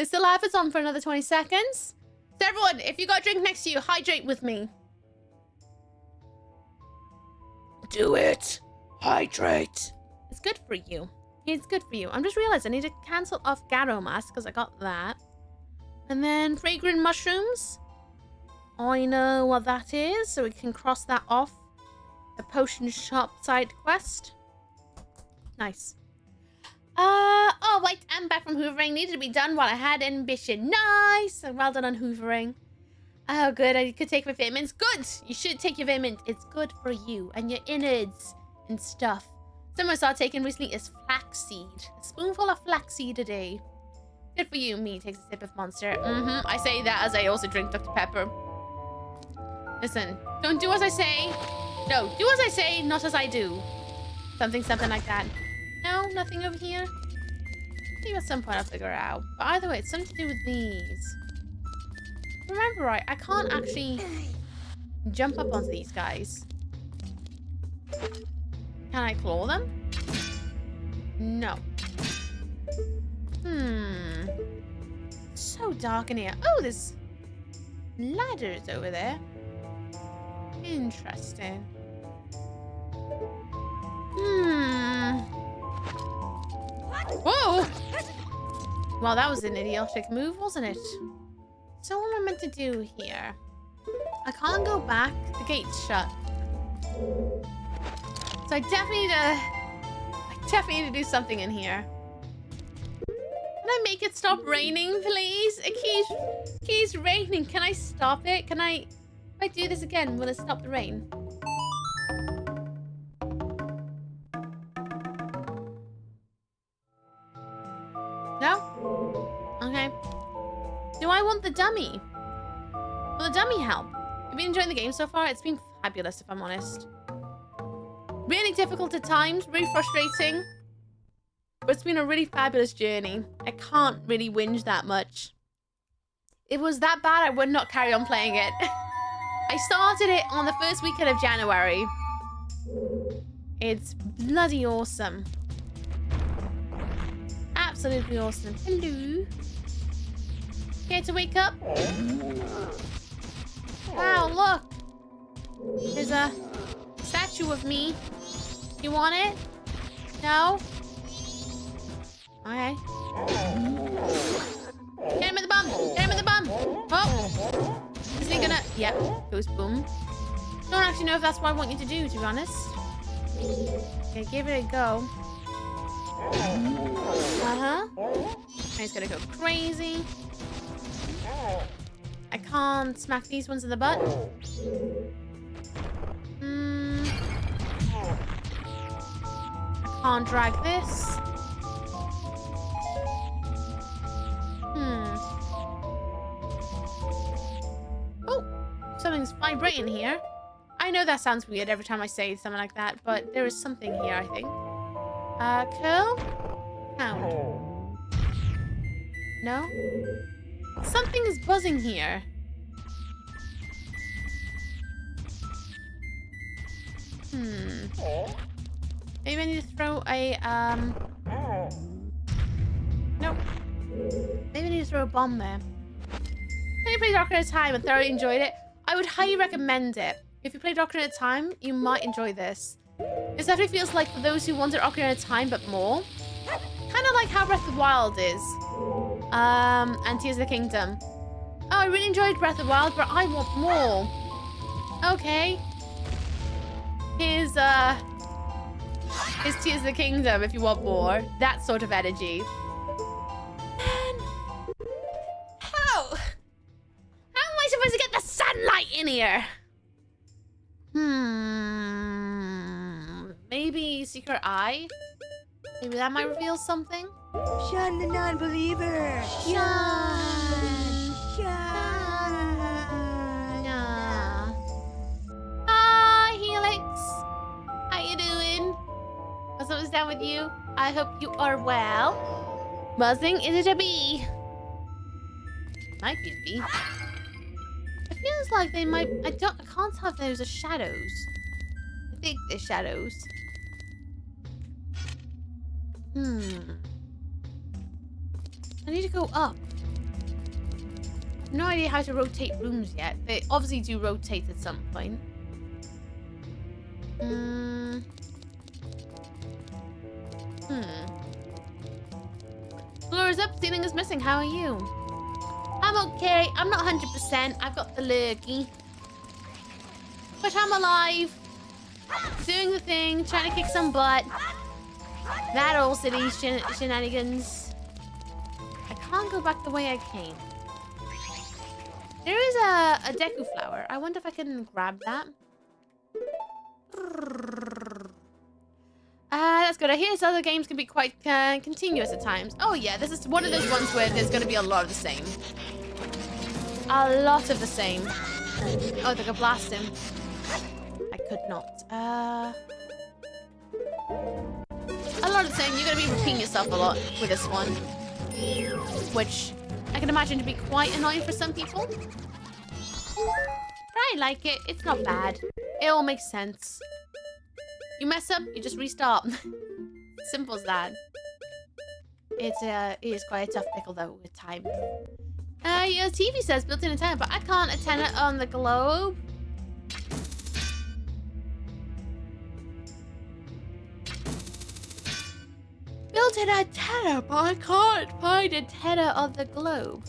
They still have it on for another 20 seconds. So everyone, if you got a drink next to you, hydrate with me. Do it. Hydrate. It's good for you. It's good for you. I'm just realized I need to cancel off Garo Mask because I got that. And then fragrant mushrooms. I know what that is, so we can cross that off. The potion shop side quest. Nice. Oh wait, I'm back from hoovering. Needed to be done while I had ambition. Nice. Well done on hoovering. Oh good, I could take my vitamins. Good. You should take your vitamins. It's good for you and your innards and stuff. Something I started taking recently is flaxseed. A spoonful of flaxseed a day. Good for you. Me takes a sip of Monster. I say that as I also drink Dr. Pepper. Listen, don't do as I say. No, do as I say, not as I do. Something like that. No, nothing over here. Maybe at some point I'll figure it out. But either way, it's something to do with these. Remember right, I can't actually jump up onto these guys. Can I claw them? No. So dark in here. Oh, there's ladders over there. Interesting. Whoa! Well, that was an idiotic move, wasn't it? So what am I meant to do here? I can't go back. The gate's shut. So I definitely need to do something in here. Can I make it stop raining, please? It keeps raining. Can I stop it? Can I... If I do this again, will it stop the rain? No? Okay. Do I want the dummy? Will the dummy help? Have you been enjoying the game so far? It's been fabulous, if I'm honest. Really difficult at times, really frustrating. But it's been a really fabulous journey. I can't really whinge that much. If it was that bad, I would not carry on playing it. I started it on the first weekend of January. It's bloody awesome. Absolutely awesome. Hello. Care to wake up? Wow, look. There's a statue of me. You want it? No? Okay. Get him in the bum! Get him in the bum! Oh! Is he gonna... Yep. Goes boom. Don't actually know if that's what I want you to do, to be honest. Okay, give it a go. Uh-huh. He's gonna go crazy. I can't smack these ones in the butt. I can't drag this. Oh, something's vibrating here. I know that sounds weird every time I say something like that, but there is something here, I think. Curl? Pound. No? Something is buzzing here. Maybe I need to throw a, Nope. Maybe I need to throw a bomb there. When you played Ocarina of Time and thoroughly enjoyed it, I would highly recommend it. If you played Ocarina of Time, you might enjoy this. It definitely feels like for those who wanted Ocarina of Time but more. Kind of like how Breath of the Wild is. And Tears of the Kingdom. Oh, I really enjoyed Breath of the Wild, but I want more. Okay. Here's Tears of the Kingdom if you want more. That sort of energy. Man. How am I supposed to get the sunlight in here? Maybe Secret Eye? Maybe that might reveal something? Shun the non-believer! Shun! Hi, Helix! How you doing? What's up, is down with you? I hope you are well. Buzzing, is it a bee? Might be a bee. It feels like they might... I can't tell if those are shadows. I think they're shadows. I need to go up. no idea how to rotate rooms yet. They obviously do rotate at some point. Floor is up, ceiling is missing. How are you? I'm okay. I'm not 100%. I've got the lurgy. But I'm alive. Doing the thing. Trying to kick some butt. That old city shenanigans. I can't go back the way I came. There is a Deku flower. I wonder if I can grab that. That's good. I hear some other games can be quite continuous at times. Oh yeah, this is one of those ones where there's going to be a lot of the same. A lot of the same. Oh, I think I blast him. I could not. A lot of the same. You're going to be repeating yourself a lot with this one. Which I can imagine to be quite annoying for some people. But I like it. It's not bad. It all makes sense. You mess up, you just restart. Simple as that. It is quite a tough pickle though with time. Your TV says built-in antenna, but I can't antenna on the globe. Built-in antenna, but I can't find antenna on the globe.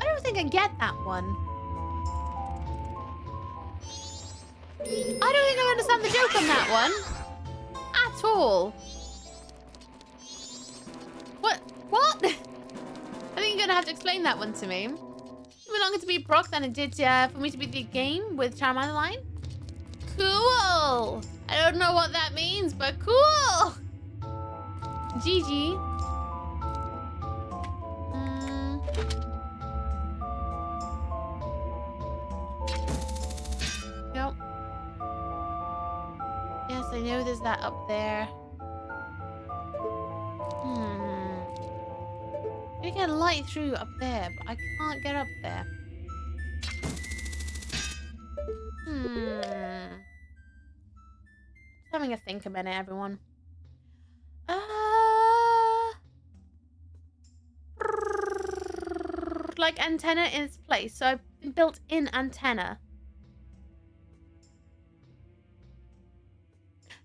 I don't think I get that one. I don't think I understand the joke on that one. At all. What? I think you're gonna have to explain that one to me. It took longer to beat Brock than it did for me to beat the game with Charmander line. Cool. I don't know what that means, but cool. GG. Yep. Yes, I know there's that up there. I can get light through up there, but I can't get up there. Having a think a minute, everyone. Like antenna in its place. So I've built in antenna.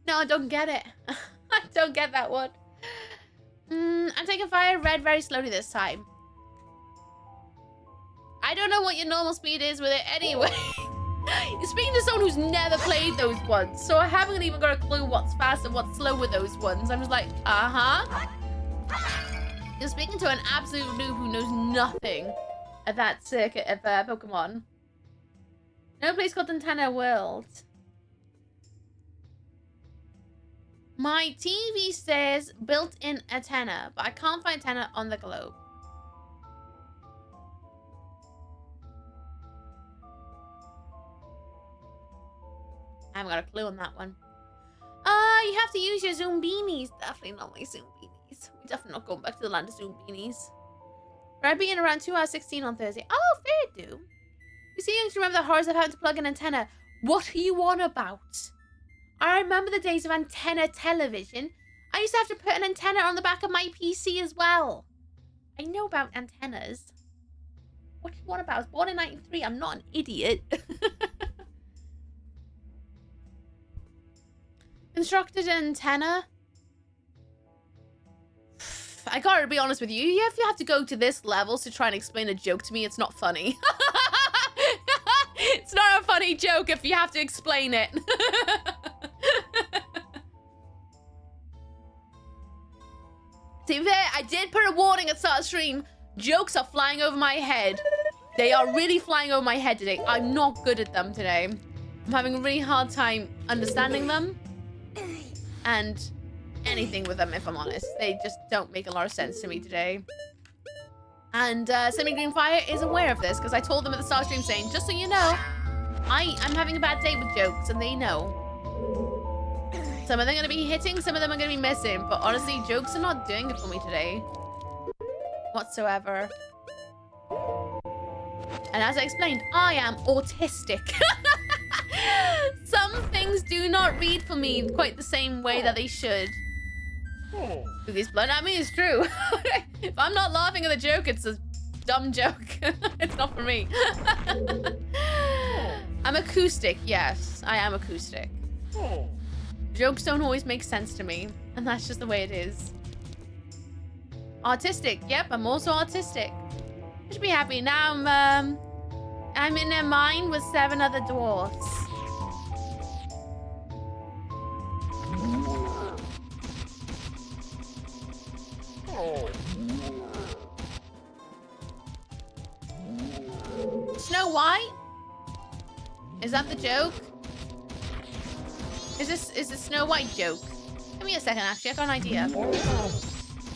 No, I don't get it. I don't get that one. I'm taking fire red very slowly this time. I don't know what your normal speed is with it anyway. You're speaking to someone who's never played those ones, so I haven't even got a clue what's fast and what's slow with those ones. I'm just like, You're speaking to an absolute noob who knows nothing of that circuit of Pokemon. No place called Antenna World. My TV says built-in antenna, but I can't find antenna on the globe. I haven't got a clue on that one. You have to use your Zoom beanies. Definitely not my Zoom beanies. We're definitely not going back to the land of Zoom beanies. I'll be in around 2 hours 16 on Thursday. Oh, fair do. You see, you remember the horrors of having to plug an antenna. What are you on about? I remember the days of antenna television. I used to have to put an antenna on the back of my PC as well. I know about antennas. What do you want about? I was born in 93. I'm not an idiot. Constructed an antenna. I gotta be honest with you. If you have to go to this level to try and explain a joke to me, it's not funny. It's not a funny joke if you have to explain it. To be fair, I did put a warning at the start of stream. Jokes are flying over my head. They are really flying over my head today. I'm not good at them today. I'm having a really hard time understanding them. And anything with them, if I'm honest. They just don't make a lot of sense to me today. And Semi-Green Fire is aware of this because I told them at the start of stream saying, just so you know, I'm having a bad day with jokes and they know. Some of them are going to be hitting, some of them are going to be missing. But honestly, jokes are not doing it for me today. Whatsoever. And as I explained, I am autistic. Some things do not read for me quite the same way that they should. Spooky's blood. I mean, it's true. If I'm not laughing at the joke, it's a dumb joke. It's not for me. I'm acoustic. Yes, I am acoustic. Jokes don't always make sense to me, and that's just the way it is. Artistic. Yep, I'm also artistic. I should be happy. Now I'm in a mine with 7 other dwarves. Snow White? Is that the joke? Is this Snow White joke? Give me a second, actually. I got an idea. I'm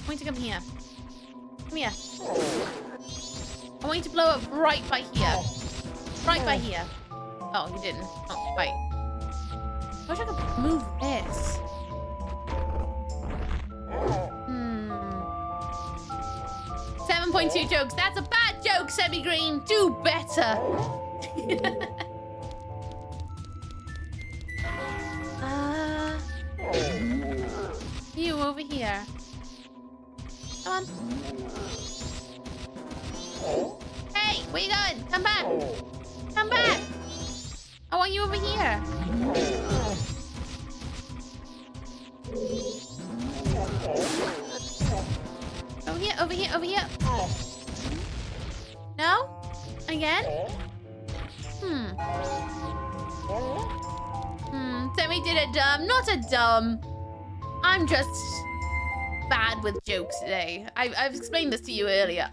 going to come here. Come here. I want you to blow up right by here. Right by here. Oh, you didn't. Oh, right. I wish I could move this. 7.2 jokes. That's a bad joke, Semi-Green. Do better. You over here. Come on. Hey, where you going? Come back. Come back. I want you over here. Over here, over here, over here. No? Again? Semi did a dumb. Not a dumb. I'm just bad with jokes today. I've explained this to you earlier.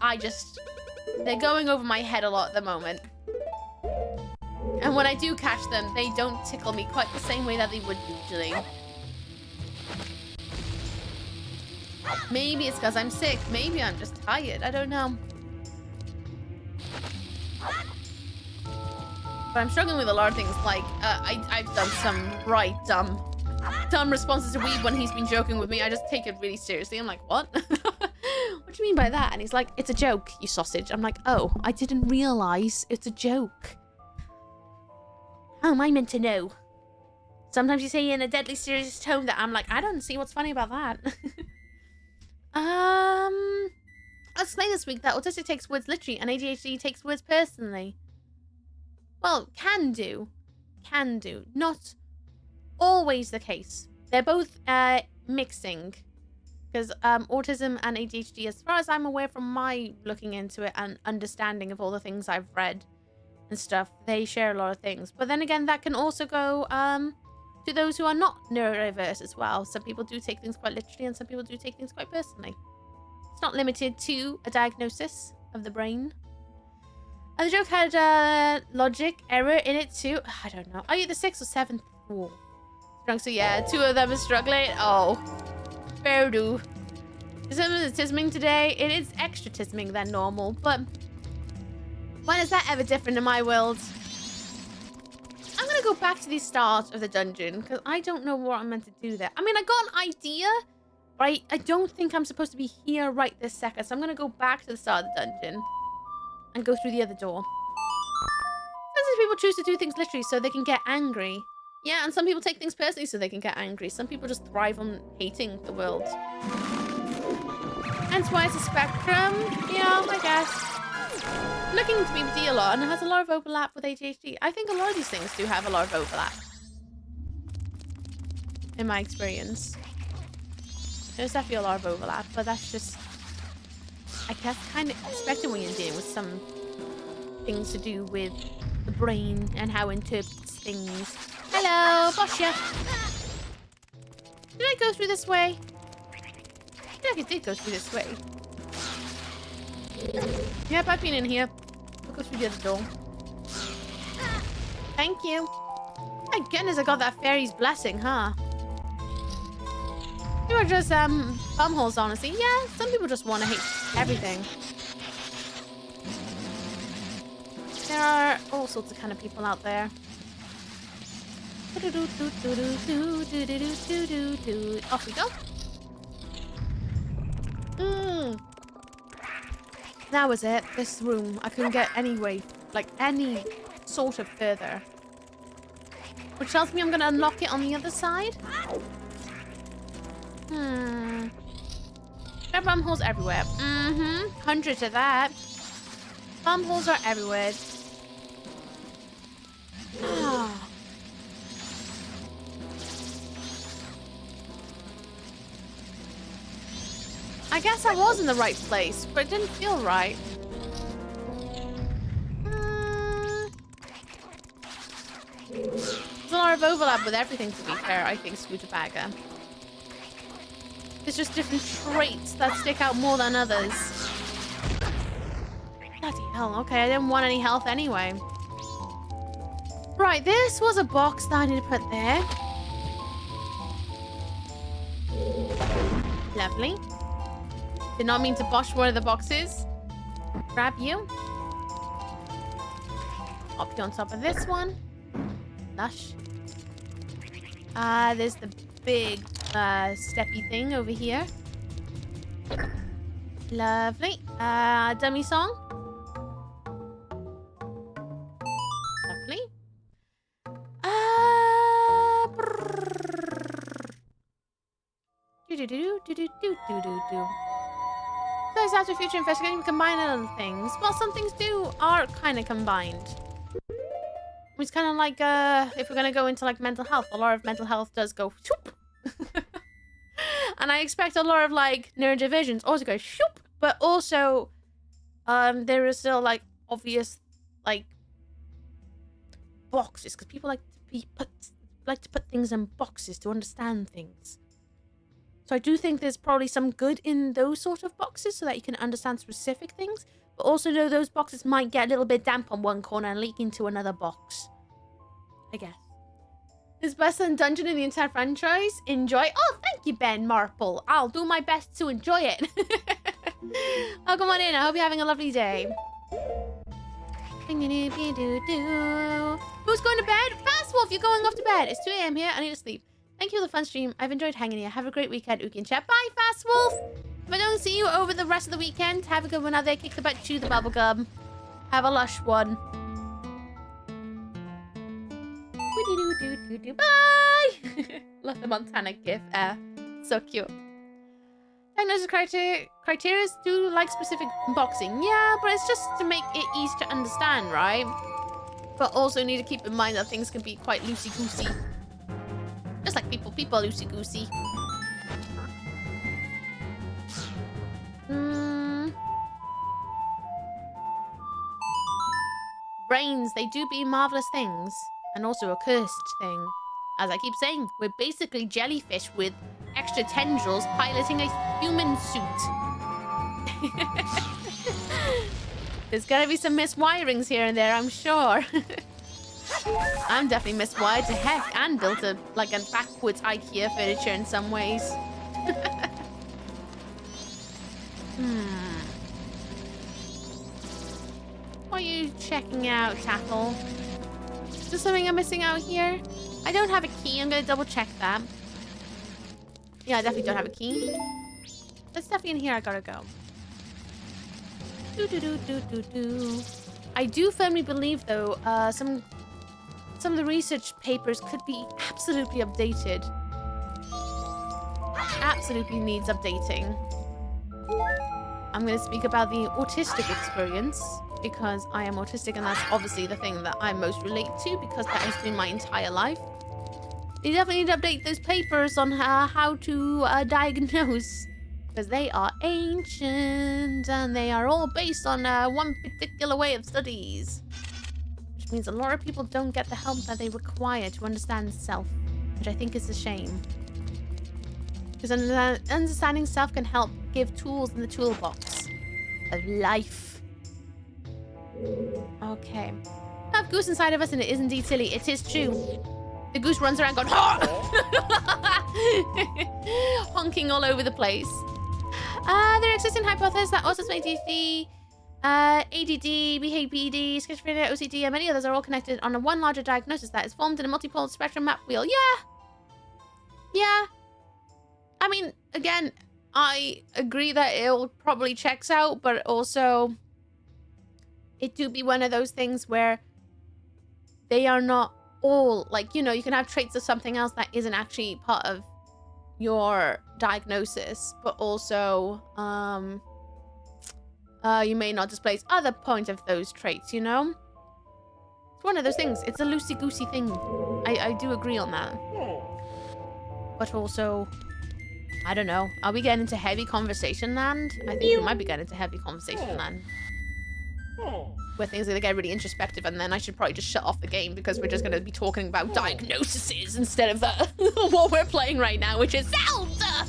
They're going over my head a lot at the moment. And when I do catch them, they don't tickle me quite the same way that they would usually. Maybe it's because I'm sick. Maybe I'm just tired. I don't know. But I'm struggling with a lot of things. Like, I've done some right dumb responses to Weeb when he's been joking with me. I just take it really seriously. I'm like, what? What do you mean by that? And he's like, it's a joke, you sausage. I'm like, oh, I didn't realize it's a joke. How am I meant to know? Sometimes you say in a deadly serious tone that I'm like, I don't see what's funny about that. I'll explain this week that autistic takes words literally and ADHD takes words personally. Well, can do. Can do. Not always the case. They're both mixing. Because autism and ADHD, as far as I'm aware from my looking into it and understanding of all the things I've read and stuff, they share a lot of things. But then again, that can also go to those who are not neurodiverse as well. Some people do take things quite literally and some people do take things quite personally. It's not limited to a diagnosis of the brain. And the joke had a logic error in it too. I don't know. Are you the 6th or 7th dwarf? So yeah, 2 of them are struggling. Oh, fair do. Is some of the tisming today? It is extra tisming than normal, but when is that ever different in my world? I'm gonna go back to the start of the dungeon because I don't know what I'm meant to do there. I mean, I got an idea, right? I don't think I'm supposed to be here right this second, so I'm gonna go back to the start of the dungeon and go through the other door. Sometimes people choose to do things literally so they can get angry. Yeah, and some people take things personally so they can get angry. Some people just thrive on hating the world. Hence why it's a spectrum. Yeah, I guess. Looking into BBD a lot and it has a lot of overlap with ADHD. I think a lot of these things do have a lot of overlap. In my experience. There's definitely a lot of overlap, but that's just, I guess, kind of expected when you're dealing with some things to do with the brain and how it interprets things. Hello, Boscia. Did I go through this way? I feel like I did go through this way. Yep, I've been in here. I'll go through the other door. Thank you. My goodness, I got that fairy's blessing, huh? You were just, bumholes, honestly. Yeah, some people just want to hate everything. There are all sorts of kind of people out there. Off we go. That was it. This room. I couldn't get anyway, like any sort of further. Which tells me I'm going to unlock it on the other side. are bum holes everywhere. Hundreds of that. Bum holes are everywhere. I guess I was in the right place, but it didn't feel right. There's a lot of overlap with everything, to be fair, I think, Scooter Bagger. There's just different traits that stick out more than others. Bloody hell, okay, I didn't want any health anyway. Right, this was a box that I need to put there. Lovely. Did not mean to bosh one of the boxes. Grab you. Pop you on top of this one. Lush. There's the big steppy thing over here. Lovely. Dummy song. Lovely. Do. Those after future investigating combine other things. Well, some things are kind of combined. It's kind of like if we're gonna go into like mental health, a lot of mental health does go shoop. And I expect a lot of like neurodivisions also go shoop, but also there is still like obvious like boxes because people like to put things in boxes to understand things. So I do think there's probably some good in those sort of boxes so that you can understand specific things, but also know those boxes might get a little bit damp on one corner and leak into another box. I guess. It's best in dungeon in the entire franchise. Enjoy. Oh, thank you, Ben Marple. I'll do my best to enjoy it. Oh, come on in. I hope you're having a lovely day. Who's going to bed? Fast Wolf, you're going off to bed. It's 2 a.m. here. I need to sleep. Thank you for the fun stream. I've enjoyed hanging here. Have a great weekend, Ookie and Chat. Bye, Fast Wolf. If I don't see you over the rest of the weekend, have a good one out there. Kick the butt, chew the bubblegum. Have a lush one. Bye! Love the Montana gif. So cute. Diagnosis criteria do like specific boxing. Yeah, but it's just to make it easy to understand, right? But also need to keep in mind that things can be quite loosey-goosey. Just like people loosey-goosey. Brains, they do be marvelous things. And also a cursed thing. As I keep saying, we're basically jellyfish with extra tendrils piloting a human suit. There's gotta be some miswirings here and there, I'm sure. I'm definitely miswired to heck and built a backwards IKEA furniture in some ways. What are you checking out, Tackle? Is there something I'm missing out here? I don't have a key. I'm gonna double check that. Yeah, I definitely don't have a key. There's stuff in here I gotta go. I do firmly believe, though, some of the research papers could be absolutely updated. Absolutely needs updating. I'm going to speak about the autistic experience because I am autistic and that's obviously the thing that I most relate to because that has been my entire life. They definitely need to update those papers on how to diagnose because they are ancient and they are all based on one particular way of studies. Which means a lot of people don't get the help that they require to understand self, which I think is a shame. Because understanding self can help give tools in the toolbox of life. Okay. We have goose inside of us and it is indeed silly. It is true. The goose runs around going, honking all over the place. There exists an hypothesis that autism, ADD, ADD, BHBD, schizophrenia, OCD, and many others are all connected on a one larger diagnosis that is formed in a multiple spectrum map wheel. Yeah. I mean, again, I agree that it'll probably checks out, but also it do be one of those things where they are not all, like, you know, you can have traits of something else that isn't actually part of your diagnosis, but also you may not display other points of those traits, you know? It's one of those things. It's a loosey-goosey thing. I do agree on that. But also, I don't know. Are we getting into heavy conversation land? I think we might be getting into heavy conversation land. Where things are going to get really introspective, and then I should probably just shut off the game because we're just going to be talking about diagnoses instead of what we're playing right now, which is Zelda!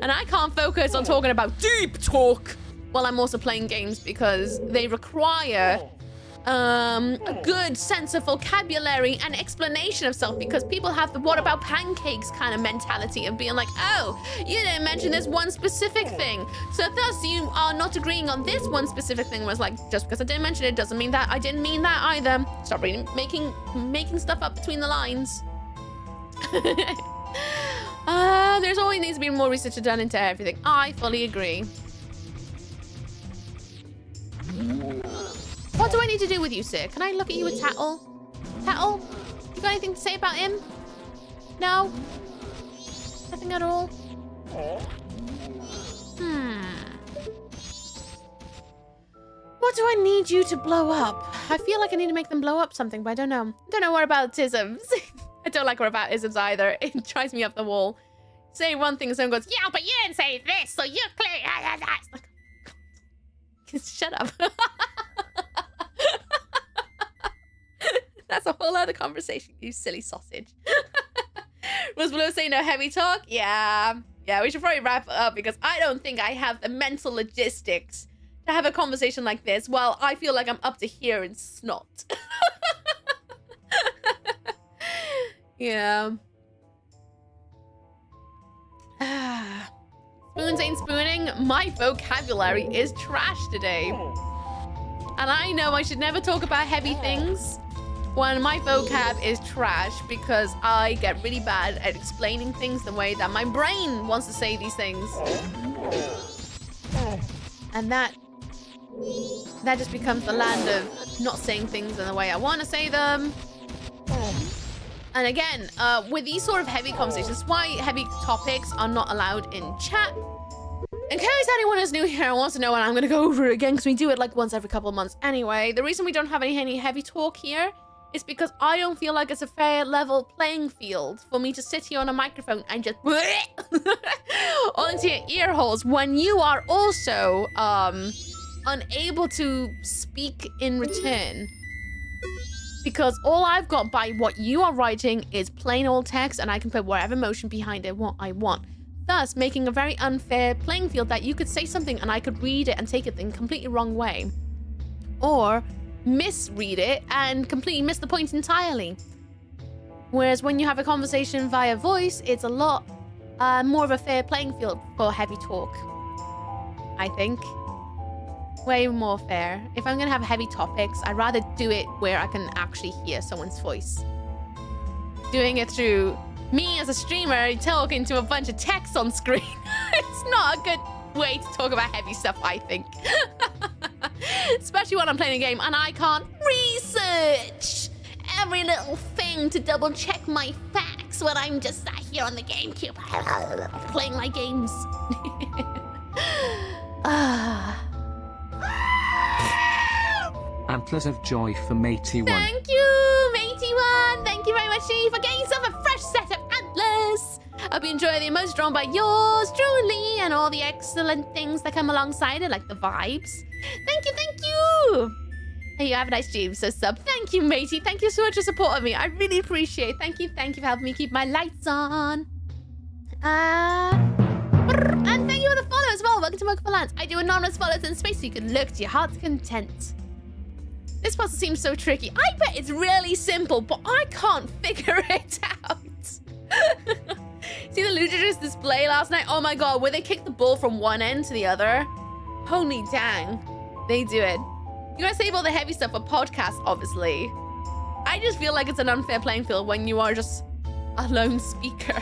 And I can't focus on talking about deep talk while I'm also playing games because they require a good sense of vocabulary and explanation of self, because people have the what about pancakes kind of mentality of being like, oh, you didn't mention this one specific thing, so thus you are not agreeing on this one specific thing. Was like, just because I didn't mention it doesn't mean that I didn't mean that either. Stop reading, making stuff up between the lines. There's always needs to be more research done into everything. I fully agree. What do I need to do with you, sir? Can I look at you with Tattle? Tattle? You got anything to say about him? No? Nothing at all? What do I need you to blow up? I feel like I need to make them blow up something, but I don't know. I don't know whataboutisms. I don't like whataboutisms either. It drives me up the wall. Say one thing and someone goes, yeah, but you didn't say this, so you're clear. It's like, God. Shut up. That's a whole other conversation, you silly sausage. Was Blue saying no heavy talk? Yeah, we should probably wrap it up because I don't think I have the mental logistics to have a conversation like this while I feel like I'm up to here in snot. Yeah. Spoons ain't spooning. My vocabulary is trash today. And I know I should never talk about heavy things when my vocab is trash because I get really bad at explaining things the way that my brain wants to say these things. And that just becomes the land of not saying things in the way I want to say them. And again, with these sort of heavy conversations, why heavy topics are not allowed in chat. In case anyone is new here and wants to know, and I'm going to go over it again because we do it like once every couple of months anyway. The reason we don't have any heavy talk here is because I don't feel like it's a fair level playing field for me to sit here on a microphone and just all into your ear holes when you are also unable to speak in return. Because all I've got by what you are writing is plain old text, and I can put whatever emotion behind it what I want. Thus, making a very unfair playing field that you could say something and I could read it and take it in a completely wrong way. Or misread it and completely miss the point entirely. Whereas when you have a conversation via voice, it's a lot more of a fair playing field for heavy talk. I think. Way more fair. If I'm gonna have heavy topics, I'd rather do it where I can actually hear someone's voice. Doing it through me as a streamer talking to a bunch of text on screen. It's not a good way to talk about heavy stuff, I think. Especially when I'm playing a game and I can't research every little thing to double check my facts when I'm just sat here on the GameCube playing my games. Antlers of joy for Matey1. Thank you, Matey1. Thank you very much, Steve, for getting yourself a fresh set of antlers. Hope you enjoy the emotes drawn by yours truly and all the excellent things that come alongside it, like the vibes. Thank you, thank you. Hey, you have a nice stream, so sub. Thank you, matey. Thank you so much for supporting me. I really appreciate it. Thank you for helping me keep my lights on. And thank you for the follow as well. Welcome to Welcome for Lance. I do anonymous follows in space so you can look to your heart's content. This puzzle seems so tricky. I bet it's really simple, but I can't figure it out. See the Ludicrous display last night? Oh my god, where they kick the ball from one end to the other. Holy dang. They do it. You gotta save all the heavy stuff for podcasts, obviously. I just feel like it's an unfair playing field when you are just a lone speaker.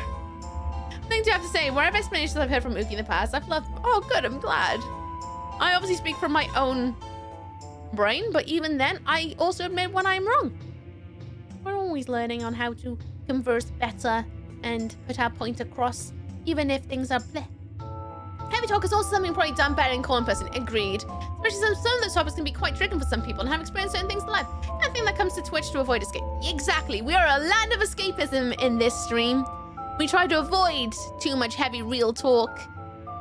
Thing to have to say, whatever explanations I've heard from Uki in the past, I've loved. Oh, good, I'm glad. I obviously speak from my own brain, but even then, I also admit when I'm wrong. We're always learning on how to converse better and put our point across, even if things are bleh. Heavy talk is also something probably done better in call in person. Agreed. Especially some of those topics can be quite triggering for some people and have experienced certain things in life. I think that comes to Twitch to avoid escape. Exactly. We are a land of escapism in this stream. We try to avoid too much heavy real talk.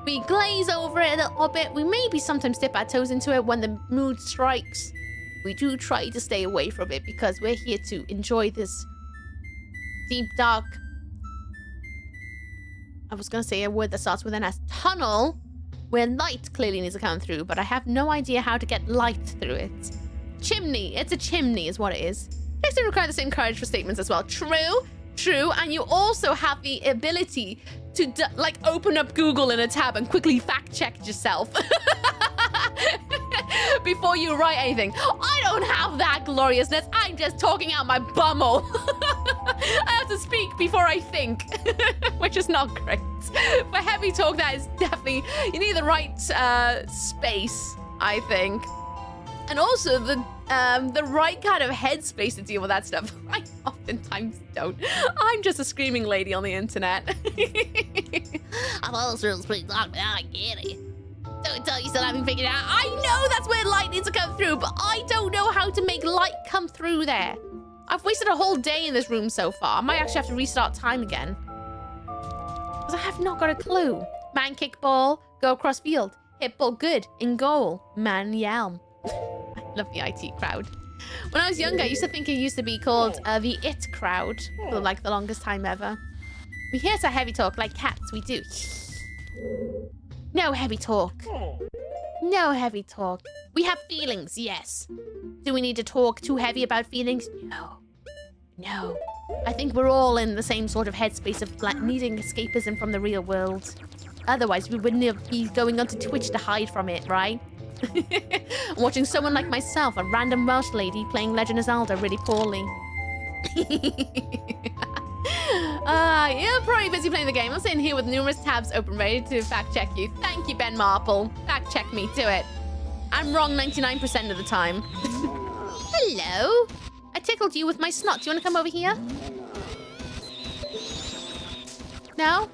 We glaze over it a little bit. We maybe sometimes dip our toes into it when the mood strikes. We do try to stay away from it because we're here to enjoy this deep, dark... I was going to say a word that starts with an S. Tunnel, where light clearly needs to come through, but I have no idea how to get light through it. Chimney. It's a chimney is what it is. Next, it requires the same courage for statements as well. True, and you also have the ability to, like, open up Google in a tab and quickly fact-check yourself. Before you write anything. I don't have that gloriousness. I'm just talking out my bumhole. I have to speak before I think, which is not great. For heavy talk, that is definitely, you need the right space, I think. And also the right kind of headspace to deal with that stuff. I oftentimes don't. I'm just a screaming lady on the internet. I've always really pretty long, but now I get it. Don't tell you still haven't figured it out. I know that's where light needs to come through, but I don't know how to make light come through there. I've wasted a whole day in this room so far. I might actually have to restart time again. Because I have not got a clue. Man kick ball, go across field. Hit ball good, in goal. Man yell. I love the IT crowd. When I was younger, I used to think it used to be called the IT crowd for like the longest time ever. We hear some heavy talk like cats, we do. No heavy talk. No heavy talk. We have feelings, yes. Do we need to talk too heavy about feelings? No. No. I think we're all in the same sort of headspace of needing escapism from the real world. Otherwise, we wouldn't be going onto Twitch to hide from it, right? Watching someone like myself, a random Welsh lady, playing Legend of Zelda really poorly. You're probably busy playing the game. I'm sitting here with numerous tabs open, ready to fact check you. Thank you, Ben Marple. Fact check me, do it. I'm wrong 99% of the time. Hello. I tickled you with my snot. Do you want to come over here? No?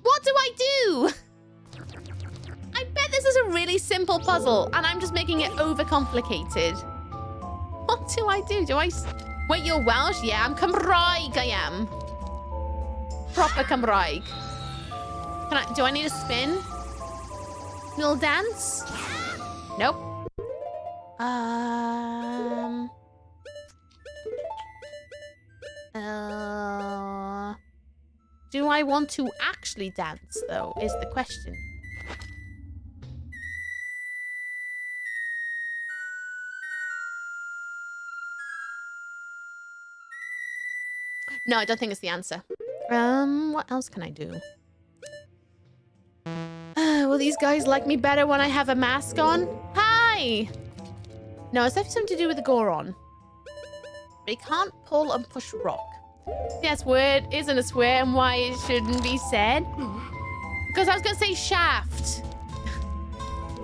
What do I do? I bet this is a really simple puzzle, and I'm just making it overcomplicated. What do I do? Do I... Wait, you're Welsh? Yeah, I'm Cymraeg, I am. Proper Cymraeg. Do I need a spin? Little dance? Nope. Do I want to actually dance, though, is the question. No, I don't think it's the answer. What else can I do? Will these guys like me better when I have a mask on? Hi! No, it's definitely something to do with the Goron. But he can't pull and push rock. Yes, word isn't a swear and why it shouldn't be said. Because I was going to say shaft.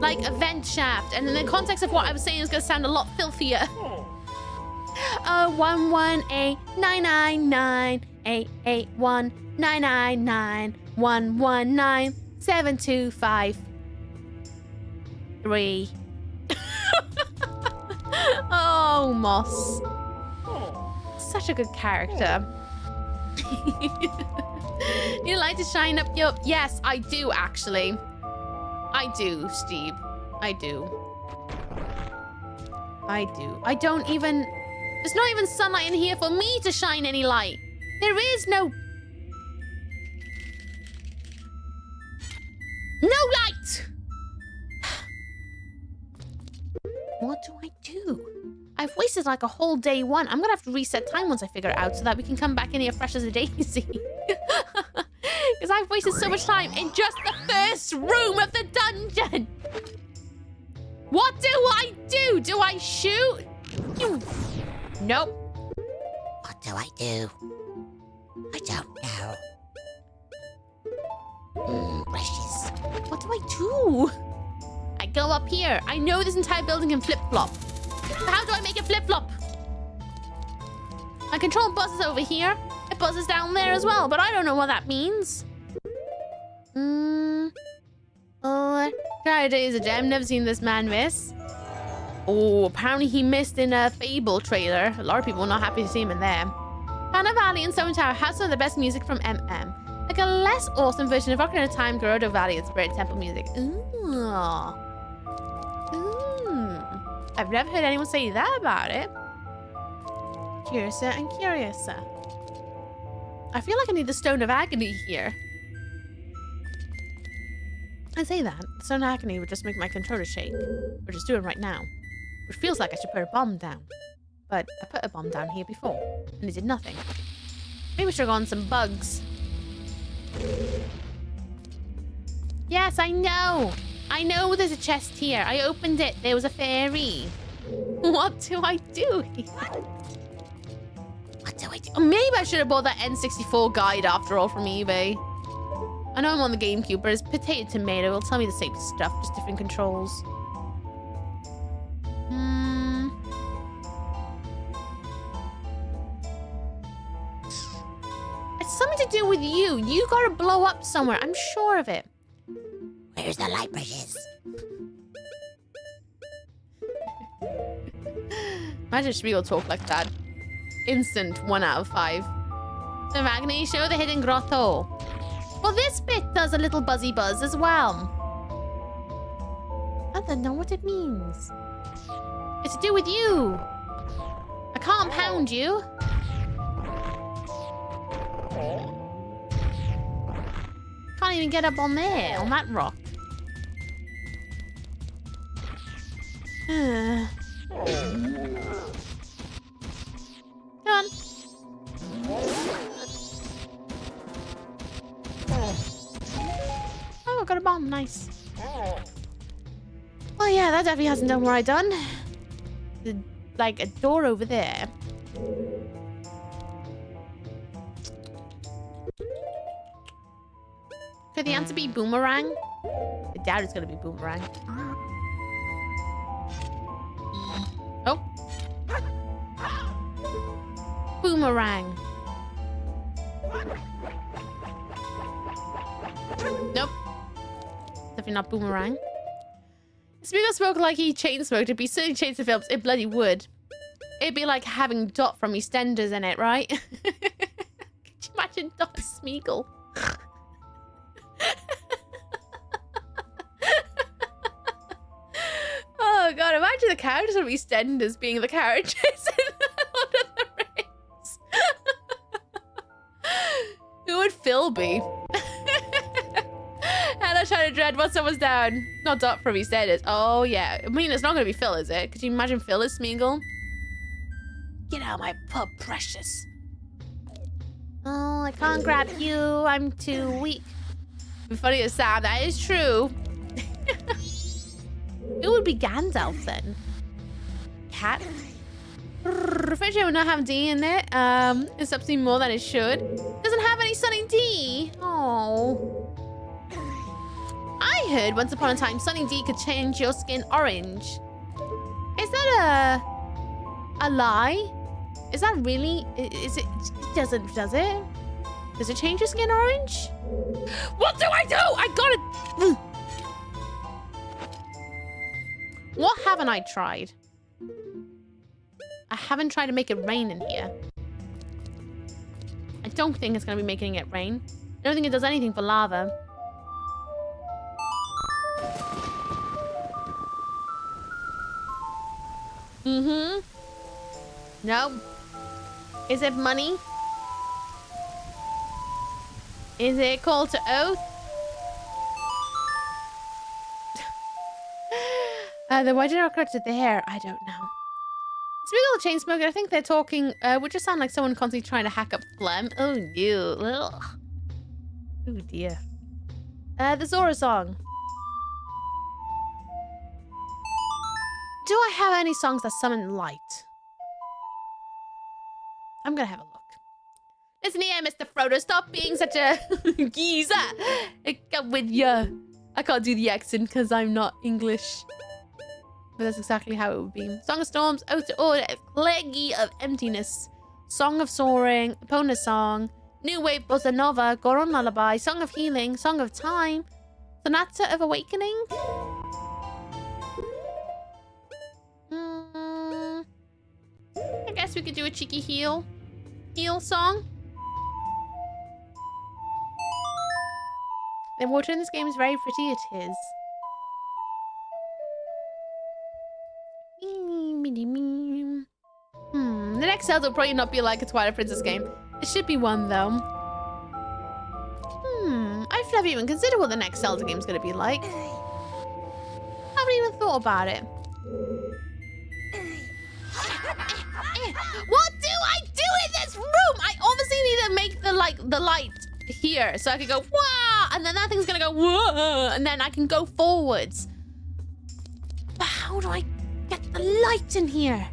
Like a vent shaft. And in the context of what I was saying, it's going to sound a lot filthier. 11899881999119725. Oh, Moss. Such a good character. You like to shine up your... Yes, I do, actually. I do, Steve. I do. I do. I don't even... There's not even sunlight in here for me to shine any light. There is no... No light! What do I do? I've wasted like a whole day one. I'm gonna have to reset time once I figure it out so that we can come back in here fresh as a daisy. Because I've wasted so much time in just the first room of the dungeon. What do I do? Do I shoot? Nope. What do I do? I don't know. Brushes. What do I do? I go up here. I know this entire building can flip-flop. How do I make it flip-flop? My control bus is over here. It buzzes down there as well, but I don't know what that means. Friday is a gem. Never seen this man miss. Oh, apparently he missed in a Fable trailer. A lot of people were not happy to see him in there. Panda Valley and Stone Tower has some of the best music from MM. Like a less awesome version of Ocarina of Time, Gerudo Valley and Spirit Temple music. Ooh. I've never heard anyone say that about it. Curiouser and curiouser. I feel like I need the Stone of Agony here. I say that. The Stone of Agony would just make my controller shake. We're just doing right now. Which feels like I should put a bomb down. But I put a bomb down here before, and it did nothing. Maybe we should have gone some bugs. Yes, I know. I know there's a chest here. I opened it. There was a fairy. What do I do here? What do I do? Maybe I should have bought that N64 guide after all from eBay. I know I'm on the GameCube, but it's potato tomato. It'll tell me the same stuff, just different controls. It's something to do with you. You gotta blow up somewhere. I'm sure of it. Where's the light brushes? Imagine Spiegel talk like that. Instant 1 out of 5. The Agony, show the hidden grotto. Well, this bit does a little buzzy buzz as well. I don't know what it means. It's to do with you. I can't pound you. Can't even get up on there, on that rock. Come on. Oh, I got a bomb. Nice. Well, yeah, that definitely hasn't done what I done. Like a door over there. Could the answer be boomerang? I doubt it's gonna be boomerang. Oh. Boomerang. Nope. Definitely not boomerang. If Spiegel spoke like he chain smoked, it'd be silly chains to films. It bloody would. It'd be like having Dot from EastEnders in it, right? Could you imagine Dot as Smeagol? Oh god, imagine the characters from EastEnders being the characters in Lord of the Rings. Who would Phil be? Hello, Shadow Dread. What's someone's down? Not Dot from EastEnders. Oh yeah. I mean, it's not gonna be Phil, is it? Could you imagine Phil as Smeagol? Get out of my pub, precious. Oh, I can't grab you. I'm too weak. It'd be funny as Sam. That is true. It would be Gandalf then. Cat. Friendship would not have D in it. It's up to more than it should. Doesn't have any Sunny D. Oh. I heard once upon a time Sunny D could change your skin orange. Is that a lie? Is that really? Is it? It doesn't, does it? Does it change your skin orange? What do I do? I got it. What haven't I tried? I haven't tried to make it rain in here. I don't think it's going to be making it rain. I don't think it does anything for lava. No. Is it money? Is it call to oath? Then why did I cut to there? I don't know. Speaking of the chain smoker, I think they're talking, would just sound like someone constantly trying to hack up phlegm. Oh, no. Ugh. Oh, dear. The Zora song. Do I have any songs that summon light? I'm gonna have a look. Listen here, Mr. Frodo, stop being such a geezer. Come with ya. I can't do the accent because I'm not English. But that's exactly how it would be. Song of Storms, Oath to Order, Plaguey of Emptiness, Song of Soaring, Epona Song, New Wave Bossa Nova, Goron Lullaby, Song of Healing, Song of Time, Sonata of Awakening. I guess we could do a cheeky heal song. The water in this game is very pretty, it is. The next Zelda will probably not be like a Twilight Princess game. It should be one, though. I've never even considered what the next Zelda game is going to be like. Haven't even thought about it. What do I do in this room? I obviously need to make the light here so I can go wah, and then that thing's gonna go wah, and then I can go forwards. But how do I get the light in here?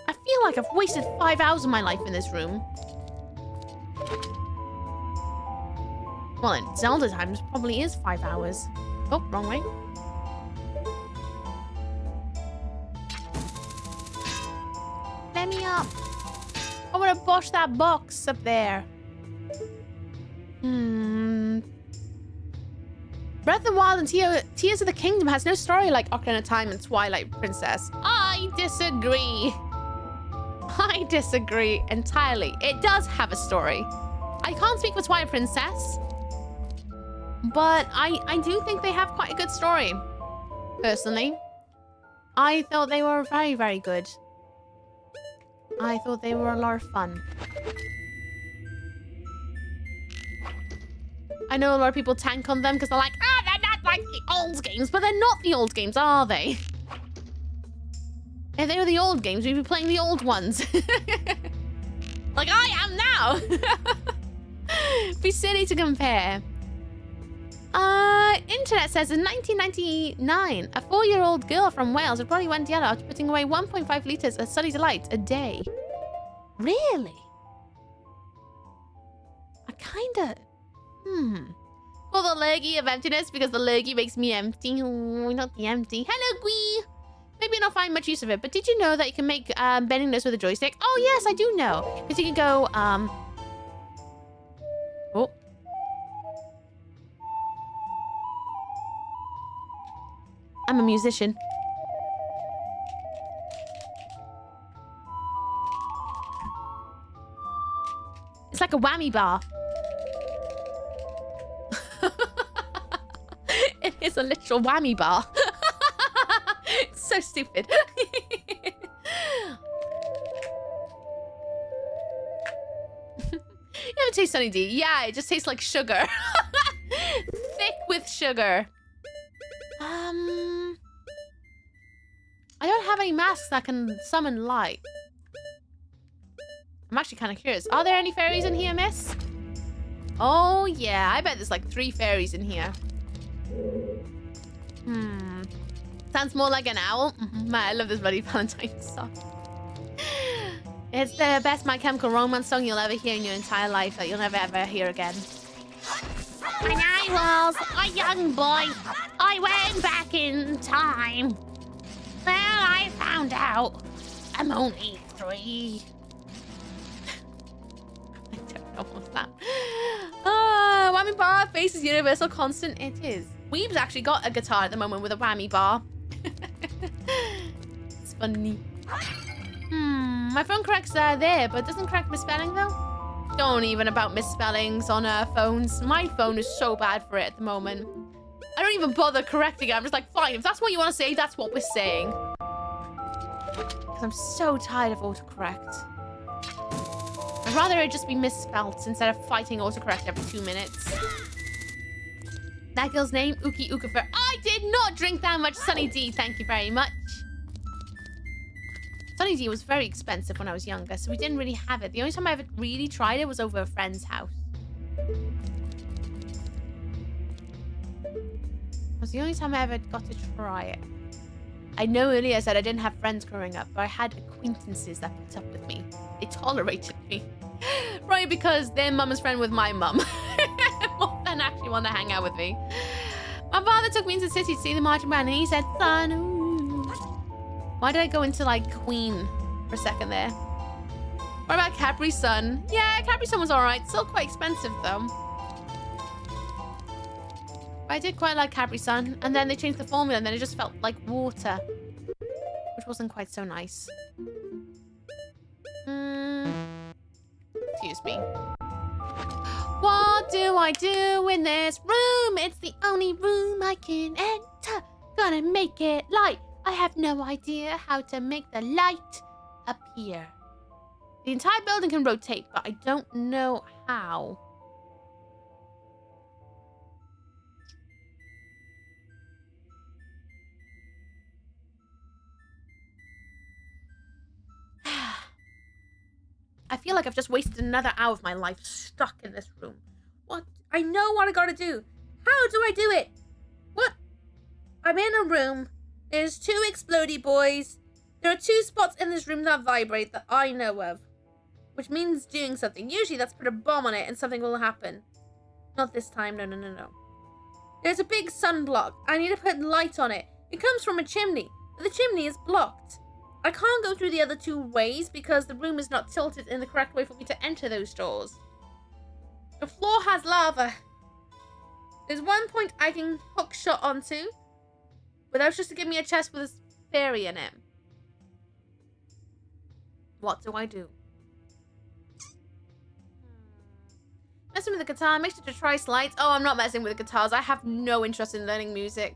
I feel like I've wasted 5 hours of my life in this room. Well, in Zelda times, probably is 5 hours. Oh, wrong way. Let me up. I want to bosh that box up there. Breath of the Wild and Tears of the Kingdom has no story like Ocarina of Time and Twilight Princess. I disagree. I disagree entirely. It does have a story. I can't speak for Twilight Princess, but I do think they have quite a good story. Personally, I thought they were very, very good. I thought they were a lot of fun. I know a lot of people tank on them because they're like, they're not like the old games, but they're not the old games, are they? If they were the old games, we'd be playing the old ones. Like I am now. Be silly to compare. Internet says in 1999, a 4-year-old girl from Wales probably went yellow after putting away 1.5 litres of Sunny Delight a day. Really? I kinda... For the lurgy of emptiness, because the lurgy makes me empty. Oh, not the empty. Hello, Gwee! Maybe not find much use of it, but did you know that you can make bending this with a joystick? Oh, yes, I do know. Because you can go, Oh. I'm a musician. It's like a whammy bar. It is a literal whammy bar. It's so stupid. You ever taste Sunny D? Yeah, it just tastes like sugar. Thick with sugar. I don't have any masks that can summon light. I'm actually kind of curious. Are there any fairies in here, miss? Oh, yeah. I bet there's like 3 fairies in here. Sounds more like an owl. Man, I love this bloody Valentine's song. It's the best My Chemical Romance song you'll ever hear in your entire life that you'll never ever hear again. When I was a young boy, I went back in time. Well, I found out I'm only 3. I don't know what's that. Whammy bar faces universal constant. It is. Weeb's actually got a guitar at the moment with a whammy bar. It's funny. My phone corrects there, but doesn't correct misspelling though. Don't even about misspellings on phones. My phone is so bad for it at the moment. I don't even bother correcting it. I'm just like, fine, if that's what you want to say, that's what we're saying. Because I'm so tired of autocorrect. I'd rather it just be misspelt instead of fighting autocorrect every 2 minutes. That girl's name, Uki Ukafer. I did not drink that much Sunny D, thank you very much. Sunny D was very expensive when I was younger, so we didn't really have it. The only time I ever really tried it was over a friend's house. It was the only time I ever got to try it. I know earlier I said I didn't have friends growing up, but I had acquaintances that put up with me. They tolerated me. Probably because their mum is friend with my mum. More than actually want to hang out with me. My father took me into the city to see the marching band and he said, son, ooh. Why did I go into like Queen for a second there? What about Capri Sun? Yeah, Capri Sun was alright. Still quite expensive though. I did quite like Capri Sun, and then they changed the formula and then it just felt like water, which wasn't quite so nice. Excuse me. What do I do in this room? It's the only room I can enter. Gonna make it light. I have no idea how to make the light appear. The entire building can rotate, but I don't know how. I feel like I've just wasted another hour of my life stuck in this room. What? I know what I gotta do. How do I do it? What? I'm in a room. There's 2 explodey boys. There are 2 spots in this room that vibrate that I know of. Which means doing something. Usually that's put a bomb on it and something will happen. Not this time. No. There's a big sunblock. I need to put light on it. It comes from a chimney. But the chimney is blocked. I can't go through the other 2 ways because the room is not tilted in the correct way for me to enter those doors. The floor has lava. There's one point I can hook shot onto, but that's just to give me a chest with a fairy in it. What do I do? Messing with the guitar, make sure to try slides. Oh, I'm not messing with the guitars. I have no interest in learning music.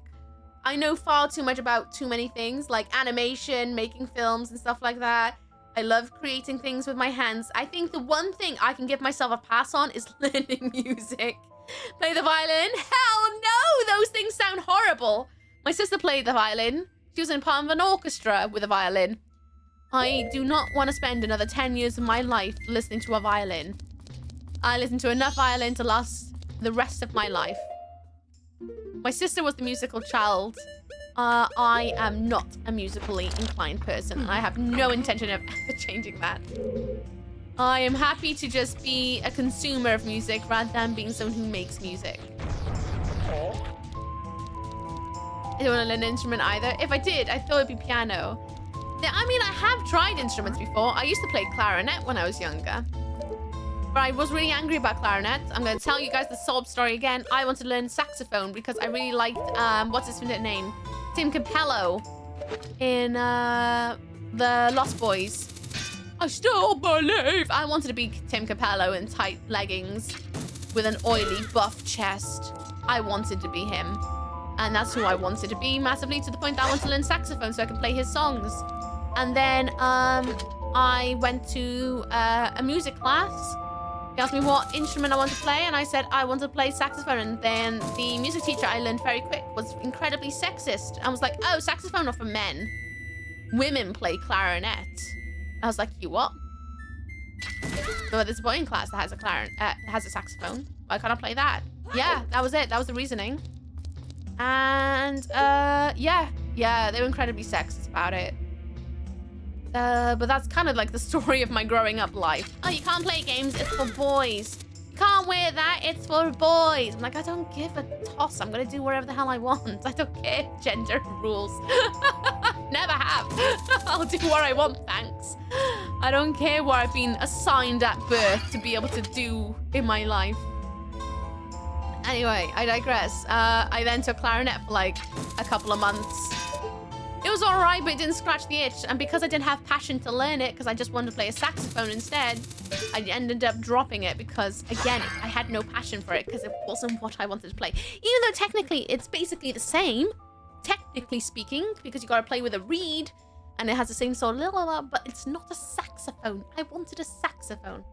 I know far too much about too many things, like animation, making films, and stuff like that. I love creating things with my hands. I think the one thing I can give myself a pass on is learning music. Play the violin? Hell no! Those things sound horrible. My sister played the violin. She was in part of an orchestra with a violin. I do not want to spend another 10 years of my life listening to a violin. I listened to enough violin to last the rest of my life. My sister was the musical child. I am not a musically inclined person. And I have no intention of ever changing that. I am happy to just be a consumer of music rather than being someone who makes music. I don't want to learn an instrument either. If I did, I thought it'd be piano. I mean, I have tried instruments before. I used to play clarinet when I was younger. But I was really angry about clarinet. I'm going to tell you guys the sob story again. I wanted to learn saxophone because I really liked, what's his name? Tim Capello in the Lost Boys. I still believe. I wanted to be Tim Capello in tight leggings with an oily buff chest. I wanted to be him. And that's who I wanted to be massively, to the point that I wanted to learn saxophone so I could play his songs. And then I went to a music class. He asked me what instrument I wanted to play, and I said I want to play saxophone. And then the music teacher I learned very quick was incredibly sexist. I was like, oh, saxophone are for men. Women play clarinet. I was like, you what? So there's a boy in class that has a has a saxophone. Why can't I play that? Yeah, that was it. That was the reasoning. And yeah, they were incredibly sexist about it. But that's kind of like the story of my growing up life. Oh, you can't play games, it's for boys. You can't wear that, it's for boys. I'm like, I don't give a toss. I'm gonna do whatever the hell I want. I don't care gender rules. Never have. I'll do what I want, thanks. I don't care what I've been assigned at birth to be able to do in my life. Anyway, I digress. I then took clarinet for like a couple of months. It was all right, but it didn't scratch the itch. And because I didn't have passion to learn it, because I just wanted to play a saxophone instead, I ended up dropping it because, again, I had no passion for it because it wasn't what I wanted to play. Even though technically it's basically the same, technically speaking, because you got to play with a reed and it has the same sort of, but it's not a saxophone. I wanted a saxophone.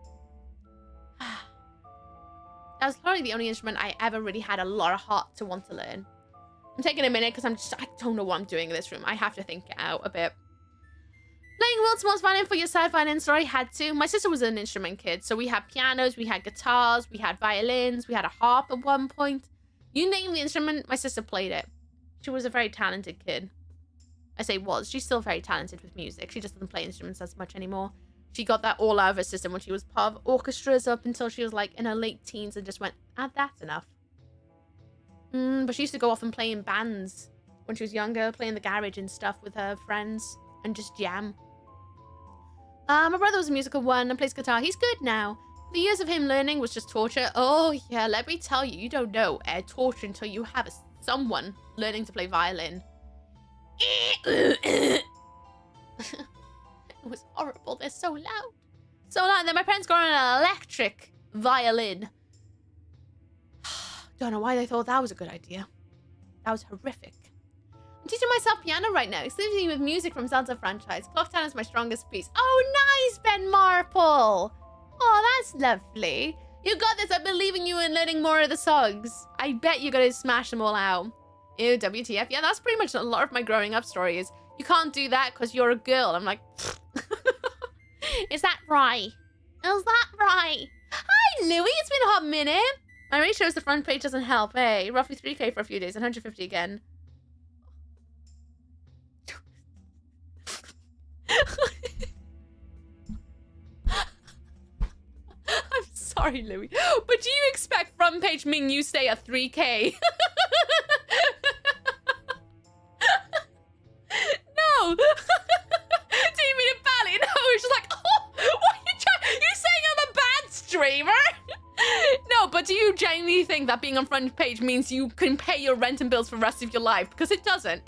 That was probably the only instrument I ever really had a lot of heart to want to learn. I'm taking a minute because I don't know what I'm doing in this room. I have to think it out a bit. Playing world's most violin for your side violin story, had to. My sister was an instrument kid, so we had pianos, we had guitars, we had violins, we had a harp at one point. You name the instrument, my sister played it. She was a very talented kid. I say was. She's still very talented with music. She just doesn't play instruments as much anymore. She got that all out of her system when she was part of orchestras up until she was like in her late teens and just went, that's enough. But she used to go off and play in bands when she was younger, play in the garage and stuff with her friends and just jam. My brother was a musical one and plays guitar. He's good now. The years of him learning was just torture. Oh yeah, let me tell you, you don't know torture until you have someone learning to play violin. It was horrible. They're so loud. So loud. And then my parents got an electric violin. Don't know why they thought that was a good idea. That was horrific. I'm teaching myself piano right now, exclusively with music from Zelda franchise. Clocktown is my strongest piece. Oh, nice, Ben Marple. Oh, that's lovely. You got this. I believe in you and learning more of the songs. I bet you're gonna smash them all out. Ew, WTF. Yeah, that's pretty much a lot of my growing up story is, you can't do that because you're a girl. I'm like, is that right? Is that right? Hi, Louie. It's been a hot minute. My rate shows the front page doesn't help. Hey, roughly 3k for a few days, 150 again. I'm sorry, Louie. But do you expect front page mean you stay at 3k? No. Do you mean it badly? No, it's just like, oh, what are you trying? You saying I'm a bad streamer? No, but do you genuinely think that being on front page means you can pay your rent and bills for the rest of your life? Because it doesn't.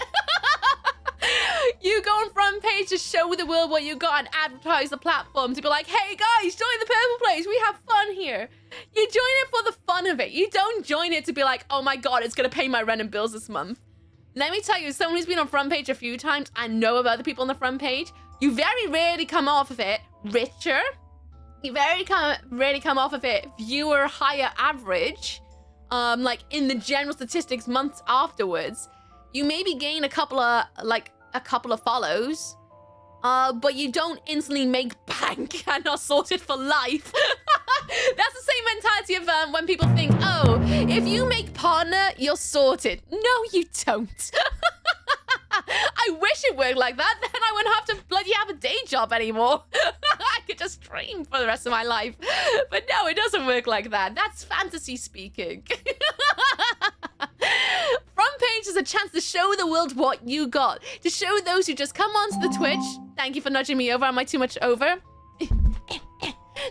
You go on front page to show the world what you got and advertise the platform to be like, hey guys, join the Purple Place. We have fun here. You join it for the fun of it. You don't join it to be like, oh my God, it's going to pay my rent and bills this month. Let me tell you, as someone who's been on front page a few times and know about the people on the front page, you very rarely come off of it richer. You very rarely come off of it viewer higher average. Like in the general statistics months afterwards. You maybe gain a couple of follows, but you don't instantly make bank and are sorted for life. That's the same mentality of when people think, oh, if you make partner, you're sorted. No, you don't. I wish it worked like that. Then I wouldn't have to bloody have a day job anymore. I could just stream for the rest of my life. But no, it doesn't work like that. That's fantasy speaking. Front page is a chance to show the world what you got. To show those who just come onto the Twitch. Thank you for nudging me over. Am I too much over?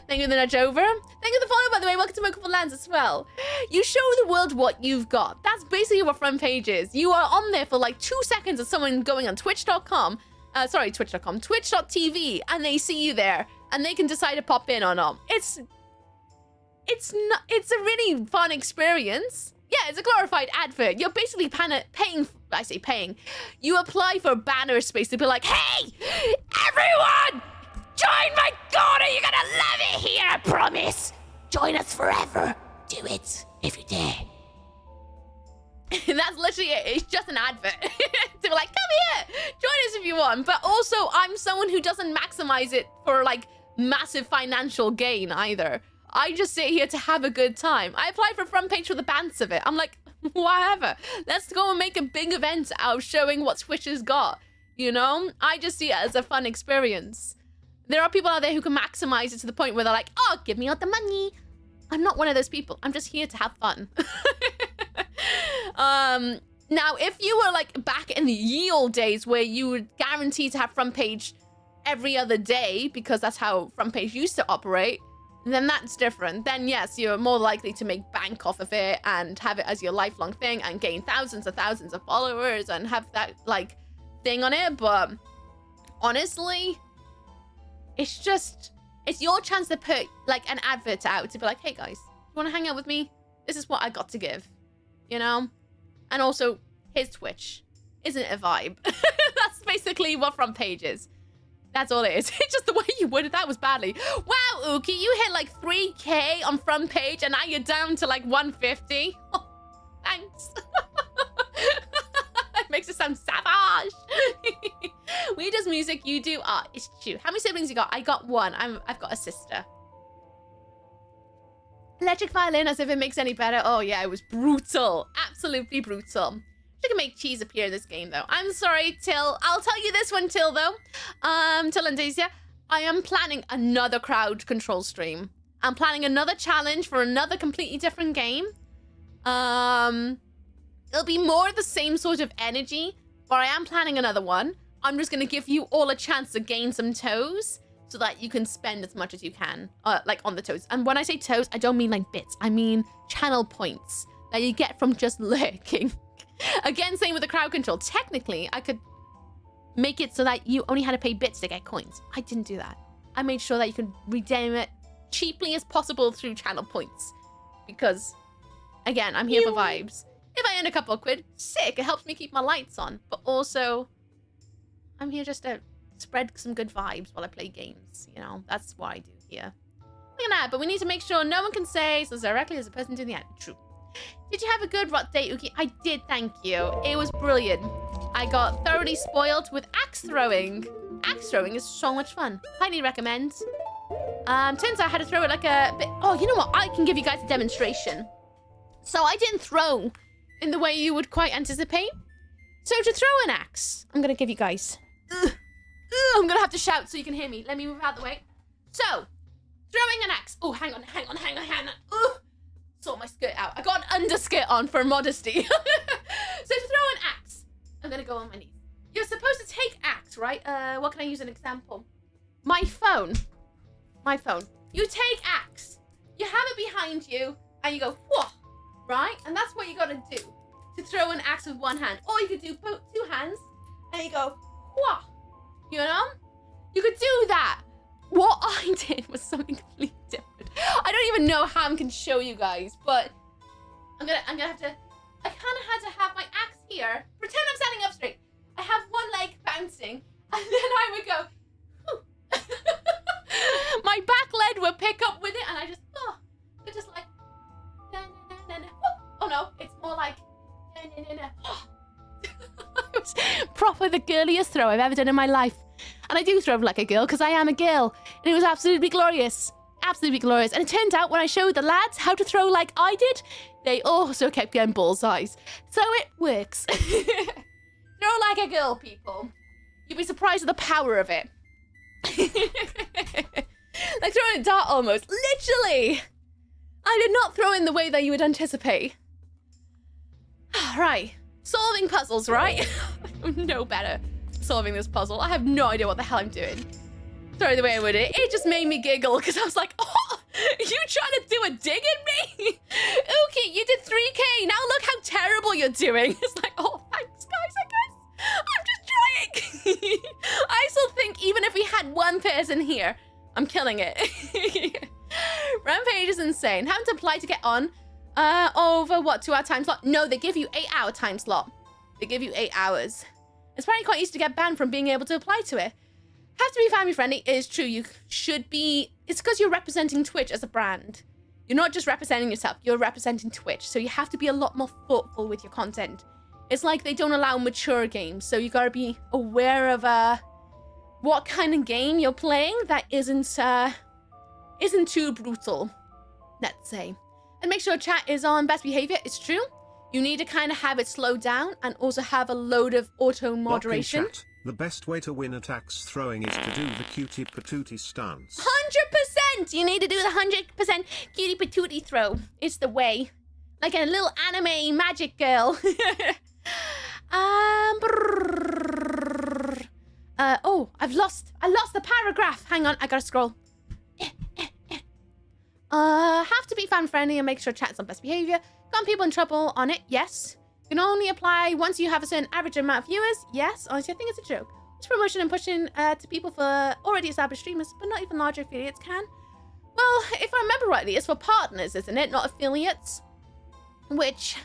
Thank you for the nudge over. Thank you for the follow, by the way. Welcome to Multiple Lands as well. You show the world what you've got. That's basically what front page is. You are on there for like 2 seconds of someone going on twitch.com. Twitch.tv, and they see you there, and they can decide to pop in or not. It's a really fun experience. Yeah, it's a glorified advert. You're basically paying. I say paying. You apply for banner space to be like, hey, everyone, join my corner. You're gonna love it here, I promise. Join us forever. Do it if you dare. That's literally it. It's just an advert. To be like, come here, join us if you want. But also, I'm someone who doesn't maximize it for like massive financial gain either. I just sit here to have a good time. I applied for front page for the bands of it. I'm like, whatever. Let's go and make a big event out of showing what Twitch has got. You know? I just see it as a fun experience. There are people out there who can maximize it to the point where they're like, oh, give me all the money. I'm not one of those people. I'm just here to have fun. Now, if you were like back in the ye old days where you were guaranteed to have front page every other day because that's how front page used to operate, then that's different. Then yes, you're more likely to make bank off of it and have it as your lifelong thing and gain thousands of followers and have that like thing on it. But honestly, it's your chance to put like an advert out to be like, hey guys, you want to hang out with me? This is what I got to give, you know? And also, here's Twitch. Isn't it a vibe? That's basically what front page is. That's all it is. It's just the way you worded that was badly. Wow, Uki, you hit like 3k on front page and now you're down to like 150. Oh, thanks. It makes it sound savage. We does music, you do art. It's true. How many siblings you got? I got one. I've got a sister. Electric violin, as if it makes any better. Oh yeah, it was brutal. Absolutely brutal. She can make cheese appear in this game, though. I'm sorry, Till. I'll tell you this one, Till, though. Till and Daisy. I am planning another crowd control stream. I'm planning another challenge for another completely different game. It'll be more the same sort of energy, but I am planning another one. I'm just gonna give you all a chance to gain some toes so that you can spend as much as you can, like on the toes. And when I say toes, I don't mean like bits. I mean channel points that you get from just lurking. Again, same with the crowd control. Technically, I could make it so that you only had to pay bits to get coins. I didn't do that. I made sure that you could redeem it cheaply as possible through channel points. Because, again, I'm here for vibes. If I earn a couple of quid, sick. It helps me keep my lights on. But also, I'm here just to spread some good vibes while I play games. You know, that's what I do here. Look at that. But we need to make sure no one can say so directly as a person doing the ad. True. Did you have a good rot date, Uki? I did, thank you. It was brilliant. I got thoroughly spoiled with axe throwing. Axe throwing is so much fun. Highly recommend. Turns out I had to throw it like a bit. Oh, you know what? I can give you guys a demonstration. So I didn't throw in the way you would quite anticipate. So to throw an axe, I'm gonna give you guys. I'm gonna have to shout so you can hear me. Let me move out the way. So, throwing an axe. Oh, hang on. Sort my skirt out. I got an underskirt on for modesty. So to throw an axe, I'm gonna go on my knees. You're supposed to take axe, right? What can I use an example? My phone. You take axe. You have it behind you, and you go, whoa, right? And that's what you gotta do to throw an axe with one hand. Or you could do two hands, and you go, whoa. You know? You could do that. What I did was something completely different. I don't even know how I can show you guys, but I'm gonna have to. I kind of had to have my axe here. Pretend I'm standing up straight. I have one leg bouncing, and then I would go. My back leg would pick up with it, and I just like. Oh no, it's more like. It was proper the girliest throw I've ever done in my life. And I do throw like a girl because I am a girl. And it was absolutely glorious. Absolutely glorious. And it turned out when I showed the lads how to throw like I did, they also kept getting bullseyes. So it works. Throw like a girl, people. You'd be surprised at the power of it. Like throwing a dart almost. Literally. I did not throw in the way that you would anticipate. Right. Solving puzzles, right? I'm no better solving this puzzle. I have no idea what the hell I'm doing. Sorry the way I would it. It just made me giggle because I was like, oh, you trying to do a dig at me? Okay, you did 3K. Now look how terrible you're doing. It's like, oh, thanks, guys, I guess. I'm just trying. I still think even if we had one person here, I'm killing it. Rampage is insane. Having to apply to get on over what, 2-hour time slot? No, they give you 8-hour time slot. They give you 8 hours. It's probably quite easy to get banned from being able to apply to it. Have to be family friendly. It is true. You should be. It's because you're representing Twitch as a brand. You're not just representing yourself. You're representing Twitch. So you have to be a lot more thoughtful with your content. It's like they don't allow mature games. So you got to be aware of what kind of game you're playing that isn't too brutal, let's say. And make sure chat is on best behavior. It's true. You need to kind of have it slowed down and also have a load of auto moderation. Chat, the best way to win at axe throwing is to do the cutie patootie stance. 100%! You need to do the 100% cutie patootie throw. It's the way. Like a little anime magic girl. Oh, I lost the paragraph. Hang on, I gotta scroll. Have to be fan friendly and make sure chat's on best behavior. Got people in trouble on it? Yes. Can only apply once you have a certain average amount of viewers? Yes. Honestly, I think it's a joke. It's promotion and pushing to people for already established streamers, but not even larger affiliates can. Well, if I remember rightly, it's for partners, isn't it? Not affiliates. Which,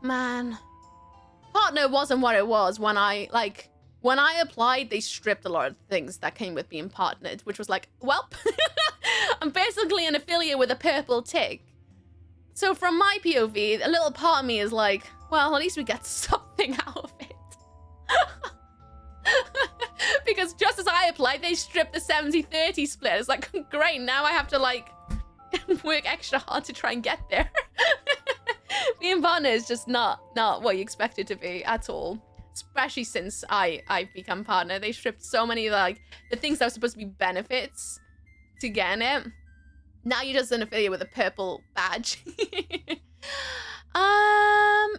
man, partner wasn't what it was when I applied. They stripped a lot of things that came with being partnered, which was like, well, I'm basically an affiliate with a purple tick. So from my POV, a little part of me is like, well, at least we get something out of it. Because just as I applied, they stripped the 70-30 split. It's like, great, now I have to like work extra hard to try and get there. Being partner is just not what you expect it to be at all. especially since I've become partner. They stripped so many, like, the things that were supposed to be benefits to get it. Now you're just an affiliate with a purple badge.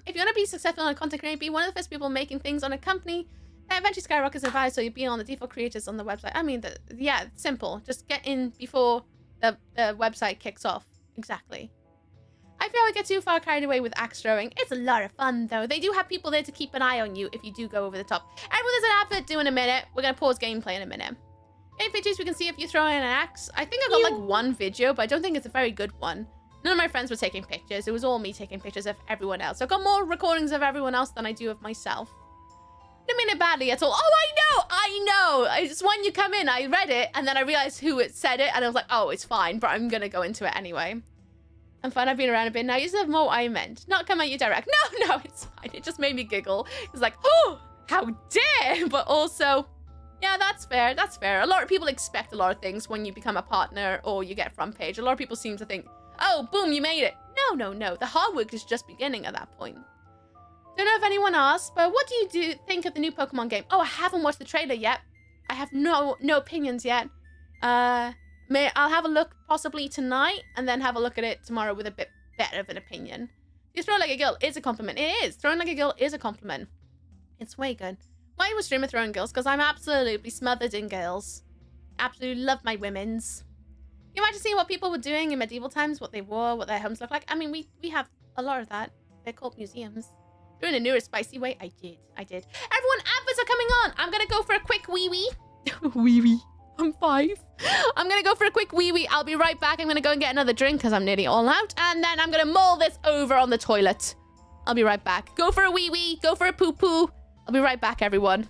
If you want to be successful on a content creator, be one of the first people making things on a company that eventually skyrockets in value, so you'll be on the default creators on the website. I mean, yeah, simple. Just get in before the website kicks off. Exactly. I feel I get too far carried away with axe throwing. It's a lot of fun, though. They do have people there to keep an eye on you if you do go over the top. Everyone, there's an advert due in a minute. We're going to pause gameplay in a minute. In pictures, we can see if you're throwing an axe. I think I got like one video, but I don't think it's a very good one. None of my friends were taking pictures. It was all me taking pictures of everyone else. I've got more recordings of everyone else than I do of myself. Didn't mean it badly at all. Oh, I know. It's when you come in, I read it, and then I realized who it said it, and I was like, oh, it's fine, but I'm going to go into it anyway. I'm fine, I've been around a bit now. You just have more I meant. Not come at you direct. No, it's fine. It just made me giggle. It's like, oh, how dare. But also, yeah, that's fair. That's fair. A lot of people expect a lot of things when you become a partner or you get front page. A lot of people seem to think, oh, boom, you made it. No. The hard work is just beginning at that point. Don't know if anyone asked, but what do you think of the new Pokemon game? Oh, I haven't watched the trailer yet. I have no opinions yet. I'll have a look possibly tonight and then have a look at it tomorrow with a bit better of an opinion. You throw like a girl is a compliment. It is. Throwing like a girl is a compliment. It's way good. Why was streamer throwing girls? Because I'm absolutely smothered in girls. Absolutely love my women's. You imagine seeing what people were doing in medieval times, what they wore, what their homes look like. I mean, we have a lot of that. They're called museums. Doing a newer spicy way. I did. Everyone, adverts are coming on. I'm gonna go for a quick wee-wee. Wee-wee. I'm 5. I'm gonna go for a quick wee-wee. I'll be right back. I'm gonna go and get another drink because I'm nearly all out. And then I'm gonna mull this over on the toilet. I'll be right back. Go for a wee-wee. Go for a poo-poo. I'll be right back, everyone.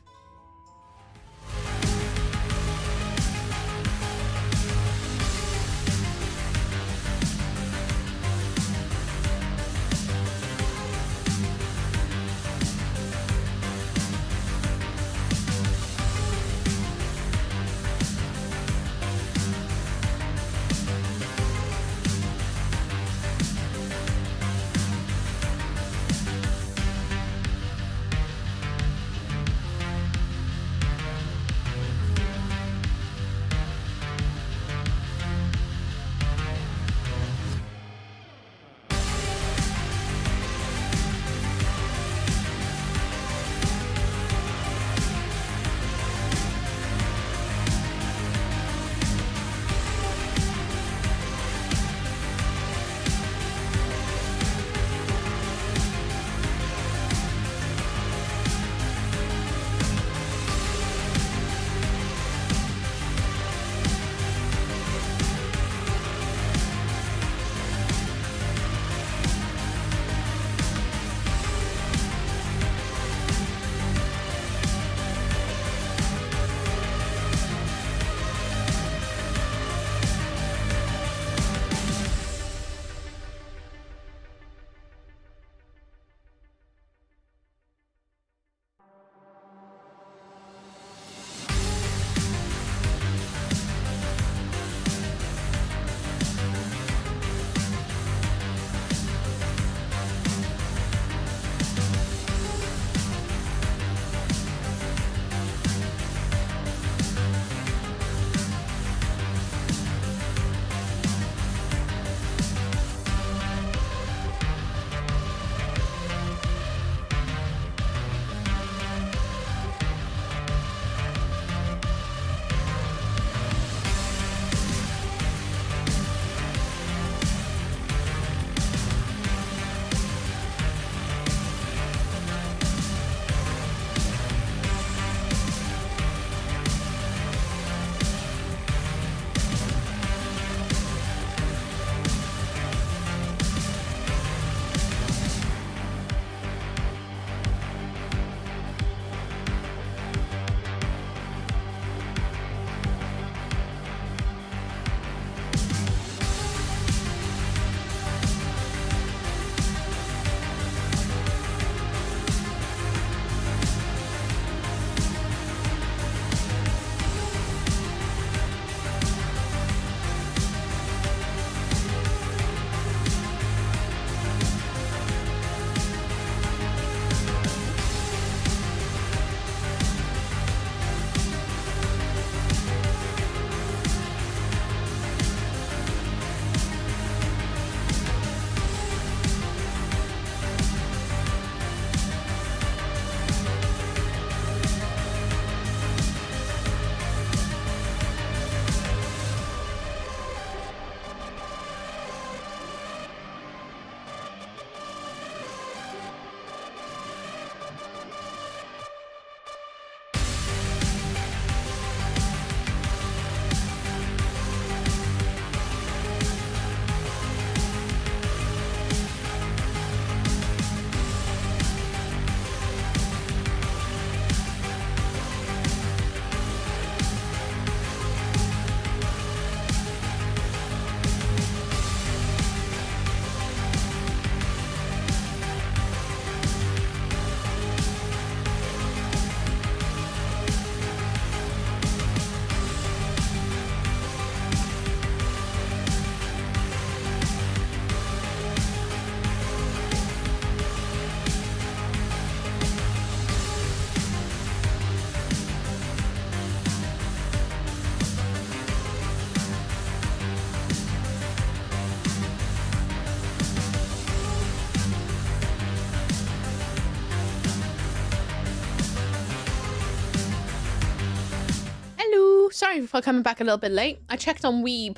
Sorry for coming back a little bit late. I checked on Weeb.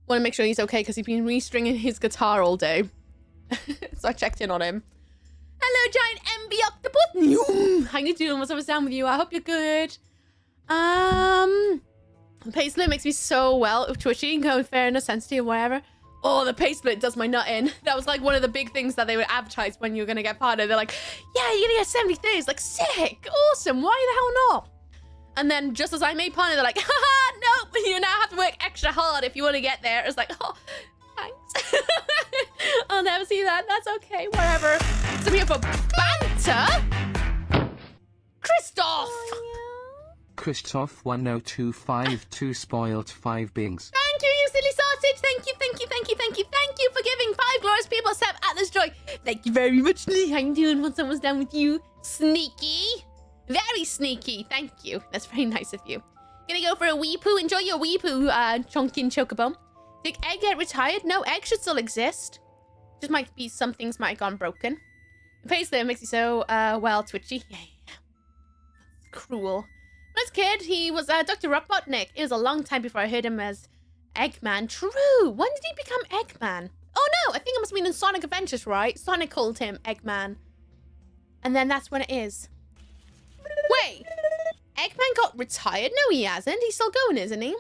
Want to make sure he's okay because he's been restringing his guitar all day. So I checked in on him. Hello, giant MB octopus. How you doing? What's down with you? I hope you're good. Pace split makes me so well. Twitchy, go fair enough, sensitive, whatever. Oh, the pace split does my nut in. That was like one of the big things that they would advertise when you were gonna get partnered. They're like, yeah, you're gonna get 73. Like, sick, awesome. Why the hell not? And then just as I made partner, they're like, haha, nope, you now have to work extra hard if you want to get there. It's like, oh, thanks. I'll never see that. That's okay, whatever. So I'm here for banter. Christoph. Christoph 10252 spoiled 5 beings. Thank you, you silly sausage. Thank you, thank you, thank you, thank you, thank you for giving 5 glorious people Seb Atlas joy. Thank you very much. How you doing once someone's down with you? Sneaky. Very sneaky. Thank you. That's very nice of you. Gonna go for a wee poo. Enjoy your wee poo, Chonkin Chocobo. Did Egg get retired? No, Egg should still exist. Just might be some things might have gone broken. The face there makes you so, well, twitchy. Yeah. Cruel. When I was a kid, he was Dr. Robotnik. It was a long time before I heard him as Eggman. True. When did he become Eggman? Oh no, I think it must have been in Sonic Adventures, right? Sonic called him Eggman. And then that's when it is. Wait, Eggman got retired? No, he hasn't. He's still going, isn't he?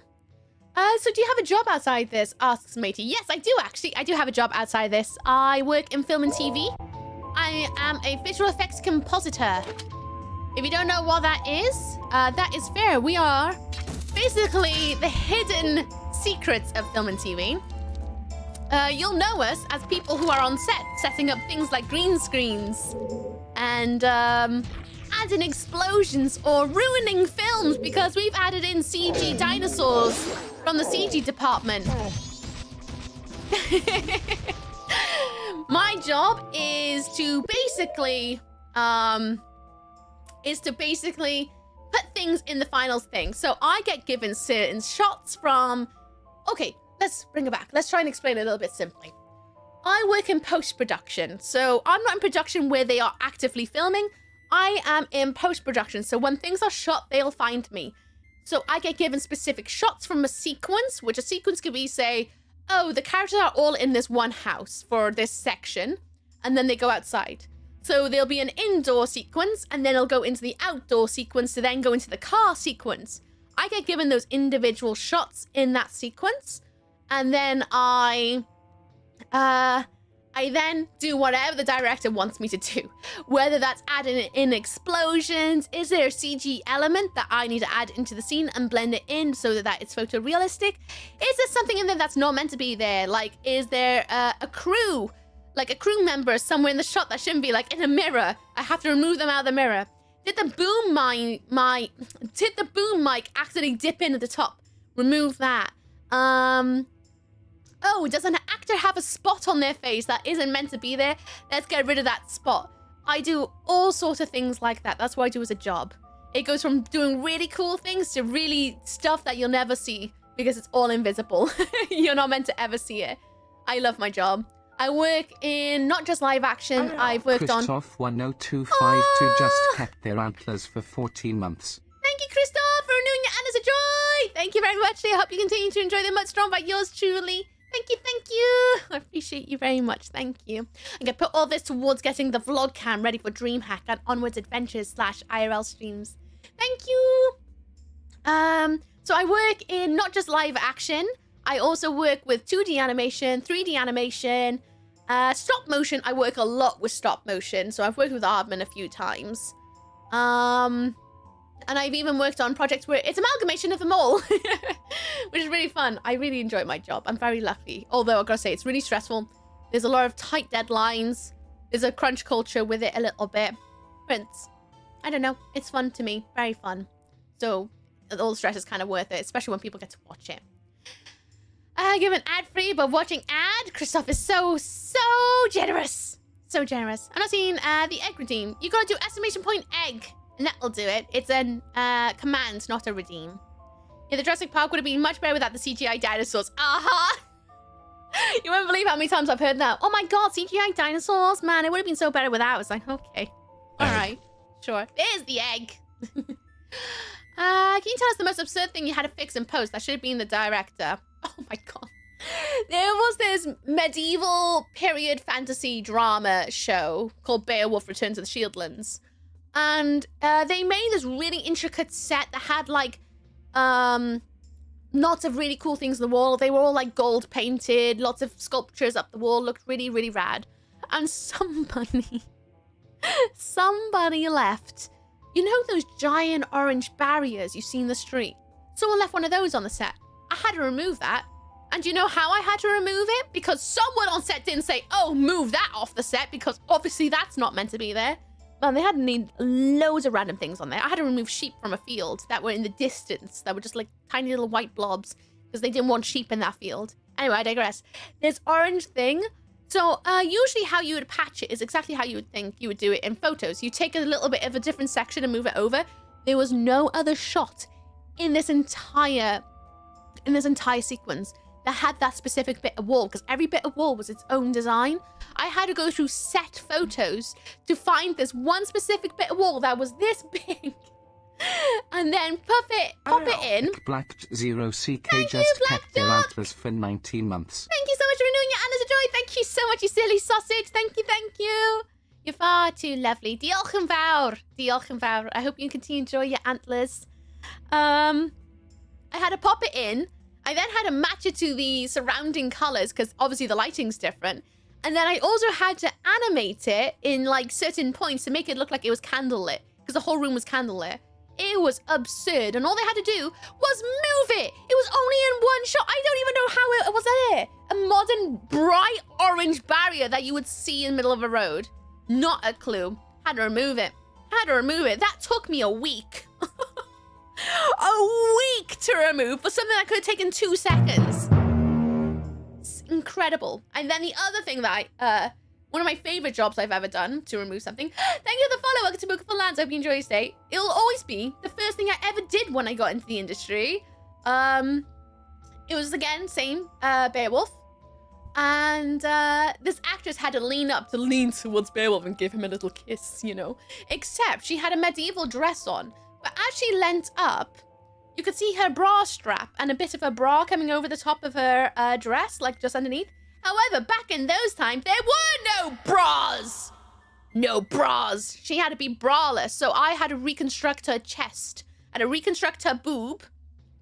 So do you have a job outside this? Asks Matey. Yes, I do actually. I do have a job outside this. I work in film and TV. I am a visual effects compositor. If you don't know what that is fair. We are basically the hidden secrets of film and TV. You'll know us as people who are on set, setting up things like green screens and adding explosions or ruining films because we've added in CG dinosaurs from the CG department. My job is to basically put things in the final thing. So I get given certain shots from... Okay, let's bring it back. Let's try and explain it a little bit simply. I work in post-production. So I'm not in production where they are actively filming. I am in post-production. So when things are shot, they'll find me. So I get given specific shots from a sequence, which a sequence could be, say, oh, the characters are all in this one house for this section, and then they go outside. So there'll be an indoor sequence, and then it'll go into the outdoor sequence to then go into the car sequence. I get given those individual shots in that sequence, and then I then do whatever the director wants me to do. Whether that's adding in explosions, is there a CG element that I need to add into the scene and blend it in so that it's photorealistic? Is there something in there that's not meant to be there? Like, is there a crew? Like a crew member somewhere in the shot that shouldn't be, like in a mirror. I have to remove them out of the mirror. Did the boom mic accidentally dip in at the top? Remove that. Oh, does an actor have a spot on their face that isn't meant to be there? Let's get rid of that spot. I do all sorts of things like that. That's what I do as a job. It goes from doing really cool things to really stuff that you'll never see because it's all invisible. You're not meant to ever see it. I love my job. I work in not just live action. I've worked on... Christoph 10252 just kept their antlers for 14 months. Thank you, Christoph, for renewing your antlers of joy. Thank you very much. I hope you continue to enjoy them much strong by yours truly. Thank you, thank you. I appreciate you very much. Thank you. I'm going to put all this towards getting the vlog cam ready for DreamHack and Onwards Adventures / IRL streams. Thank you. So I work in not just live action. I also work with 2D animation, 3D animation, stop motion. I work a lot with stop motion. So I've worked with Aardman a few times. And I've even worked on projects where it's amalgamation of them all, which is really fun. I really enjoy my job. I'm very lucky. Although I've got to say, it's really stressful. There's a lot of tight deadlines. There's a crunch culture with it a little bit. But I don't know. It's fun to me. Very fun. So all the stress is kind of worth it, especially when people get to watch it. Give an ad free, but watching ad. Christoph is so generous. So generous. I'm not seeing the egg redeem. You got to do exclamation point egg. And that'll do it. It's a command, not a redeem. Yeah, the Jurassic Park would have been much better without the CGI dinosaurs. Aha! You won't believe how many times I've heard that. Oh my god, CGI dinosaurs? Man, it would have been so better without. It's like, okay. Alright. Sure. There's the egg. Can you tell us the most absurd thing you had to fix in post? That should have been the director. Oh my god. There was this medieval period fantasy drama show called Beowulf Return to the Shieldlands. And they made this really intricate set that had like lots of really cool things on the wall. They were all like gold painted, lots of sculptures up the wall, looked really, really rad. And somebody left, you know those giant orange barriers you see in the street? Someone left one of those on the set. I had to remove that. And you know how I had to remove it? Because someone on set didn't say, oh, move that off the set, because obviously that's not meant to be there. Man, they had to need loads of random things on there. I had to remove sheep from a field that were in the distance, that were just like tiny little white blobs, because they didn't want sheep in that field. Anyway, I digress. This orange thing. So usually how you would patch it is exactly how you would think you would do it in photos. You take a little bit of a different section and move it over. There was no other shot in this entire sequence that had that specific bit of wall, because every bit of wall was its own design. I had to go through set photos to find this one specific bit of wall that was this big, and then pop it in. Black Zero CK just kept their antlers for 19 months. Thank you so much for renewing your Anna's a Joy. Thank you so much, you silly sausage. Thank you. You're far too lovely. Diolch yn fawr. Diolch yn fawr. I hope you continue to enjoy your antlers. I had to pop it in. I then had to match it to the surrounding colors, because obviously the lighting's different. And then I also had to animate it in like certain points to make it look like it was candlelit, because the whole room was candlelit. It was absurd, and all they had to do was move it. It was only in one shot. I don't even know how it was there. A modern bright orange barrier that you would see in the middle of a road. Not a clue. Had to remove it. That took me a week. A week to remove for something that could have taken 2 seconds. It's incredible. And then the other thing that one of my favorite jobs I've ever done to remove something. Thank you for the follow. Welcome to Book of the Lands. I hope you enjoy your stay. It'll always be the first thing I ever did when I got into the industry. It was again same Beowulf, and this actress had to lean towards Beowulf and give him a little kiss, you know. Except she had a medieval dress on. But as she leant up, you could see her bra strap and a bit of her bra coming over the top of her dress, like just underneath. However, back in those times, there were no bras. No bras. She had to be braless, so I had to reconstruct her chest. I had to reconstruct her boob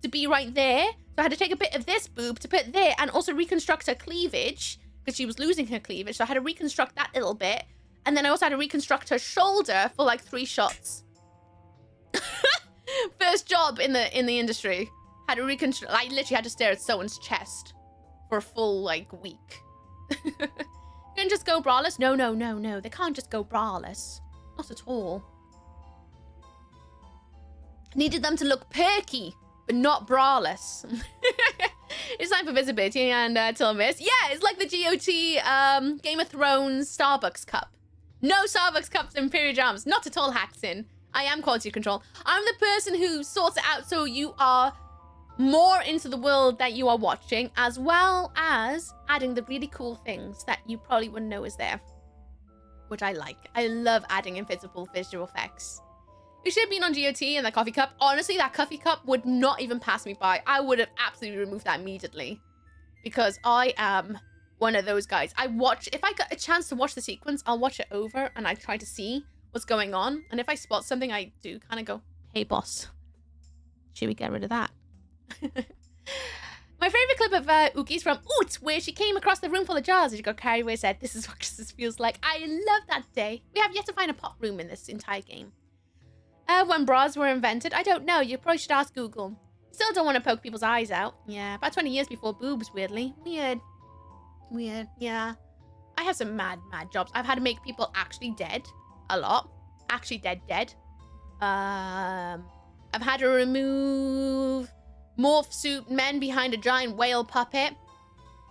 to be right there. So I had to take a bit of this boob to put there, and also reconstruct her cleavage, because she was losing her cleavage. So I had to reconstruct that little bit. And then I also had to reconstruct her shoulder for like 3 shots. First job in the industry. Had to reconstruct. I literally had to stare at someone's chest for a full like week. You can just go braless? No. They can't just go braless. Not at all. Needed them to look perky, but not braless. It's time for visibility and Tilmis. Yeah, it's like the GOT Game of Thrones Starbucks cup. No Starbucks cups in Imperial Jams. Not at all, Hacksin. I am quality control. I'm the person who sorts it out so you are more into the world that you are watching, as well as adding the really cool things that you probably wouldn't know is there, which I like. I love adding invisible visual effects. We should have been on GOT and that coffee cup. Honestly, that coffee cup would not even pass me by. I would have absolutely removed that immediately, because I am one of those guys. If I get a chance to watch the sequence, I'll watch it over and I try to see what's going on. And if I spot something, I do kind of go, hey boss, should we get rid of that? My favorite clip of Uki's from Oot, where she came across the room full of jars and she got carried away and said, this is what Christmas feels like. I love that day. We have yet to find a pot room in this entire game. When bras were invented, I don't know. You probably should ask Google. Still don't want to poke people's eyes out. Yeah, about 20 years before boobs, weirdly. Weird, yeah. I have some mad jobs. I've had to make people actually dead. A lot. Actually dead. I've had to remove morph suit men behind a giant whale puppet.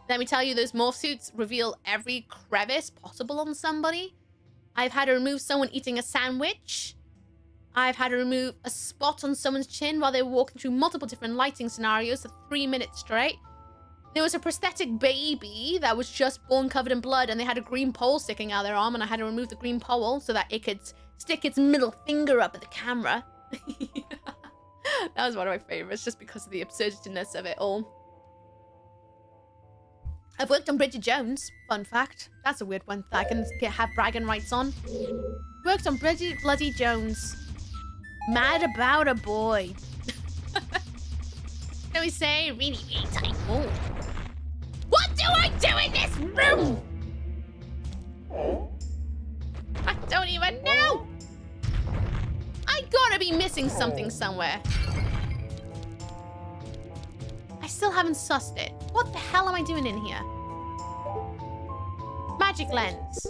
Let me tell you, those morph suits reveal every crevice possible on somebody. I've had to remove someone eating a sandwich. I've had to remove a spot on someone's chin while they were walking through multiple different lighting scenarios for 3 minutes straight. There was a prosthetic baby that was just born covered in blood, and they had a green pole sticking out of their arm, and I had to remove the green pole so that it could stick its middle finger up at the camera. That was one of my favorites, just because of the absurdityness of it all. I've worked on Bridget Jones. Fun fact. That's a weird one that I can have bragging rights on. Worked on Bridget bloody Jones. Mad about a boy. Can we say really, really tight? Oh. What do I do in this room? I don't even know. I gotta be missing something somewhere. I still haven't sussed it. What the hell am I doing in here? Magic lens.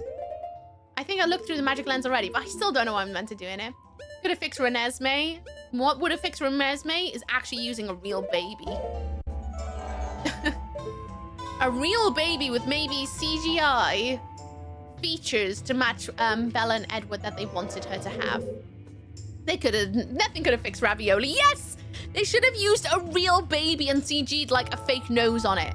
I think I looked through the magic lens already, but I still don't know what I'm meant to do in it. Could have fixed Renesmee. What would have fixed Renesmee is actually using a real baby. A real baby with maybe CGI features to match Bella and Edward that they wanted her to have. They could have, nothing could have fixed Ravioli. Yes! They should have used a real baby and CG'd like a fake nose on it.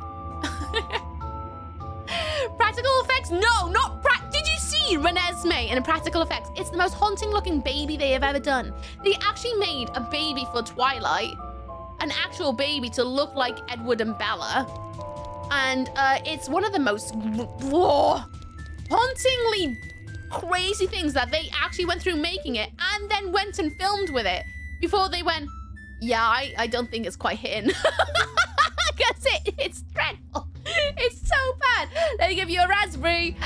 Practical effects? No, not did you see Renesmee in practical effects? It's the most haunting looking baby they have ever done. They actually made a baby for Twilight, an actual baby to look like Edward and Bella. And it's one of the most hauntingly crazy things that they actually went through making it and then went and filmed with it before they went, yeah, I don't think it's quite hitting. Because it's dreadful. It's so bad. Let me give you a raspberry.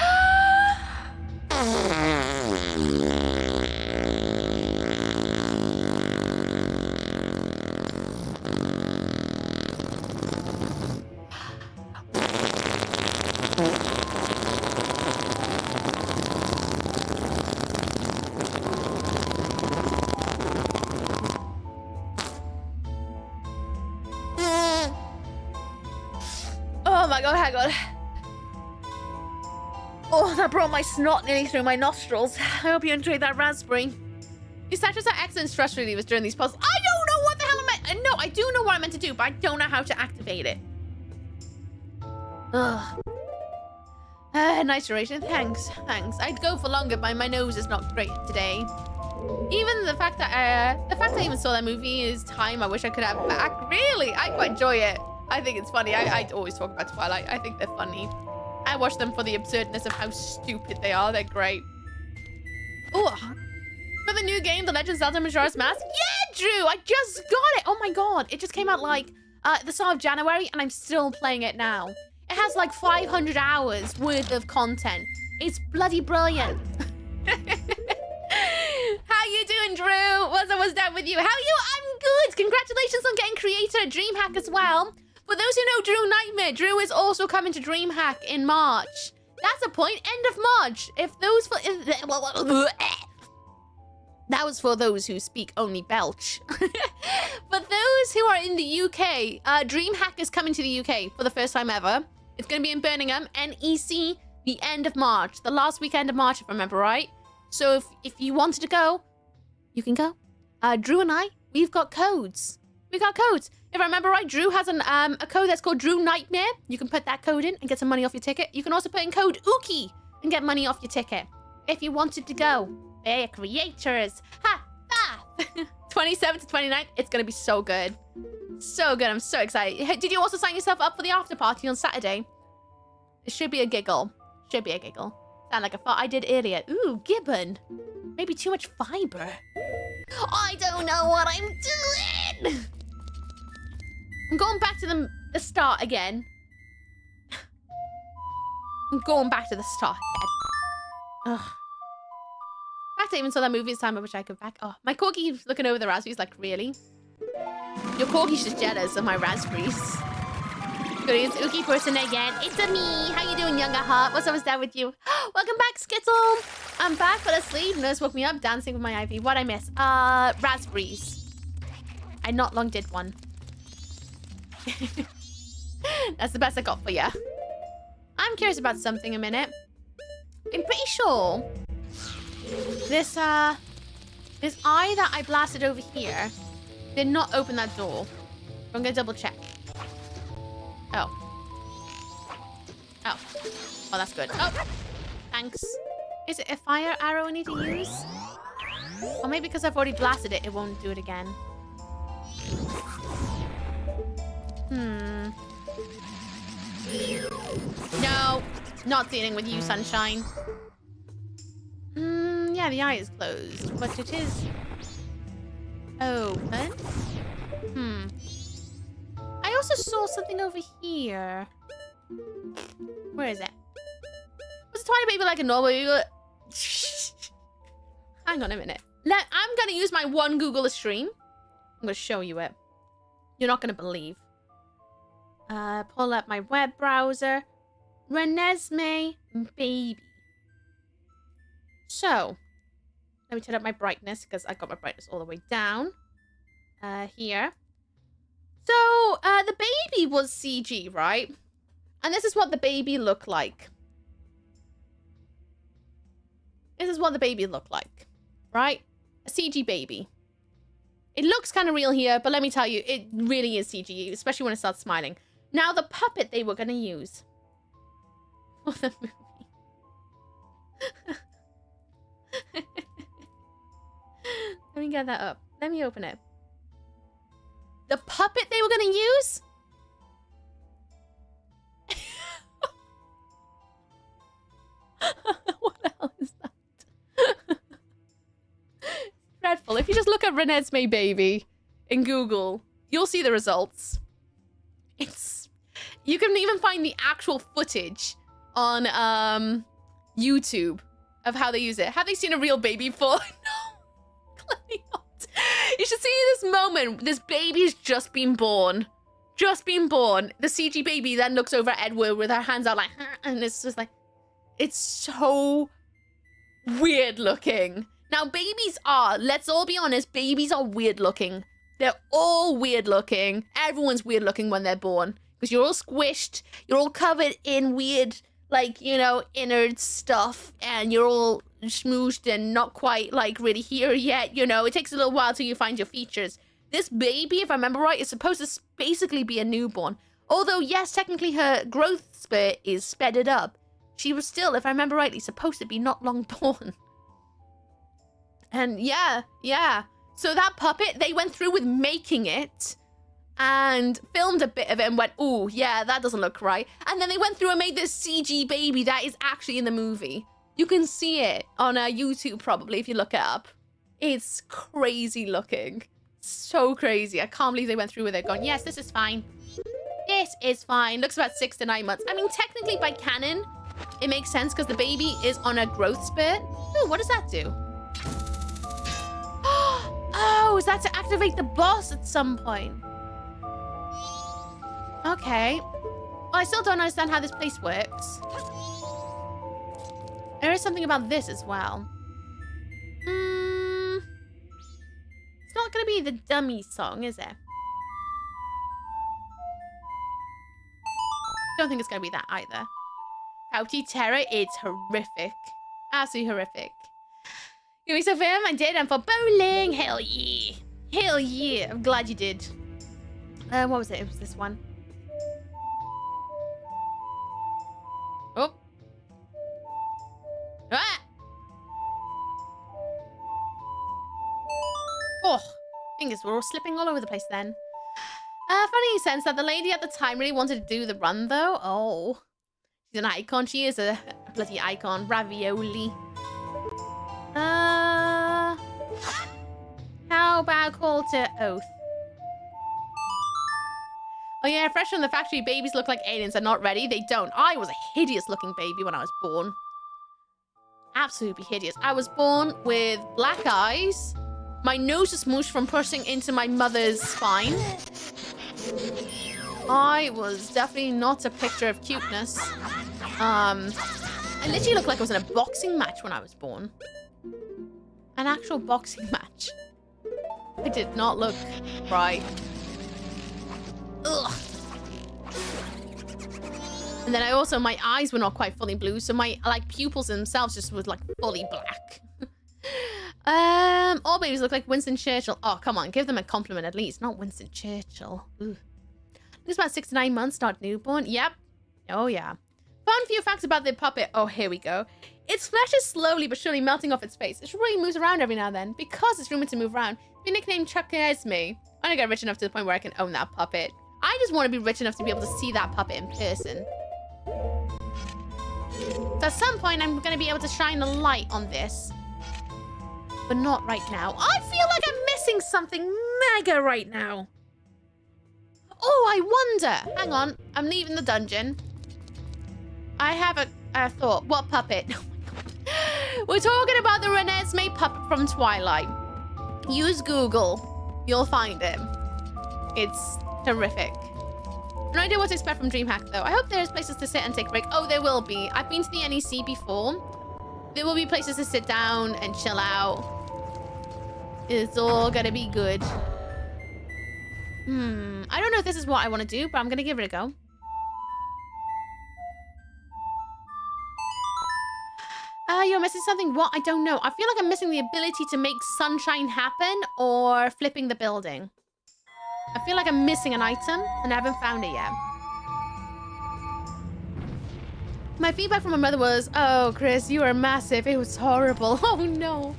Oh my god, hang on. Oh, that brought my snot nearly through my nostrils. I hope you enjoyed that raspberry. These statues are excellent stress relievers during these puzzles. I don't know what the hell I meant. No, I do know what I meant to do, but I don't know how to activate it. Ugh. Nice duration. Thanks. I'd go for longer, but my nose is not great today. Even the fact that I even saw that movie is time I wish I could have back. Really, I quite enjoy it. I think it's funny. I always talk about Twilight. I think they're funny. I watch them for the absurdness of how stupid they are. They're great. Oh, for the new game, The Legend of Zelda Majoras Mask. Yeah, Drew, I just got it. Oh my god, it just came out like the start of January, and I'm still playing it now. It has like 500 hours worth of content. It's bloody brilliant. How you doing, Drew? What's down with you? How are you? I'm good. Congratulations on getting creator at DreamHack as well. For those who know Drew Nightmare, Drew is also coming to DreamHack in March. That's a point. End of March. That was for those who speak only Belch. For those who are in the UK, DreamHack is coming to the UK for the first time ever. It's going to be in Birmingham, NEC, the end of March. The last weekend of March, if I remember right. So if you wanted to go, you can go. Drew and I, we've got codes. If I remember right, Drew has a code that's called Drew Nightmare. You can put that code in and get some money off your ticket. You can also put in code Ookie and get money off your ticket. If you wanted to go. Hey, creators. Ha! Ah! 27th to 29th. It's going to be so good. So good. I'm so excited. Did you also sign yourself up for the after party on Saturday? It should be a giggle. Sound like a fart I did earlier. Ooh, gibbon. Maybe too much fiber. I don't know what I'm doing. I'm going back to the start again. I'm going back to the start again. Ugh. In fact, I even saw that movie this time. I wish I could back. Oh, my corgi's looking over the raspberries like, really? Your corgi's just jealous of my raspberries. Good, it's Ookie person again. It's a me. How you doing, younger heart? What's up with you? Welcome back, Skittle. I'm back, but asleep. Nurse woke me up, dancing with my IV. What'd I miss? Raspberries. I not long did one. That's the best I got for you. I'm curious about something a minute. I'm pretty sure this eye that I blasted over here did not open that door. I'm gonna double check. Oh, that's good. Oh, thanks. Is it a fire arrow I need to use? Or maybe because I've already blasted it, it won't do it again. No, not dealing with you, sunshine. Yeah, the eye is closed, but it is open. I also saw something over here. Where is it? Was a tiny baby like a normal baby? Hang on a minute. I'm gonna use my one Google stream. I'm gonna show you it. You're not gonna believe. Pull up my web browser. Renesmee baby. So, let me turn up my brightness because I got my brightness all the way down. Here. So, the baby was CG, right? And this is what the baby looked like. This is what the baby looked like, right? A CG baby. It looks kind of real here, but let me tell you, it really is CG, especially when it starts smiling. Now, the puppet they were going to use for the movie. Let me get that up. Let me open it. The puppet they were going to use? What the hell is that? Dreadful. If you just look at Renesmee baby in Google, you'll see the results. You can even find the actual footage on YouTube of how they use it. Have they seen a real baby before? No, clearly not. You should see this moment. This baby's just been born. Just been born. The CG baby then looks over at Edward with her hands out like, and it's just like, it's so weird looking. Now, babies are, let's all be honest, babies are weird looking. They're all weird looking. Everyone's weird looking when they're born. Because you're all squished. You're all covered in weird, like, you know, innards stuff. And you're all smooshed and not quite, like, really here yet. You know, it takes a little while till you find your features. This baby, if I remember right, is supposed to basically be a newborn. Although, yes, technically her growth spurt is speeded up. She was still, if I remember rightly, supposed to be not long born. And yeah. So that puppet, they went through with making it and filmed a bit of it and went, ooh, yeah, that doesn't look right. And then they went through and made this CG baby that is actually in the movie. You can see it on YouTube probably if you look it up. It's crazy looking. So crazy. I can't believe they went through with it going, yes, this is fine. This is fine. Looks about 6 to 9 months. I mean, technically by canon, it makes sense because the baby is on a growth spurt. Ooh, what does that do? Oh, is that to activate the boss at some point? Okay. Well, I still don't understand how this place works. There is something about this as well. It's not going to be the dummy song, is it? Don't think it's going to be that either. Pouty Terror, it's horrific. Absolutely horrific. You be so firm? I did. I'm for bowling. Hell yeah. Hell yeah. I'm glad you did. What was it? It was this one. Oh. Ah! Oh. Fingers were all slipping all over the place then. Funny sense that the lady at the time really wanted to do the run though. Oh. She's an icon. She is a bloody icon. Ravioli. How about call to oath? Oh yeah, fresh from the factory, babies look like aliens are not ready. They don't. I was a hideous looking baby when I was born. Absolutely hideous. I was born with black eyes. My nose is smooshed from pushing into my mother's spine. I was definitely not a picture of cuteness. I literally looked like I was in a boxing match when I was born. An actual boxing match. I did not look right. Ugh. And then my eyes were not quite fully blue, so my pupils themselves just was like fully black. All babies look like Winston Churchill. Oh, come on, give them a compliment at least. Not Winston Churchill. Ugh. It's about 6 to 9 months, not newborn. Yep. Oh yeah. Fun few facts about the puppet. Oh, here we go. Its flesh is slowly but surely melting off its face. It really moves around every now and then. Because it's rumored to move around, it's been nicknamed Chuck Esme. I don't get rich enough to the point where I can own that puppet. I just want to be rich enough to be able to see that puppet in person. So at some point, I'm going to be able to shine a light on this. But not right now. I feel like I'm missing something mega right now. Oh, I wonder. Hang on. I'm leaving the dungeon. I have a thought. What puppet? We're talking about the Renesmee puppet from Twilight. Use Google. You'll find it. It's terrific. No idea what to expect from DreamHack, though. I hope there's places to sit and take a break. Oh, there will be. I've been to the NEC before. There will be places to sit down and chill out. It's all gonna be good. I don't know if this is what I want to do, but I'm gonna give it a go. You're missing something? What? I don't know. I feel like I'm missing the ability to make sunshine happen or flipping the building. I feel like I'm missing an item and I haven't found it yet. My feedback from my mother was, oh, Chris, you are massive. It was horrible. Oh, no.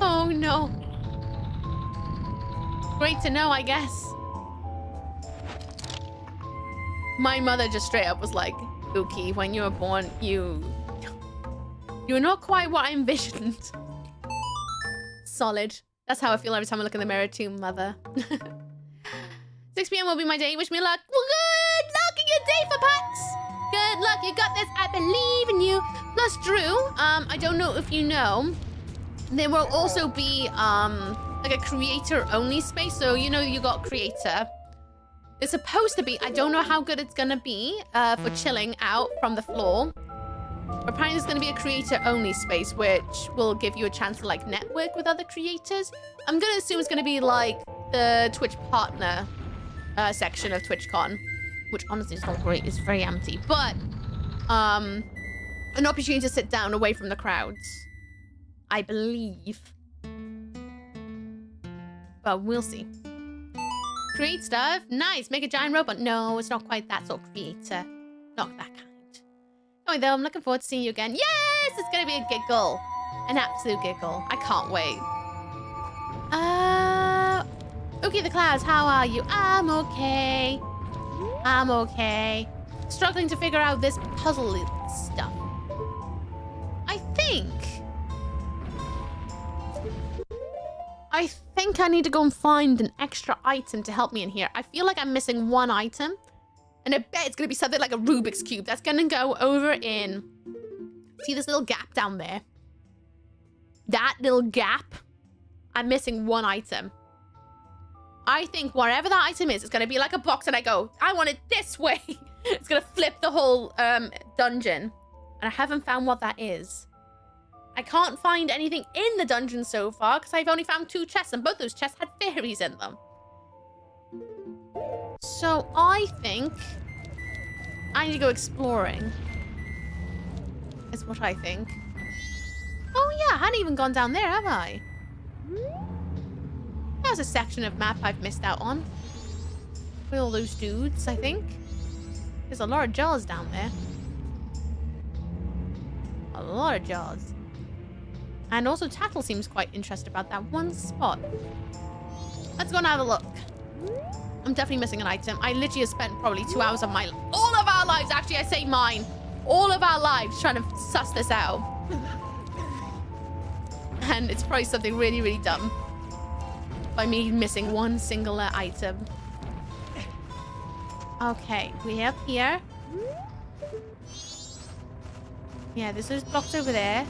Oh, no. Great to know, I guess. My mother just straight up was like, Ookie, when you were born, you're not quite what I envisioned. Solid. That's how I feel every time I look in the mirror too, mother. 6 p.m. will be my day. Wish me luck. Well, good luck in your day for Pax. Good luck. You got this. I believe in you. Plus, Drew, I don't know if you know, there will also be like a creator-only space. So, you know, you got creator. It's supposed to be. I don't know how good it's going to be for chilling out from the floor. Apparently there's going to be a creator-only space, which will give you a chance to, like, network with other creators. I'm going to assume it's going to be, like, the Twitch partner section of TwitchCon, which honestly is not great. It's very empty. But an opportunity to sit down away from the crowds, I believe. But we'll see. Create stuff. Nice. Make a giant robot. No, it's not quite that sort of creator. Not that kind. Oh, though, I'm looking forward to seeing you again. Yes! It's gonna be a giggle. An absolute giggle. I can't wait. Okay, the clouds, how are you? I'm okay. I'm okay. Struggling to figure out this puzzle stuff. I think I need to go and find an extra item to help me in here. I feel like I'm missing one item. And I bet it's going to be something like a Rubik's Cube. That's going to go over in... See this little gap down there? That little gap? I'm missing one item. I think wherever that item is, it's going to be like a box and I go, I want it this way. It's going to flip the whole dungeon. And I haven't found what that is. I can't find anything in the dungeon so far because I've only found 2 chests and both those chests had fairies in them. So I think I need to go exploring. Is what I think. Oh yeah, I hadn't even gone down there, have I? There's a section of map I've missed out on. With all those dudes, I think. There's a lot of jaws down there. A lot of jaws. And also Tattle seems quite interested about that one spot. Let's go and have a look. I'm definitely missing an item. I literally have spent probably 2 hours of my... All of our lives, actually, I say mine. All of our lives trying to suss this out. And it's probably something really, really dumb. By me missing one singular item. Okay, we're up here. Yeah, this is blocked over there.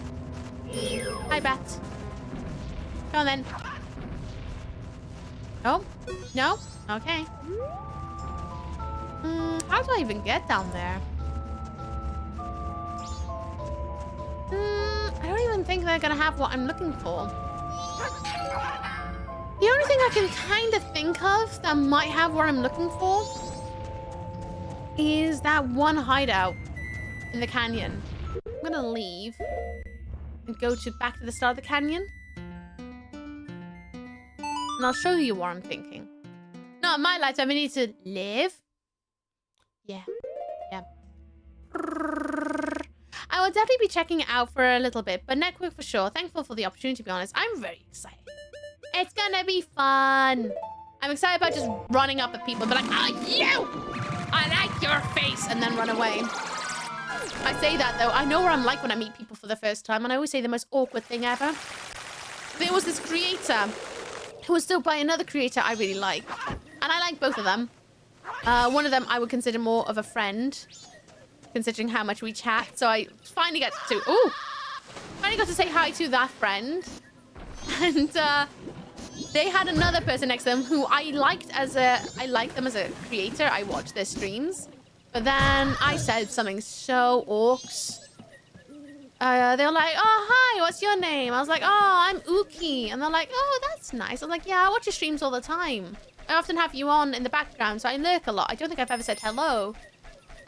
Hi, Bat. Go on then. Oh, no? Okay. How do I even get down there? I don't even think they're gonna have what I'm looking for. The only thing I can kind of think of that might have what I'm looking for is that one hideout in the canyon. I'm gonna leave and go back to the start of the canyon. And I'll show you what I'm thinking. Not my lifetime, I need to live. Yeah. Yeah. I will definitely be checking it out for a little bit, but network for sure. Thankful for the opportunity, to be honest. I'm very excited. It's gonna be fun. I'm excited about just running up at people and be like, oh, you! I like your face, and then run away. I say that, though. I know what I'm like when I meet people for the first time, and I always say the most awkward thing ever. There was this creator who was still by another creator I really like, and I like both of them. One of them I would consider more of a friend, considering how much we chat, so I finally got to say hi to that friend, and they had another person next to them who I liked them as a creator. I watched their streams. But then I said something so orcs. They were like, oh, hi, what's your name? I was like, oh, I'm Ookie. And they're like, oh, that's nice. I was like, yeah, I watch your streams all the time. I often have you on in the background, so I lurk a lot. I don't think I've ever said hello.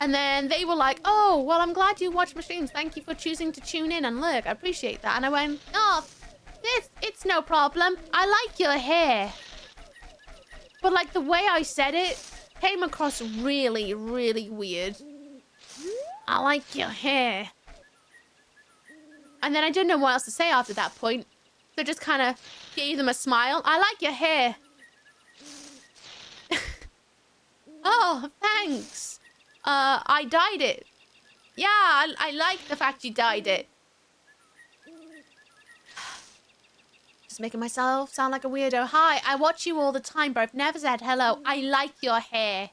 And then they were like, oh, well, I'm glad you watch my streams. Thank you for choosing to tune in and lurk. I appreciate that. And I went, oh, it's no problem. I like your hair. But like the way I said it came across really, really weird. I like your hair. And then I didn't know what else to say after that point. So just kind of gave them a smile. I like your hair. Oh, thanks. I dyed it. Yeah, I like the fact you dyed it. Just making myself sound like a weirdo. Hi, I watch you all the time, but I've never said hello. I like your hair.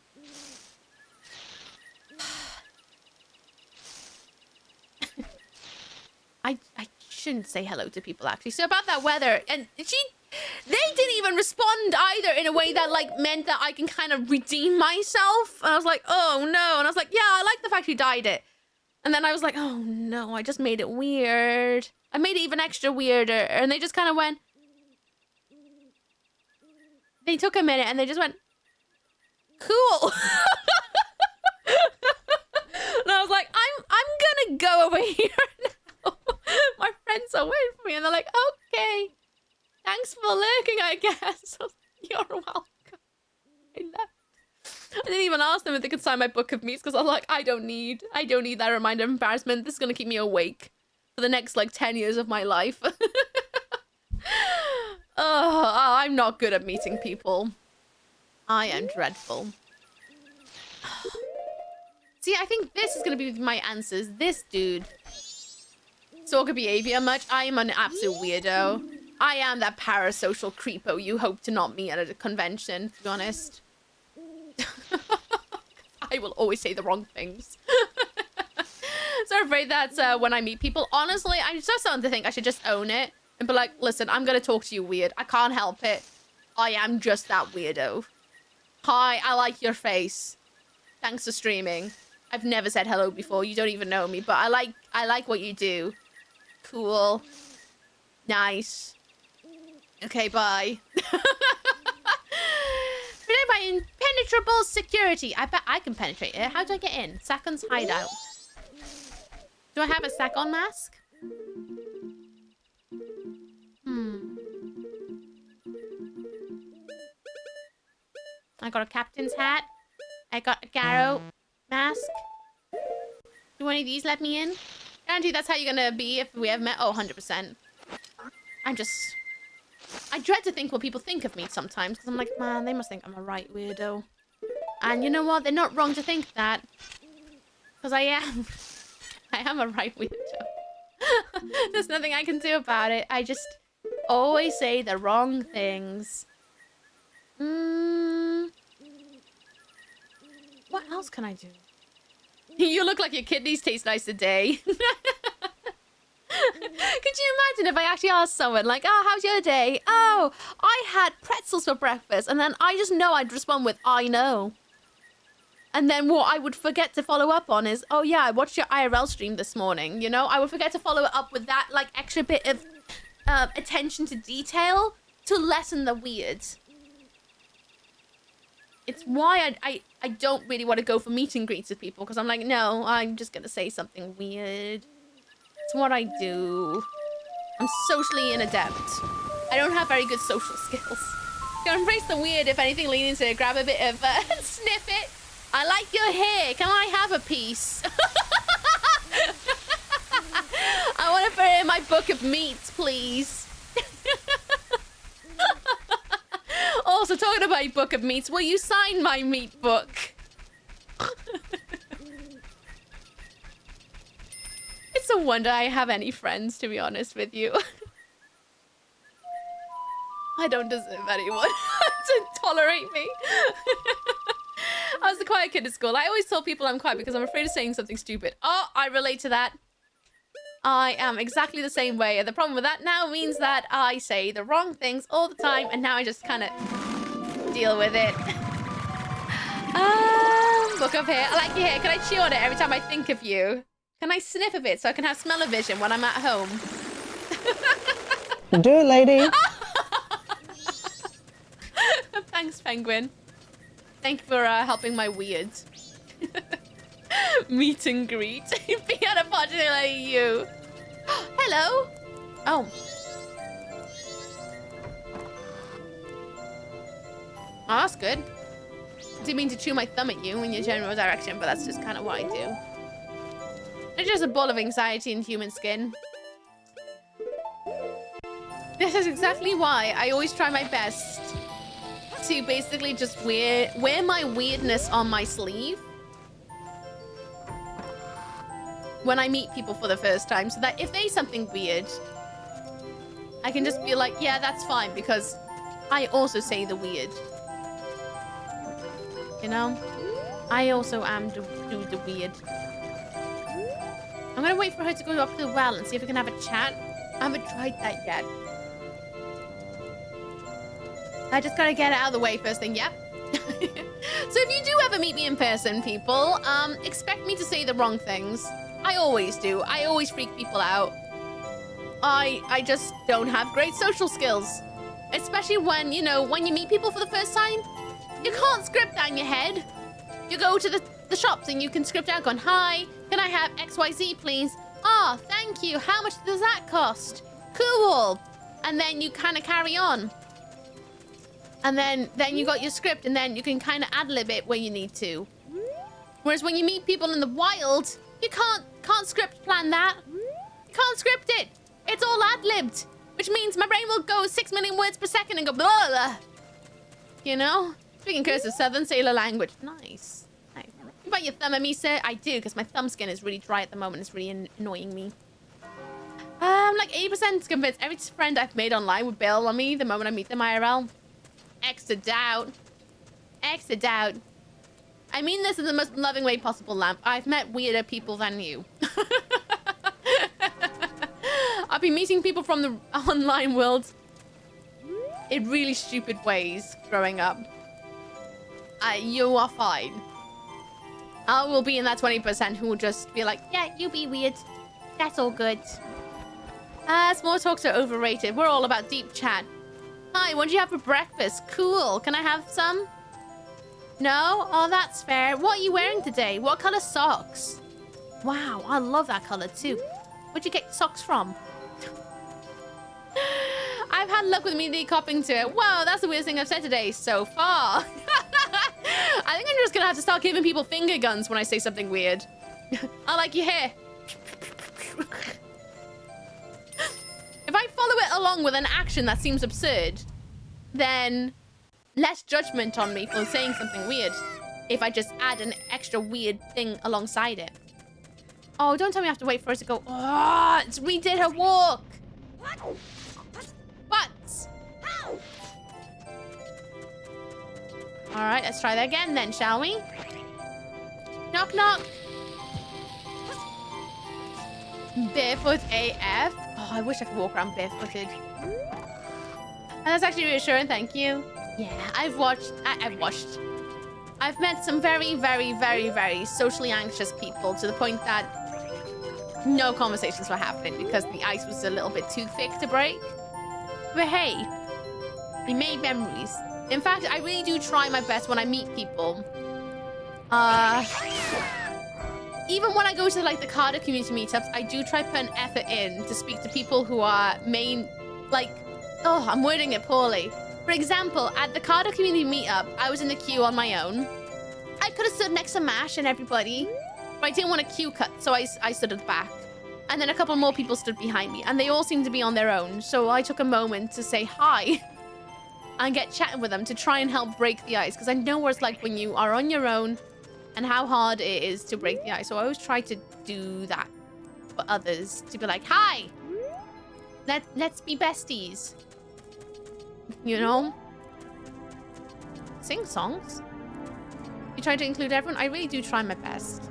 I shouldn't say hello to people, actually. So about that weather, and they didn't even respond either in a way that, like, meant that I can kind of redeem myself. And I was like, oh, no. And I was like, yeah, I like the fact you dyed it. And then I was like, oh, no, I just made it weird. I made it even extra weirder. And they just kind of went... They took a minute and they just went, cool. And I was like, I'm gonna go over here now. My friends are waiting for me, and they're like, okay, thanks for lurking, I guess. I was like, you're welcome. I left. I didn't even ask them if they could sign my book of meats because I'm like, I don't need that reminder of embarrassment. This is gonna keep me awake for the next like 10 years of my life. Oh, I'm not good at meeting people. I am dreadful. See, I think this is going to be my answers. This dude. Stalker behavior much? I am an absolute weirdo. I am that parasocial creepo you hope to not meet at a convention, to be honest. I will always say the wrong things. So I'm afraid that when I meet people, honestly, I'm just starting to think I should just own it. And be like, listen, I'm going to talk to you weird. I can't help it. I am just that weirdo. Hi, I like your face. Thanks for streaming. I've never said hello before. You don't even know me, but I like what you do. Cool. Nice. Okay, bye. By impenetrable security. I bet I can penetrate it. How do I get in? Sakon's hideout. Do I have a Sakon mask? I got a captain's hat. I got a Garo mask. Do any of these let me in? Guarantee that's how you're gonna be if we ever met. Oh, 100%. I dread to think what people think of me sometimes, because I'm like, man, they must think I'm a right weirdo. And you know what? They're not wrong to think that. Because I am. I am a right weirdo. There's nothing I can do about it. I just always say the wrong things. What else can I do? You look like your kidneys taste nice today. Could you imagine if I actually asked someone, like, oh, how's your day? Oh, I had pretzels for breakfast. And then I just know I'd respond with, I know. And then what I would forget to follow up on is, oh, yeah, I watched your IRL stream this morning. You know, I would forget to follow it up with that, like, extra bit of attention to detail to lessen the weird. It's why I don't really want to go for meet and greets with people, because I'm like, no, I'm just going to say something weird. It's what I do. I'm socially inadept. I don't have very good social skills. Go embrace the weird, if anything, lean into it, grab a bit of sniff it. I like your hair. Can I have a piece? I want to put it in my book of meats, please. Also, talking about your book of meats, will you sign my meat book? It's a wonder I have any friends, to be honest with you. I don't deserve anyone to tolerate me. I was the quiet kid at school. I always tell people I'm quiet because I'm afraid of saying something stupid. Oh, I relate to that. I am exactly the same way. And the problem with that now means that I say the wrong things all the time. And now I just kind of deal with it. Book of hair. I like your hair. Can I chew on it every time I think of you? Can I sniff of it so I can have smell-o-vision when I'm at home? Do it, lady. Thanks, Penguin. Thank you for helping my weird. Meet and greet. Be unapologetically you. Hello. Oh. Oh, that's good. I didn't mean to chew my thumb at you in your general direction, but that's just kind of what I do. It's just a ball of anxiety in human skin. This is exactly why I always try my best to basically just wear my weirdness on my sleeve when I meet people for the first time, so that if they say something weird, I can just be like, yeah, that's fine, because I also say the weird. You know? I also do the weird. I'm gonna wait for her to go up to the well and see if we can have a chat. I haven't tried that yet. I just gotta get it out of the way first thing, yep. So if you do ever meet me in person, people, expect me to say the wrong things. I always do. I always freak people out. I just don't have great social skills. Especially when, you know, when you meet people for the first time, you can't script down your head. You go to the shops and you can script out going, hi, can I have XYZ, please? Ah, thank you. How much does that cost? Cool. And then you kind of carry on. And then you got your script, and then you can kind of ad-lib it where you need to. Whereas when you meet people in the wild, you can't script plan that. You can't script it. It's all ad-libbed, which means my brain will go 6 million words per second and go blah, blah, blah. You know? Speaking cursive Southern Sailor language. Nice. Nice. You about your thumb, Amisa? I do, because my thumb skin is really dry at the moment. It's really annoying me. I'm like 80% convinced every friend I've made online would bail on me the moment I meet them IRL. Extra doubt. Extra doubt. I mean this in the most loving way possible, Lamp. I've met weirder people than you. I've been meeting people from the online world in really stupid ways growing up. You are fine. I will be in that 20% who will just be like, yeah, you be weird. That's all good. Small talks are overrated. We're all about deep chat. Hi, what did you have for breakfast? Cool. Can I have some? No? Oh, that's fair. What are you wearing today? What color socks? Wow, I love that color too. Where'd you get socks from? I've had luck with immediately copying to it. Whoa, that's the weirdest thing I've said today so far. I think I'm just gonna have to start giving people finger guns when I say something weird. I like your hair. If I follow it along with an action that seems absurd, then less judgment on me for saying something weird if I just add an extra weird thing alongside it. Oh, don't tell me I have to wait for her to go. Oh, we did her walk. What? All right, let's try that again then, shall we? Knock, knock. Barefoot AF. Oh, I wish I could walk around barefooted. And that's actually reassuring, thank you. Yeah, I've met some very, very, very, very socially anxious people to the point that no conversations were happening because the ice was a little bit too thick to break. But hey, we made memories. In fact, I really do try my best when I meet people. Even when I go to like the Cardiff community meetups, I do try to put an effort in to speak to people who are oh, I'm wording it poorly. For example, at the Cardiff community meetup, I was in the queue on my own. I could have stood next to Mash and everybody, but I didn't want a queue cut, so I stood at the back. And then a couple more people stood behind me, and they all seemed to be on their own, so I took a moment to say hi. and get chatting with them to try and help break the ice. Because I know what it's like when you are on your own and how hard it is to break the ice. So I always try to do that for others. To be like, hi, let's be besties. You know? Sing songs. You try to include everyone. I really do try my best.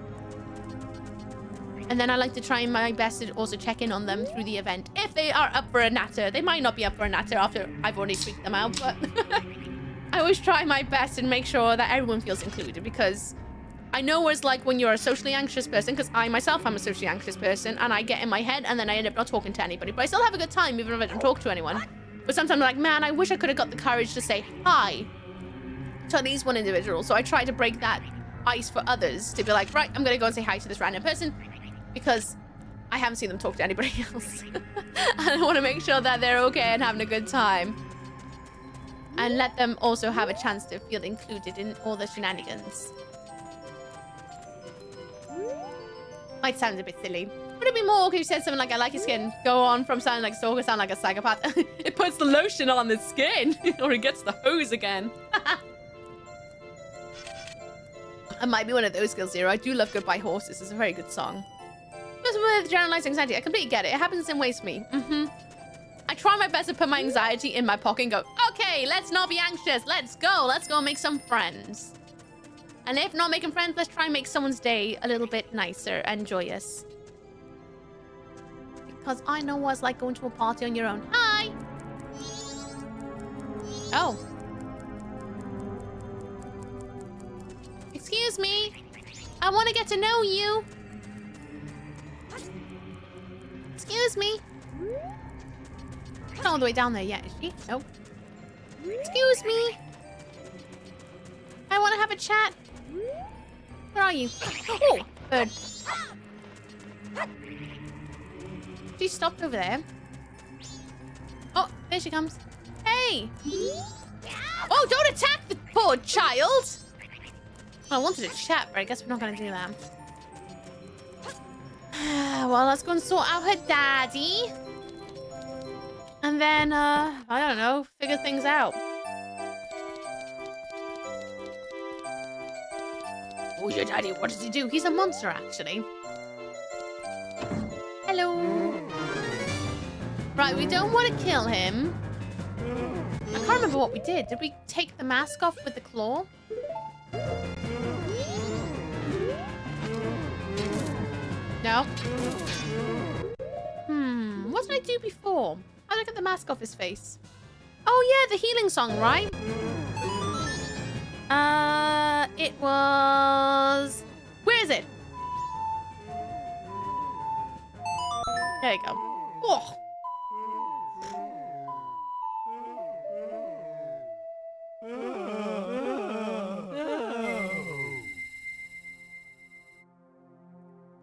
And then I like to try my best to also check in on them through the event. If they are up for a natter. They might not be up for a natter after I've already freaked them out, but I always try my best and make sure that everyone feels included, because I know what it's like when you're a socially anxious person, because I myself am a socially anxious person, and I get in my head and then I end up not talking to anybody. But I still have a good time even if I don't talk to anyone. But sometimes I'm like, man, I wish I could have got the courage to say hi to at least one individual. So I try to break that ice for others to be like, right, I'm gonna go and say hi to this random person because I haven't seen them talk to anybody else. And I want to make sure that they're okay and having a good time, and let them also have a chance to feel included in all the shenanigans. Might sound a bit silly. Would it be more if you said something like, I like your skin? Go on from sounding like a stalker, sound like a psychopath. It puts the lotion on the skin. Or it gets the hose again. It might be one of those skills, Zero. I do love Goodbye Horses. It's a very good song. But with generalized anxiety, I completely get it. It happens in ways to me. I try my best to put my anxiety in my pocket and go, okay, let's not be anxious. Let's go. Let's go make some friends. And if not making friends, let's try and make someone's day a little bit nicer and joyous. Because I know what it's like going to a party on your own. Hi! Oh. Excuse me. I want to get to know you. Excuse me. Not all the way down there yet, is she? Nope. Excuse me. I want to have a chat. Where are you? Oh, bird. She stopped over there. Oh, there she comes. Hey! Oh, don't attack the poor child! Well, I wanted to chat, but I guess we're not going to do that. Well, let's go and sort out her daddy. And then, I don't know, figure things out. Who's your daddy? What does he do? He's a monster, actually. Hello. Right, we don't want to kill him. I can't remember what we did. Did we take the mask off with the claw? No. What did I do before? How did I get the mask off his face? Oh yeah, the healing song, right? It was... Where is it? There you go. Oh.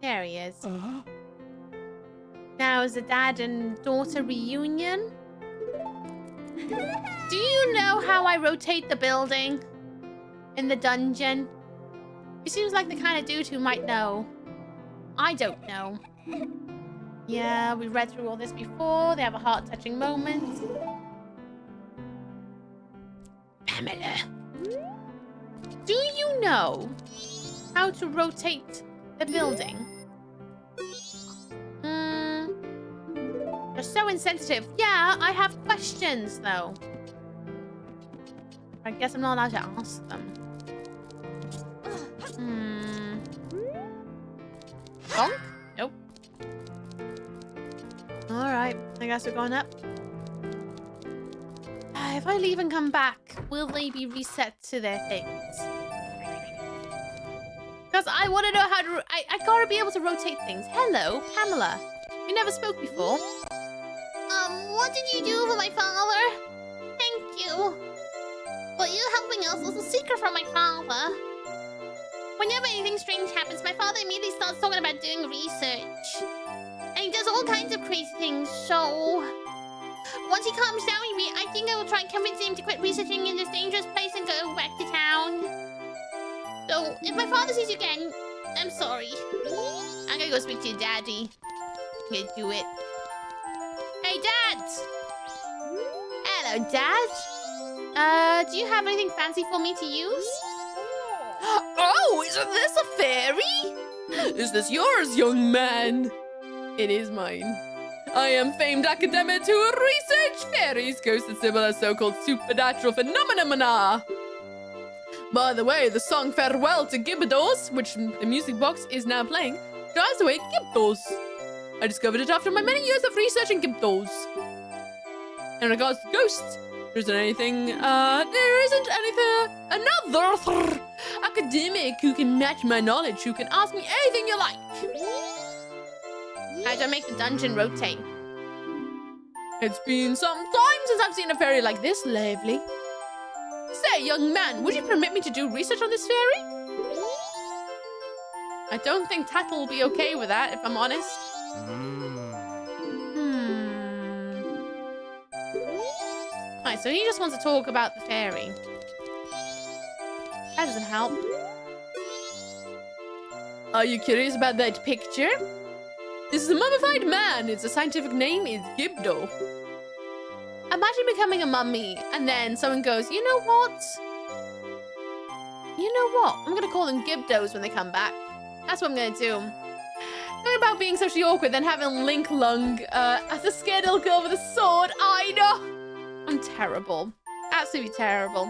There he is. Now is the dad and daughter reunion. Do you know how I rotate the building in the dungeon? He seems like the kind of dude who might know. I don't know. Yeah, we read through all this before. They have a heart-touching moment. Pamela. Do you know how to rotate the building? They're so insensitive. Yeah, I have questions, though. I guess I'm not allowed to ask them. Bonk? Nope. Alright, I guess we're going up. If I leave and come back, will they be reset to their things? Because I want to know how to... I gotta be able to rotate things. Hello, Pamela. We never spoke before. What did you do for my father? Thank you. But you helping us was a secret from my father. Whenever anything strange happens, my father immediately starts talking about doing research. And he does all kinds of crazy things, so... Once he calms down with me, I think I will try and convince him to quit researching in this dangerous place and go back to town. So, if my father sees you again, I'm sorry. I'm gonna go speak to your daddy. I'm gonna do it. Hey, Dad! Hello, Dad. Do you have anything fancy for me to use? Oh, isn't this a fairy? Is this yours, young man? It is mine. I am famed academic who research fairies, ghosts, and similar so-called supernatural phenomena. By the way, the song Farewell to Gibdos, which the music box is now playing, drives away Gibdos. I discovered it after my many years of researching Gibdos. In regards to ghosts, there isn't anything another academic who can match my knowledge, who can ask me anything you like. How do I make the dungeon rotate? It's been some time since I've seen a fairy like this, lovely. Say, young man, would you permit me to do research on this fairy? I don't think Tattle will be okay with that, if I'm honest. Right, so he just wants to talk about the fairy. That doesn't help. Are you curious about that picture? This is a mummified man. Its scientific name is Gibdo. Imagine becoming a mummy and then someone goes, you know what? You know what? I'm going to call them Gibdos when they come back. That's what I'm going to do. Talking about being socially awkward, then having Link Lung as a scared little girl with a sword. I know. I'm terrible. Absolutely terrible.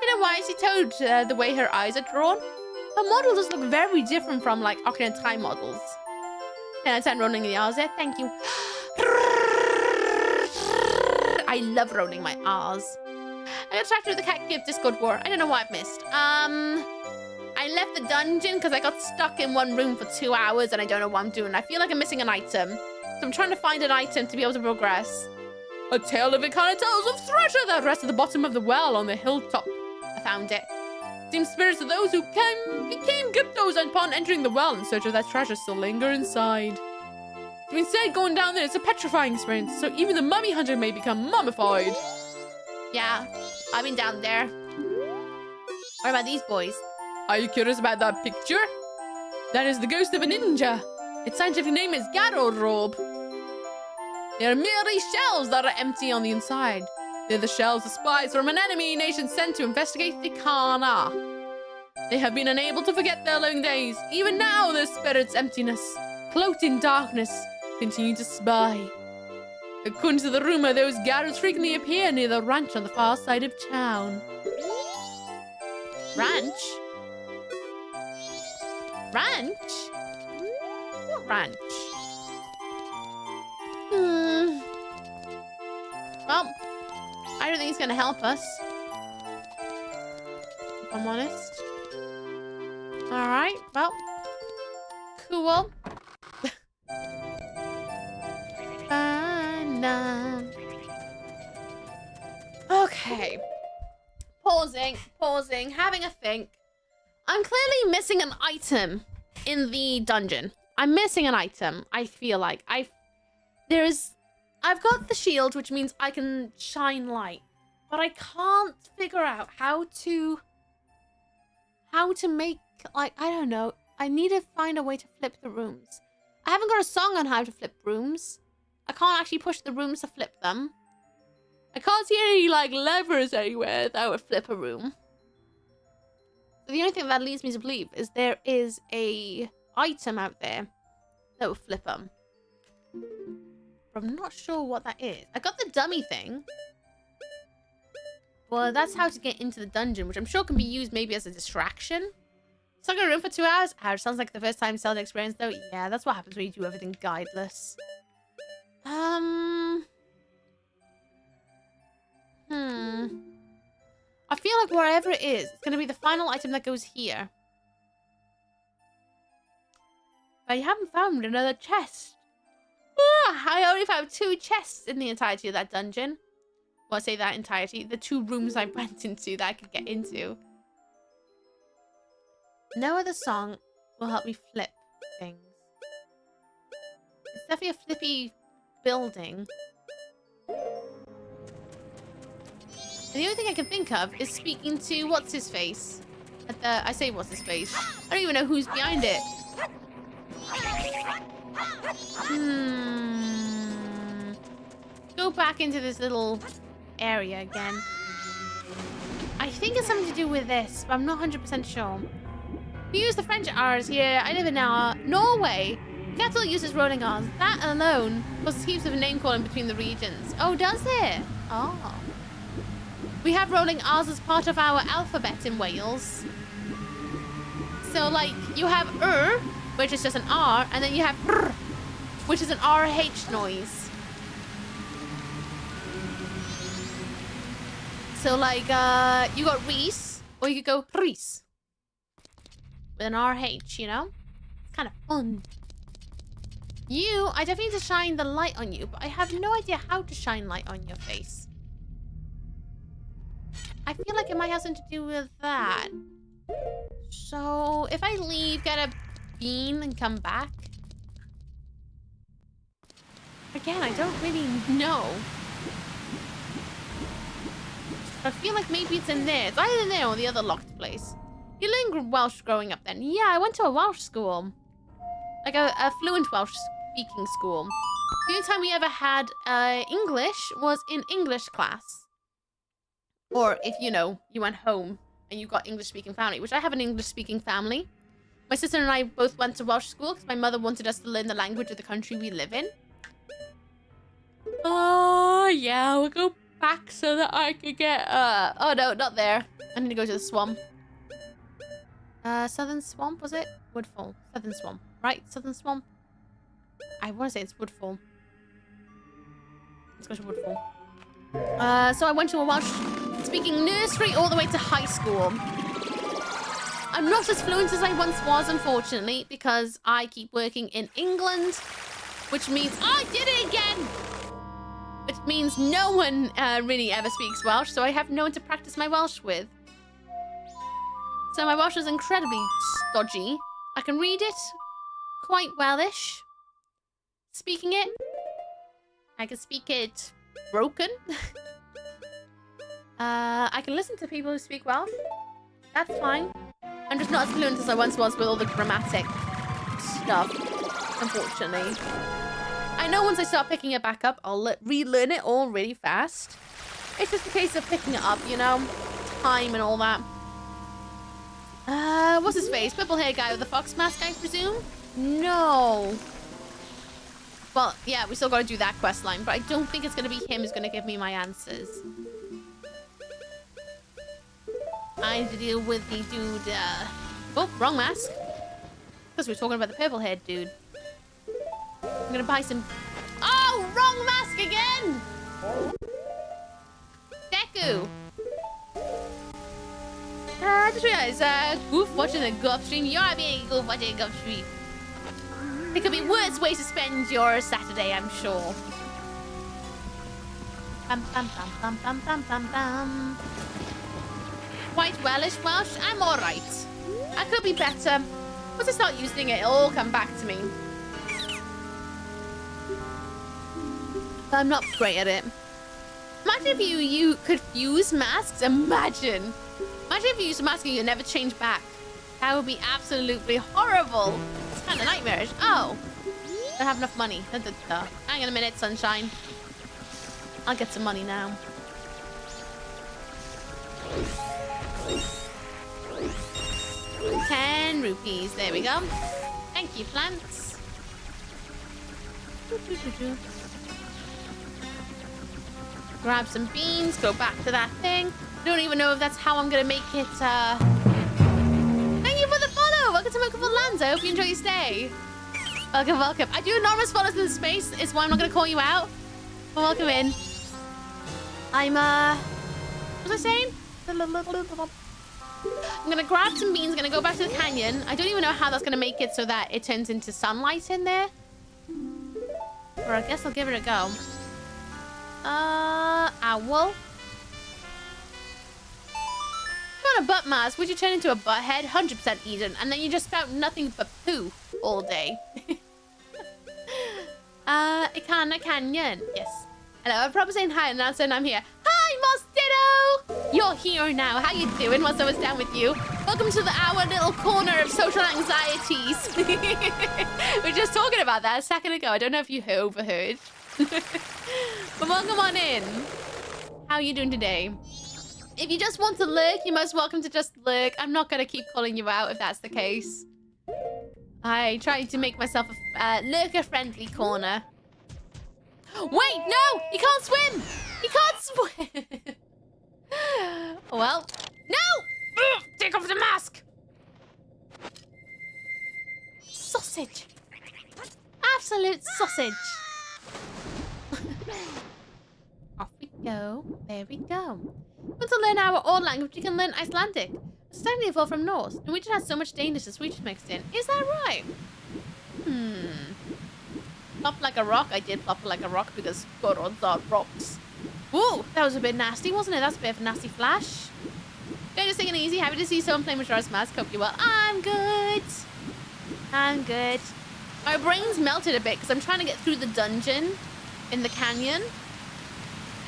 You know why is she told the way her eyes are drawn? Her model does look very different from like Ocarina of Time models. 10 out of 10 rolling the R's there. Thank you. I love rolling my R's. I got tracked through the cat gift Discord war. I don't know what I've missed. I left the dungeon because I got stuck in one room for 2 hours and I don't know what I'm doing. I feel like I'm missing an item. So I'm trying to find an item to be able to progress. A tale of it kind of tells of treasure that rests at the bottom of the well on the hilltop. I found it. Seems spirits of those who became Gibdos upon entering the well in search of that treasure still linger inside. So instead, going down there is a petrifying experience, so even the mummy hunter may become mummified. Yeah, I've been down there. What about these boys? Are you curious about that picture? That is the ghost of a ninja. Its scientific name is Garorobe. They are merely shells that are empty on the inside. They're the shells of spies from an enemy nation sent to investigate the Kana. They have been unable to forget their long days. Even now, their spirit's emptiness, cloaked in darkness, continue to spy. According to the rumor, those Garros frequently appear near the ranch on the far side of town. Ranch? Ranch? What ranch? Well, I don't think he's gonna help us. If I'm honest. Alright, well. Cool. Okay. Pausing, having a think. I'm clearly missing an item in the dungeon. I'm missing an item, I feel like. I've got the shield, which means I can shine light. But I can't figure out how to make, like, I don't know. I need to find a way to flip the rooms. I haven't got a song on how to flip rooms. I can't actually push the rooms to flip them. I can't see any, like, levers anywhere that would flip a room. So the only thing that leads me to believe is there is a item out there that will flip them. But I'm not sure what that is. I got the dummy thing. Well, that's how to get into the dungeon, which I'm sure can be used maybe as a distraction. Stuck in a room for 2 hours? Ouch, sounds like the first time Zelda experience though. Yeah, that's what happens when you do everything guideless. I feel like wherever it is, it's going to be the final item that goes here. But I haven't found another chest. I only found 2 chests in the entirety of that dungeon. Well, I say that entirety. The 2 rooms I went into that I could get into. No other song will help me flip things. It's definitely a flippy building. And the only thing I can think of is speaking to what's-his-face. I say what's-his-face. I don't even know who's behind it. Go back into this little area again. I think it's something to do with this, but I'm not 100% sure. We use the French R's here. I live in Norway. Kettle uses rolling R's. That alone causes heaps of name calling between the regions. Oh, does it? Oh. We have rolling R's as part of our alphabet in Wales. So, like, you have which is just an R, and then you have which is an RH noise. So, like, you got Reese, or you could go Reese. With an RH, you know? It's kind of fun. I definitely need to shine the light on you, but I have no idea how to shine light on your face. I feel like it might have something to do with that. So, if I leave, get a bean, and come back. Again, I don't really know. I feel like maybe it's in there. It's either in there or the other locked place. You learned Welsh growing up then? Yeah, I went to a Welsh school. Like a fluent Welsh speaking school. The only time we ever had English was in English class. Or if, you know, you went home and you got English speaking family, which I have an English speaking family. My sister and I both went to Welsh school because my mother wanted us to learn the language of the country we live in. Oh, yeah, we'll go back so that I could get, oh no, not there. I need to go to the swamp. Southern Swamp, was it? Woodfall. Southern Swamp. Right? Southern Swamp? I want to say it's Woodfall. Let's go to Woodfall. So I went to a Welsh speaking nursery all the way to high school. I'm not as fluent as I once was, unfortunately, because I keep working in England, which means I did it again! Which means no one really ever speaks Welsh, so I have no one to practice my Welsh with. So my Welsh is incredibly stodgy. I can read it quite wellish. Speaking it, I can speak it broken. I can listen to people who speak Welsh. That's fine. I'm just not as fluent as I once was with all the grammatic stuff, unfortunately. I know once I start picking it back up, I'll relearn it all really fast. It's just a case of picking it up, you know? Time and all that. What's his face? Purple hair guy with the fox mask, I presume? No. Well, yeah, we still gotta do that quest line, but I don't think it's gonna be him who's gonna give me my answers. I need to deal with the dude, oh, wrong mask. Because we're talking about the purple haired dude. I'm gonna buy some... Oh, wrong mask again! Deku! I just realized, Goof watching the golf stream. You're being a goof watching a golf stream. There could be worse ways to spend your Saturday, I'm sure. Bum, bum, bum, bum, bum, bum, bum, bum. Quite wellish Welsh. I'm alright. I could be better. Once I start using it, it'll all come back to me. But I'm not great at it. Imagine if you could use masks. Imagine if you use a mask and you never change back. That would be absolutely horrible. It's kind of nightmarish. Oh. Don't have enough money. Hang on a minute, sunshine. I'll get some money now. ₹10. There we go. Thank you, plants. Grab some beans. Go back to that thing. I don't even know if that's how I'm going to make it. Thank you for the follow. Welcome to Mocha Lands. I hope you enjoy your stay. Welcome, welcome. I do enormous follows in space. It's why I'm not going to call you out. But welcome in. I'm, what was I saying? I'm going to grab some beans. I'm going to go back to the canyon. I don't even know how that's going to make it so that it turns into sunlight in there. Or I guess I'll give it a go. Owl. On a butt mask, would you turn into a butthead? 100% Eden. And then you just spout nothing but poo all day. Ikana Canyon. Yes. Hello, I'm probably saying hi and now saying I'm here. Hi, Mostitto! You're here now. How you doing? What's always down with you? Welcome to our little corner of social anxieties. We were just talking about that a second ago. I don't know if you overheard. But welcome on in. How are you doing today? If you just want to lurk, you're most welcome to just lurk. I'm not going to keep calling you out if that's the case. I tried to make myself a lurker-friendly corner. Wait, no! He can't swim! He can't swim! Well, no! Ugh, take off the mask! Sausage. Absolute sausage. Off we go. There we go. Want to learn our own language, you can learn Icelandic. It's technically evolved from Norse. Norwegian has so much Danish and Swedish mixed in. Is that right? Flop like a rock. I did flop like a rock because gods are rocks. Whoa, that was a bit nasty, wasn't it? That's a bit of a nasty flash. Okay, just taking it easy. Happy to see someone playing Majora's Mask. Hope you well. I'm good. I'm good. My brain's melted a bit because I'm trying to get through the dungeon in the canyon.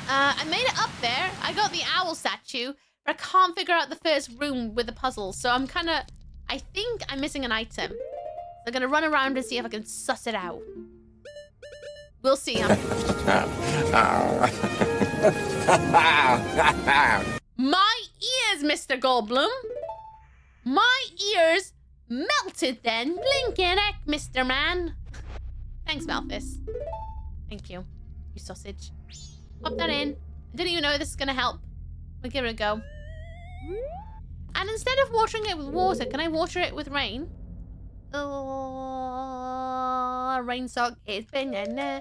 I made it up there. I got the owl statue, but I can't figure out the first room with the puzzle. So I'm kind of... I think I'm missing an item. So I'm going to run around and see if I can suss it out. We'll see. My ears, Mr. Goldblum. My ears melted then. Blink and eck, Mr. Man. Thanks, Malthus. Thank you. You sausage. Pop that in. I didn't even know this is going to help. We'll give it a go. And instead of watering it with water, can I water it with rain? Oh, rain sock is banana.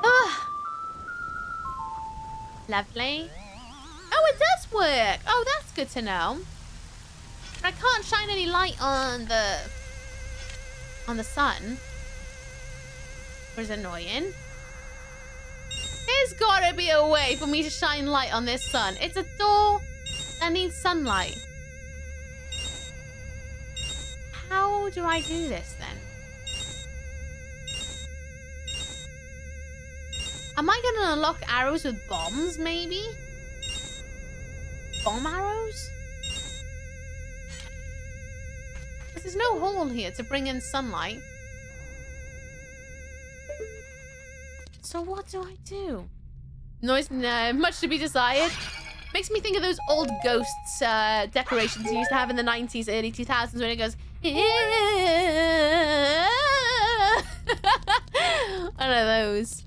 Oh. Lovely. Oh, it does work. Oh, that's good to know. But I can't shine any light on the sun. Which is annoying. There's gotta be a way for me to shine light on this sun. It's a door that needs sunlight. How do I do this then? Am I gonna unlock arrows with bombs, maybe? Bomb arrows? There's no hole here to bring in sunlight. So what do I do? Noise, much to be desired. Makes me think of those old ghosts decorations you used to have in the 90s, early 2000s when it goes... One of those.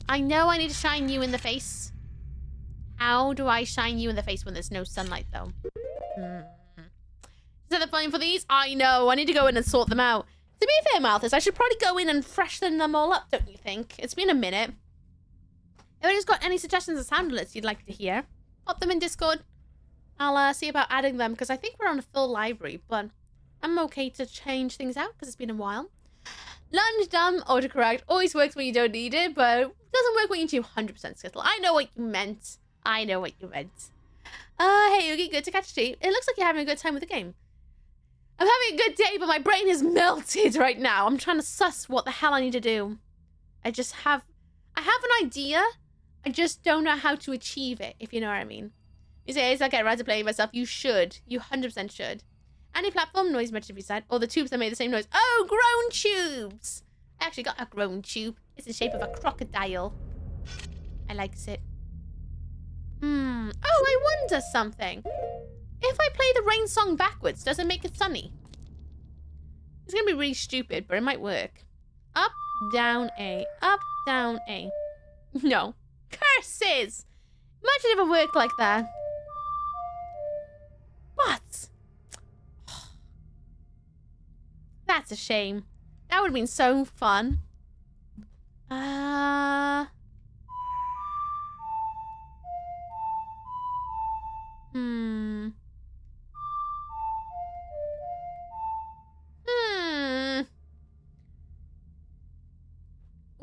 I know I need to shine you in the face. How do I shine you in the face when there's no sunlight, though? Is that the fun for these? I know. I need to go in and sort them out. To be fair, Malthus, I should probably go in and freshen them all up, don't you think? It's been a minute. If anybody's got any suggestions of sound alerts you'd like to hear, pop them in Discord. I'll see about adding them, because I think we're on a full library, but I'm okay to change things out, because it's been a while. Lunge, dumb, autocorrect. Always works when you don't need it, but doesn't work when you do 100% skittle. I know what you meant. I know what you meant. Hey, Oogie, good to catch you. It looks like you're having a good time with the game. I'm having a good day, but my brain is melted right now. I'm trying to suss what the hell I need to do. I have an idea. I just don't know how to achieve it, if you know what I mean. You say, it's okay, right to play myself. You should. You 100% should. Any platform, noise much to be said. Or the tubes that made the same noise. Oh, grown tubes. I actually got a grown tube. It's the shape of a crocodile. I likes it. Oh, I wonder something. If I play the rain song backwards, does it make it sunny? It's gonna be really stupid, but it might work. Up, down, A. Up, down, A. No. Curses! Imagine if it worked like that. What? That's a shame. That would have been so fun.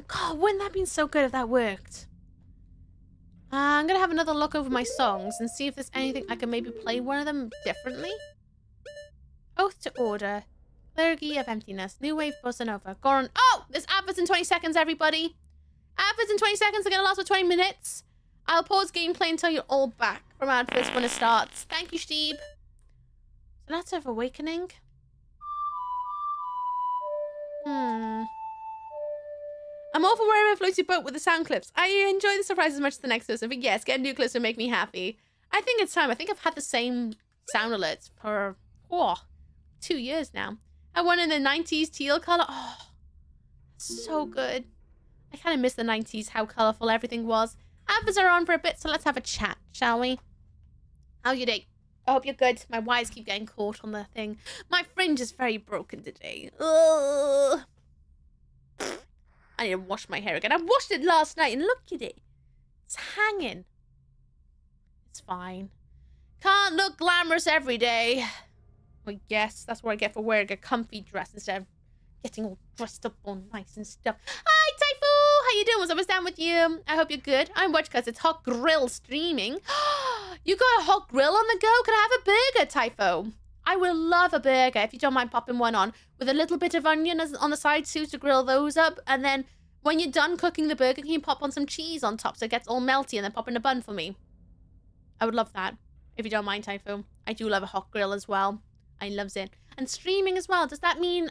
God, wouldn't that have been so good if that worked? I'm gonna have another look over my songs and see if there's anything I can maybe play one of them differently. Oath to Order. Clergy of Emptiness. New Wave Bossa Nova. Goron. Oh! There's adverts in 20 seconds, everybody. Adverts in 20 seconds are gonna last for 20 minutes. I'll pause gameplay until you're all back from adverts when it starts. Thank you, Steve. So that's of Awakening. I'm all for wearing a floaty boat with the sound clips. I enjoy the surprise as much as the next person, but yes, getting new clips would make me happy. I think it's time. I think I've had the same sound alerts for 2 years now. I won in the 90s teal color. Oh, so good. I kind of miss the 90s, how colorful everything was. Adverts are on for a bit, so let's have a chat, shall we? How you doing? I hope you're good. My wires keep getting caught on the thing. My fringe is very broken today. Ugh. I need to wash my hair again. I washed it last night and look at it. It's hanging. It's fine. Can't look glamorous every day. Well, yes, that's what I get for wearing a comfy dress instead of getting all dressed up all nice and stuff. Hi, Typho! How you doing? What's up? What's down with you? I hope you're good. I'm watching because it's Hot Grill streaming. You got a hot grill on the go? Could I have a burger, Typho? I will love a burger if you don't mind popping one on with a little bit of onion on the side too to grill those up. And then when you're done cooking the burger, can you pop on some cheese on top so it gets all melty and then pop in a bun for me? I would love that if you don't mind, Typho. I do love a hot grill as well. I loves it. And streaming as well. Does that mean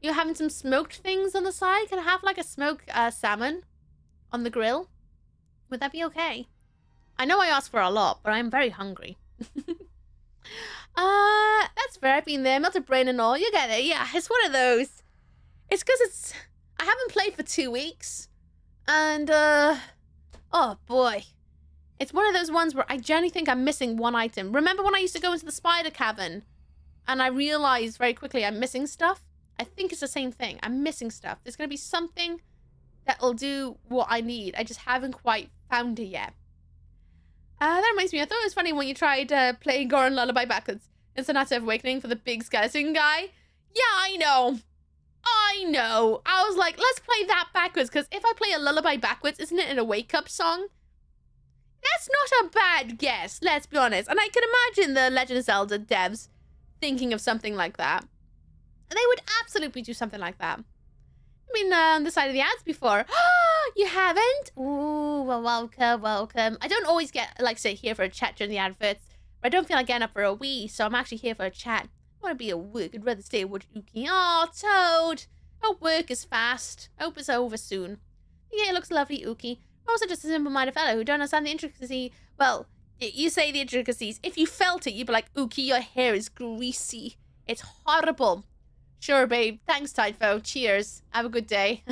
you're having some smoked things on the side? Can I have like a smoked salmon on the grill? Would that be okay? I know I asked for a lot, but I'm very hungry. That's fair. I've been there, melted brain and all. You get it. Yeah, it's one of those. It's because I haven't played for 2 weeks. And, oh boy. It's one of those ones where I genuinely think I'm missing one item. Remember when I used to go into the spider cavern and I realized very quickly I'm missing stuff? I think it's the same thing. I'm missing stuff. There's going to be something that'll do what I need. I just haven't quite found it yet. That reminds me, I thought it was funny when you tried playing Goron Lullaby backwards in Sonata of Awakening for the big skeleton guy. Yeah, I know. I know. I was like, let's play that backwards, because if I play a lullaby backwards, isn't it a wake-up song? That's not a bad guess, let's be honest. And I can imagine the Legend of Zelda devs thinking of something like that. And they would absolutely do something like that. I've been on the side of the ads before. You haven't? Ooh, well, welcome, welcome. I don't always get, like, say, here for a chat during the adverts. But I don't feel like getting up for a wee, so I'm actually here for a chat. I want to be at work. I'd rather stay at watch Uki. Oh, Toad. Oh, work is fast. I hope it's over soon. Yeah, it looks lovely, Uki. I'm also just a simple-minded fellow who don't understand the intricacy. Well, you say the intricacies. If you felt it, you'd be like, Uki, your hair is greasy. It's horrible. Sure, babe. Thanks, Typho. Cheers. Have a good day.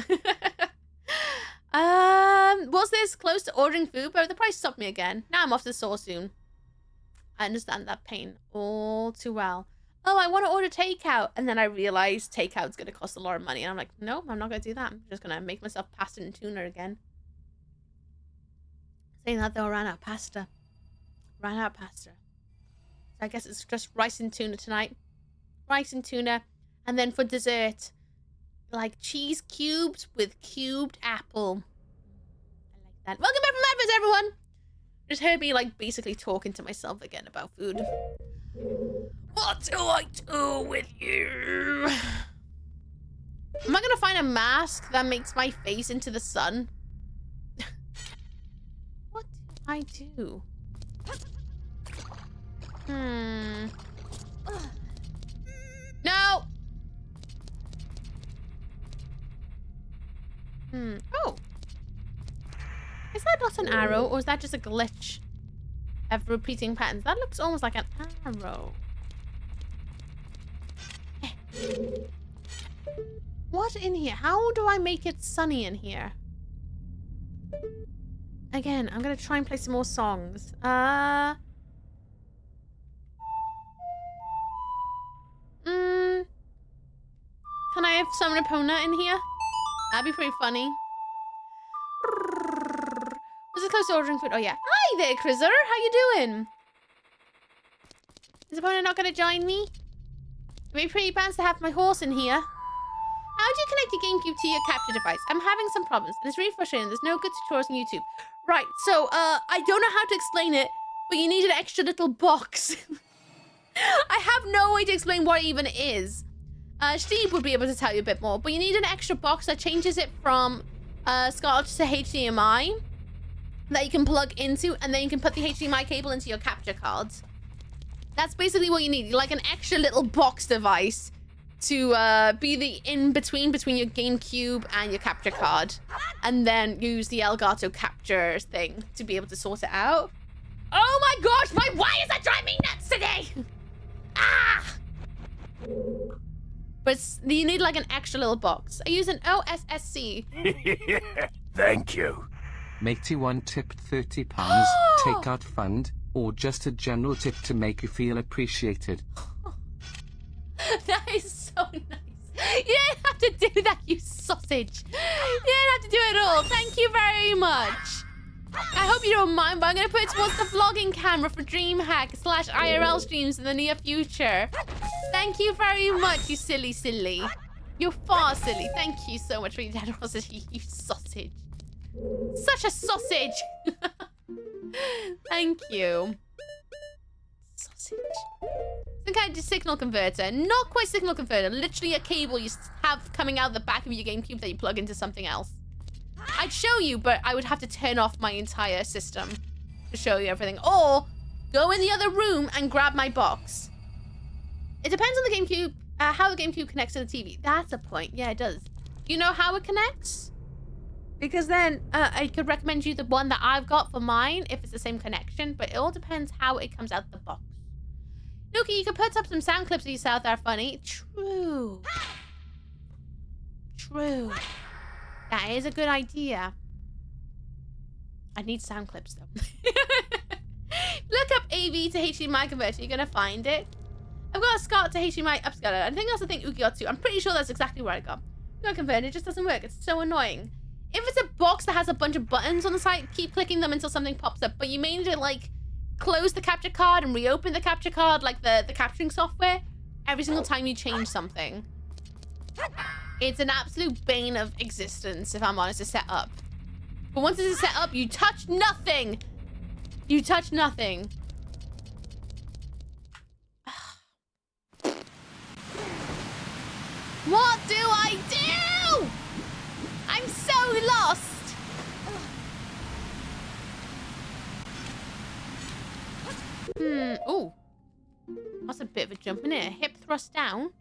Was this close to ordering food? But the price stopped me again. Now I'm off to the store soon. I understand that pain all too well. Oh, I want to order takeout. And then I realized takeout's going to cost a lot of money. And I'm like, no, I'm not going to do that. I'm just going to make myself pasta and tuna again. Saying that though, I ran out of pasta. Ran out of pasta. So I guess it's just rice and tuna tonight. Rice and tuna. And then for dessert, like cheese cubes with cubed apple. I like that. Welcome back from Advents, everyone! Just heard me, like, basically talking to myself again about food. What do I do with you? Am I gonna find a mask that makes my face into the sun? What do I do? No! Oh! Is that not an arrow, or is that just a glitch of repeating patterns? That looks almost like an arrow. What in here? How do I make it sunny in here? Again, I'm gonna try and play some more songs. Can I have summon Epona in here? That'd be pretty funny. Was it close to ordering food? Oh yeah. Hi there, Crizer. How you doing? Is Epona not gonna join me? It'd be pretty pants to have my horse in here. How do you connect your GameCube to your capture device? I'm having some problems, and it's really frustrating. There's no good tutorials on YouTube. Right, so, I don't know how to explain it, but you need an extra little box. I have no way to explain what it even is. Steve would be able to tell you a bit more, but you need an extra box that changes it from SCART to HDMI that you can plug into, and then you can put the HDMI cable into your capture cards. That's basically what you need. Like an extra little box device to be the in-between between your GameCube and your capture card. And then use the Elgato capture thing to be able to sort it out. Oh my gosh, my wires are driving me nuts today! Ah! But you need like an extra little box. I use an OSSC. Thank you. Matey one tipped £30 takeout fund, or just a general tip to make you feel appreciated. That is so nice. You don't have to do that, you sausage. You don't have to do it all. Thank you very much. I hope you don't mind, but I'm going to put it towards the vlogging camera for DreamHack/IRL streams in the near future. Thank you very much, you silly. You're far silly. Thank you so much for your generosity, you sausage. Such a sausage. Thank you. Sausage. Some kind of signal converter. Not quite signal converter. Literally a cable you have coming out the back of your GameCube that you plug into something else. I'd show you, but I would have to turn off my entire system to show you everything. Or go in the other room and grab my box. It depends on the GameCube, how the GameCube connects to the TV. That's a point. Yeah, it does. Do you know how it connects? Because then I could recommend you the one that I've got for mine if it's the same connection, but it all depends how it comes out the box. Nuki, you could put up some sound clips of yourself that are funny. True. That is a good idea. I need sound clips though. Look up AV to HDMI converter. You're gonna find it. I've got a SCART to HDMI upscaler. I think that's the thing Uki got to. I'm pretty sure that's exactly where I got. Got converted. It just doesn't work. It's so annoying. If it's a box that has a bunch of buttons on the side, keep clicking them until something pops up. But you may need to like close the capture card and reopen the capture card, like the capturing software, every single time you change something. It's an absolute bane of existence, if I'm honest, to set up. But once it's set up, you touch nothing. You touch nothing. What do I do? I'm so lost. Ooh. That's a bit of a jump in it. Hip thrust down.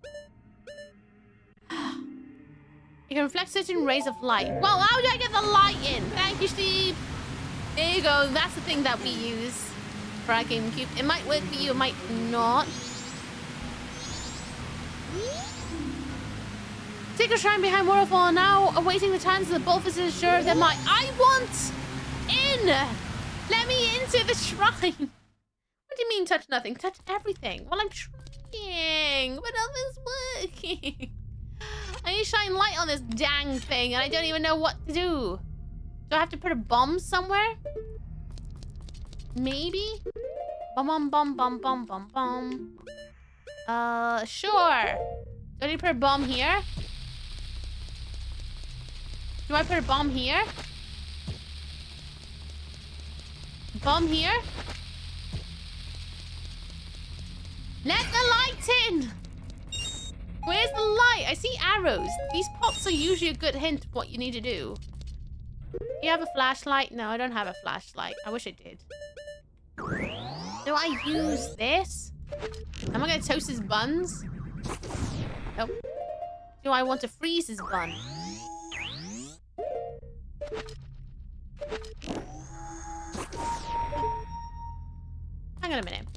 You can reflect certain rays of light. Well, how do I get the light in? Thank you, Steve. There you go. That's the thing that we use for our GameCube. It might work for you, it might not. Take a shrine behind waterfall now, awaiting the turns of the bullfish is sure of their might. I want in! Let me into the shrine. What do you mean touch nothing? Touch everything. Well, I'm trying, but nothing's working. I need to shine light on this dang thing, and I don't even know what to do. Do I have to put a bomb somewhere? Maybe? Bum. Sure. Do I need to put a bomb here? Do I put a bomb here? Bomb here? Let the light in! Where's the light? I see arrows. These pots are usually a good hint of what you need to do. Do you have a flashlight? No, I don't have a flashlight. I wish I did. Do I use this? Am I gonna toast his buns? Nope. Do I want to freeze his bun? Hang on a minute.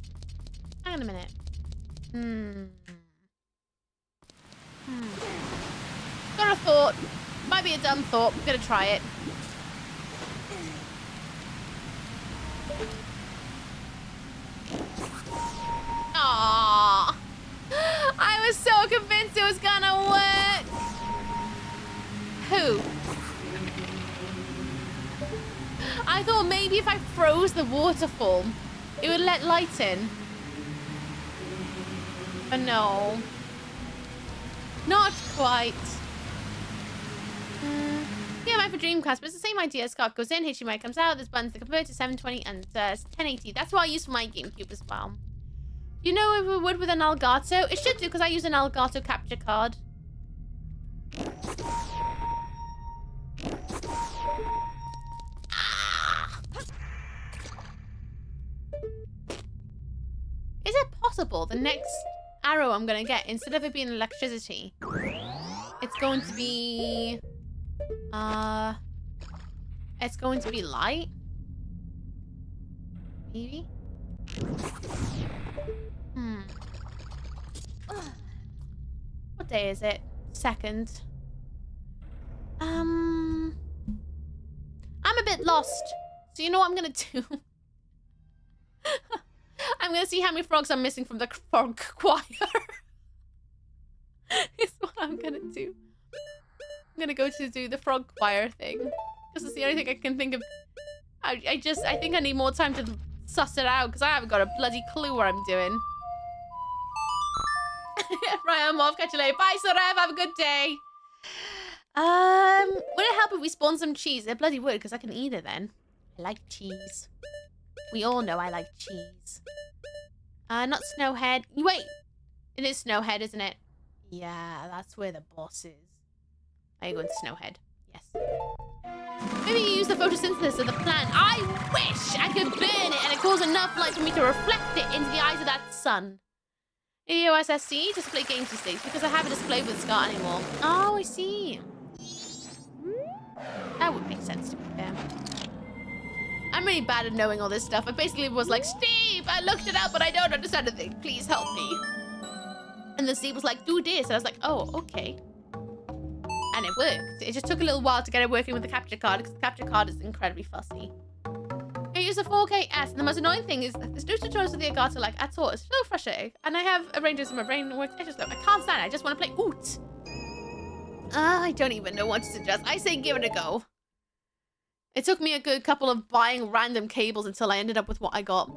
Got a thought. Might be a dumb thought. I'm gonna try it. Aww. I was so convinced it was gonna work. Who? I thought maybe if I froze the waterfall, it would let light in. But no. Not quite. Yeah, mine for Dreamcast, but it's the same idea. SCART goes in, HDMI comes out, there's buttons that convert to 720 and 1080. That's what I use for my GameCube as well. Do you know if it would with an Elgato? It should do, because I use an Elgato capture card. Is it possible the next arrow I'm gonna get, instead of it being electricity, it's going to be... It's going to be light? Maybe? What day is it? 2nd. I'm a bit lost. So you know what I'm gonna do? I'm gonna see how many frogs I'm missing from the frog choir. Is what I'm gonna do. I'm gonna go to do the frog choir thing. Because it's the only thing I can think of. I think I need more time to suss it out because I haven't got a bloody clue what I'm doing. Right, I'm off. Catch you later. Bye, Sorev. Have a good day. Would it help if we spawn some cheese? It bloody would, because I can eat it then. I like cheese. We all know I like cheese. Not Snowhead. Wait. It is Snowhead, isn't it? Yeah, that's where the boss is. Are you going to Snowhead? Yes. Maybe you use the photosynthesis of the plant. I wish I could burn it and it cause enough light for me to reflect it into the eyes of that sun. EOSSC, just play games these days because I haven't displayed with Scott anymore. Oh, I see. That would make sense to be fair. I'm really bad at knowing all this stuff. I basically was like, Steve, I looked it up, but I don't understand a thing. Please help me. And then Steve was like, do this. And I was like, oh, okay. And it worked. It just took a little while to get it working with the capture card because the capture card is incredibly fussy. I use a 4K-S, and the most annoying thing is that there's no tutorials of the Elgato like at all. It's so frustrating. And I have arrangements in my brain that works. I can't stand it. I just want to play Oot. I don't even know what to suggest. I say give it a go. It took me a good couple of buying random cables until I ended up with what I got.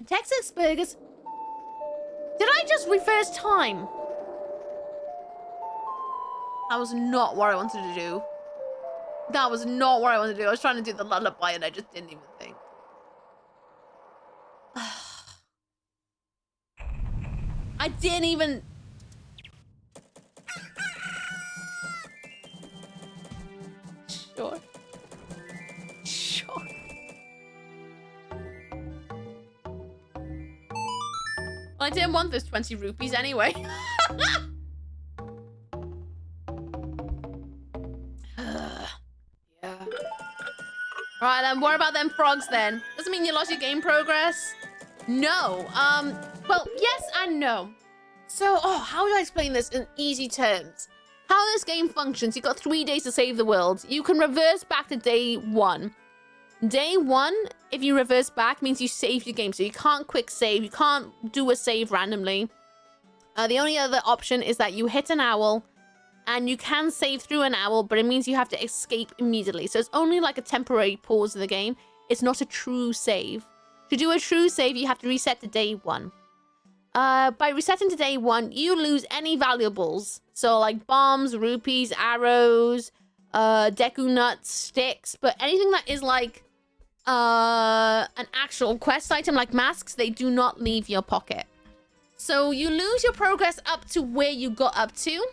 Texas Burgers. Did I just reverse time? That was not what I wanted to do. That was not what I wanted to do. I was trying to do the lullaby and I just didn't even think. I didn't even... Sure. Sure. Well, I didn't want those 20 rupees anyway. Right, then what about them frogs then? Doesn't mean you lost your game progress? No. Well, yes and no. So, how do I explain this in easy terms? How this game functions, you've got 3 days to save the world. You can reverse back to day 1. Day 1, if you reverse back, means you saved your game. So you can't quick save. You can't do a save randomly. The only other option is that you hit an owl. And you can save through an owl, but it means you have to escape immediately. So it's only like a temporary pause in the game. It's not a true save. To do a true save, you have to reset to day 1. By resetting to day 1, you lose any valuables. So like bombs, rupees, arrows, Deku nuts, sticks. But anything that is like an actual quest item like masks, they do not leave your pocket. So you lose your progress up to where you got up to.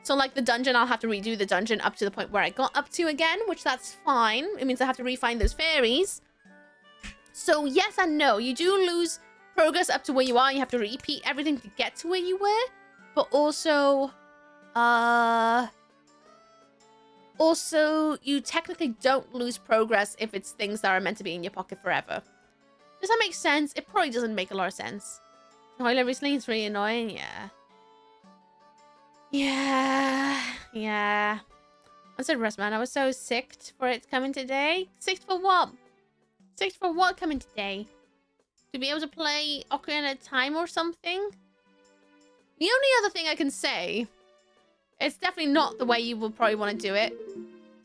So like the dungeon, I'll have to redo the dungeon up to the point where I got up to again, which that's fine. It means I have to re-find those fairies. So yes and no. You do lose progress up to where you are. You have to repeat everything to get to where you were. But also, you technically don't lose progress if it's things that are meant to be in your pocket forever. Does that make sense? It probably doesn't make a lot of sense. Toilet recently, it's really annoying. Yeah. Yeah. I said, Russ, man, I was so sick for it coming today. Sick for what? Sick for what coming today? To be able to play Ocarina of Time or something? The only other thing I can say, it's definitely not the way you will probably want to do it,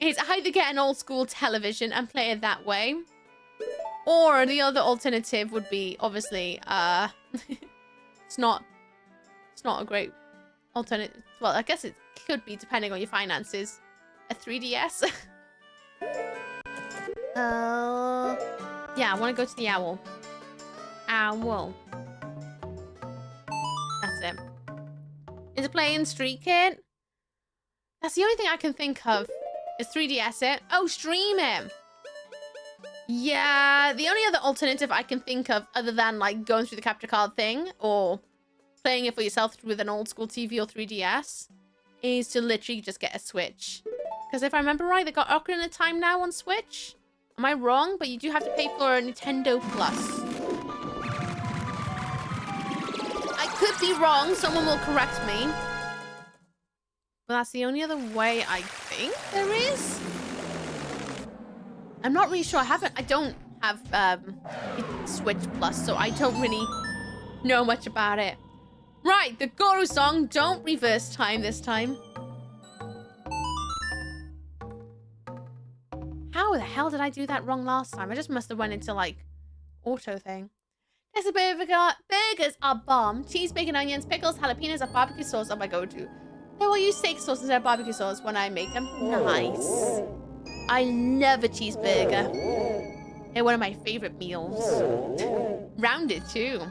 is either get an old school television and play it that way. Or the other alternative would be, obviously, it's not a great alternative. Well, I guess it could be depending on your finances. A 3DS. Yeah, I want to go to the owl. Owl. That's it. Is it playing Street Kid? That's the only thing I can think of. Is 3DS it? Oh, stream it. Yeah, the only other alternative I can think of other than like going through the capture card thing or playing it for yourself with an old school TV or 3DS is to literally just get a Switch. Because if I remember right, they got Ocarina of Time now on Switch. Am I wrong? But you do have to pay for a Nintendo Plus. I could be wrong. Someone will correct me. But that's the only other way I think there is. I'm not really sure. I don't have Switch Plus, so I don't really know much about it. Right, the Goro song. Don't reverse time this time. How the hell did I do that wrong last time? I just must have went into like auto thing. There's a burgers are bomb. Cheese, bacon, onions, pickles, jalapenos, and barbecue sauce are my go-to. Though I use steak sauce instead of barbecue sauce when I make them. Nice. I love a cheeseburger. They're one of my favorite meals. Rounded too.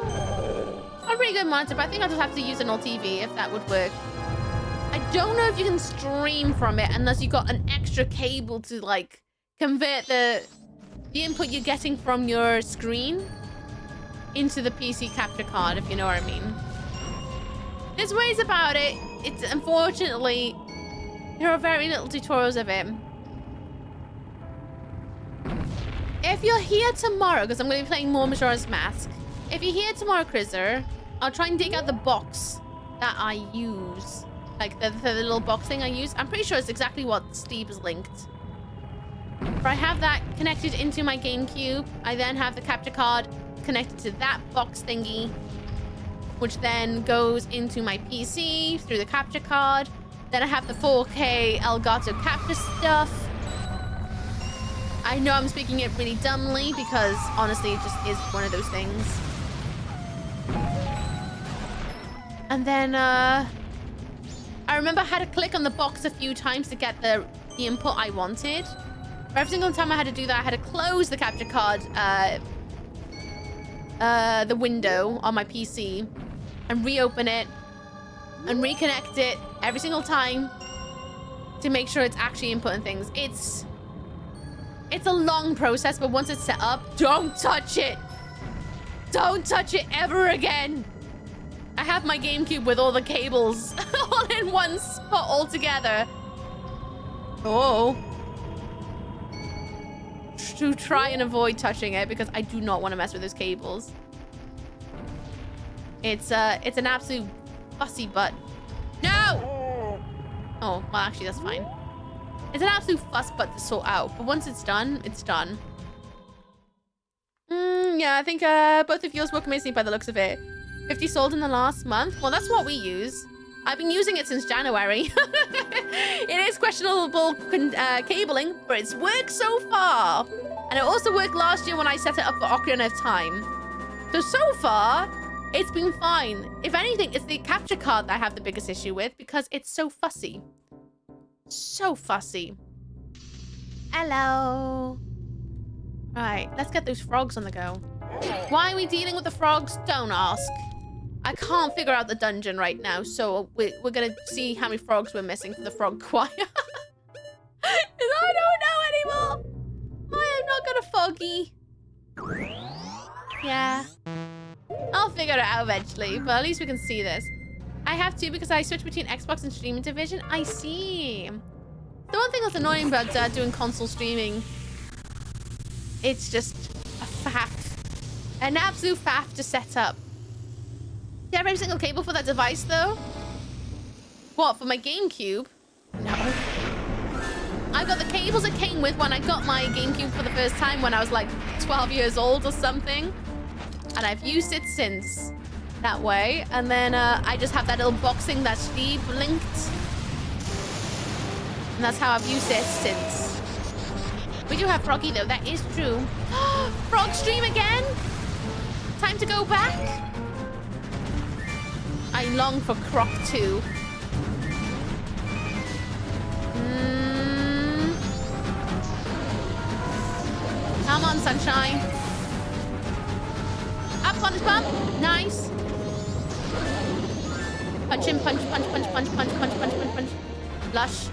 A really good monitor, but I think I'll just have to use an old TV if that would work. I don't know if you can stream from it unless you got an extra cable to like convert the input you're getting from your screen into the PC capture card, if you know what I mean. There's ways about it. It's unfortunately there are very little tutorials of it. If you're here tomorrow, because I'm going to be playing more Majora's Mask. If you're here tomorrow, Krizer, I'll try and dig out the box that I use. Like the little box thing I use. I'm pretty sure it's exactly what Steve has linked. But I have that connected into my GameCube. I then have the capture card connected to that box thingy, which then goes into my PC through the capture card. Then I have the 4K Elgato capture stuff. I know I'm speaking it really dumbly because honestly it just is one of those things. And then I remember I had to click on the box a few times to get the input I wanted. But every single time I had to do that, I had to close the capture card, the window on my PC and reopen it and reconnect it every single time to make sure it's actually inputting things. It's a long process, but once it's set up, don't touch it. Don't touch it ever again. I have my GameCube with all the cables all in one spot all together. Oh. To try and avoid touching it because I do not want to mess with those cables. It's an absolute fussy butt. No! Oh, well actually that's fine. It's an absolute fuss butt to sort out, but once it's done, it's done. Yeah, I think both of yours work amazingly by the looks of it. 50 sold in the last month. Well, that's what we use. I've been using it since January. It is questionable cabling, but it's worked so far. And it also worked last year when I set it up for Ocarina of Time. So far, it's been fine. If anything, it's the capture card that I have the biggest issue with because it's so fussy. So fussy. Hello. Right, let's get those frogs on the go. Why are we dealing with the frogs? Don't ask. I can't figure out the dungeon right now, so we're gonna see how many frogs we're missing for the frog choir. I don't know anymore. I am not gonna foggy. Yeah. I'll figure it out eventually, but at least we can see this. I have to because I switch between Xbox and streaming division. I see. The one thing that's annoying about doing console streaming, it's just a faff. An absolute faff to set up. Do you have every single cable for that device, though? What, for my GameCube? No. I've got the cables it came with when I got my GameCube for the first time when I was like 12 years old or something. And I've used it since that way. And then I just have that little box thing that Steve linked. And that's how I've used it since. We do have Froggy, though. That is true. Frog stream again? Time to go back? I long for Croc 2. Come on, sunshine. Up on his bump. Nice. Punch him, punch, punch, punch, punch, punch, punch, punch, punch, punch. Lush.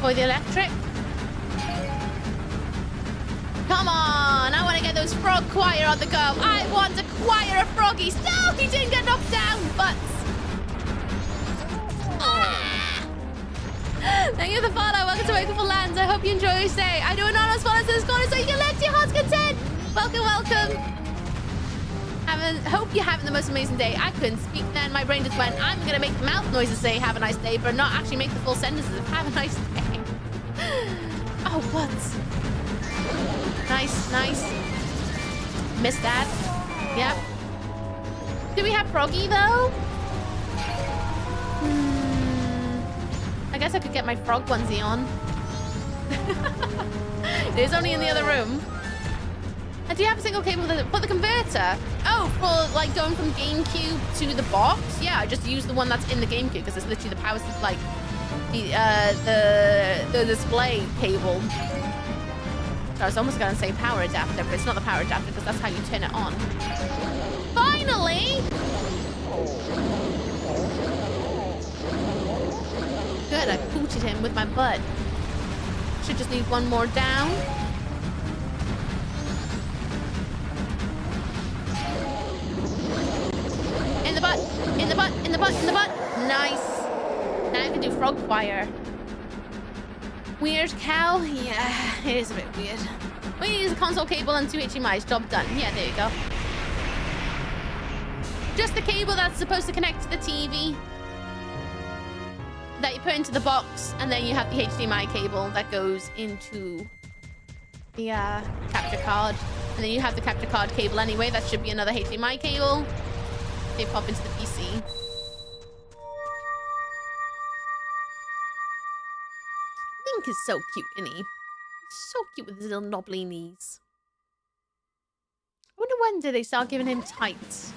for the electric. Come on, I want to get those frog choir on the go. I want to choir of froggies. No, he didn't get knocked down, but... Ah! Thank you for the follow. Welcome to Wakeful Lands. I hope you enjoy your stay. I do anonymous follow to this corner so you can let your heart's content. Welcome, welcome. Hope you're having the most amazing day. I couldn't speak then. My brain just went, I'm going to make mouth noises say have a nice day, but not actually make the full sentences of have a nice day. Oh, what? Nice, nice. Missed that. Yep. Do we have Froggy, though? I guess I could get my frog onesie on. It is only in the other room. Do you have a single cable for the converter? Oh, for like going from GameCube to the box? Yeah, I just use the one that's in the GameCube because it's literally the power, like the display cable. So I was almost gonna say power adapter, but it's not the power adapter because that's how you turn it on. Finally! Good, I pooted him with my butt. Should just need one more down. In the butt, in the butt, in the butt, in the butt. Nice. Now I can do frog choir. Weird cow? Yeah, it is a bit weird. We need a console cable and 2 HDMIs. Job done. Yeah, there you go. Just the cable that's supposed to connect to the TV that you put into the box, and then you have the HDMI cable that goes into the capture card. And then you have the capture card cable anyway. That should be another HDMI cable. They pop into the PC. Link is so cute, isn't he? He's so cute with his little knobbly knees. I wonder when do they start giving him tights?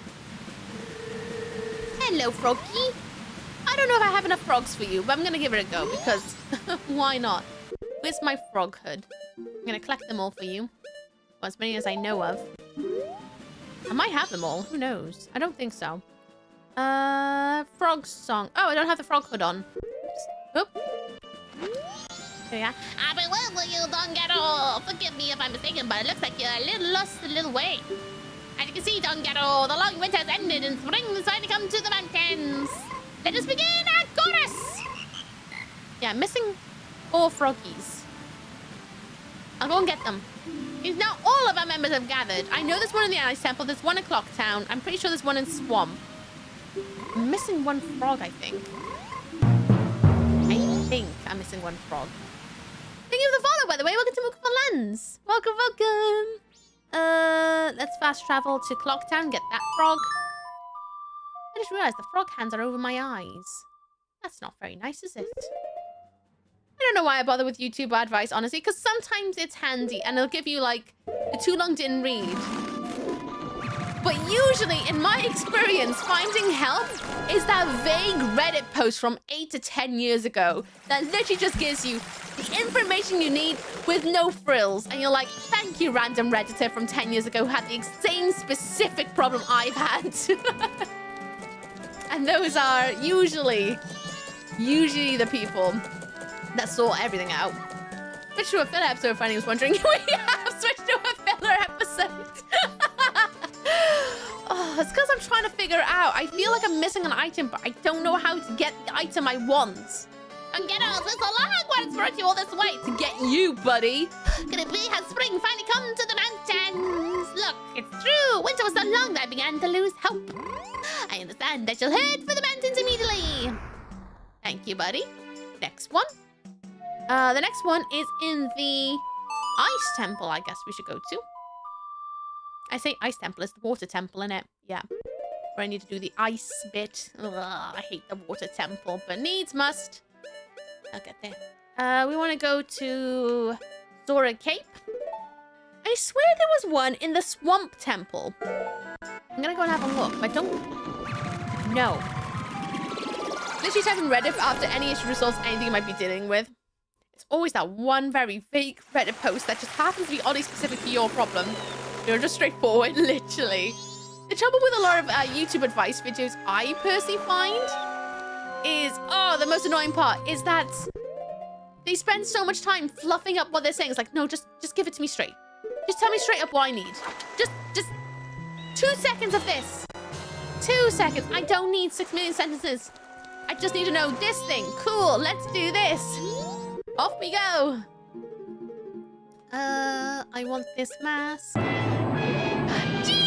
Hello, Froggy. I don't know if I have enough frogs for you, but I'm gonna give it a go because why not? Where's my frog hood? I'm gonna collect them all for you. Well, as many as I know of. I might have them all. Who knows? I don't think so. Frog song. Oh, I don't have the frog hood on. Oops. Oop. There you are. I've been waiting for you, Don Ghetto. Forgive me if I'm mistaken, but it looks like you're a little lost a little way. As you can see, Don Ghetto, the long winter has ended and spring is finally come to the mountains. Let us begin our chorus. Yeah, I'm missing 4 froggies. I'll go and get them. Now all of our members have gathered. I know there's one in the Ice Temple. There's one in Clock Town. I'm pretty sure there's one in Swamp. I'm missing 1 frog, I think. I'm missing 1 frog. Thank you for the follow, by the way. Welcome to Wakeful Lands. Welcome, welcome. Let's fast travel to Clock Town. Get that frog. I just realized the frog hands are over my eyes. That's not very nice, is it? I don't know why I bother with YouTube advice, honestly, because sometimes it's handy and it'll give you, like, the too long didn't read. But usually, in my experience, finding help is that vague Reddit post from 8 to 10 years ago that literally just gives you the information you need with no frills. And you're like, thank you, random Redditor from 10 years ago who had the same specific problem I've had. And those are usually the people that sort everything out. Switch to a filler episode if anyone was wondering. We have switched to a filler episode. Oh, it's because I'm trying to figure it out. I feel like I'm missing an item, but I don't know how to get the item I want. And get out, it's a long one. It's brought you all this way to get you, buddy. Could it be has spring finally come to the mountains? Look, it's true. Winter was so long that I began to lose hope. I understand that you'll head for the mountains immediately. Thank you, buddy. Next one. The next one is in the Ice Temple, I guess we should go to. I say Ice Temple, it's the Water Temple, innit? Yeah. Where I need to do the ice bit. Ugh, I hate the Water Temple, but needs must. I'll get there. We want to go to Zora Cape. I swear there was one in the Swamp Temple. I'm gonna go and have a look, but don't... No. Literally typing Reddit after any issue resolves anything you might be dealing with. It's always that one very vague Reddit post that just happens to be oddly specific to your problem. You're just straightforward, literally. The trouble with a lot of YouTube advice videos I personally find is, oh, the most annoying part is that They spend so much time fluffing up what they're saying. It's like, no, just give it to me straight. Just tell me straight up what I need. Just 2 seconds of this. 2 seconds. I don't need 6 million sentences. I just need to know this thing. Cool, let's do this. Off we go. I want this mask. Gia!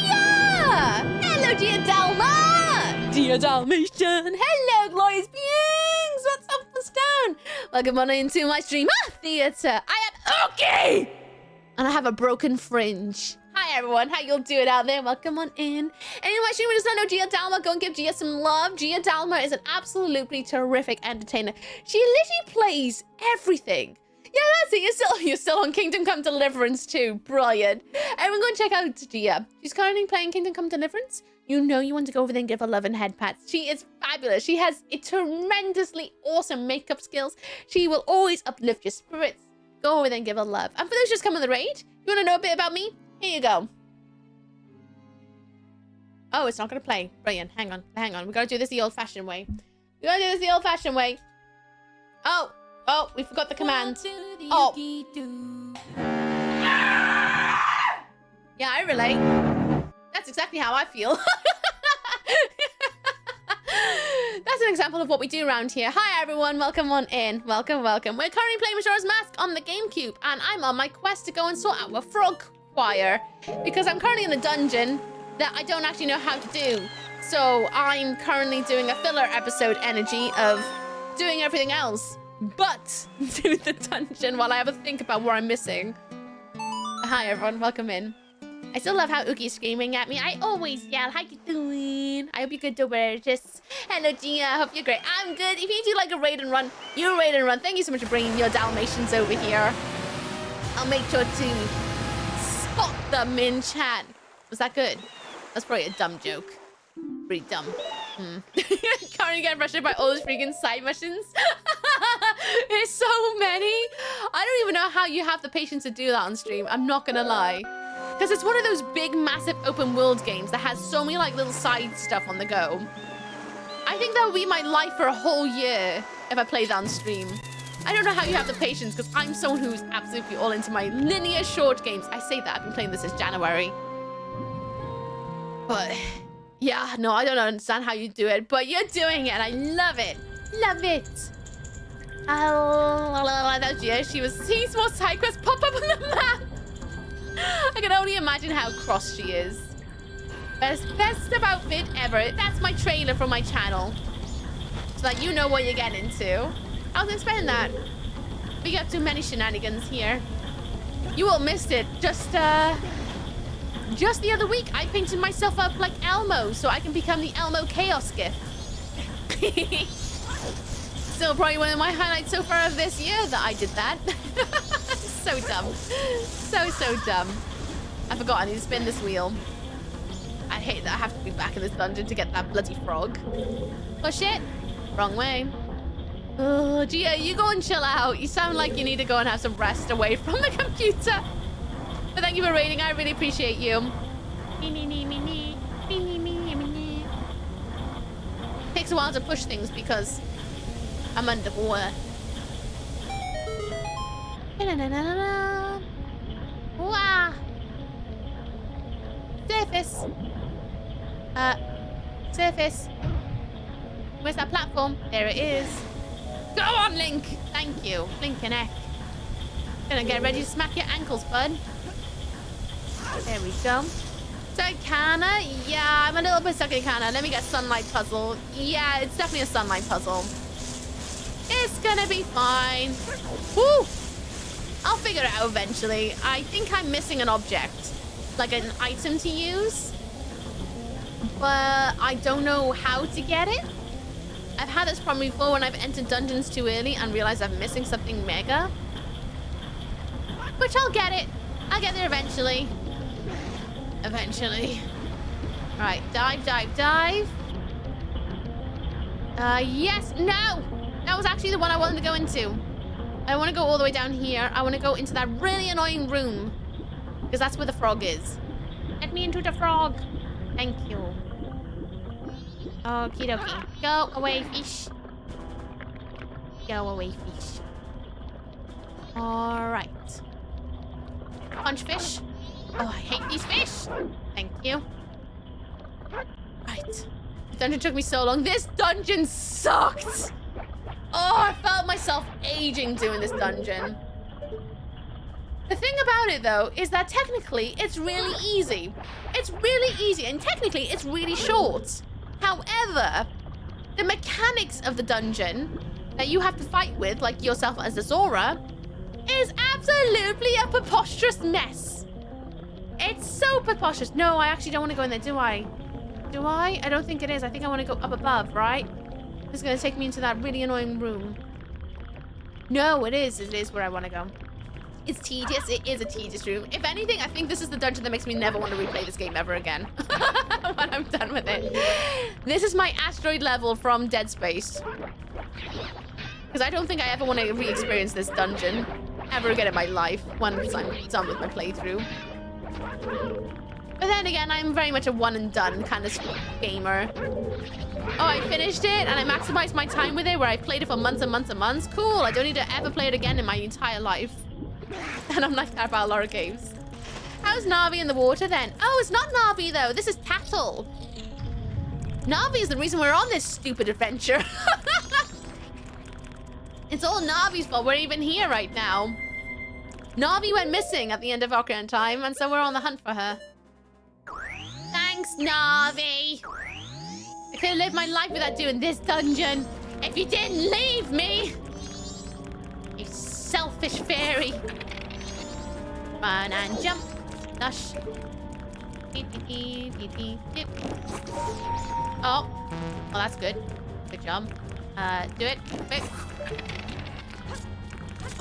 Hello, Gia Dalma! Gia Dalmatian. Hello, glorious beings. What's up, what's down? Welcome on into my stream theater. I am Ookie! And I have a broken fringe. Hi, everyone. How y'all doing out there? Welcome on in. Anyone watching who does not know Gia Dalma, go and give Gia some love. Gia Dalma is an absolutely terrific entertainer. She literally plays everything. Yeah, that's it. You're still on Kingdom Come Deliverance too. Brilliant. Everyone go and check out Gia. She's currently playing Kingdom Come Deliverance. You know you want to go over there and give her love and head pats. She is fabulous. She has a tremendously awesome makeup skills. She will always uplift your spirits. Go over there and give her love. And for those just coming on the raid, you want to know a bit about me? Here you go. Oh, it's not going to play. Brilliant. Hang on. We got to do this the old-fashioned way. Oh, we forgot the command. Oh. Yeah, I relate. That's exactly how I feel. That's an example of what we do around here. Hi, everyone. Welcome on in. Welcome. We're currently playing Majora's Mask on the GameCube, and I'm on my quest to go and sort out a frog choir because I'm currently in a dungeon that I don't actually know how to do. So I'm currently doing a filler episode energy of doing everything else but do the dungeon while I have a think about what I'm missing. Hi, everyone. Welcome in. I still love how Uki's screaming at me. I always yell, how you doing? I hope you're good to wear. Just hello, Gia. I hope you're great. I'm good. If you do like a raid and run, you raid and run. Thank you so much for bringing your Dalmatians over here. I'll make sure to spot them in chat. Was that good? That's probably a dumb joke. Pretty dumb. Currently getting frustrated by all those freaking side missions. There's so many. I don't even know how you have the patience to do that on stream. I'm not gonna lie. Because it's one of those big, massive open world games that has so many like little side stuff on the go. I think that would be my life for a whole year if I played that on stream. I don't know how you have the patience because I'm someone who's absolutely all into my linear short games. I say that, I've been playing this since January. But yeah, no, I don't understand how you do it, but you're doing it and I love it. Love it. That was Gia. She was seeing small side quests pop up on the map. I can only imagine how cross she is. Best outfit ever. That's my trailer for my channel. So that you know what you're getting into. I was expecting that. We got too many shenanigans here. You all missed it. Just the other week, I painted myself up like Elmo so I can become the Elmo Chaos gift. Still probably one of my highlights so far of this year that I did that. So dumb. So dumb. I forgot I need to spin this wheel. I hate that I have to be back in this dungeon to get that bloody frog. Oh shit. Wrong way. Oh, Gia, you go and chill out. You sound like you need to go and have some rest away from the computer. But thank you for raiding. I really appreciate you. Takes a while to push things because I'm underwater. Wow. Surface. Surface. Where's that platform? There it is. Go on, Link. Thank you. Link and Eck. Gonna get ready to smack your ankles, bud. There we go. So, Kana, yeah, I'm a little bit stuck in Kana. Let me get sunlight puzzle. Yeah, it's definitely a sunlight puzzle. It's gonna be fine. Woo! I'll figure it out eventually. I think I'm missing an object, like an item to use, but I don't know how to get it. I've had this problem before when I've entered dungeons too early and realized I'm missing something mega. Which I'll get it. I'll get there eventually. Eventually. Alright, dive. Yes, no! That was actually the one I wanted to go into. I want to go all the way down here. I want to go into that really annoying room. Because that's where the frog is. Let me into the frog. Thank you. Okie dokie. Go away, fish. Go away, fish. Alright. Punch fish. Oh, I hate these fish. Thank you. Right. The dungeon took me so long. This dungeon sucked. Oh, I felt myself aging doing this dungeon. The thing about it, though, is that technically it's really easy. It's really easy, and technically it's really short. However, the mechanics of the dungeon that you have to fight with, like yourself as a Zora, is absolutely a preposterous mess. It's so preposterous. No, I actually don't want to go in there, do I? Do I? I don't think it is. I think I want to go up above, right? It's going to take me into that really annoying room. No, it is. It is where I want to go. It's tedious. It is a tedious room. If anything, I think this is the dungeon that makes me never want to replay this game ever again. When I'm done with it. This is my asteroid level from Dead Space. Because I don't think I ever want to re-experience this dungeon ever again in my life once I'm done with my playthrough. But then again, I'm very much a one and done kind of gamer. Oh, I finished it and I maximized my time with it where I played it for months and months and months. Cool, I don't need to ever play it again in my entire life. And I'm like that about a lot of games. How's Navi in the water then? Oh, it's not Navi though. This is Tattle. Navi is the reason we're on this stupid adventure. It's all Navi's fault. We're even here right now. Navi went missing at the end of Ocarina of Time, and so we're on the hunt for her. Thanks, Navi. I could have lived my life without doing this dungeon if you didn't leave me. You selfish fairy. Run and jump. Lush. Oh. Oh, that's good. Good job. Do it. Quick.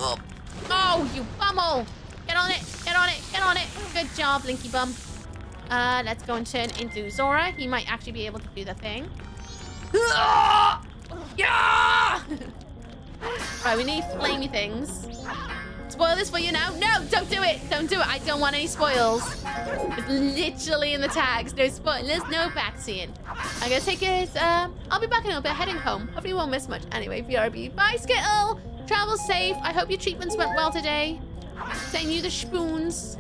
Oh. Oh, you bummel. Get on it. Get on it. Get on it. Good job, Linky Bum. Let's go and turn into Zora. He might actually be able to do the thing. Yeah! Right, we need flamey things. Spoil this for you now. No, don't do it. Don't do it. I don't want any spoils. It's literally in the tags. No spoilers, no backseeing. I'm gonna take it. I'll be back in a bit, heading home. Hopefully you won't miss much. Anyway, BRB. Bye, Skittle. Travel safe. I hope your treatments went well today. Sending you the spoons.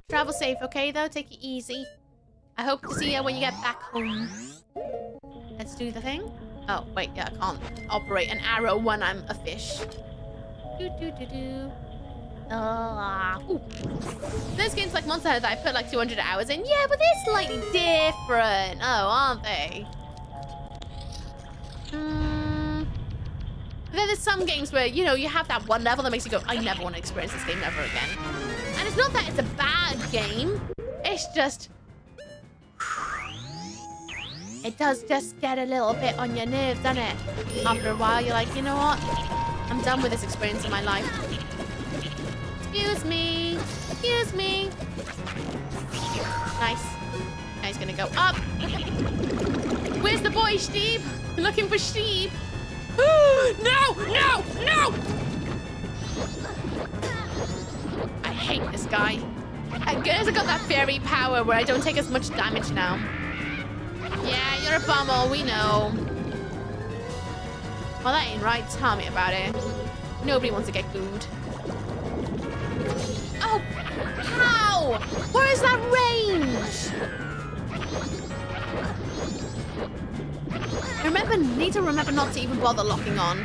Travel safe, okay, though? Take it easy. I hope to see you when you get back home. Let's do the thing. Oh, wait, yeah, I can't operate an arrow when I'm a fish. Do. Ooh. Those games like Monster Hunter that I put like 200 hours in. Yeah, but they're slightly different. Oh, aren't they? Then there's some games where, you know, you have that one level that makes you go, I never want to experience this game ever again. And it's not that it's a bad game. It's just... It does just get a little bit on your nerves, doesn't it? After a while, you're like, you know what? I'm done with this experience in my life. Excuse me. Excuse me. Nice. Now he's gonna go up. Where's the boy, Steve? Looking for Steve. No! No! No! I hate this guy. I guess I got that fairy power where I don't take as much damage now. Yeah, you're a bummer, we know. Well, that ain't right. Tell me about it. Nobody wants to get glued. Oh! How? Where is that range? Need to remember not to even bother locking on.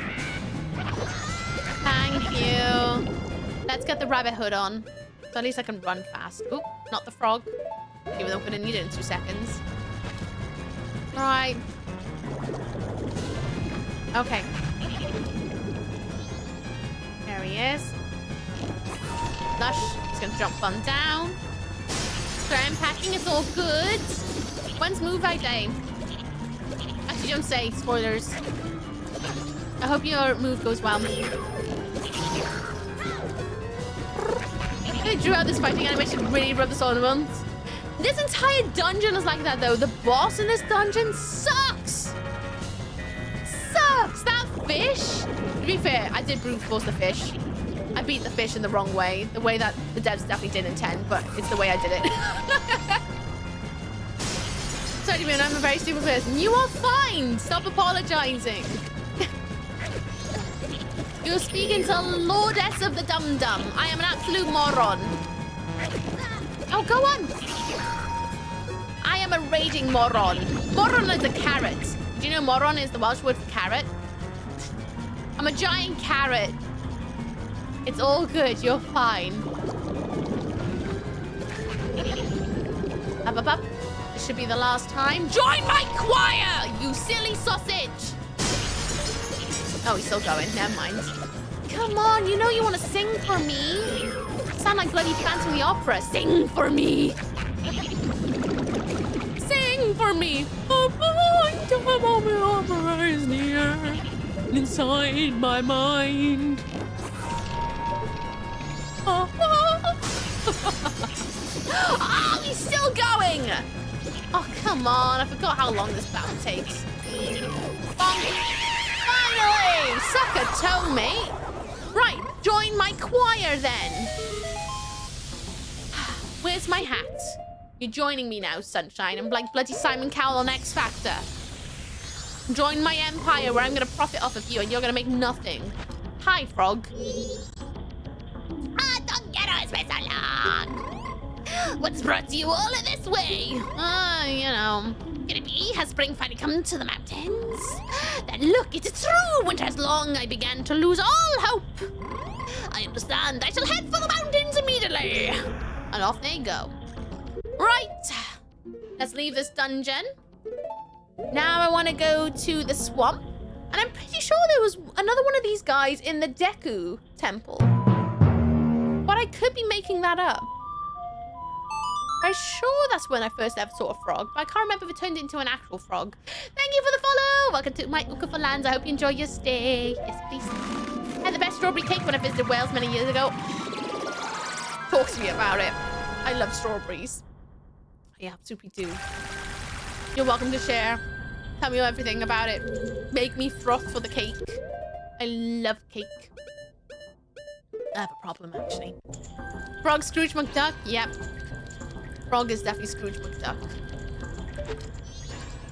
Thank you. Let's get the rabbit hood on. So at least I can run fast. Oop, not the frog. Even though I'm gonna need it in 2 seconds. Alright. Okay. There he is. Lush. He's gonna jump on down. Ground packing is all good. When's move out day? Actually, don't say. Spoilers. I hope your move goes well. They drew out this fighting animation really rub this all in once. This entire dungeon is like that, though. The boss in this dungeon sucks. Sucks. That fish. To be fair, I did brute force the fish. I beat the fish in the wrong way. The way that the devs definitely didn't intend, but it's the way I did it. Sorry, man, I'm a very stupid person. You are fine. Stop apologizing. You're speaking to Lordess of the Dum Dum. I am an absolute moron. Oh, go on. I am a raging moron. Moron is a carrot. Do you know moron is the Welsh word for carrot? I'm a giant carrot. It's all good. You're fine. Up, up, up. This should be the last time. Join my choir, you silly sausage. Oh, he's still going. Never mind. Come on, you know you want to sing for me. Sound like bloody Phantom of the Opera. Sing for me. Sing for me. Opera is near inside my mind. Oh, he's still going. Oh, come on. I forgot how long this battle takes. Bonk. Finally! Suck a toe, mate. Right, join my choir then. Where's my hat? You're joining me now, sunshine. I'm like bloody Simon Cowell on X Factor. Join my empire where I'm going to profit off of you and you're going to make nothing. Hi, frog. Don't get us, Miss Along. What's brought you all this way? You know. Could it be? Has spring finally come to the mountains? Then look, it is true. Winter has long. I began to lose all hope. I understand. I shall head for the mountains immediately. And off they go. Right. Let's leave this dungeon. Now I want to go to the swamp. And I'm pretty sure there was another one of these guys in the Deku temple. But I could be making that up. I'm sure that's when I first ever saw a frog, but I can't remember if it turned into an actual frog. Thank you for the follow. Welcome to my Uka for Lands. I hope you enjoy your stay. Yes, please. I had the best strawberry cake when I visited Wales many years ago. Talk to me about it. I love strawberries. I absolutely do. You're welcome to share. Tell me everything about it. Make me froth for the cake. I love cake. I have a problem, actually. Frog Scrooge McDuck? Yep. Frog is definitely Scrooge McDuck.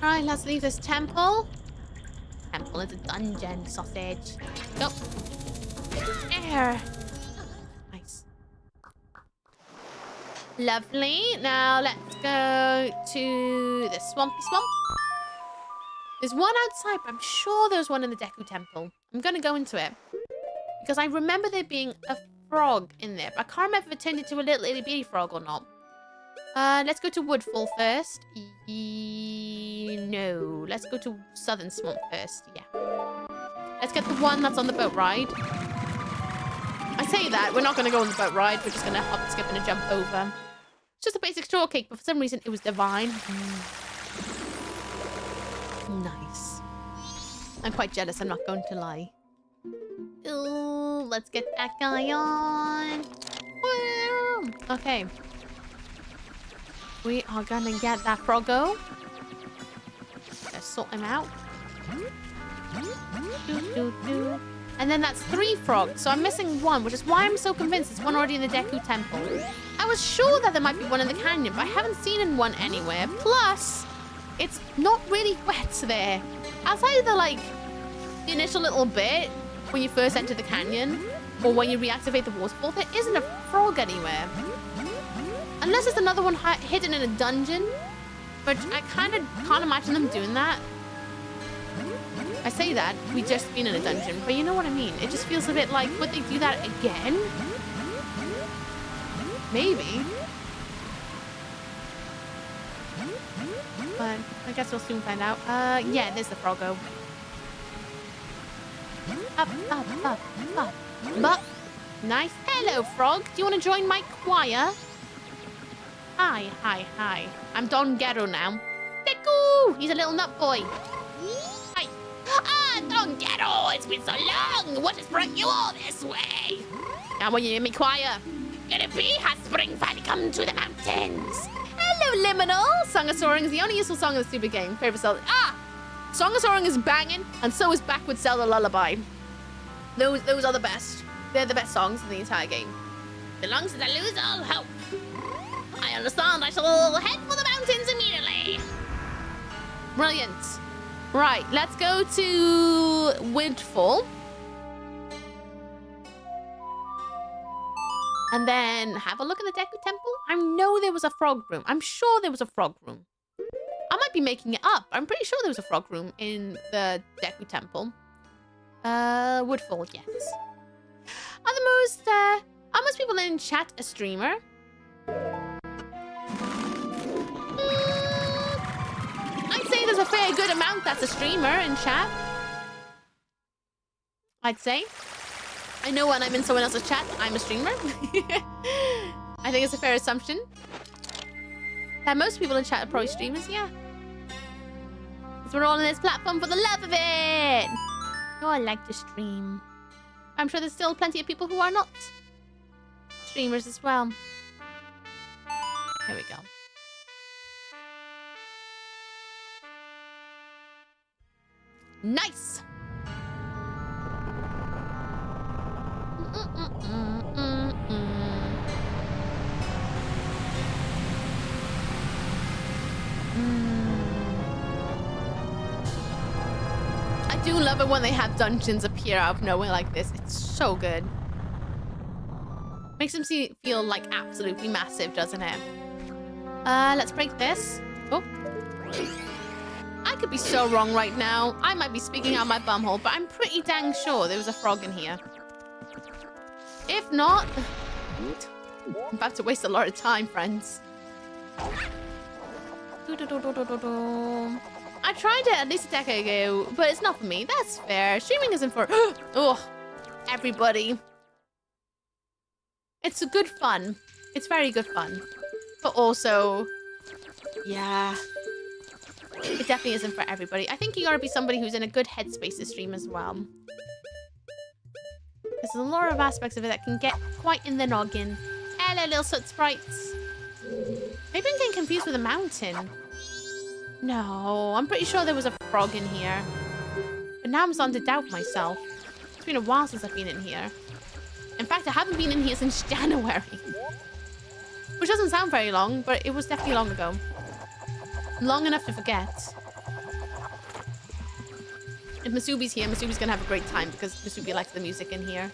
Alright, let's leave this temple. Temple is a dungeon, sausage. Go. There. Nice. Lovely. Now let's go to the swampy swamp. There's one outside, but I'm sure there's one in the Deku temple. I'm gonna go into it. Because I remember there being a frog in there. But I can't remember if it turned into a little itty bitty frog or not. Let's go to Woodfall first. No. Let's go to Southern Swamp first. Yeah. Let's get the one that's on the boat ride. I say that. We're not going to go on the boat ride. We're just going to hop, skip, and a jump over. It's just a basic straw cake, but for some reason it was divine. Nice. I'm quite jealous. I'm not going to lie. Ooh, let's get that guy on. Okay. We are gonna get that froggo. Let's sort him out. And then that's 3 frogs. So I'm missing 1, which is why I'm so convinced there's one already in the Deku temple. I was sure that there might be one in the canyon, but I haven't seen one anywhere. Plus, it's not really wet there. Outside of the initial little bit when you first enter the canyon, or when you reactivate the waterfall, there isn't a frog anywhere. Unless there's another one hidden in a dungeon, which I kind of can't imagine them doing that. I say that, we just been in a dungeon, but you know what I mean. It just feels a bit like, would they do that again? Maybe. But I guess we'll soon find out. Yeah, there's the froggo. Up, up, up, up, up. Nice. Hello, frog. Do you want to join my choir? Hi, hi, hi. I'm Don Ghetto now. Deku! He's a little nut boy. Hi. Ah, Don Ghetto, it's been so long. What has brought you all this way? I want you in my choir. Could it be? Has spring finally come to the mountains? Hello, Liminal. Song of Soaring is the only useful song in the stupid game. Favorite Zelda. Song of Soaring is banging, and so is Backward Zelda Lullaby. Those are the best. They're the best songs in the entire game. Belongs to the lose all hope. I understand. I shall head for the mountains immediately. Brilliant. Right, let's go to Woodfall. And then have a look at the Deku Temple. I know there was a frog room. I'm sure there was a frog room. I might be making it up. I'm pretty sure there was a frog room in the Deku Temple. Woodfall, yes. Are most people in chat a streamer? I'd say there's a fair good amount that's a streamer in chat. I'd say. I know when I'm in someone else's chat, I'm a streamer. I think it's a fair assumption. That most people in chat are probably streamers, yeah. Because we're all on this platform for the love of it. Oh, I like to stream. I'm sure there's still plenty of people who are not streamers as well. Here we go. Nice! I do love it when they have dungeons appear out of nowhere like this. It's so good. Makes them feel like absolutely massive, doesn't it? Let's break this. Oh. I could be so wrong right now. I might be speaking out my bumhole, but I'm pretty dang sure there was a frog in here. If not, I'm about to waste a lot of time, friends. I tried it at least a decade ago, but it's not for me. That's fair. Streaming isn't for everybody. It's a good fun. It's very good fun. But also, yeah, it definitely isn't for everybody. I think you gotta be somebody who's in a good headspace to stream as well. There's a lot of aspects of it that can get quite in the noggin. Hello, little soot sprites. Maybe I'm getting confused with a mountain. No, I'm pretty sure there was a frog in here. But now I'm starting to doubt myself. It's been a while since I've been in here. In fact, I haven't been in here since January. Which doesn't sound very long, but it was definitely long ago. Long enough to forget. If Misubi's here, Misubi's gonna have a great time because Misubi likes the music in here.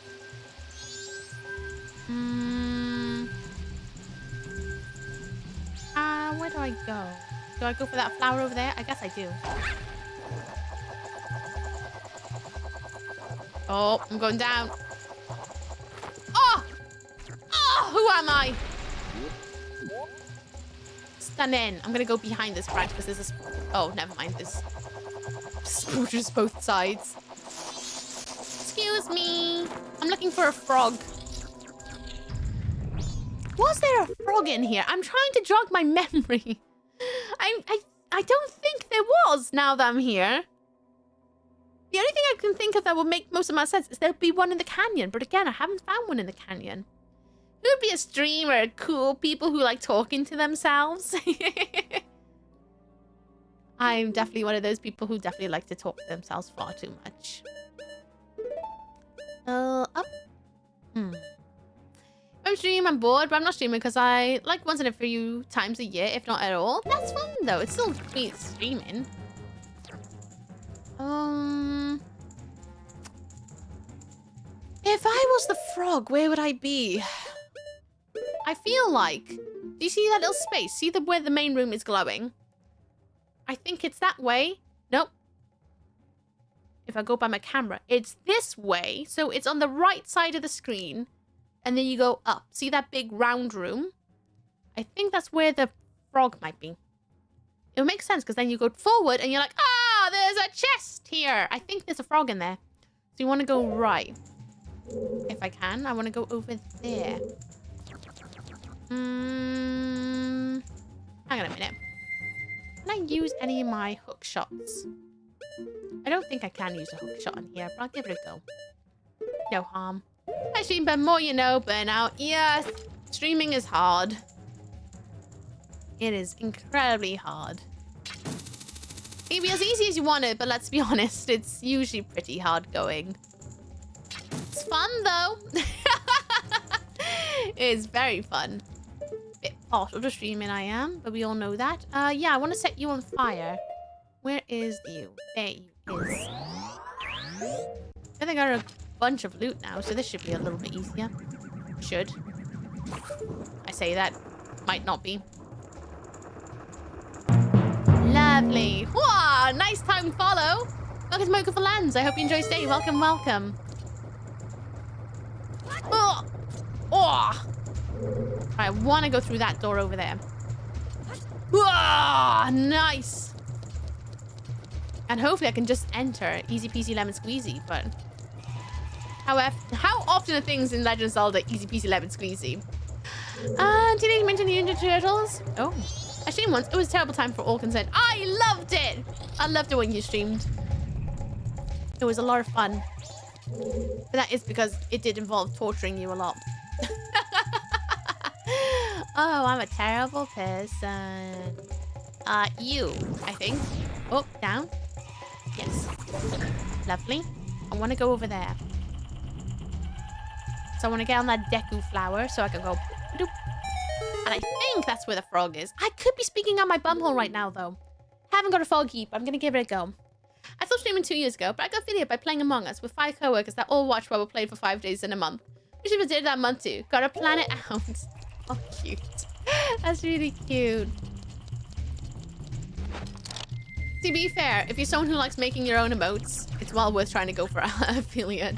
Where do I go? Do I go for that flower over there? I guess I do. Oh, I'm going down. Oh! Oh, who am I? Stunning. I'm gonna go behind this branch because there's a... Oh, never mind. There's spooters both sides. Excuse me. I'm looking for a frog. Was there a frog in here? I'm trying to jog my memory. I don't think there was now that I'm here. The only thing I can think of that would make most of my sense is there'd be one in the canyon. But again, I haven't found one in the canyon. Who would be a streamer? Cool people who like talking to themselves. I'm definitely one of those people who definitely like to talk to themselves far too much. Up. I'm streaming, I'm bored, but I'm not streaming because I like once in a few times a year, if not at all. That's fun though. It's still me streaming. If I was the frog, where would I be? I feel like... Do you see that little space? See where the main room is glowing? I think it's that way. Nope. If I go by my camera, it's this way. So it's on the right side of the screen. And then you go up. See that big round room? I think that's where the frog might be. It'll make sense because then you go forward and you're like, ah, there's a chest here. I think there's a frog in there. So you want to go right. If I can, I want to go over there. Hang on a minute. Can I use any of my hook shots? I don't think I can use a hook shot in here, but I'll give it a go. No harm. I stream, but more you know, burnout. Yes, streaming is hard. It is incredibly hard. It can be as easy as you want it, but let's be honest, it's usually pretty hard going. It's fun though. It's very fun. Bit part of the streaming I am, but we all know that. Yeah, I want to set you on fire. Where is you? There you is. I think I got a bunch of loot now, so this should be a little bit easier. Should. I say that. Might not be. Lovely. Wow, nice time follow. Welcome to Mocha for Lands. I hope you enjoy stay. Welcome, welcome. Oh. Oh. I want to go through that door over there. Ah, nice. And hopefully I can just enter. Easy peasy lemon squeezy, but... However, how often are things in Legend of Zelda easy peasy lemon squeezy? Teenage Mutant Ninja Turtles. Oh. I streamed once. It was a terrible time for all concerned. I loved it! I loved it when you streamed. It was a lot of fun. But that is because it did involve torturing you a lot. Oh, I'm a terrible person. You, I think. Oh, down. Yes. Lovely. I want to go over there. So I want to get on that Deku flower so I can go... Doop. And I think that's where the frog is. I could be speaking on my bumhole right now, though. Haven't got a frog heap. I'm going to give it a go. I stopped streaming 2 years ago, but I got affiliated by playing Among Us with 5 co-workers that all watched while we played for 5 days in a month. We should have did that month too. Got to plan it out. Oh, cute. That's really cute. To be fair, if you're someone who likes making your own emotes, it's well worth trying to go for affiliate.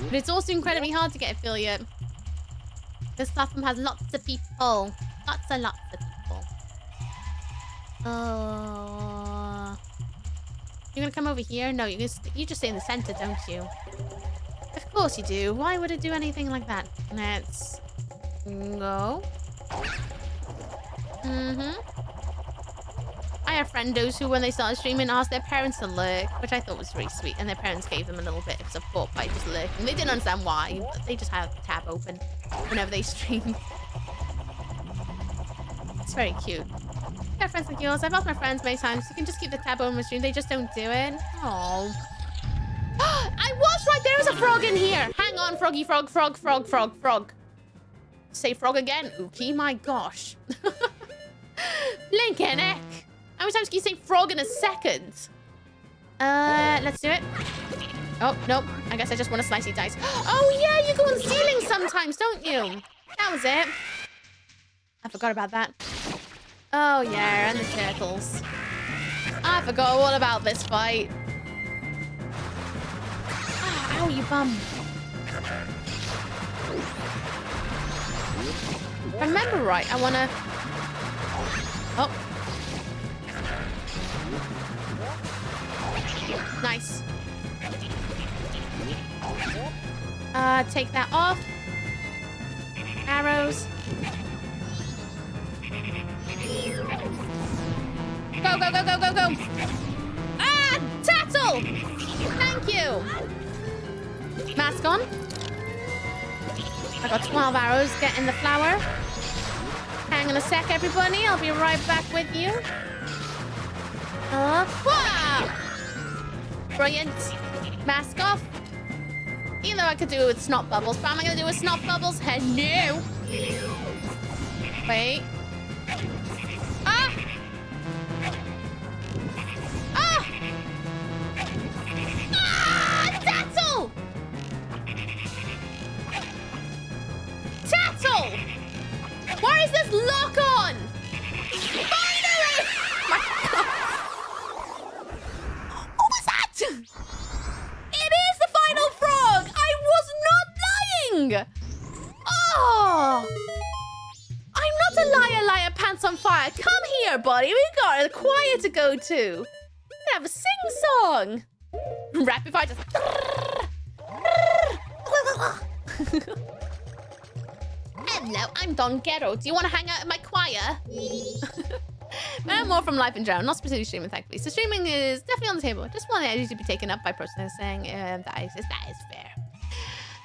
But it's also incredibly hard to get affiliate. This platform has lots of people. Lots and lots of people. Oh. You're gonna come over here? No, you just stay in the center, don't you? Of course you do. Why would it do anything like that? Let's go. I have friendos who, when they started streaming, asked their parents to lurk, which I thought was really sweet, and their parents gave them a little bit of support by just lurking. They didn't understand why, but they just had the tab open whenever they stream. It's very cute. I have friends like yours. I've asked my friends many times. You can just keep the tab open with stream. They just don't do it. Oh. I was right. There is a frog in here. Hang on, froggy frog, frog, frog, frog, frog. Say frog again. Ookie, my gosh. Blinking heck. How many times can you say frog in a second? Let's do it. Oh, nope. I guess I just want to slicey dice. Oh, yeah, you go on ceilings sometimes, don't you? That was it. I forgot about that. Oh, yeah, and the turtles. I forgot all about this fight. Oh, ow, you bum. If I remember right, I want to... Oh. Nice. Take that off. Arrows. Go, go, go, go, go, go. Ah, Tattle! Thank you. Mask on. I got 12 arrows. Get in the flower. Hang on a sec, everybody. I'll be right back with you. Wow! Brilliant. Mask off. Even though I could do it with snot bubbles, but am I going to do it with snot bubbles? No. Wait. Ah! Ah! Ah! Tattle! Tattle! Why is this lock on? Finally! My God. What was that? It is the final frog! I was not lying! Oh! I'm not a liar, liar, pants on fire. Come here, buddy. We got a choir to go to. We have a sing-song. Rapid fire just... Hello, I'm Don Ghetto. Do you want to hang out in my choir? More from life in general, not specifically streaming, thankfully. So streaming is definitely on the table. Just want it to be taken up by processing. That is fair.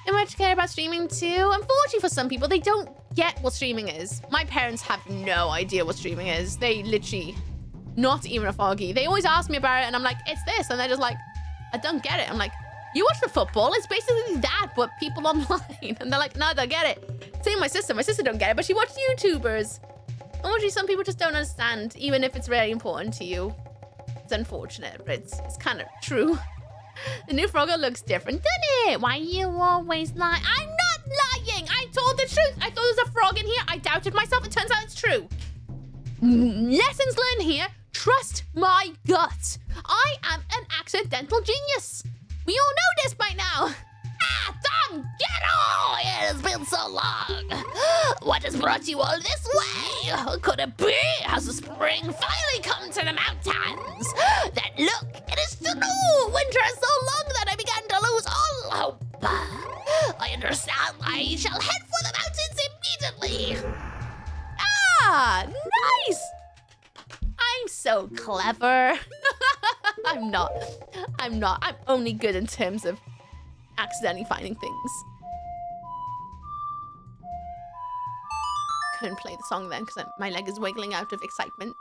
Don't much care about streaming too. Unfortunately for some people, they don't get what streaming is. My parents have no idea what streaming is. They literally, not even a foggy. They always ask me about it and I'm like, it's this. And they're just like, I don't get it. I'm like, you watch the football? It's basically that, but people online. And they're like, no, I don't get it. Same with my sister. My sister don't get it, but she watches YouTubers. Unfortunately, some people just don't understand, even if it's very important to you. It's unfortunate, but it's kind of true. The new Frogger looks different, doesn't it? Why you always lie? I'm not lying! I told the truth. I thought there was a frog in here. I doubted myself. It turns out it's true. Lessons learned here. Trust my gut. I am an accidental genius. We all know this by now. Ah, Tom, get on! It has been so long. What has brought you all this way? Could it be? Has the spring finally come to the mountains? That look, it is true. Winter is so long that I began to lose all hope. I understand. I shall head for the mountains immediately. Ah, nice. I'm so clever. I'm not. I'm only good in terms of accidentally finding things. Couldn't play the song then because my leg is wiggling out of excitement.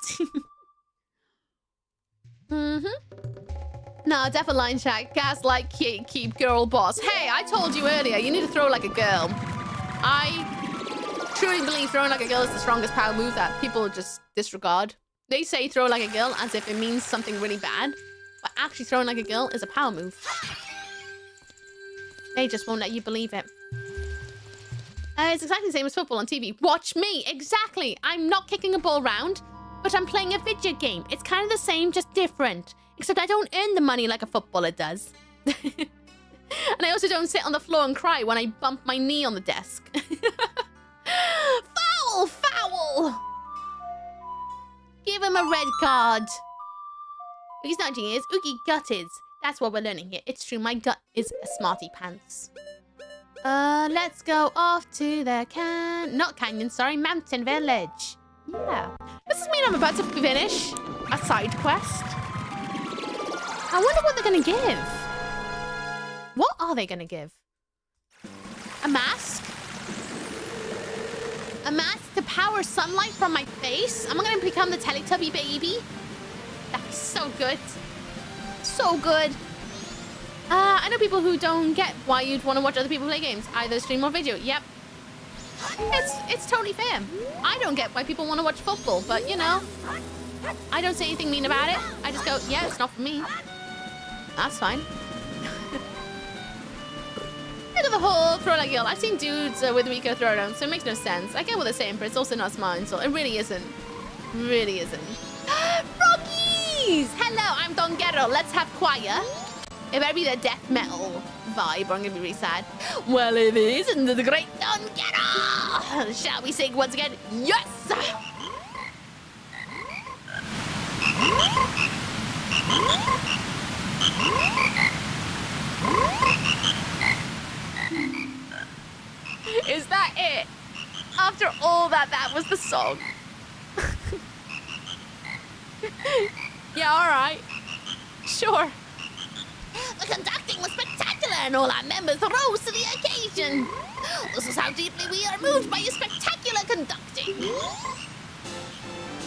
No, definitely line chat. Gaslight, keep girl boss. Hey, I told you earlier, you need to throw like a girl. I truly believe throwing like a girl is the strongest power move that people just disregard. They say throw like a girl as if it means something really bad, but actually throwing like a girl is a power move. They just won't let you believe it. It's exactly the same as football on TV. Watch me, exactly. I'm not kicking a ball round, but I'm playing a video game. It's kind of the same, just different. Except I don't earn the money like a footballer does. And I also don't sit on the floor and cry when I bump my knee on the desk. Foul! Foul! Give him a red card. He's not genius. Oogie gut is. That's what we're learning here. It's true, my gut is a smarty pants. Let's go off to the not canyon, sorry, mountain village. Yeah. Does this mean I'm about to finish a side quest? I wonder what they're gonna give. What are they gonna give? A mask? A mask to power sunlight from my face? Am I gonna become the Teletubby baby? That's so good. So good. I know people who don't get why you'd want to watch other people play games, either stream or video. Yep. It's totally fair. I don't get why people want to watch football, but you know, I don't say anything mean about it. I just go, yeah, it's not for me. That's fine. Look at the whole throw like girl. I've seen dudes with weaker throwdowns, so it makes no sense. I get what they're saying, but it's also not smart, so it really isn't. Really isn't. Froggies! Hello, I'm Don Guerrero. Let's have choir. It better be the death metal vibe, or I'm gonna be really sad. Well, it is, and the great Don Guerrero! Shall we sing once again? Yes! Is that it? After all that, that was the song. Yeah, alright. Sure. The conducting was spectacular and all our members rose to the occasion. This is how deeply we are moved by your spectacular conducting.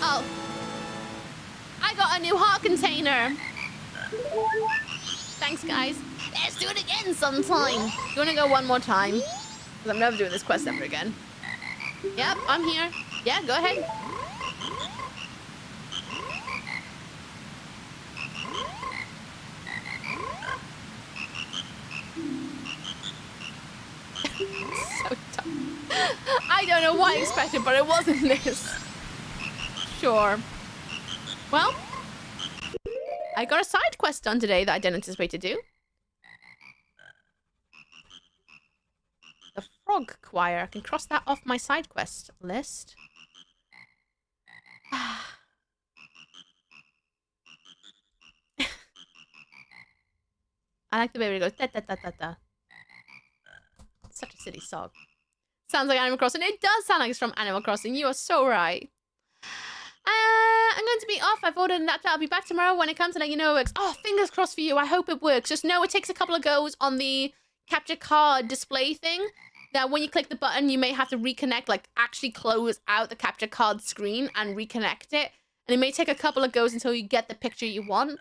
Oh. I got a new heart container. Thanks, guys. Let's do it again sometime. You want to go one more time? Because I'm never doing this quest ever again. Yep, I'm here. Yeah, go ahead. So dumb. I don't know what I expected, but it wasn't this. Sure. Well, I got a side quest done today that I didn't anticipate to do. The frog choir. I can cross that off my side quest list. I like the way it goes da da da da da. Such a silly song. Sounds like Animal Crossing. It does sound like it's from Animal Crossing. You are so right. I'm going to be off. I've ordered a laptop. I'll be back tomorrow when it comes to let you know it works. Oh, fingers crossed for you. I hope it works. Just know it takes a couple of goes on the capture card display thing. That when you click the button, you may have to reconnect, like actually close out the capture card screen and reconnect it. And it may take a couple of goes until you get the picture you want.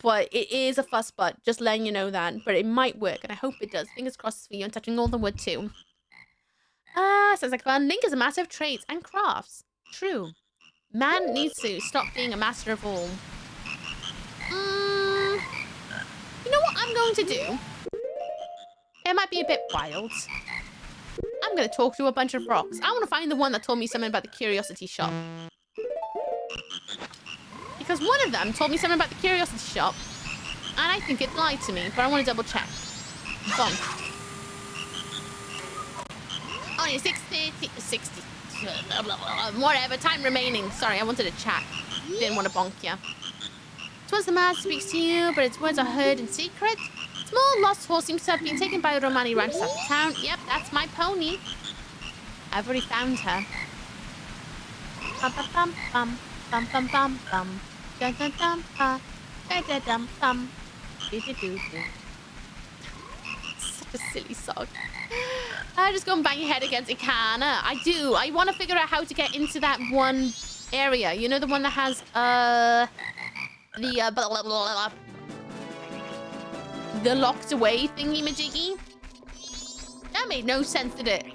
But it is a fuss butt, just letting you know that. But it might work, and I hope it does. Fingers crossed for you, and touching all the wood too. Sounds like fun. Link is a master of trades and crafts. True. Man needs to stop being a master of all. You know what I'm going to do? It might be a bit wild. I'm gonna talk to a bunch of frogs. I want to find the one that told me something about the curiosity shop. Because one of them told me something about the curiosity shop, and I think it lied to me, but I want to double check. Bonk. Only 60, whatever, time remaining. Sorry, I wanted to chat. Didn't want to bonk you. Twas the man speaks to you, but its words are heard in secret. Small lost horse seems to have been taken by a Romani ranch south of town. Yep, that's my pony. I've already found her. Bum bum bum bum bum bum bum. Dun dun dum ba. Da da dum dum. Do do do do. Such a silly song. Just go and bang your head against a can. I do. I want to figure out how to get into that one area. You know, the one that has the locked away thingy-majiggy? That made no sense, did it?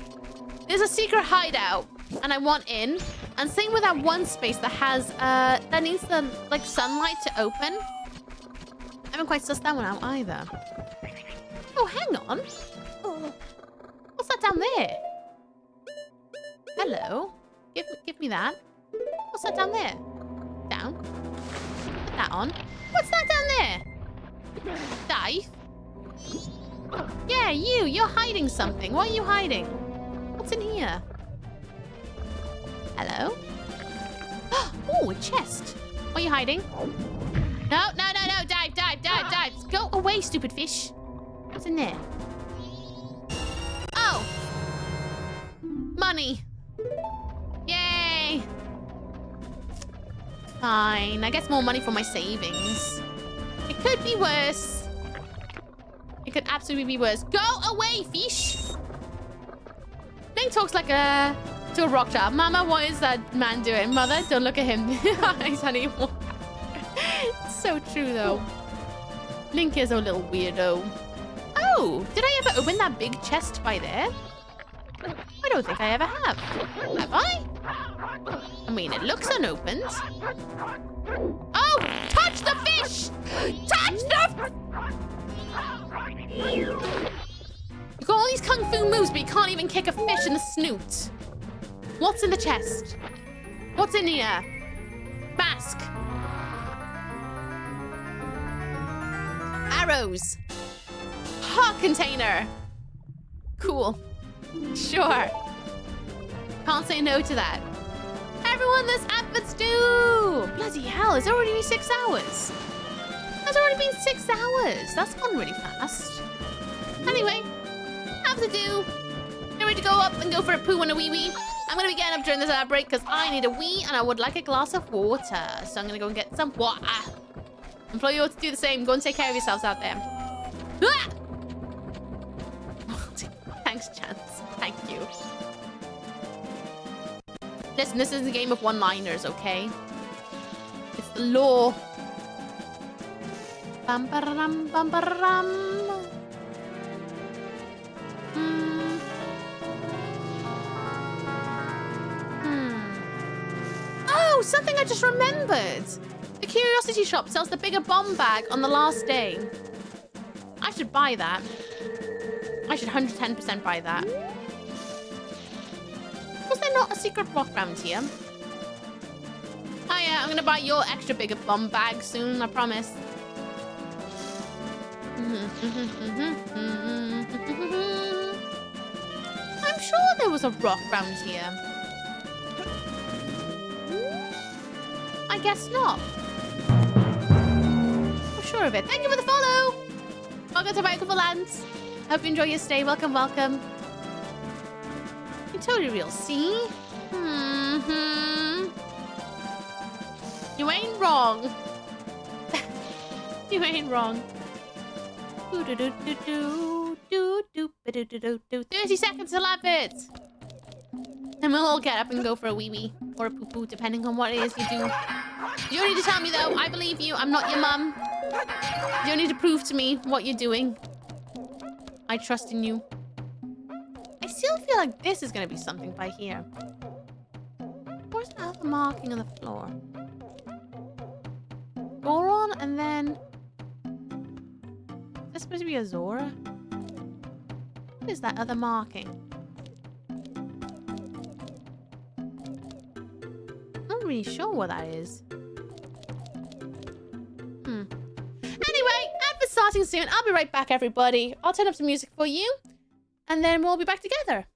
There's a secret hideout, and I want in. And same with that one space that has, that needs the, like, sunlight to open. I haven't quite sussed that one out either. Oh, hang on. Oh, what's that down there? Hello? Give me that. What's that down there? Down. Put that on. What's that down there? Dive? Yeah, you're hiding something. What are you hiding? What's in here? Hello? Oh, a chest. What are you hiding? No. Dive. Go away, stupid fish. What's in there? Oh. Money. Yay. Fine. I guess more money for my savings. It could be worse. It could absolutely be worse. Go away, fish! Link talks like to a rock child. Mama, what is that man doing? Mother, don't look at him. He's honey. It's so true, though. Link is a little weirdo. Oh, did I ever open that big chest by there? I don't think I ever have. Have I? I mean, it looks unopened. Oh, touch the fish! Touch the... You got all these kung fu moves, but you can't even kick a fish in the snoot. What's in the chest? What's in here? Mask. Arrows. Heart container. Cool. Sure. Can't say no to that. Everyone, there's efforts due! Bloody hell, it's already been 6 hours. It's already been 6 hours. That's gone really fast. Anyway, have to do. Get ready to go up and go for a poo and a wee-wee. I'm going to be getting up during this break because I need a wee and I would like a glass of water. So I'm going to go and get some water. Implore you all to do the same. Go and take care of yourselves out there. Ah! Thanks, Chance. Thank you. Listen, this is a game of one-liners, okay? It's the law. Bum ba rum bum ba rum. Oh, something I just remembered. The Curiosity Shop sells the bigger bomb bag on the last day. I should buy that. I should 110% buy that. Was there not a secret rock around here? Oh yeah, I'm gonna buy your extra bigger bomb bag soon, I promise. I'm sure there was a rock around here. I guess not. I'm sure of it. Thank you for the follow. Welcome to Beautiful Lands. Hope you enjoy your stay. Welcome, welcome. You totally real, see? You ain't wrong. You ain't wrong. 30 seconds to lap it. And we'll all get up and go for a wee-wee. Or a poo-poo, depending on what it is you do. You don't need to tell me, though. I believe you. I'm not your mum. You don't need to prove to me what you're doing. I trust in you. I still feel like this is going to be something by here. Where's the other marking on the floor? Goron, and then... Is this supposed to be a Zora? What is that other marking? really sure what that is. Anyway, advert's starting soon. I'll be right back, everybody. I'll turn up some music for you, and then we'll be back together.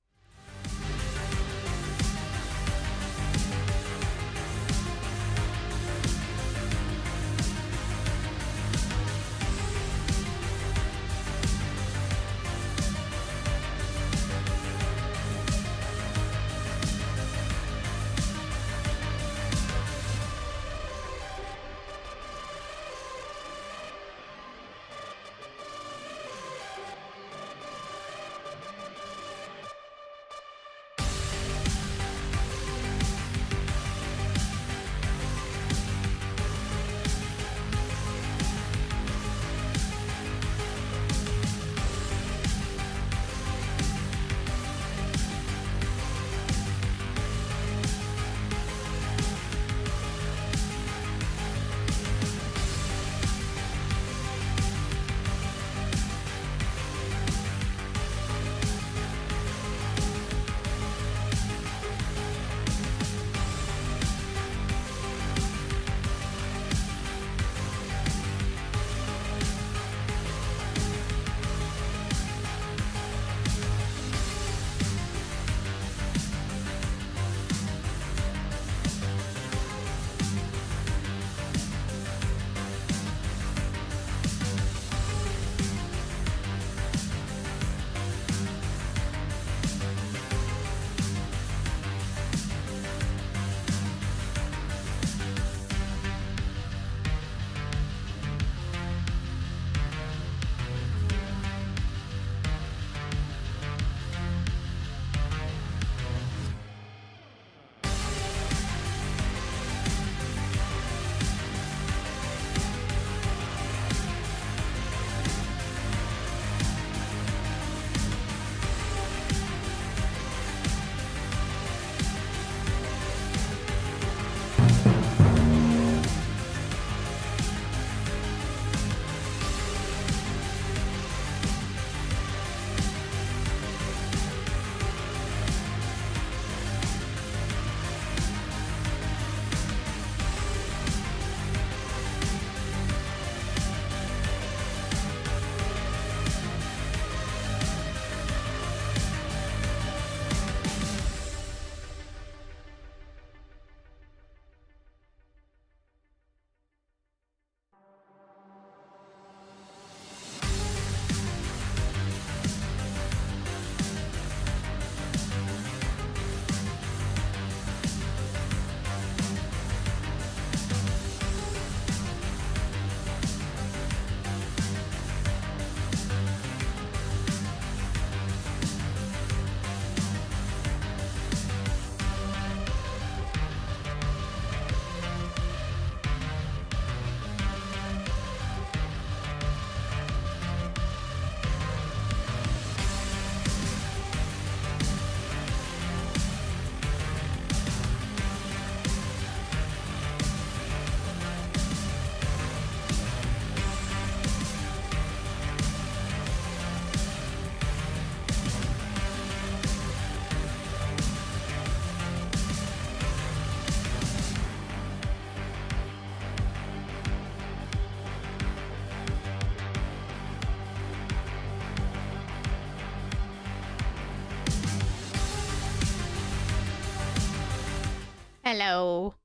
Hello.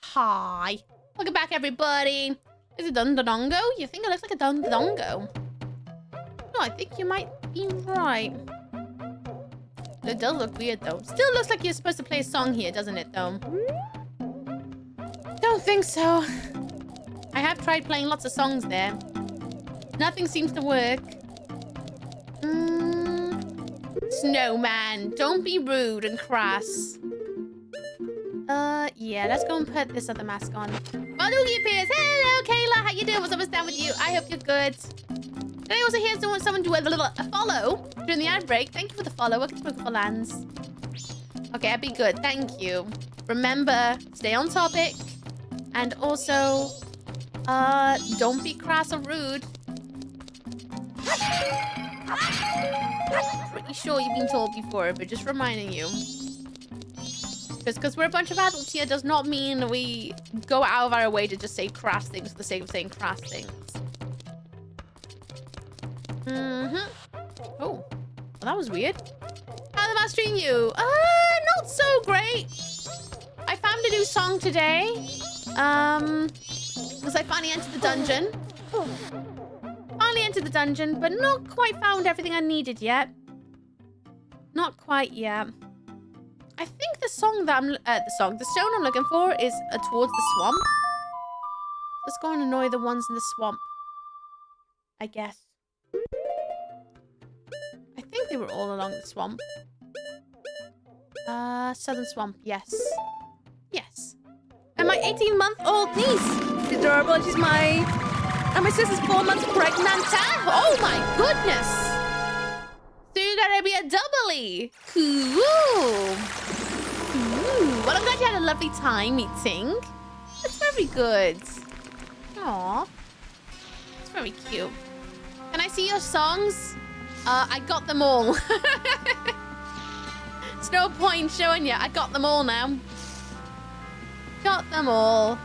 Hi. Welcome back, everybody. Is it Dundadongo? You think it looks like a Dundadongo? No, I think you might be right. It does look weird, though. Still looks like you're supposed to play a song here, doesn't it, though? Don't think so. I have tried playing lots of songs there. Nothing seems to work. Snowman, don't be rude and crass. Yeah, let's go and put this other mask on. Malugi appears. Hello, Kayla. How you doing? What's up down with you? I hope you're good. Did I also hear someone do a follow during the ad break? Thank you for the follow. Welcome to Beautiful Lands. Okay, I'd be good. Thank you. Remember, stay on topic. And also, don't be crass or rude. Pretty sure you've been told before, but just reminding you. Just because we're a bunch of adults here does not mean we go out of our way to just say crass things for the sake of saying crass things. Oh, well, that was weird. How the master treating you? Not so great. I found a new song today. Because I finally entered the dungeon. Finally entered the dungeon, but not quite found everything I needed yet. Not quite yet. I think the song that the stone I'm looking for is towards the swamp. Let's go and annoy the ones in the swamp, I guess. I think they were all along the swamp. Southern swamp, yes. Yes. And my 18-month-old niece. She's adorable and she's my sister's 4 months pregnant. Oh my goodness. So you're gonna be a doubly. Cool. Ooh, well, I'm glad you had a lovely time meeting. That's very good. Aww. It's very cute. Can I see your songs? I got them all. It's no point showing you. I got them all now. Got them all.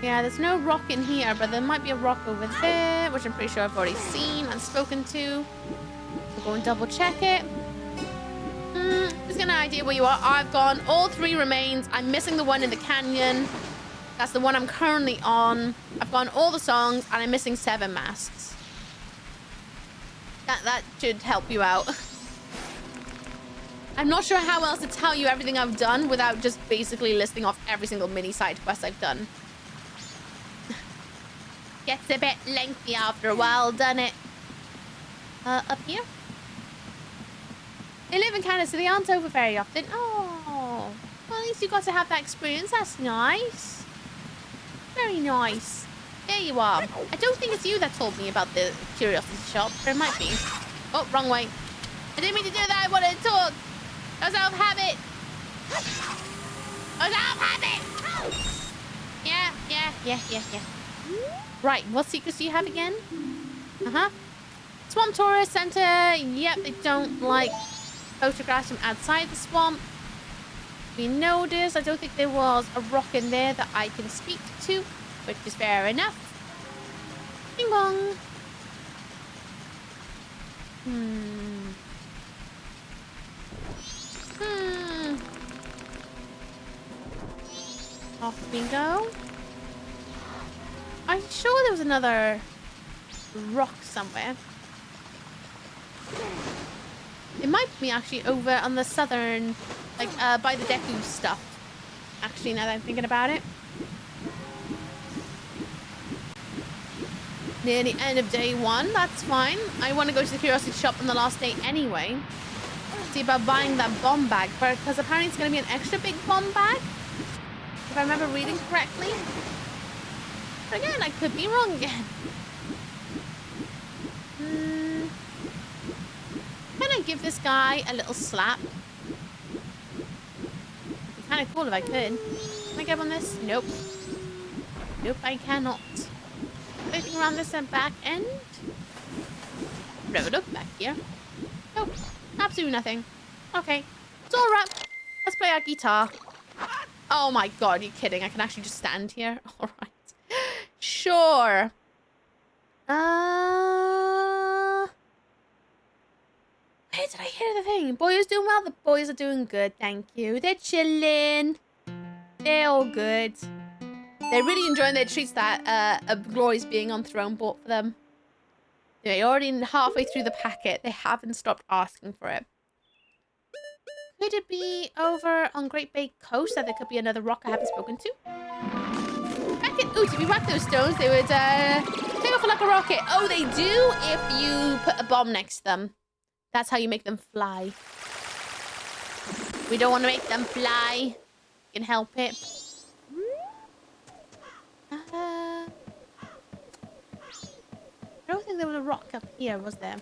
Yeah, there's no rock in here, but there might be a rock over there, which I'm pretty sure I've already seen and spoken to. We'll go and double check it. Just get an idea where you are. I've gone. All 3 remains. I'm missing the one in the canyon. That's the one I'm currently on. I've gone all the songs, and I'm missing 7 masks. That should help you out. I'm not sure how else to tell you everything I've done without just basically listing off every single mini side quest I've done. Gets a bit lengthy after a while, doesn't it? Up here? They live in Canada, so they aren't over very often. Oh, well, at least you got to have that experience. That's nice. Very nice. There you are. I don't think it's you that told me about the curiosity shop, but it might be. Oh, wrong way. I didn't mean to do that. I wanted to talk. I was out of habit. I was out of habit. Yeah. Right, what secrets do you have again? Swamp Tourist Center. Yep, they don't like photographs from outside the swamp. We noticed. I don't think there was a rock in there that I can speak to, which is fair enough. Bing bong. Off we go. I'm sure there was another rock somewhere. It might be actually over on the southern, like, by the Deku stuff. Actually, now that I'm thinking about it. Near the end of day 1, that's fine. I want to go to the curiosity shop on the last day anyway. See about buying that bomb bag, because apparently it's going to be an extra big bomb bag. If I remember reading correctly. But again, I could be wrong again. Can I give this guy a little slap? It'd be kind of cool if I could. Can I get on this? Nope. Nope, I cannot. Anything around this back end? Never look back here. Nope. Absolutely nothing. Okay. It's alright. Let's play our guitar. Oh my god, you're kidding. I can actually just stand here. Alright. Sure. Where did I hear the thing? Boys doing well? The boys are doing good, thank you. They're chilling. They're all good. They're really enjoying their treats that Glory's being on throne bought for them. They're already halfway through the packet. They haven't stopped asking for it. Could it be over on Great Bay Coast that there could be another rock I haven't spoken to? Ooh, if you whack those stones, they would take off like a rocket. Oh, they do if you put a bomb next to them. That's how you make them fly. We don't want to make them fly. You can help it. I don't think there was a rock up here, was there?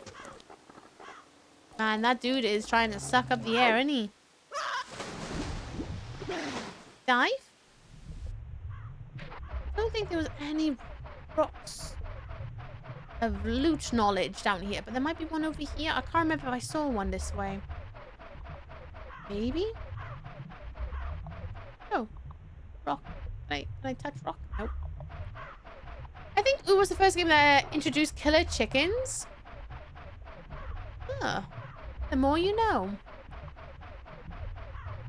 Man, that dude is trying to suck up the air, isn't he? Dive? I don't think there was any rocks of loot knowledge down here, but there might be one over here. I can't remember if I saw one this way. Maybe? Oh. Rock. Can I touch rock? Nope. I think it was the first game that introduced killer chickens. Huh. The more you know.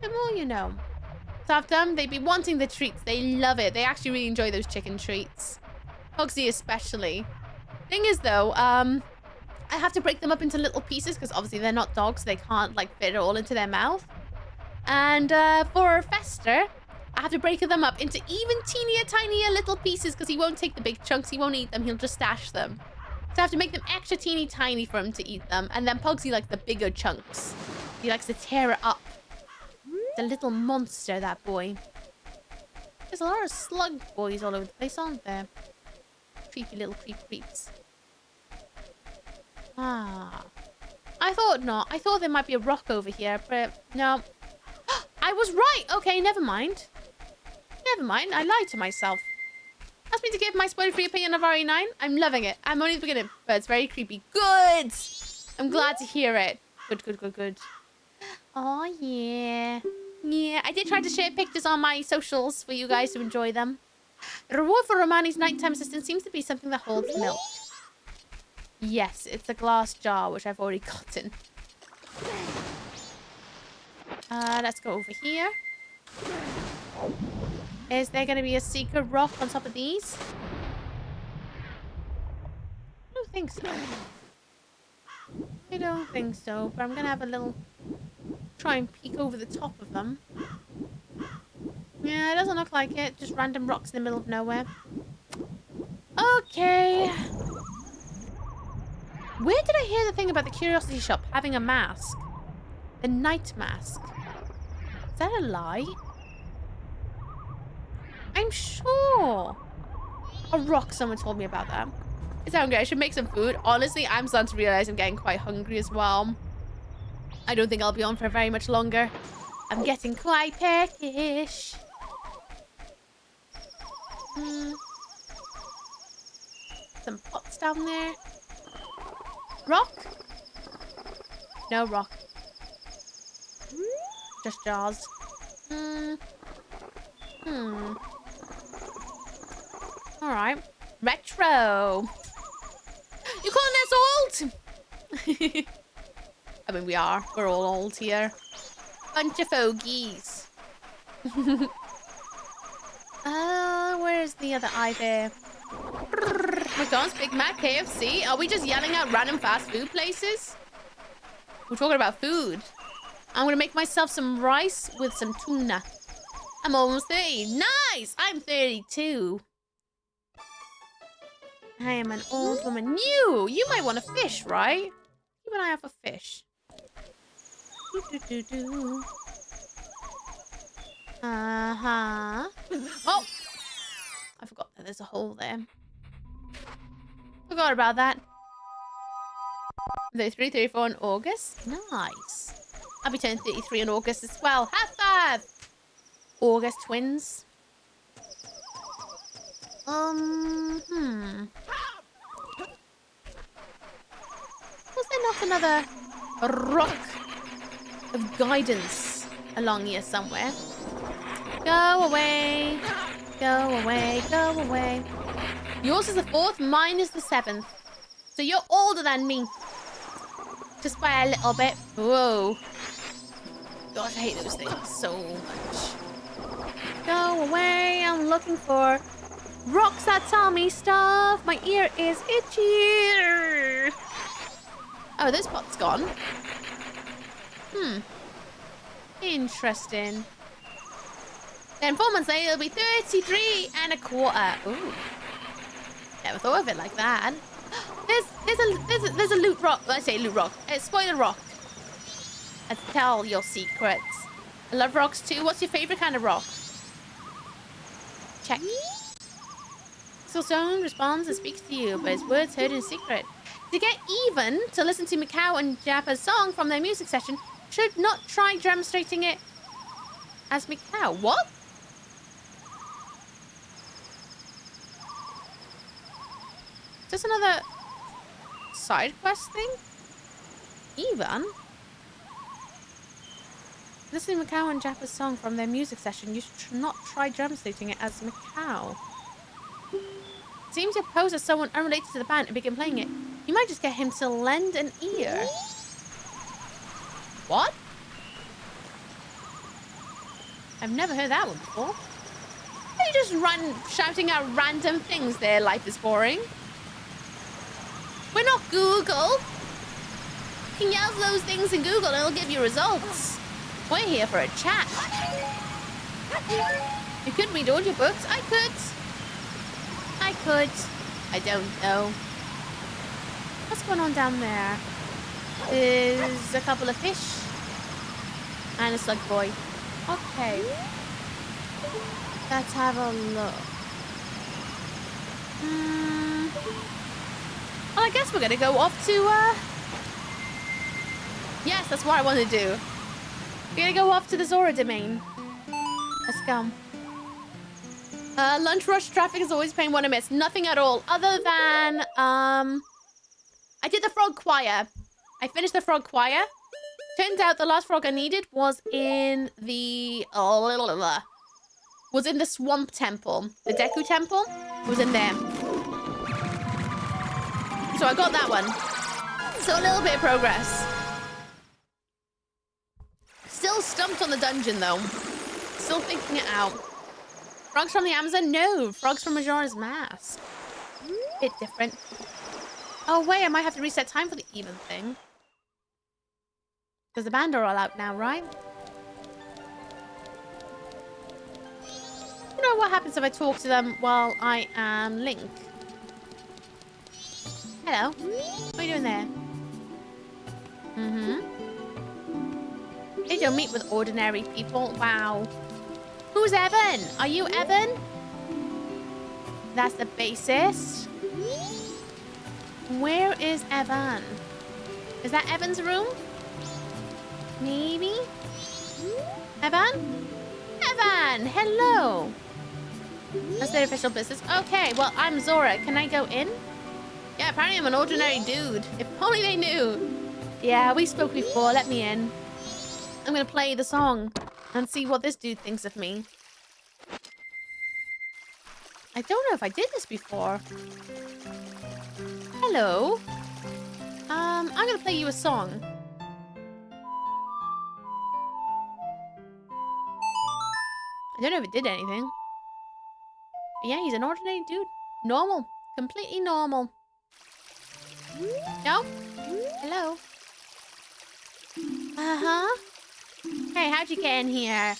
The more you know. So after them, they'd be wanting the treats. They love it. They actually really enjoy those chicken treats. Pugsy especially. Thing is though, I have to break them up into little pieces because obviously they're not dogs. So they can't like fit it all into their mouth. And for Fester, I have to break them up into even teenier, tinier little pieces because he won't take the big chunks. He won't eat them. He'll just stash them. So I have to make them extra teeny tiny for him to eat them. And then Pugsy likes the bigger chunks. He likes to tear it up. The little monster, that boy. There's a lot of slug boys all over the place, aren't there? Creepy little creeps. Ah. I thought not. I thought there might be a rock over here, but no. I was right. Okay, never mind. Never mind. I lied to myself. Asked me to give my spoiler-free opinion of RE9. I'm loving it. I'm only the beginning, but it's very creepy. Good! I'm glad to hear it. Good. Oh, yeah. Yeah, I did try to share pictures on my socials for you guys to enjoy them. The reward for Romani's nighttime assistant seems to be something that holds milk. Yes, it's a glass jar, which I've already gotten. Let's go over here. Is there going to be a secret rock on top of these? I don't think so. I don't think so, but I'm going to have a little... try and peek over the top of them. Yeah, it doesn't look like it. Just random rocks in the middle of nowhere. Okay. Where did I hear the thing about the curiosity shop having a mask? The night mask. Is that a lie? I'm sure. A rock, someone told me about that. It's hungry. I should make some food. Honestly, I'm starting to realize I'm getting quite hungry as well. I don't think I'll be on for very much longer. I'm getting quite peckish. Some pots down there. Rock? No rock. Just jars. Alright. Retro. You calling us old? I mean, we are. We're all old here. Bunch of fogies. Where's the other eye there? McDonald's, Big Mac, KFC. Are we just yelling out random fast food places? We're talking about food. I'm gonna make myself some rice with some tuna. I'm almost 30. Nice! I'm 32. I am an old woman. You might want a fish, right? You and I have a fish. Uh-huh. Oh! I forgot that there's a hole there. Forgot about that. 33, 34 in August. Nice. I'll be turning 33 in August as well. High five! August twins. Was there not another rock of guidance along here somewhere? Go away. Go away. Go away. Yours is the 4th, mine is the 7th. So you're older than me. Just by a little bit. Whoa. Gosh, I hate those things so much. Go away. I'm looking for rocks that tell me stuff. My ear is itchy. Oh, this pot's gone. Interesting. Then 4 months later, it'll be 33 and a quarter. Ooh. Never thought of it like that. There's a loot rock. I say loot rock. Spoiler rock. I tell your secrets. I love rocks too. What's your favorite kind of rock? Check. Someone responds and speaks to you, but his words heard in secret. To get even, to listen to Mikau and Jappa's song from their music session, should not try demonstrating it as Mikau. What? Just another side quest thing? Even? Listening to Macau and Jappa's song from their music session, you should not try translating it as Macau. Seems you pose as someone unrelated to the band and begin playing it. You might just get him to lend an ear. What? I've never heard that one before. You just run shouting out random things there. Life is boring. We're not Google. You can yell those things in Google and it'll give you results. We're here for a chat. You could read audiobooks. I could. I don't know. What's going on down there? There's a couple of fish. And a slug boy. Okay. Let's have a look. Well, I guess we're gonna go off to, Yes, that's what I want to do. We're gonna go off to the Zora domain. Let's go. Lunch rush traffic is always pain one to miss. Nothing at all, other than, I did the frog choir. I finished the frog choir. Turns out the last frog I needed was in the... was in the swamp temple. The Deku temple was in there. So I got that one. So a little bit of progress. Still stumped on the dungeon, though. Still thinking it out. Frogs from the Amazon? No. Frogs from Majora's Mask. Bit different. Oh, wait. I might have to reset time for the even thing. Because the band are all out now, right? You know what happens if I talk to them while I am Link? Hello. What are you doing there? They don't meet with ordinary people. Wow. Who's Evan? Are you Evan? That's the bassist. Where is Evan? Is that Evan's room? Maybe? Evan? Evan! Hello! That's their official business. Okay, well, I'm Zora. Can I go in? Yeah, apparently I'm an ordinary dude. If only they knew. Yeah, we spoke before. Let me in. I'm gonna play the song and see what this dude thinks of me. I don't know if I did this before. Hello. I'm gonna play you a song. I don't know if it did anything. But yeah, he's an ordinary dude. Normal. Completely normal. No? Hello? Uh-huh. Hey, how'd you get in here?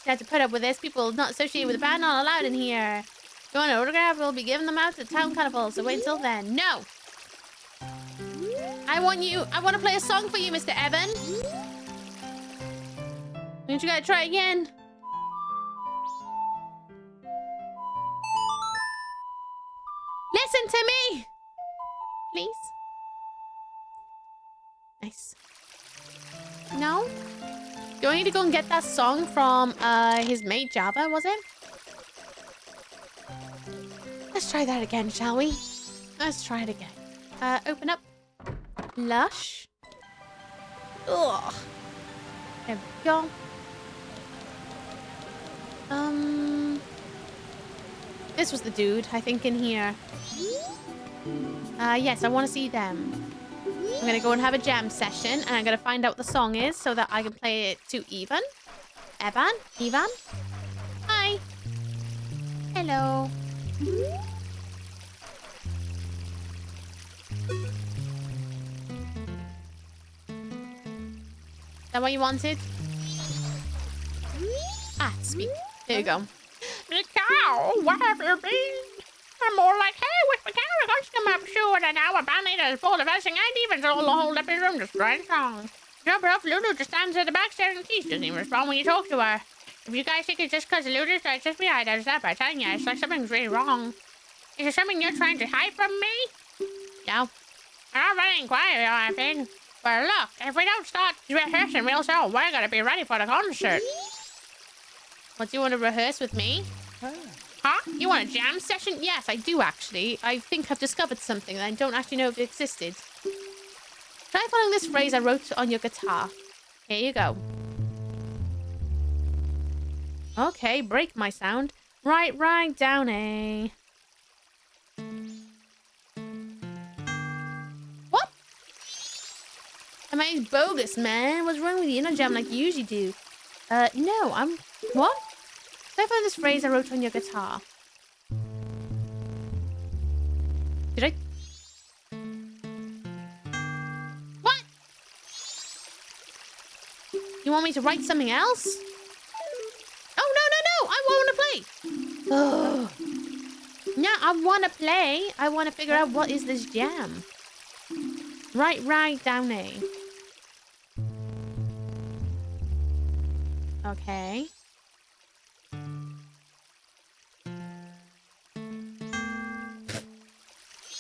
You have to put up with this. People not associated with the band not allowed in here. If you want an autograph, we'll be giving them out to the town carnival, so wait until then. No! I want to play a song for you, Mr. Evan. Don't you gotta try again? Listen to me! Please? Nice. No? Do I need to go and get that song from his mate Java, was it? Let's try that again, shall we? Let's try it again. Open up. Lush. Ugh. There we go. This was the dude, I think, in here. Yes, I want to see them. I'm going to go and have a jam session, and I'm going to find out what the song is so that I can play it to Evan. Evan? Evan? Hi. Hello. Is that what you wanted? Ah, speak. There you go. Cow, where have you been? I'm more like, hey, with the camera going to come up soon, and now a band leader is full of us, and even all the whole up his room just right song. Jump off, Lulu just stands at the back staring at Keith, doesn't even respond when you talk to her. If you guys think it's just because Lulu starts just behind us, that by telling you, it's like something's really wrong. Is there something you're trying to hide from me? No. We're not running quiet or anything. But look, if we don't start rehearsing real soon, we're gonna be ready for the concert. What, do you want to rehearse with me? Huh? You want a jam session? Yes, I do actually. I think I've discovered something that I don't actually know if it existed. Try following this phrase I wrote on your guitar. Here you go. Okay, break my sound. Right, down A. What? Am I bogus, man? What's wrong with you? You're not jam like you usually do. No, I'm... What? Try following this phrase I wrote on your guitar. Did I... What? You want me to write something else? Oh, no. I want to play. Oh. No, I want to play. I want to figure out what is this jam. Right, down A. Okay.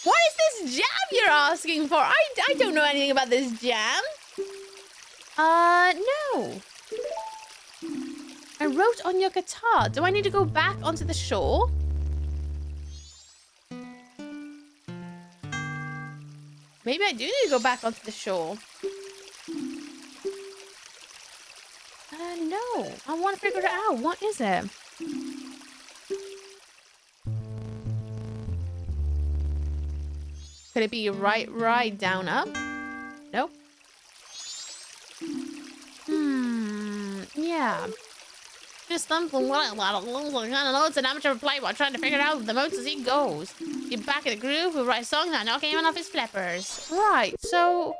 What is this jam you're asking for? I don't know anything about this jam. No. I wrote on your guitar. Do I need to go back onto the shore? Maybe I do need to go back onto the shore. No. I want to figure it out. What is it? Could it be right, down, up? Nope. Yeah. Just something what I don't know. It's an amateur play while trying to figure out the notes as he goes. Get back in the groove, we'll write a song that knock anyone off his flippers. Right, so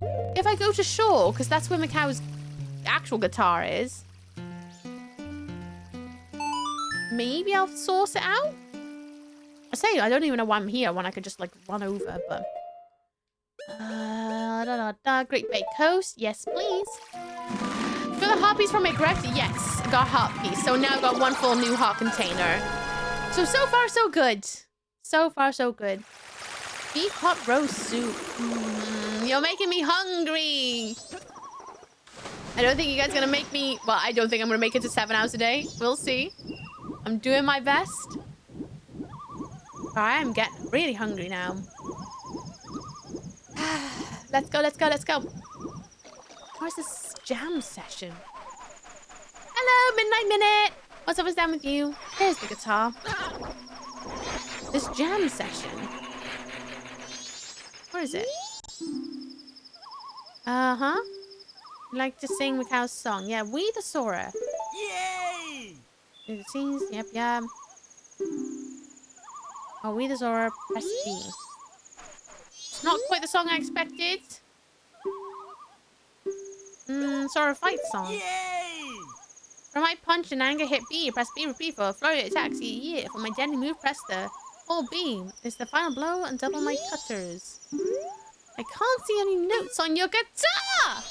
if I go to shore, because that's where Macau's actual guitar is, maybe I'll source it out? I say I don't even know why I'm here when I could just like run over, but Great Bay Coast, yes please. Got the heart piece from it, correct? Yes, got heart piece. So now I've got one full new heart container. So far so good. So far so good. Beef hot roast soup. You're making me hungry. I don't think you guys are gonna make me, well, I don't think I'm gonna make it to 7 hours a day. We'll see. I'm doing my best. I'm getting really hungry now. Let's go. Where's this jam session? Hello, Midnight Minute. What's up, what's down with you? Here's the guitar. This jam session. Where is it? Uh-huh. Like to sing Macau's song. Yeah, we the Sora. Yay! It sings, yep. Oh, we the Zora, press B. It's not quite the song I expected. Sora fight song. Yay! For my punch and anger, hit B. Press B, repeat for flurry attacks. Yeah. For my deadly move, press the hold B. It's the final blow and double my cutters. I can't see any notes on your guitar!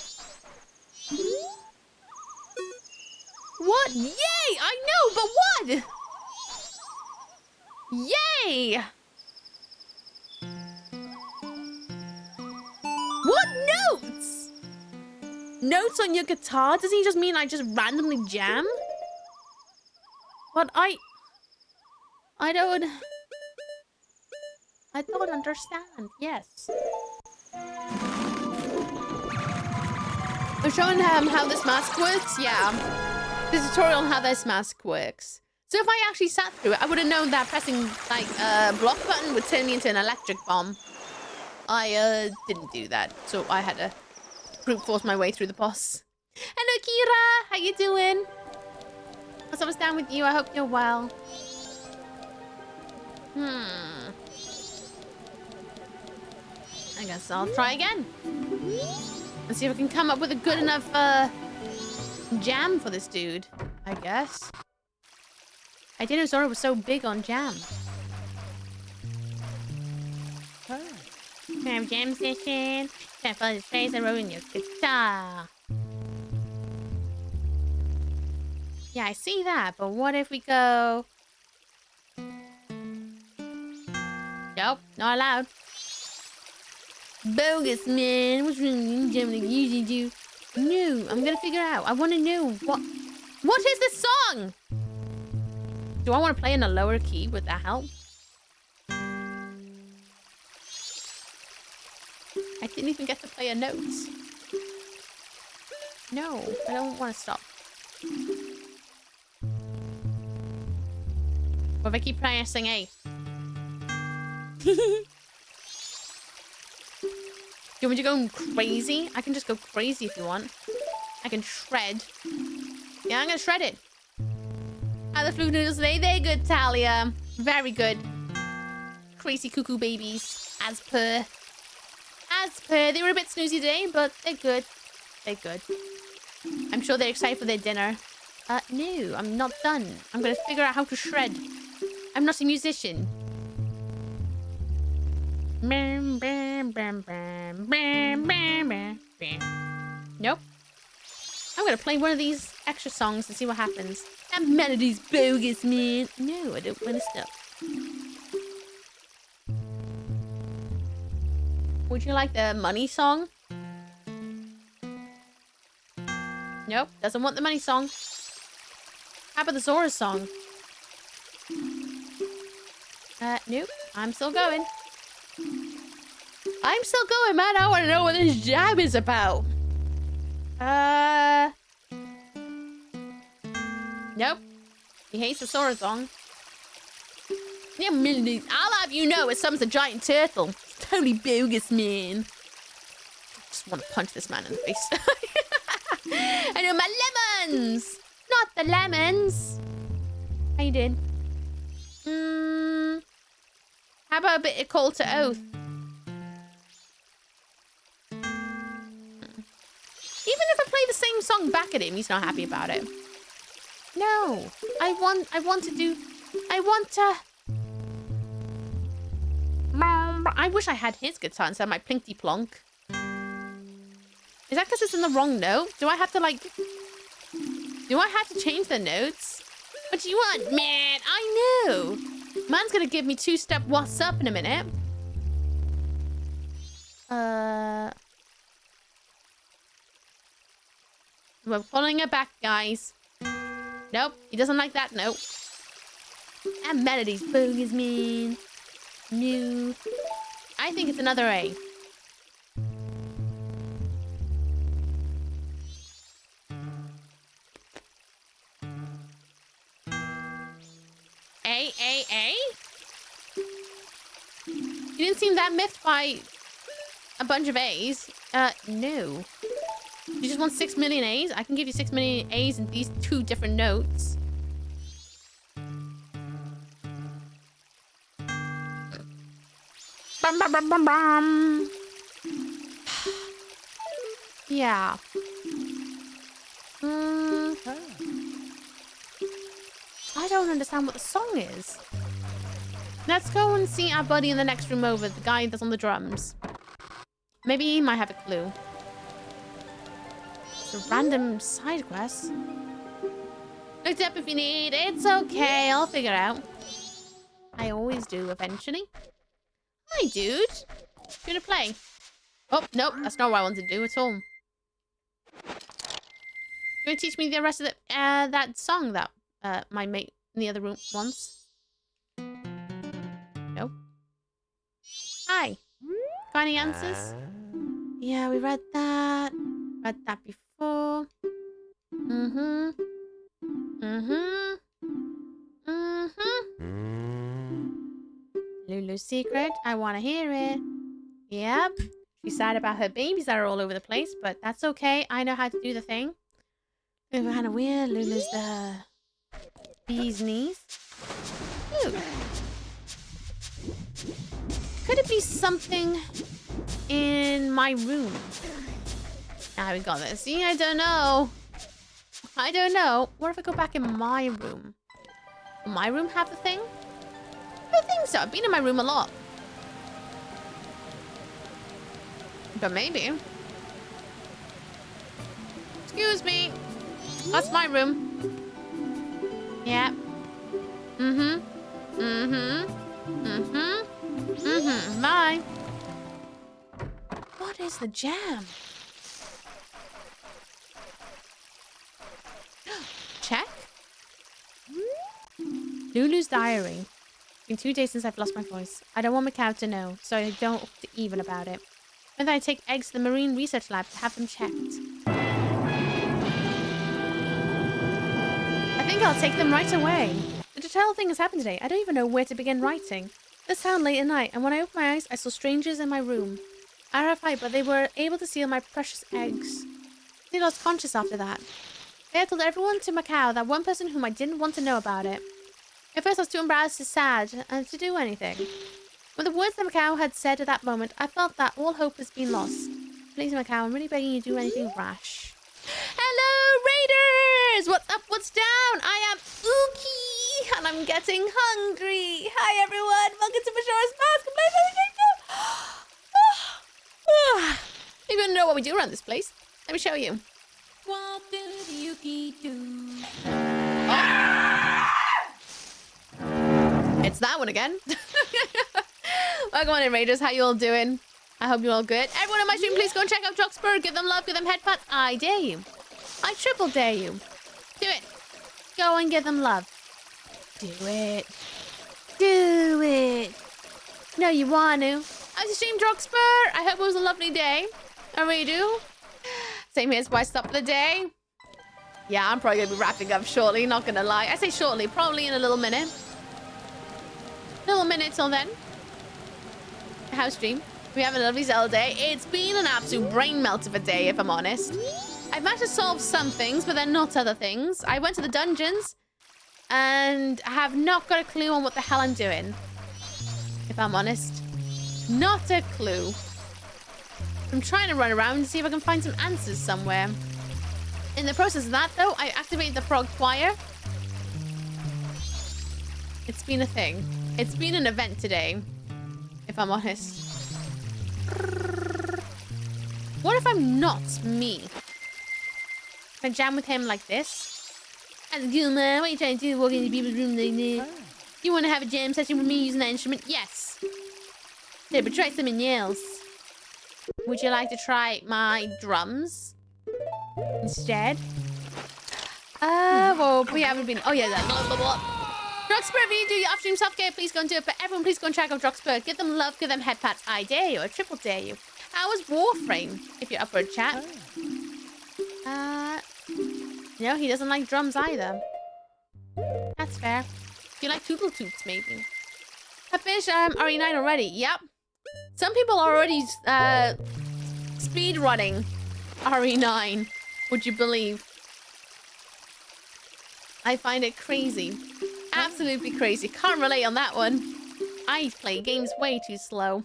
What? Yay! I know, but what? Yay! What notes? Notes on your guitar? Does he just mean I just randomly jam? But I don't understand. Yes. They're showing how this mask works? Yeah. The tutorial on how this mask works. So if I actually sat through it, I would have known that pressing, like, a block button would turn me into an electric bomb. I, didn't do that. So I had to brute force my way through the boss. Hello, Kira! How you doing? What's up, what's down with you? I hope you're well. I guess I'll try again. Let's see if I can come up with a good enough, jam for this dude, I guess. I didn't know Zora was so big on jam. Can I have jam session? Can I follow this phrase I wrote in your guitar? Yeah, I see that, but what if we go... Nope, not allowed. Bogus, man. What's wrong with you jam like you usually do? No, I'm gonna figure out. I want to know what is this song? Do I want to play in a lower key? Would that help? I didn't even get to play a note. No, I don't want to stop. What if I keep pressing A? You want me to go crazy? I can just go crazy if you want. I can shred. Yeah, I'm gonna shred it. How the fluke noodles today? They're good, Talia. Very good. Crazy cuckoo babies. As per. They were a bit snoozy today, but they're good. They're good. I'm sure they're excited for their dinner. No, I'm not done. I'm gonna figure out how to shred. I'm not a musician. Nope. I'm gonna play one of these extra songs to see what happens. That melody's bogus, man. No, I don't want to stop. Would you like the money song? Nope, doesn't want the money song. How about the Zora song? Nope, I'm still going. I'm still going, man. I want to know what this jam is about. Nope. He hates the Zora song. Yeah, millions. I'll have you know, it summons a giant turtle. It's totally bogus, man. I just want to punch this man in the face. I know my lemons! Not the lemons! How you doing? How about a bit of Call to Oath? Even if I play the same song back at him, he's not happy about it. No. I want to... I wish I had his guitar instead of my plinky plonk. Is that because it's in the wrong note? Do I have to, like... Do I have to change the notes? What do you want, man? I know. Man's gonna give me two-step what's up in a minute. We're pulling it back, guys. Nope, he doesn't like that note. That melody's bogus, man. No. I think it's another A. A? You didn't seem that miffed by a bunch of A's. No. You just want 6 million A's? I can give you 6 million A's in these two different notes. Bum, bum, bum, bum, bum. Yeah. I don't understand what the song is. Let's go and see our buddy in the next room over, the guy that's on the drums. Maybe he might have a clue. It's a random side quest. Look it up if you need. It's okay, I'll figure it out. I always do, eventually. Hi, dude. You gonna play? Oh, nope, that's not what I wanted to do at all. You gonna teach me the rest of the, that song that my mate in the other room wants? Nope. Hi. Got any answers? Yeah, we read that. Read that before. Lulu's secret. I want to hear it. Yep. She's sad about her babies that are all over the place, but that's okay. I know how to do the thing. It's kind of weird. Lulu's the bee's knees. Ooh. Could it be something in my room? Ah, we got this. See, I don't know. I don't know. What if I go back in my room? Will my room have the thing? I don't think so. I've been in my room a lot. But maybe. Excuse me. That's my room. Yeah. Bye. What is the jam? Check. diary. It's been 2 days since I've lost my voice. I don't want Macau to know, so I don't talk to even about it. And then I take eggs to the Marine Research Lab to have them checked. I think I'll take them right away. The terrible thing has happened today. I don't even know where to begin writing. This happened late at night, and when I opened my eyes, I saw strangers in my room. I had a fight, but they were able to steal my precious eggs. They lost conscious after that. They had told everyone to Macau that one person whom I didn't want to know about it. At first I was too embarrassed and sad to do anything. With the words that Macau had said at that moment, I felt that all hope has been lost. Please, Macau, I'm really begging you to do anything rash. Hello, Raiders! What's up, what's down? I am Ookie, and I'm getting hungry. Hi, everyone. Welcome to Majora's Mask. You don't know what we do around this place. Let me show you. It's that one again. Welcome on in, Raiders. How you all doing? I hope you're all good. Everyone on my stream, please go and check out Jockspur. Give them love, give them head pats. I dare you. I triple dare you. Do it. Go and give them love. Do it. Do it. No, you want to. How's your stream, Jockspur? I hope it was a lovely day. I really do. Same here, so I stop for the day. Yeah, I'm probably going to be wrapping up shortly, not going to lie. I say shortly, probably in a little minute. Little minute till then. House stream. We have a lovely Zelda day. It's been an absolute brain melt of a day, if I'm honest. I've managed to solve some things, but then not other things. I went to the dungeons and have not got a clue on what the hell I'm doing. If I'm honest. Not a clue. I'm trying to run around and see if I can find some answers somewhere. In the process of that, though, I activated the frog choir. It's been a thing. It's been an event today, if I'm honest. What if I'm not me? Can I jam with him like this? How's it going, man? What are you trying to do? Walk into people's room like this? You want to have a jam session with me using that instrument? Yes. Yeah, but try something else. Would you like to try my drums instead? Well, we haven't been. Oh yeah, that. Blah, blah, blah. Droxpur, if you do your off-stream self-care, please go and do it. But everyone, please go and check out Droxpur. Give them love, give them head pats. I dare you. I triple dare you. How was Warframe? If you're up for a chat. No, he doesn't like drums either. That's fair. You like Tootle Toots, maybe. I finished RE9 already. Yep. Some people are already speed running RE9. Would you believe? I find it crazy. Absolutely crazy. Can't relate on that one. I play games way too slow.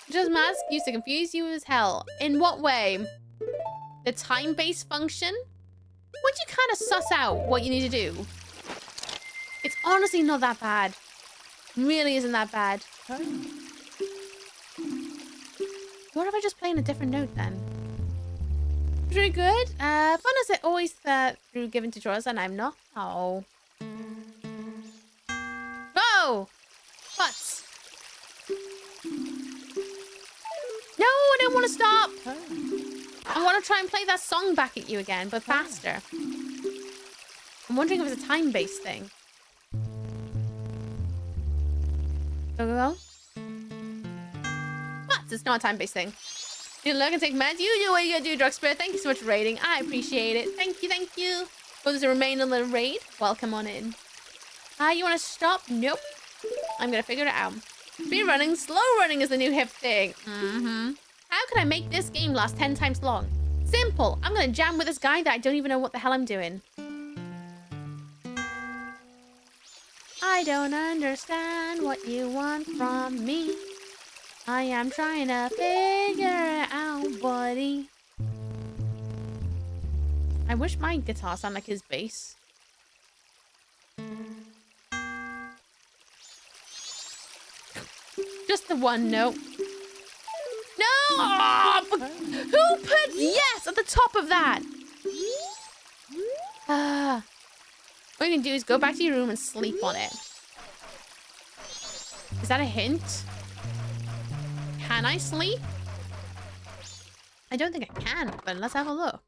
Just Mask used to confuse you as hell. In what way? The time-based function? Once you kind of suss out what you need to do, it's honestly not that bad. Really isn't that bad. What if I just play in a different note then? Pretty good. Fun as it always through given tutorials, and I'm not. Oh. Whoa! What? No, I don't want to stop. I want to try and play that song back at you again, but faster. I'm wondering if it's a time-based thing. Go, go, go. What? It's not a time-based thing. You look and take meds. You do what you gotta do, Drugspur. Thank you so much for raiding. I appreciate it. Thank you, thank you. For those who remain in the raid, welcome on in. You want to stop? Nope. I'm gonna figure it out. Speed running, slow running is the new hip thing. How can I make this game last 10 times long? Simple. I'm gonna jam with this guy that I don't even know what the hell I'm doing. I don't understand what you want from me. I am trying to figure it out, buddy. I wish my guitar sounded like his bass. Just the one note. No! Oh, who put yes at the top of that? What you can do is go back to your room and sleep on it. Is that a hint? Can I sleep? I don't think I can, but let's have a look.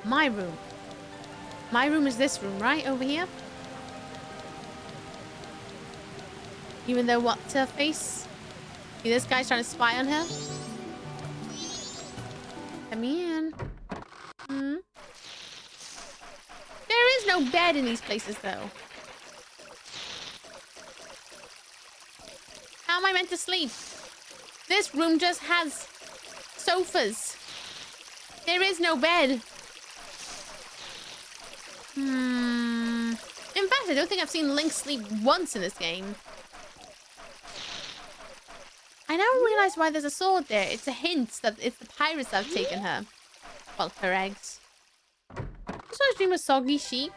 My room. My room is this room, right? Over here? Even though what's her face? See, this guy's trying to spy on her. Come in. Hmm. There is no bed in these places, though. How am I meant to sleep? This room just has sofas. There is no bed. In fact, I don't think I've seen Link sleep once in this game. I now realize why there's a sword there. It's a hint that it's the pirates that have taken her. Well, her eggs. Does I dream of soggy sheep?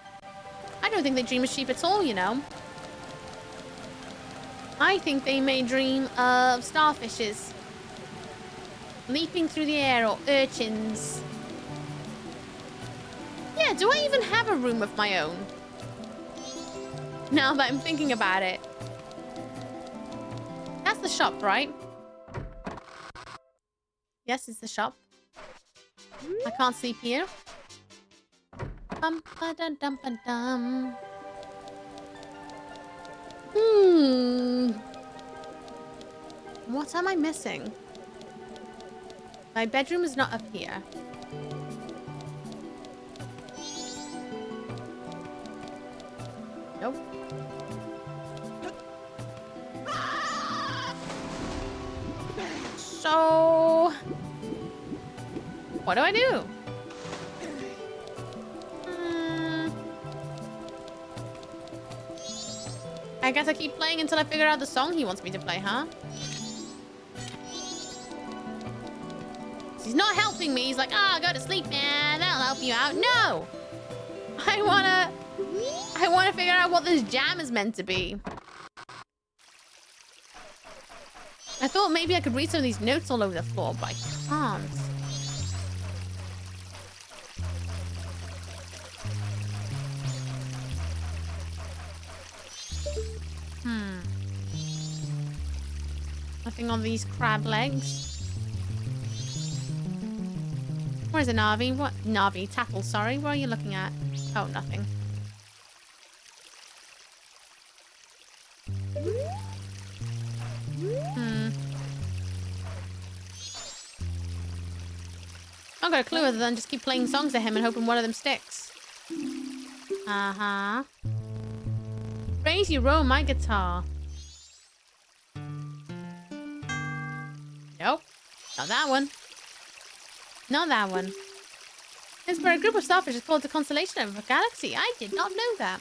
I don't think they dream of sheep at all, you know. I think they may dream of starfishes. Leaping through the air, or urchins. Yeah, do I even have a room of my own? Now that I'm thinking about it. That's the shop, right? Yes, it's the shop. I can't sleep here. Bum ba dum dum ba dum. What am I missing? My bedroom is not up here. Nope. So, what do I do? I guess I keep playing until I figure out the song he wants me to play, huh? He's not helping me. He's like, ah, go to sleep, man. That'll help you out. No! I wanna figure out what this jam is meant to be. I thought maybe I could read some of these notes all over the floor, but I can't. Nothing on these crab legs. Where's a Navi? What? Navi, tackle, sorry. What are you looking at? Oh, nothing. I've got a clue other than just keep playing songs to him and hoping one of them sticks. Uh-huh. Crazy roll my guitar. Nope. Not that one. Not that one. It's for a group of starfish is called the constellation of a galaxy. I did not know that.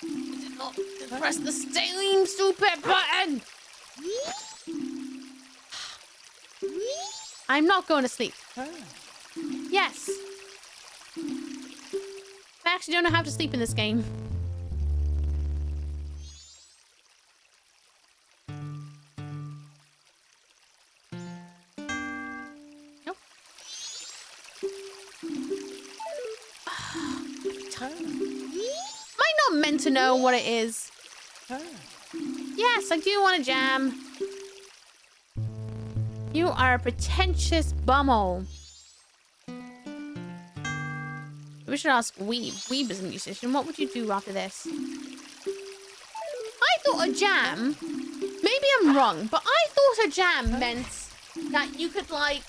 I did not press the same stupid button. I'm not going to sleep. Yes. I actually don't know how to sleep in this game. Nope. Am I not meant to know what it is? Yes, I do want to jam. You are a pretentious bumhole. We should ask Weeb. Weeb is a musician. What would you do after this? I thought a jam... Maybe I'm wrong, but I thought a jam meant that you could, like,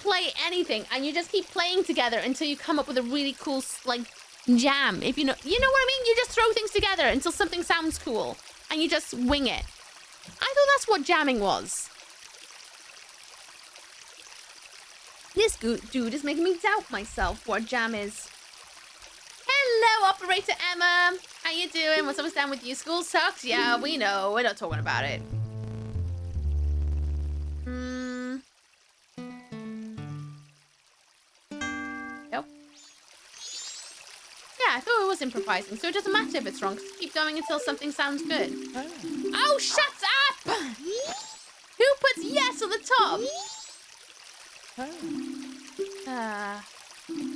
play anything and you just keep playing together until you come up with a really cool, like, jam. If you know what I mean? You just throw things together until something sounds cool and you just wing it. I thought that's what jamming was. This dude is making me doubt myself what jam is. Hello, Operator Emma. How you doing? What's up down with you? School sucks? Yeah, we know. We're not talking about it. Nope. Yeah, I thought it was improvising, so it doesn't matter if it's wrong. Just keep going until something sounds good. Oh, shut up! Who puts yes on the top?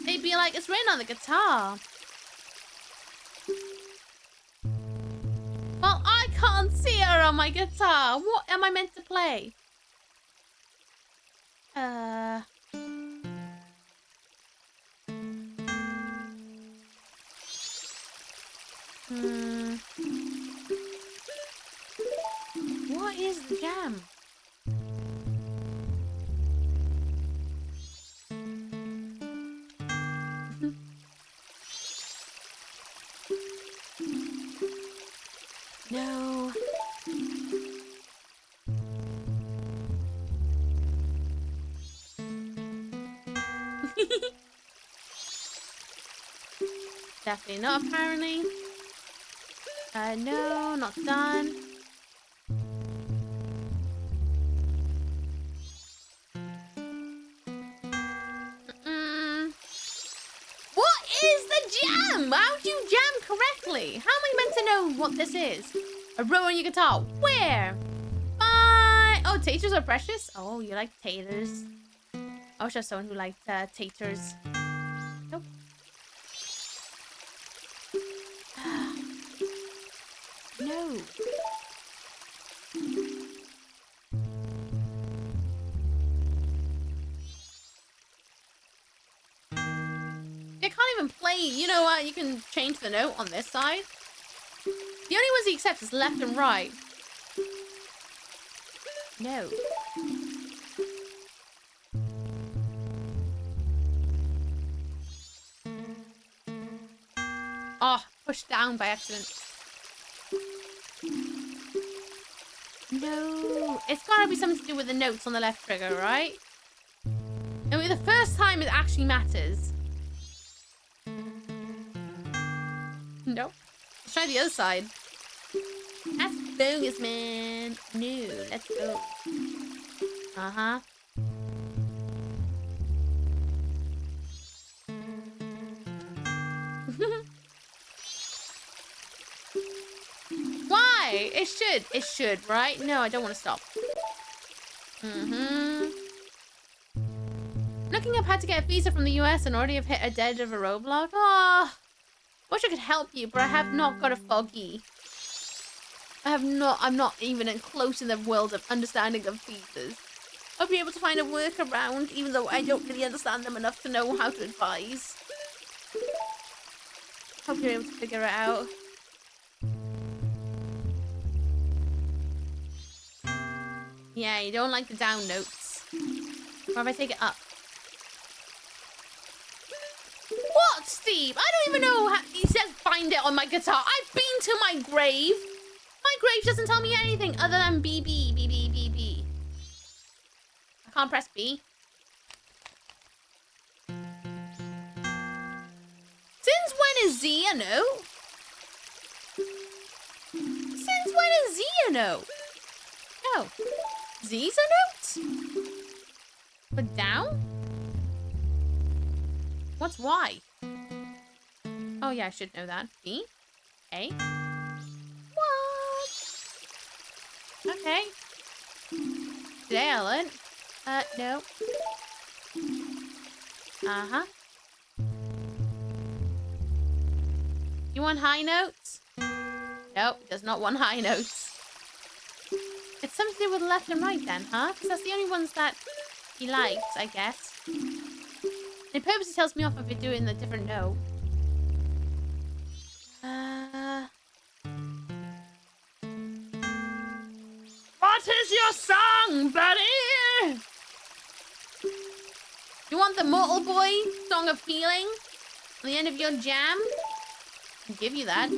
They'd be like, it's written on the guitar. Well, I can't see her on my guitar. What am I meant to play? What is the jam? No. Definitely not, apparently. No, not done. What is the jam? How do you jam correctly? How am I meant to know what this is? A row on your guitar. Where? Bye. Oh, taters are precious. Oh, you like taters. I wish I was someone who liked taters. Nope. No. I can't even play. You know what? You can change the note on this side. The only ones he accepts is left and right. No. Oh, pushed down by accident. No. It's gotta be something to do with the notes on the left trigger, right? I mean, the first time it actually matters. Nope. Let's try the other side. That's bogus, man. No, let's go. Uh-huh. Why? It should. It should, right? No, I don't want to stop. Looking up how to get a visa from the US and already have hit a dead of a roadblock. Oh, wish I could help you, but I have not got a foggy. I'm not even close in the world of understanding of visas. I'll be able to find a workaround, even though I don't really understand them enough to know how to advise. Hope you're able to figure it out. Yeah, you don't like the down notes. Or if I take it up? What, Steve? I don't even know how... He says find it on my guitar. I've been to my grave. My grave doesn't tell me anything other than B, B, B, B, B, B. I can't press B. Since when is Z a note? Since when is Z a note? No. Z's a note? But down? What's Y? Oh yeah, I should know that. B? A? What? Okay. Today I learned. No. Uh-huh. You want high notes? Nope, it does not want high notes. It's something to do with left and right then, huh? Because that's the only ones that he likes, I guess. It purposely tells me off if you're doing the different note. What is your song, buddy? You want the Mortal Boy Song of Healing on the end of your jam? I'll give you that.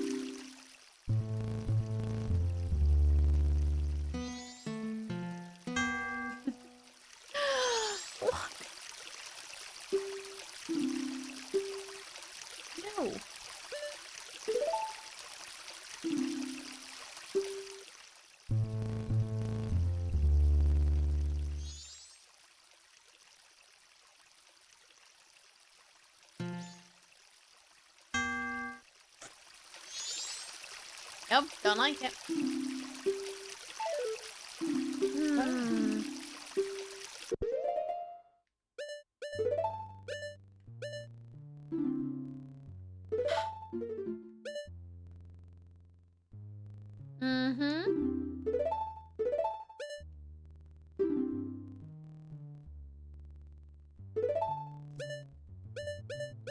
What? No. Nope, don't like it.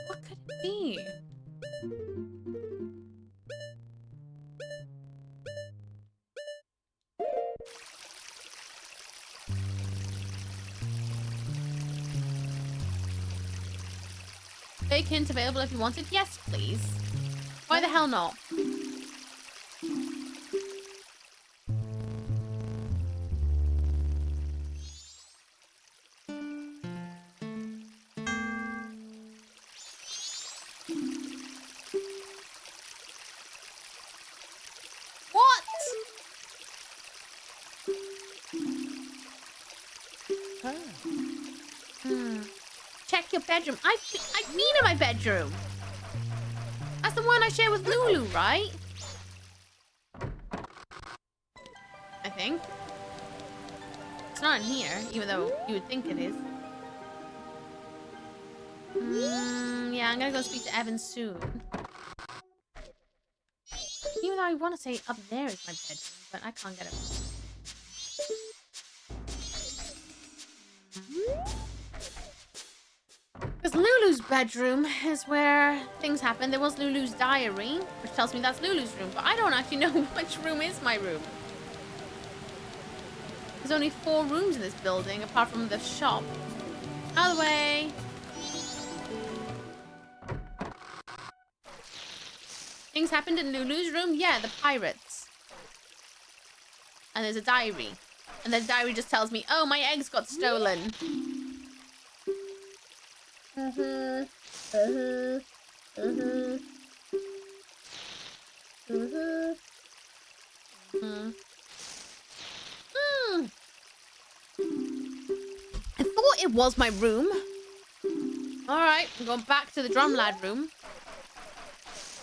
What could it be? Fake hint available if you wanted. Yes, please. Why the hell not? What? Check your bedroom. I've been in my bedroom. That's the one I share with Lulu, right? I think. It's not in here, even though you would think it is. Yeah, I'm gonna go speak to Evan soon. Even though I want to say up there is my bedroom, but I can't get it. Because Lulu's bedroom is where things happen. There was Lulu's diary, which tells me that's Lulu's room, but I don't actually know which room is my room. There's only 4 rooms in this building, apart from the shop. Out of the way. Things happened in Lulu's room? Yeah, the pirates. And there's a diary. And the diary just tells me, oh, my eggs got stolen. I thought it was my room. Alright, I'm going back to the drum lad room.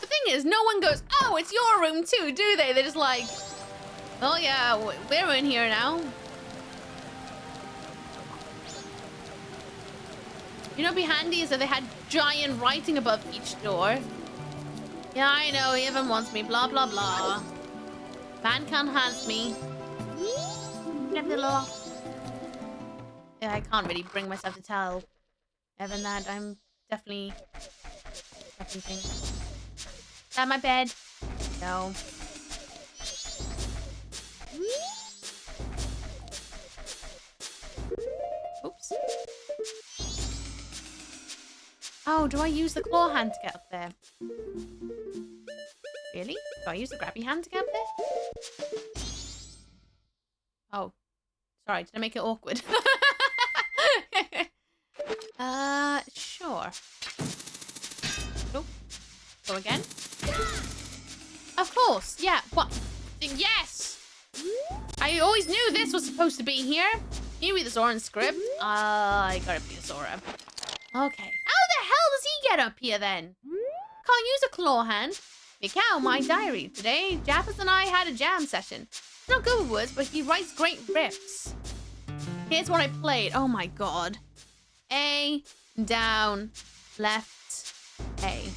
The thing is, no one goes, oh, it's your room too, do they? They're just like, oh yeah, we're in here now. You know, it'd be handy is if they had giant writing above each door. Yeah, I know, Evan wants me, blah, blah, blah. Man can't have me. Blah, blah, blah. Yeah, I can't really bring myself to tell Evan that. I'm definitely thinking. Is that my bed? No. Oops. Oh, do I use the claw hand to get up there? Really? Do I use the grabby hand to get up there? Oh. Sorry, did I make it awkward? Sure. Oh. Go again. Of course, yeah. What? Yes! I always knew this was supposed to be here. You read the Zoran script. I gotta be the Zora. Okay. How the hell does he get up here then? Can't use a claw hand. Mikau, my diary. Today, Jappers and I had a jam session. He's not good with words, but he writes great riffs. Here's what I played. Oh my god. A, down, left, A.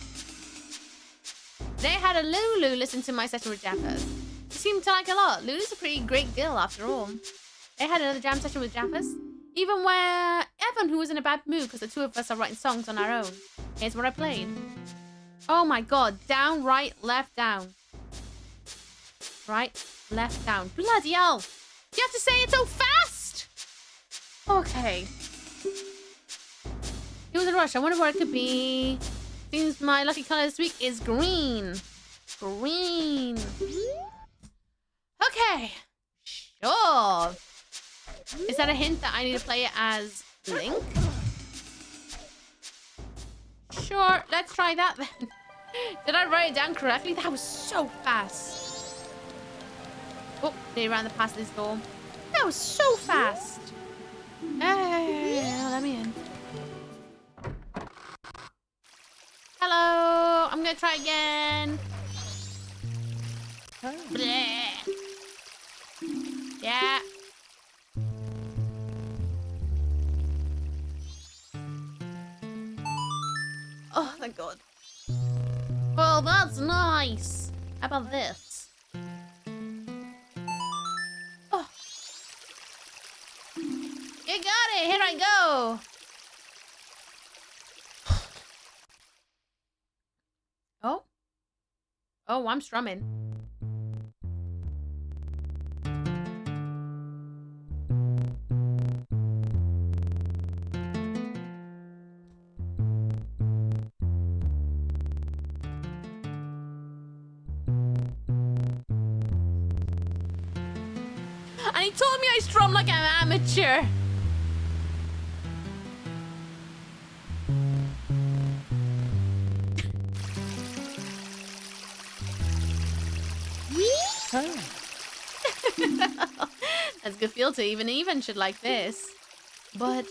Today I had a Lulu listen to my session with Jappers. He seemed to like a lot. Lulu's a pretty great girl after all. They had another jam session with Jappers. Even where Evan, who was in a bad mood because the two of us are writing songs on our own. Here's what I played. Oh my god. Down, right, left, down. Right, left, down. Bloody hell. You have to say it so fast. Okay. It was a rush. I wonder what it could be. Seems my lucky color this week is green. Green. Okay. Sure. Is that a hint that I need to play it as Link? Sure, let's try that then. Did I write it down correctly? That was so fast. Oh, they ran past this door. That was so fast. Hey, let me in. Hello, I'm gonna try again. Bleh. Yeah. Oh, thank God. Well, that's nice. How about this? Oh. You got it. Here I go. Oh. Oh, I'm strumming. And he told me I strum like an amateur. That's a good feel to even should like this. But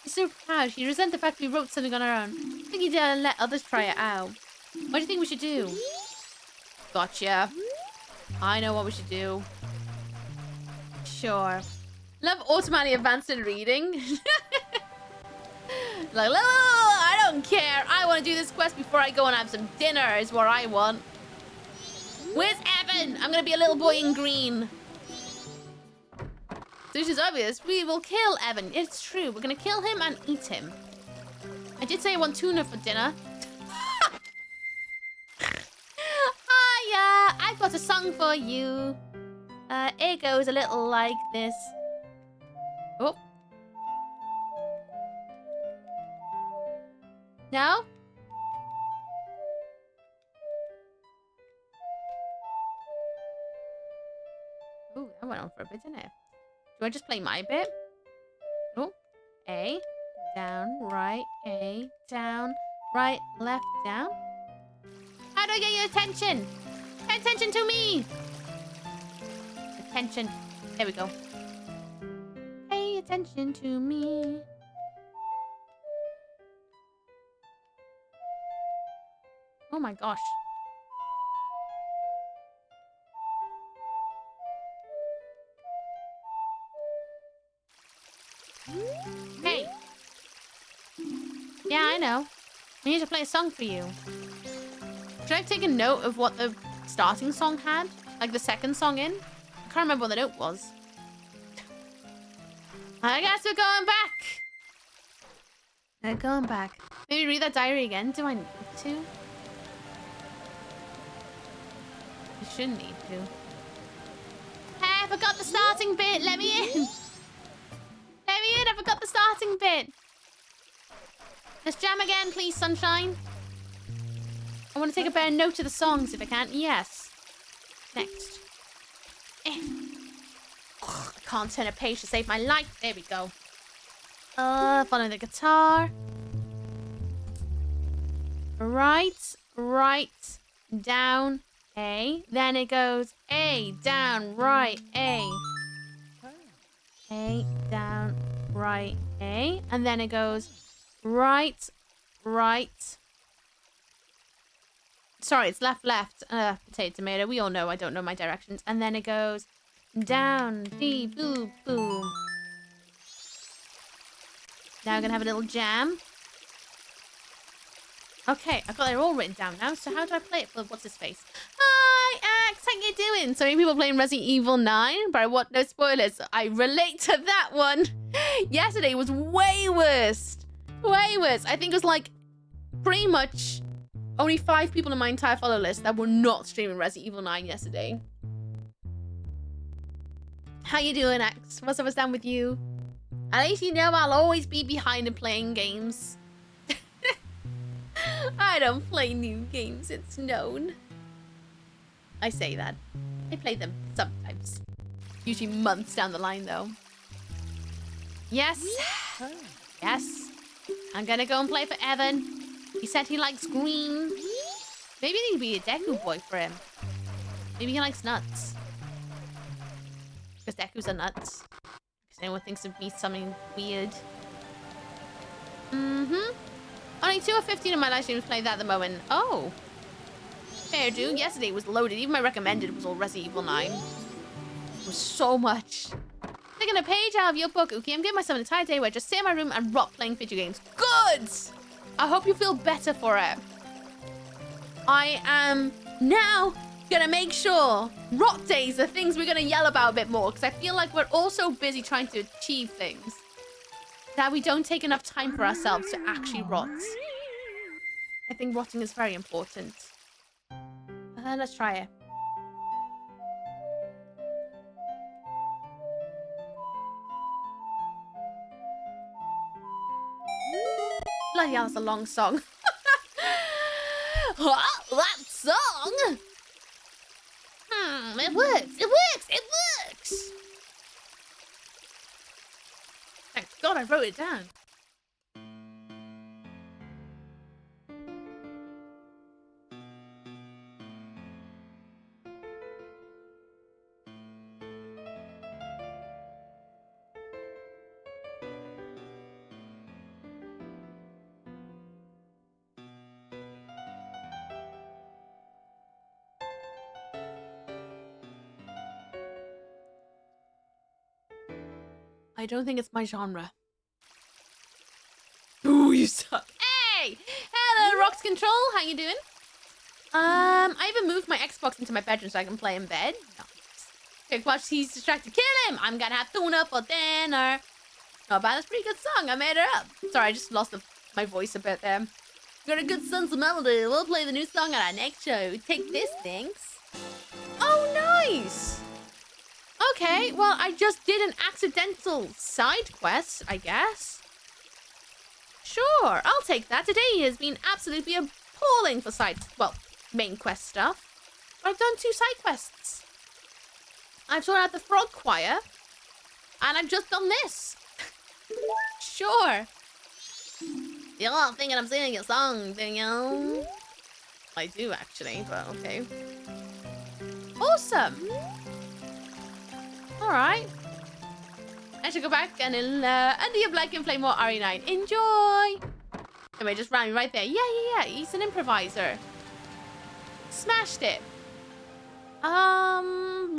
he's so proud. He resents the fact we wrote something on our own. I think he'd let others try it out. What do you think we should do? Gotcha. I know what we should do. Sure. Love automatically advanced in reading. Like, oh, I don't care. I want to do this quest before I go and have some dinner is what I want. Where's Evan? I'm going to be a little boy in green. This is obvious. We will kill Evan. It's true. We're going to kill him and eat him. I did say I want tuna for dinner. Hiya! I've got a song for you. It goes a little like this. Oh. No? Ooh, that went on for a bit, didn't it? Do I just play my bit? Oh. A. Down, right, A. Down, right, left, down. How do I get your attention? Pay attention to me! Attention. There we go. Pay attention to me. Oh my gosh. Hey. Yeah, I know. I need to play a song for you. Should I take a note of what the starting song had? Like the second song in? I can't remember what the note was. I guess we're going back. We're going back. Maybe read that diary again. Do I need to? I shouldn't need to. Hey, I forgot the starting bit. Let me in. Let me in. I forgot the starting bit. Let's jam again, please, sunshine. I want to take a better note of the songs if I can. Yes. Next. I can't turn a page to save my life. There we go. Follow the guitar. Right, right, down, A. Then it goes A, down, right, A. A, down, right, A. And then it goes right, right. Sorry, it's left, left. Potato, tomato. We all know I don't know my directions. And then it goes down, D, boo, boom. Now we're going to have a little jam. Okay, I've got it all written down now. So how do I play it for what's his face? Hi, Axe. How you doing? So many people playing Resident Evil 9, but I want no spoilers. I relate to that one. Yesterday was way worse. Way worse. I think it was like pretty much only 5 people in my entire follow list that were not streaming Resident Evil 9 yesterday. How you doing, Axe? What's down with you? At least you know I'll always be behind in playing games. I don't play new games, it's known. I say that. I play them sometimes. Usually months down the line, though. Yes. Yes. I'm gonna go and play for Evan. He said he likes green. Maybe I need to be a Deku boy for him. Maybe he likes nuts. Because Dekus are nuts. Because anyone thinks of me something weird. Only 2 or 15 of my live streams play that at the moment. Oh. Fair do. Yesterday was loaded. Even my recommended was all Resident Evil 9. It was so much. Taking a page out of your book, Uki. I'm giving myself an entire day where I just sit in my room and rot playing video games. Good! I hope you feel better for it. I am now gonna make sure rot days are things we're gonna yell about a bit more, because I feel like we're all so busy trying to achieve things that we don't take enough time for ourselves to actually rot. I think rotting is very important. Let's try it. Bloody hell, that's a long song. That song! It works, it works, it works! thought I wrote it down. I don't think it's my genre. Ooh, you suck. Hey! Hello, Rocks Control. How you doing? I even moved my Xbox into my bedroom so I can play in bed. Nice. Okay, watch, he's distracted. Kill him! I'm gonna have tuna for dinner. Not bad, that's a pretty good song. I made it up. Sorry, I just lost my voice a bit there. Got a good sense of melody. We'll play the new song on our next show. Take this, thanks. Oh, nice! Okay, well, I just did an accidental side quest, I guess. Sure, I'll take that. Today has been absolutely appalling for main quest stuff. I've done 2 side quests. I've sorted out the frog choir, and I've just done this. Sure. You're all thinking I'm singing a song, do you? I do, actually, but okay. Awesome. Alright. I should go back and under your black and play more RE9. Enjoy! Anyway, just ran right there. Yeah. He's an improviser. Smashed it. I'm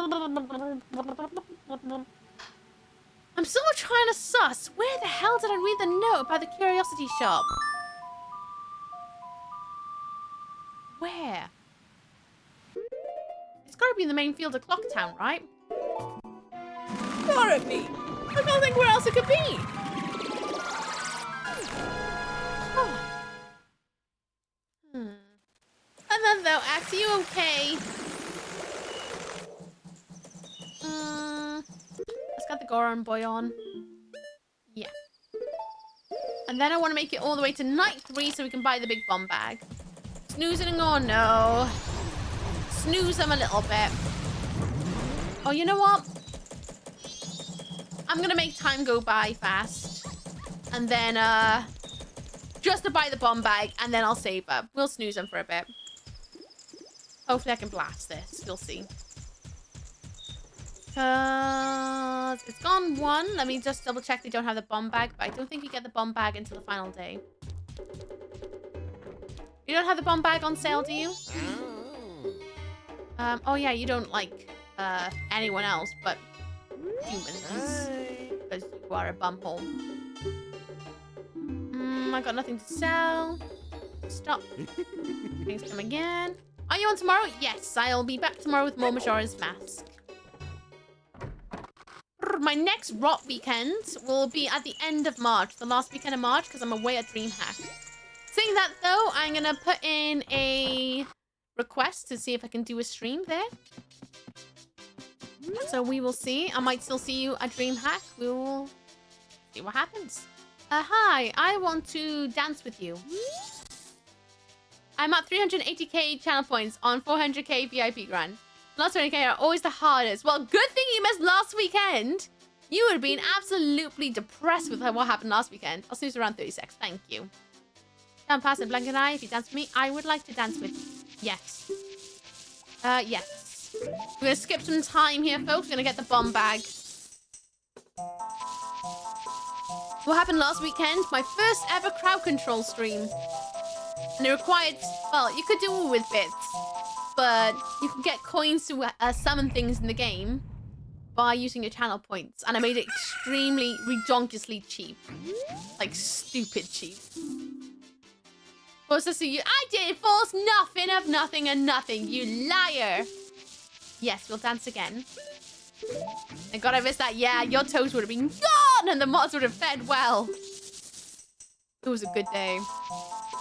still trying to suss. Where the hell did I read the note about the curiosity shop? Where? It's gotta be in the main field of Clocktown, right? Gotta be. I don't think where else it could be. Oh. And then though, Axe, are you okay? Let's get the Goron boy on. Yeah. And then I want to make it all the way to night 3 so we can buy the big bomb bag. Snoozing or no? Snooze them a little bit. Oh, you know what? I'm gonna make time go by fast. And then, just to buy the bomb bag, and then I'll save up. We'll snooze them for a bit. Hopefully I can blast this. We'll see. It's gone 1. Let me just double check they don't have the bomb bag, but I don't think you get the bomb bag until the final day. You don't have the bomb bag on sale, do you? Oh yeah, you don't like, anyone else, but humans. Because you are a bumhole. I got nothing to sell. Stop. Things come again. Are you on tomorrow? Yes, I'll be back tomorrow with more Majora's Mask. My next rot weekend will be at the end of March, the last weekend of March, because I'm away at DreamHack. Saying that though, I'm gonna put in a request to see if I can do a stream there. So we will see. I might still see you at DreamHack. We will see what happens. Hi, I want to dance with you. I'm at 380k channel points on 400k VIP grand. Last 20k are always the hardest. Well, good thing you missed last weekend. You would have been absolutely depressed with what happened last weekend. I'll snooze around 30 seconds. Thank you. Down past and Blank and I, if you dance with me, I would like to dance with you. Yes. Yes. We're gonna skip some time here, folks. We're gonna get the bomb bag. What happened last weekend? My first ever crowd control stream. And it required, well, you could do it with bits, but you can get coins to summon things in the game by using your channel points. And I made it extremely, redonkulously cheap. Like, stupid cheap. What's this? I did force nothing of nothing and nothing, you liar. Yes, we'll dance again. Thank God I missed that. Yeah, your toes would have been gone and the mods would have fed well. It was a good day.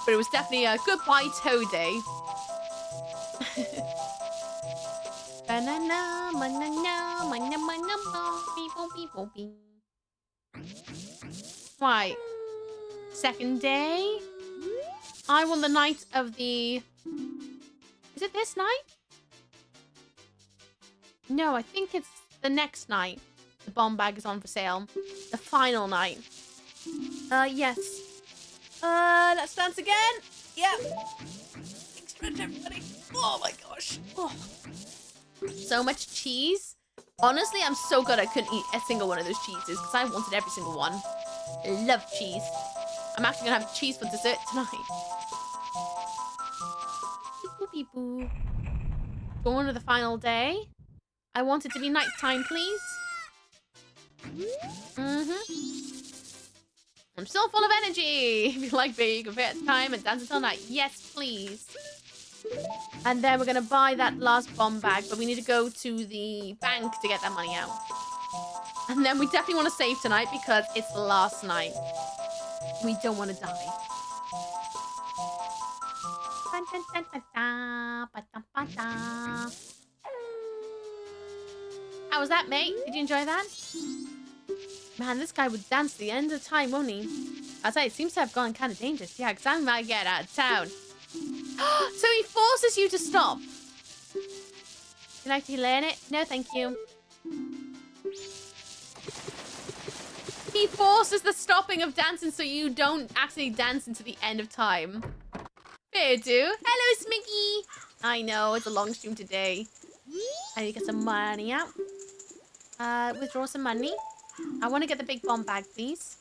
But it was definitely a goodbye toe day. Right. Second day. I want the night of the... Is it this night? No, I think it's the next night. The bomb bag is on for sale. The final night. Yes. Let's dance again. Yep. Big stretch, everybody. Oh my gosh. Oh. So much cheese. Honestly, I'm so glad I couldn't eat a single one of those cheeses because I wanted every single one. I love cheese. I'm actually gonna have cheese for dessert tonight. Beep boop. Going to the final day. I want it to be nighttime, please. I'm still full of energy. If you like beer, you can pay at time and dance until night. Yes, please. And then we're going to buy that last bomb bag, but we need to go to the bank to get that money out. And then we definitely want to save tonight because it's the last night. We don't want to die. How was that, mate? Did you enjoy that? Man, this guy would dance to the end of time, won't he? I'll say, it seems to have gone kind of dangerous. Yeah, because I might get out of town. So he forces you to stop. You like to learn it? No, thank you. He forces the stopping of dancing so you don't actually dance into the end of time. Fair do. Hello, Smicky. I know, it's a long stream today. I need to get some money out. Withdraw some money. I want to get the big bomb bag, please.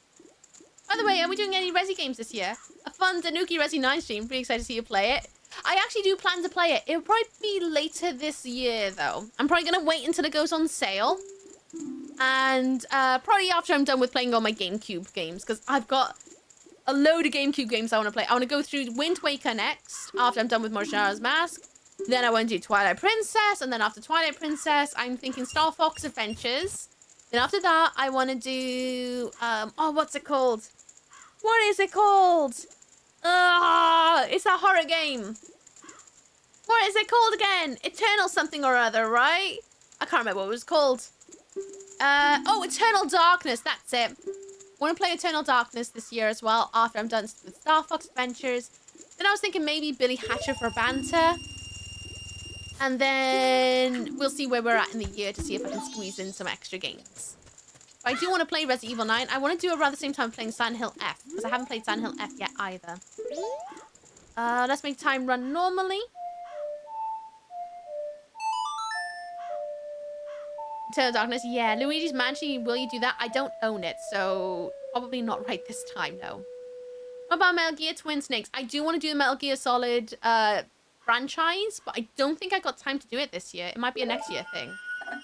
By the way, are we doing any Resi games this year? A fun Tanuki Resi 9 stream. Pretty excited to see you play it. I actually do plan to play it. It'll probably be later this year, though. I'm probably going to wait until it goes on sale. And probably after I'm done with playing all my GameCube games. Because I've got a load of GameCube games I want to play. I want to go through Wind Waker next. After I'm done with Majora's Mask. Then I want to do Twilight Princess. And then after Twilight Princess, I'm thinking Star Fox Adventures. Then after that, I want to do... oh, what's it called? What is it called? It's a horror game. What is it called again? Eternal something or other, right? I can't remember what it was called. Oh, Eternal Darkness. That's it. I want to play Eternal Darkness this year as well, after I'm done with Star Fox Adventures. Then I was thinking maybe Billy Hatcher for banter. And then we'll see where we're at in the year to see if I can squeeze in some extra games. But I do want to play Resident Evil 9. I want to do it around the same time playing Silent Hill F. Because I haven't played Silent Hill F yet either. Let's make time run normally. Eternal Darkness. Yeah, Luigi's Mansion. Will you do that? I don't own it. So probably not right this time, no. What about Metal Gear Twin Snakes? I do want to do the Metal Gear Solid... franchise, but I don't think I got time to do it this year. It might be a next year thing.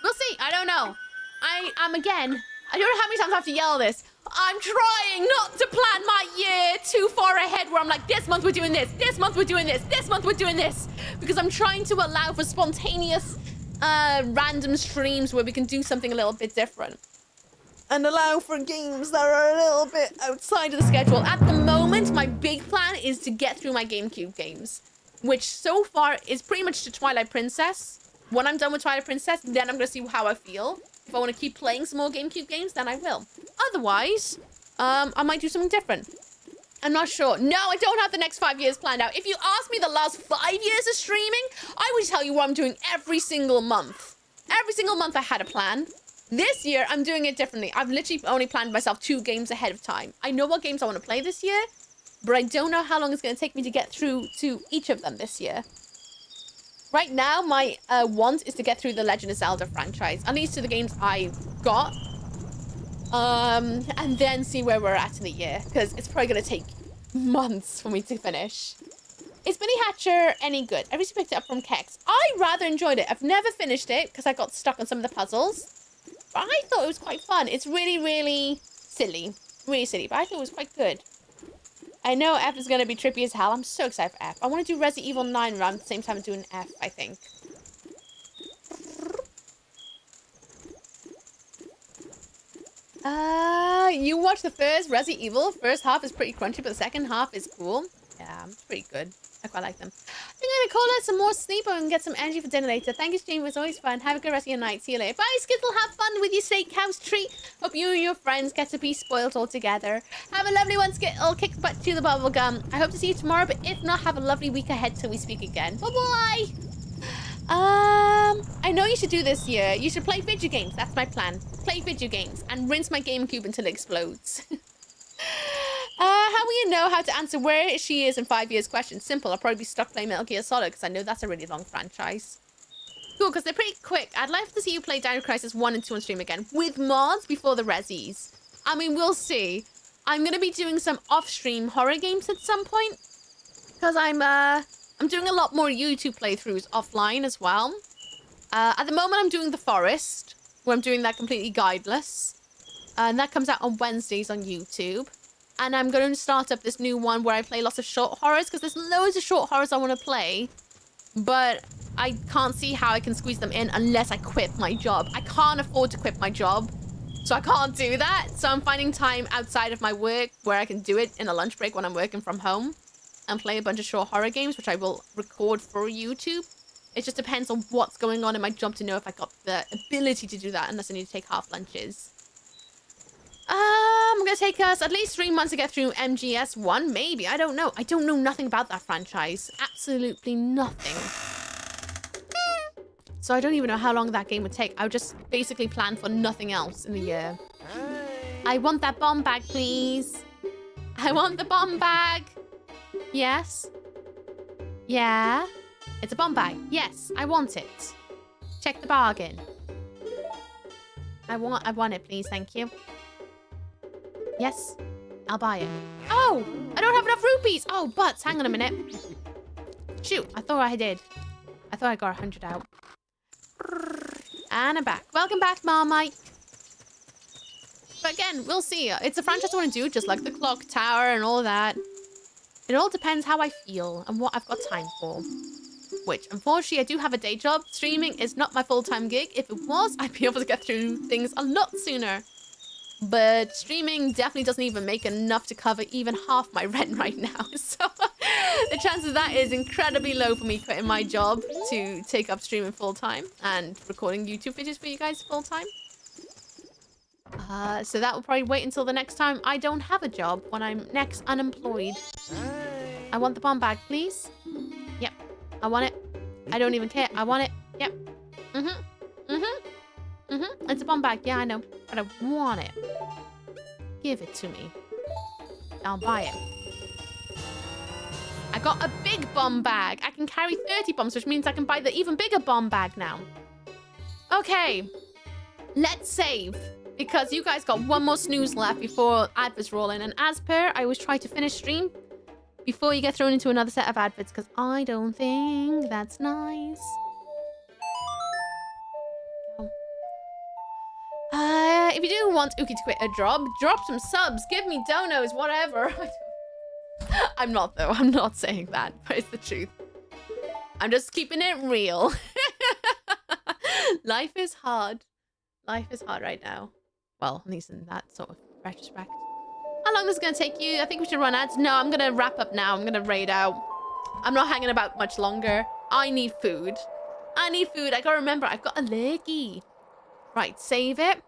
We'll see. I don't know. I am again. I don't know how many times I have to yell this. I'm trying not to plan my year too far ahead where I'm like, this month we're doing this, this month we're doing this, this month we're doing this. Because I'm trying to allow for spontaneous random streams where we can do something a little bit different. And allow for games that are a little bit outside of the schedule. At the moment, my big plan is to get through my GameCube games. Which so far is pretty much to Twilight Princess. When I'm done with Twilight Princess, then I'm going to see how I feel. If I want to keep playing some more GameCube games, then I will. Otherwise, I might do something different. I'm not sure. No, I don't have the next 5 years planned out. If you ask me the last 5 years of streaming, I would tell you what I'm doing every single month. Every single month I had a plan. This year, I'm doing it differently. I've literally only planned myself 2 games ahead of time. I know what games I want to play this year. But I don't know how long it's going to take me to get through to each of them this year. Right now, my want is to get through the Legend of Zelda franchise. At least to the games I got. And then see where we're at in the year. Because it's probably going to take months for me to finish. Is Billy Hatcher any good? I recently picked it up from Kex. I rather enjoyed it. I've never finished it because I got stuck on some of the puzzles. But I thought it was quite fun. It's really, really silly. Really silly. But I thought it was quite good. I know F is going to be trippy as hell. I'm so excited for F. I want to do Resident Evil 9 around the same time as doing F, I think. You watch the first Resident Evil. First half is pretty crunchy, but the second half is cool. Yeah, it's pretty good. I quite like them. I think I'm going to call it some more sleep and get some energy for dinner later. Thank you, stream. It was always fun. Have a good rest of your night. See you later. Bye, Skittle. Have fun with your steakhouse treat. Hope you and your friends get to be spoiled all together. Have a lovely one, Skittle. Kick butt to the bubble gum. I hope to see you tomorrow, but if not, have a lovely week ahead till we speak again. Bye-bye. I know you should do this year. You should play video games. That's my plan. Play video games and rinse my GameCube until it explodes. How will you know how to answer where she is in 5 years question? Simple. I'll probably be stuck playing Metal Gear Solid because I know that's a really long franchise. Cool, because they're pretty quick. I'd love to see you play Dino Crisis 1 and 2 on stream again with mods before the resis. I mean, we'll see. I'm going to be doing some off-stream horror games at some point because I'm doing a lot more YouTube playthroughs offline as well. At the moment, I'm doing The Forest, where I'm doing that completely guideless. And that comes out on Wednesdays on YouTube. And I'm going to start up this new one where I play lots of short horrors because there's loads of short horrors I want to play. But I can't see how I can squeeze them in unless I quit my job. I can't afford to quit my job, so I can't do that. So I'm finding time outside of my work where I can do it in a lunch break when I'm working from home and play a bunch of short horror games, which I will record for YouTube. It just depends on what's going on in my job to know if I got the ability to do that, unless I need to take half lunches. I'm going to take us at least 3 months to get through MGS1, maybe. I don't know. I don't know nothing about that franchise. Absolutely nothing. So I don't even know how long that game would take. I would just basically plan for nothing else in the year. I want that bomb bag, please. I want the bomb bag. Yes. Yeah. It's a bomb bag. Yes, I want it. Check the bargain. I want it, please. Thank you. Yes, I'll buy it. Oh, I don't have enough rupees. Oh, butts. Hang on a minute. Shoot, I thought I did. I thought I got 100 out. And I'm back. Welcome back, Marmite. But again, we'll see. It's a franchise I want to do, just like the Clock Tower and all that. It all depends how I feel and what I've got time for. Which, unfortunately, I do have a day job. Streaming is not my full-time gig. If it was, I'd be able to get through things a lot sooner. But streaming definitely doesn't even make enough to cover even half my rent right now. So the chance of that is incredibly low for me quitting my job to take up streaming full-time and recording YouTube videos for you guys full-time. So that will probably wait until the next time I don't have a job, when I'm next unemployed. I want the bomb bag, please. Yep. I want it. I don't even care. I want it. Yep. It's a bomb bag. Yeah, I know. But I want it. Give it to me. I'll buy it. I got a big bomb bag. I can carry 30 bombs, which means I can buy the even bigger bomb bag now. Okay. Let's save. Because you guys got one more snooze left before adverts roll in. And as per, I always try to finish stream before you get thrown into another set of adverts, because I don't think that's nice. If you do want Uki to quit a job, drop some subs, give me donos, whatever. I'm not, though. I'm not saying that, but it's the truth. I'm just keeping it real. Life is hard. Life is hard right now. Well, at least in that sort of retrospect. How long is it going to take you? I think we should run ads. No, I'm going to wrap up now. I'm going to raid out. I'm not hanging about much longer. I need food. I need food. I got to remember, I've got a leggy. Right, save it.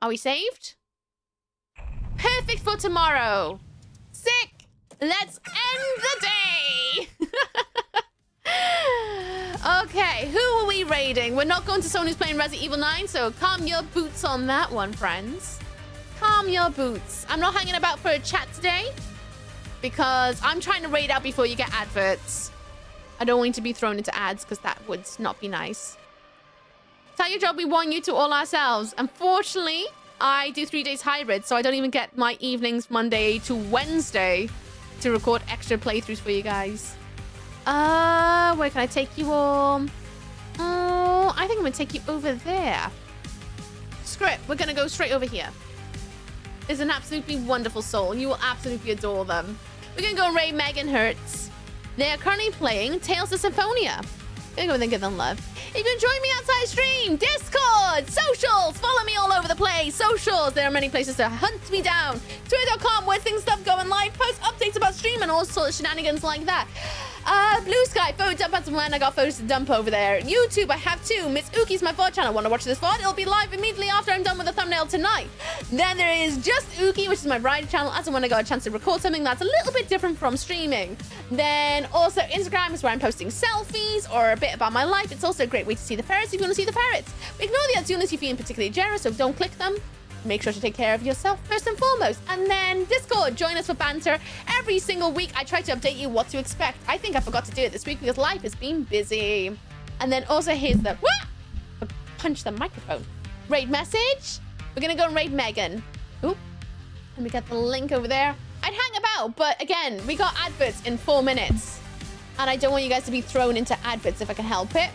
Are we saved? Perfect for tomorrow. Sick. Let's end the day. Okay, who are we raiding? We're not going to someone who's playing Resident Evil 9, so calm your boots on that one, friends. Calm your boots. I'm not hanging about for a chat today because I'm trying to raid out before you get adverts. I don't want you to be thrown into ads because that would not be nice. Tell your job we want you to all ourselves. Unfortunately, I do 3 days hybrid, so I don't even get my evenings Monday to Wednesday to record extra playthroughs for you guys. Where can I take you all? Oh, I think I'm gonna take you over there. Screw it, we're gonna go straight over here. It's an absolutely wonderful soul. You will absolutely adore them. We're gonna go raid Megan Hertz. They are currently playing Tales of Symphonia. Gonna go and give them love. If you enjoy me outside stream, Discord, socials, follow me all over the place. Socials, there are many places to hunt me down. Twitter.com, where things stuff going live, post updates about stream and all sorts of shenanigans like that. Bluesky, photo dump as and when I got photos to dump over there. YouTube, I have two. missooky's my VOD channel. Want to watch this VOD? It'll be live immediately after I'm done with the thumbnail tonight. Then there is Just Uki, which is my writing channel, as and when I got a chance to record something that's a little bit different from streaming. Then also Instagram is where I'm posting selfies or a bit about my life. It's also a great way to see the ferrets if you want to see the ferrets. But ignore the ads unless you're feeling particularly generous, so don't click them. make sure to take care of yourself first and foremost. And then Discord, join us for banter every single week. I try to update you what to expect. I think I forgot to do it this week because life has been busy. And then also here's the punch the microphone. Raid message. We're gonna go and raid Megan. Oop. And we got the link over there. I'd hang about, but again, we got adverts in 4 minutes. And I don't want you guys to be thrown into adverts if I can help it.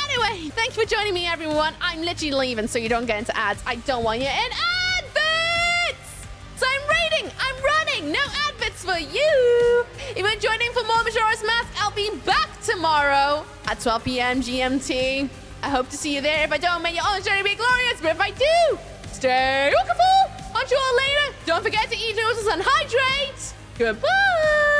Anyway, thanks for joining me, everyone. I'm literally leaving so you don't get into ads. I don't want you in adverts! So I'm raiding, I'm running, no adverts for you. If you're joining for more Majora's Mask, I'll be back tomorrow at 12 p.m. GMT. I hope to see you there. If I don't, may your own journey be glorious. But if I do, stay wonderful. I'll see you all later. Don't forget to eat noodles and hydrate. Goodbye.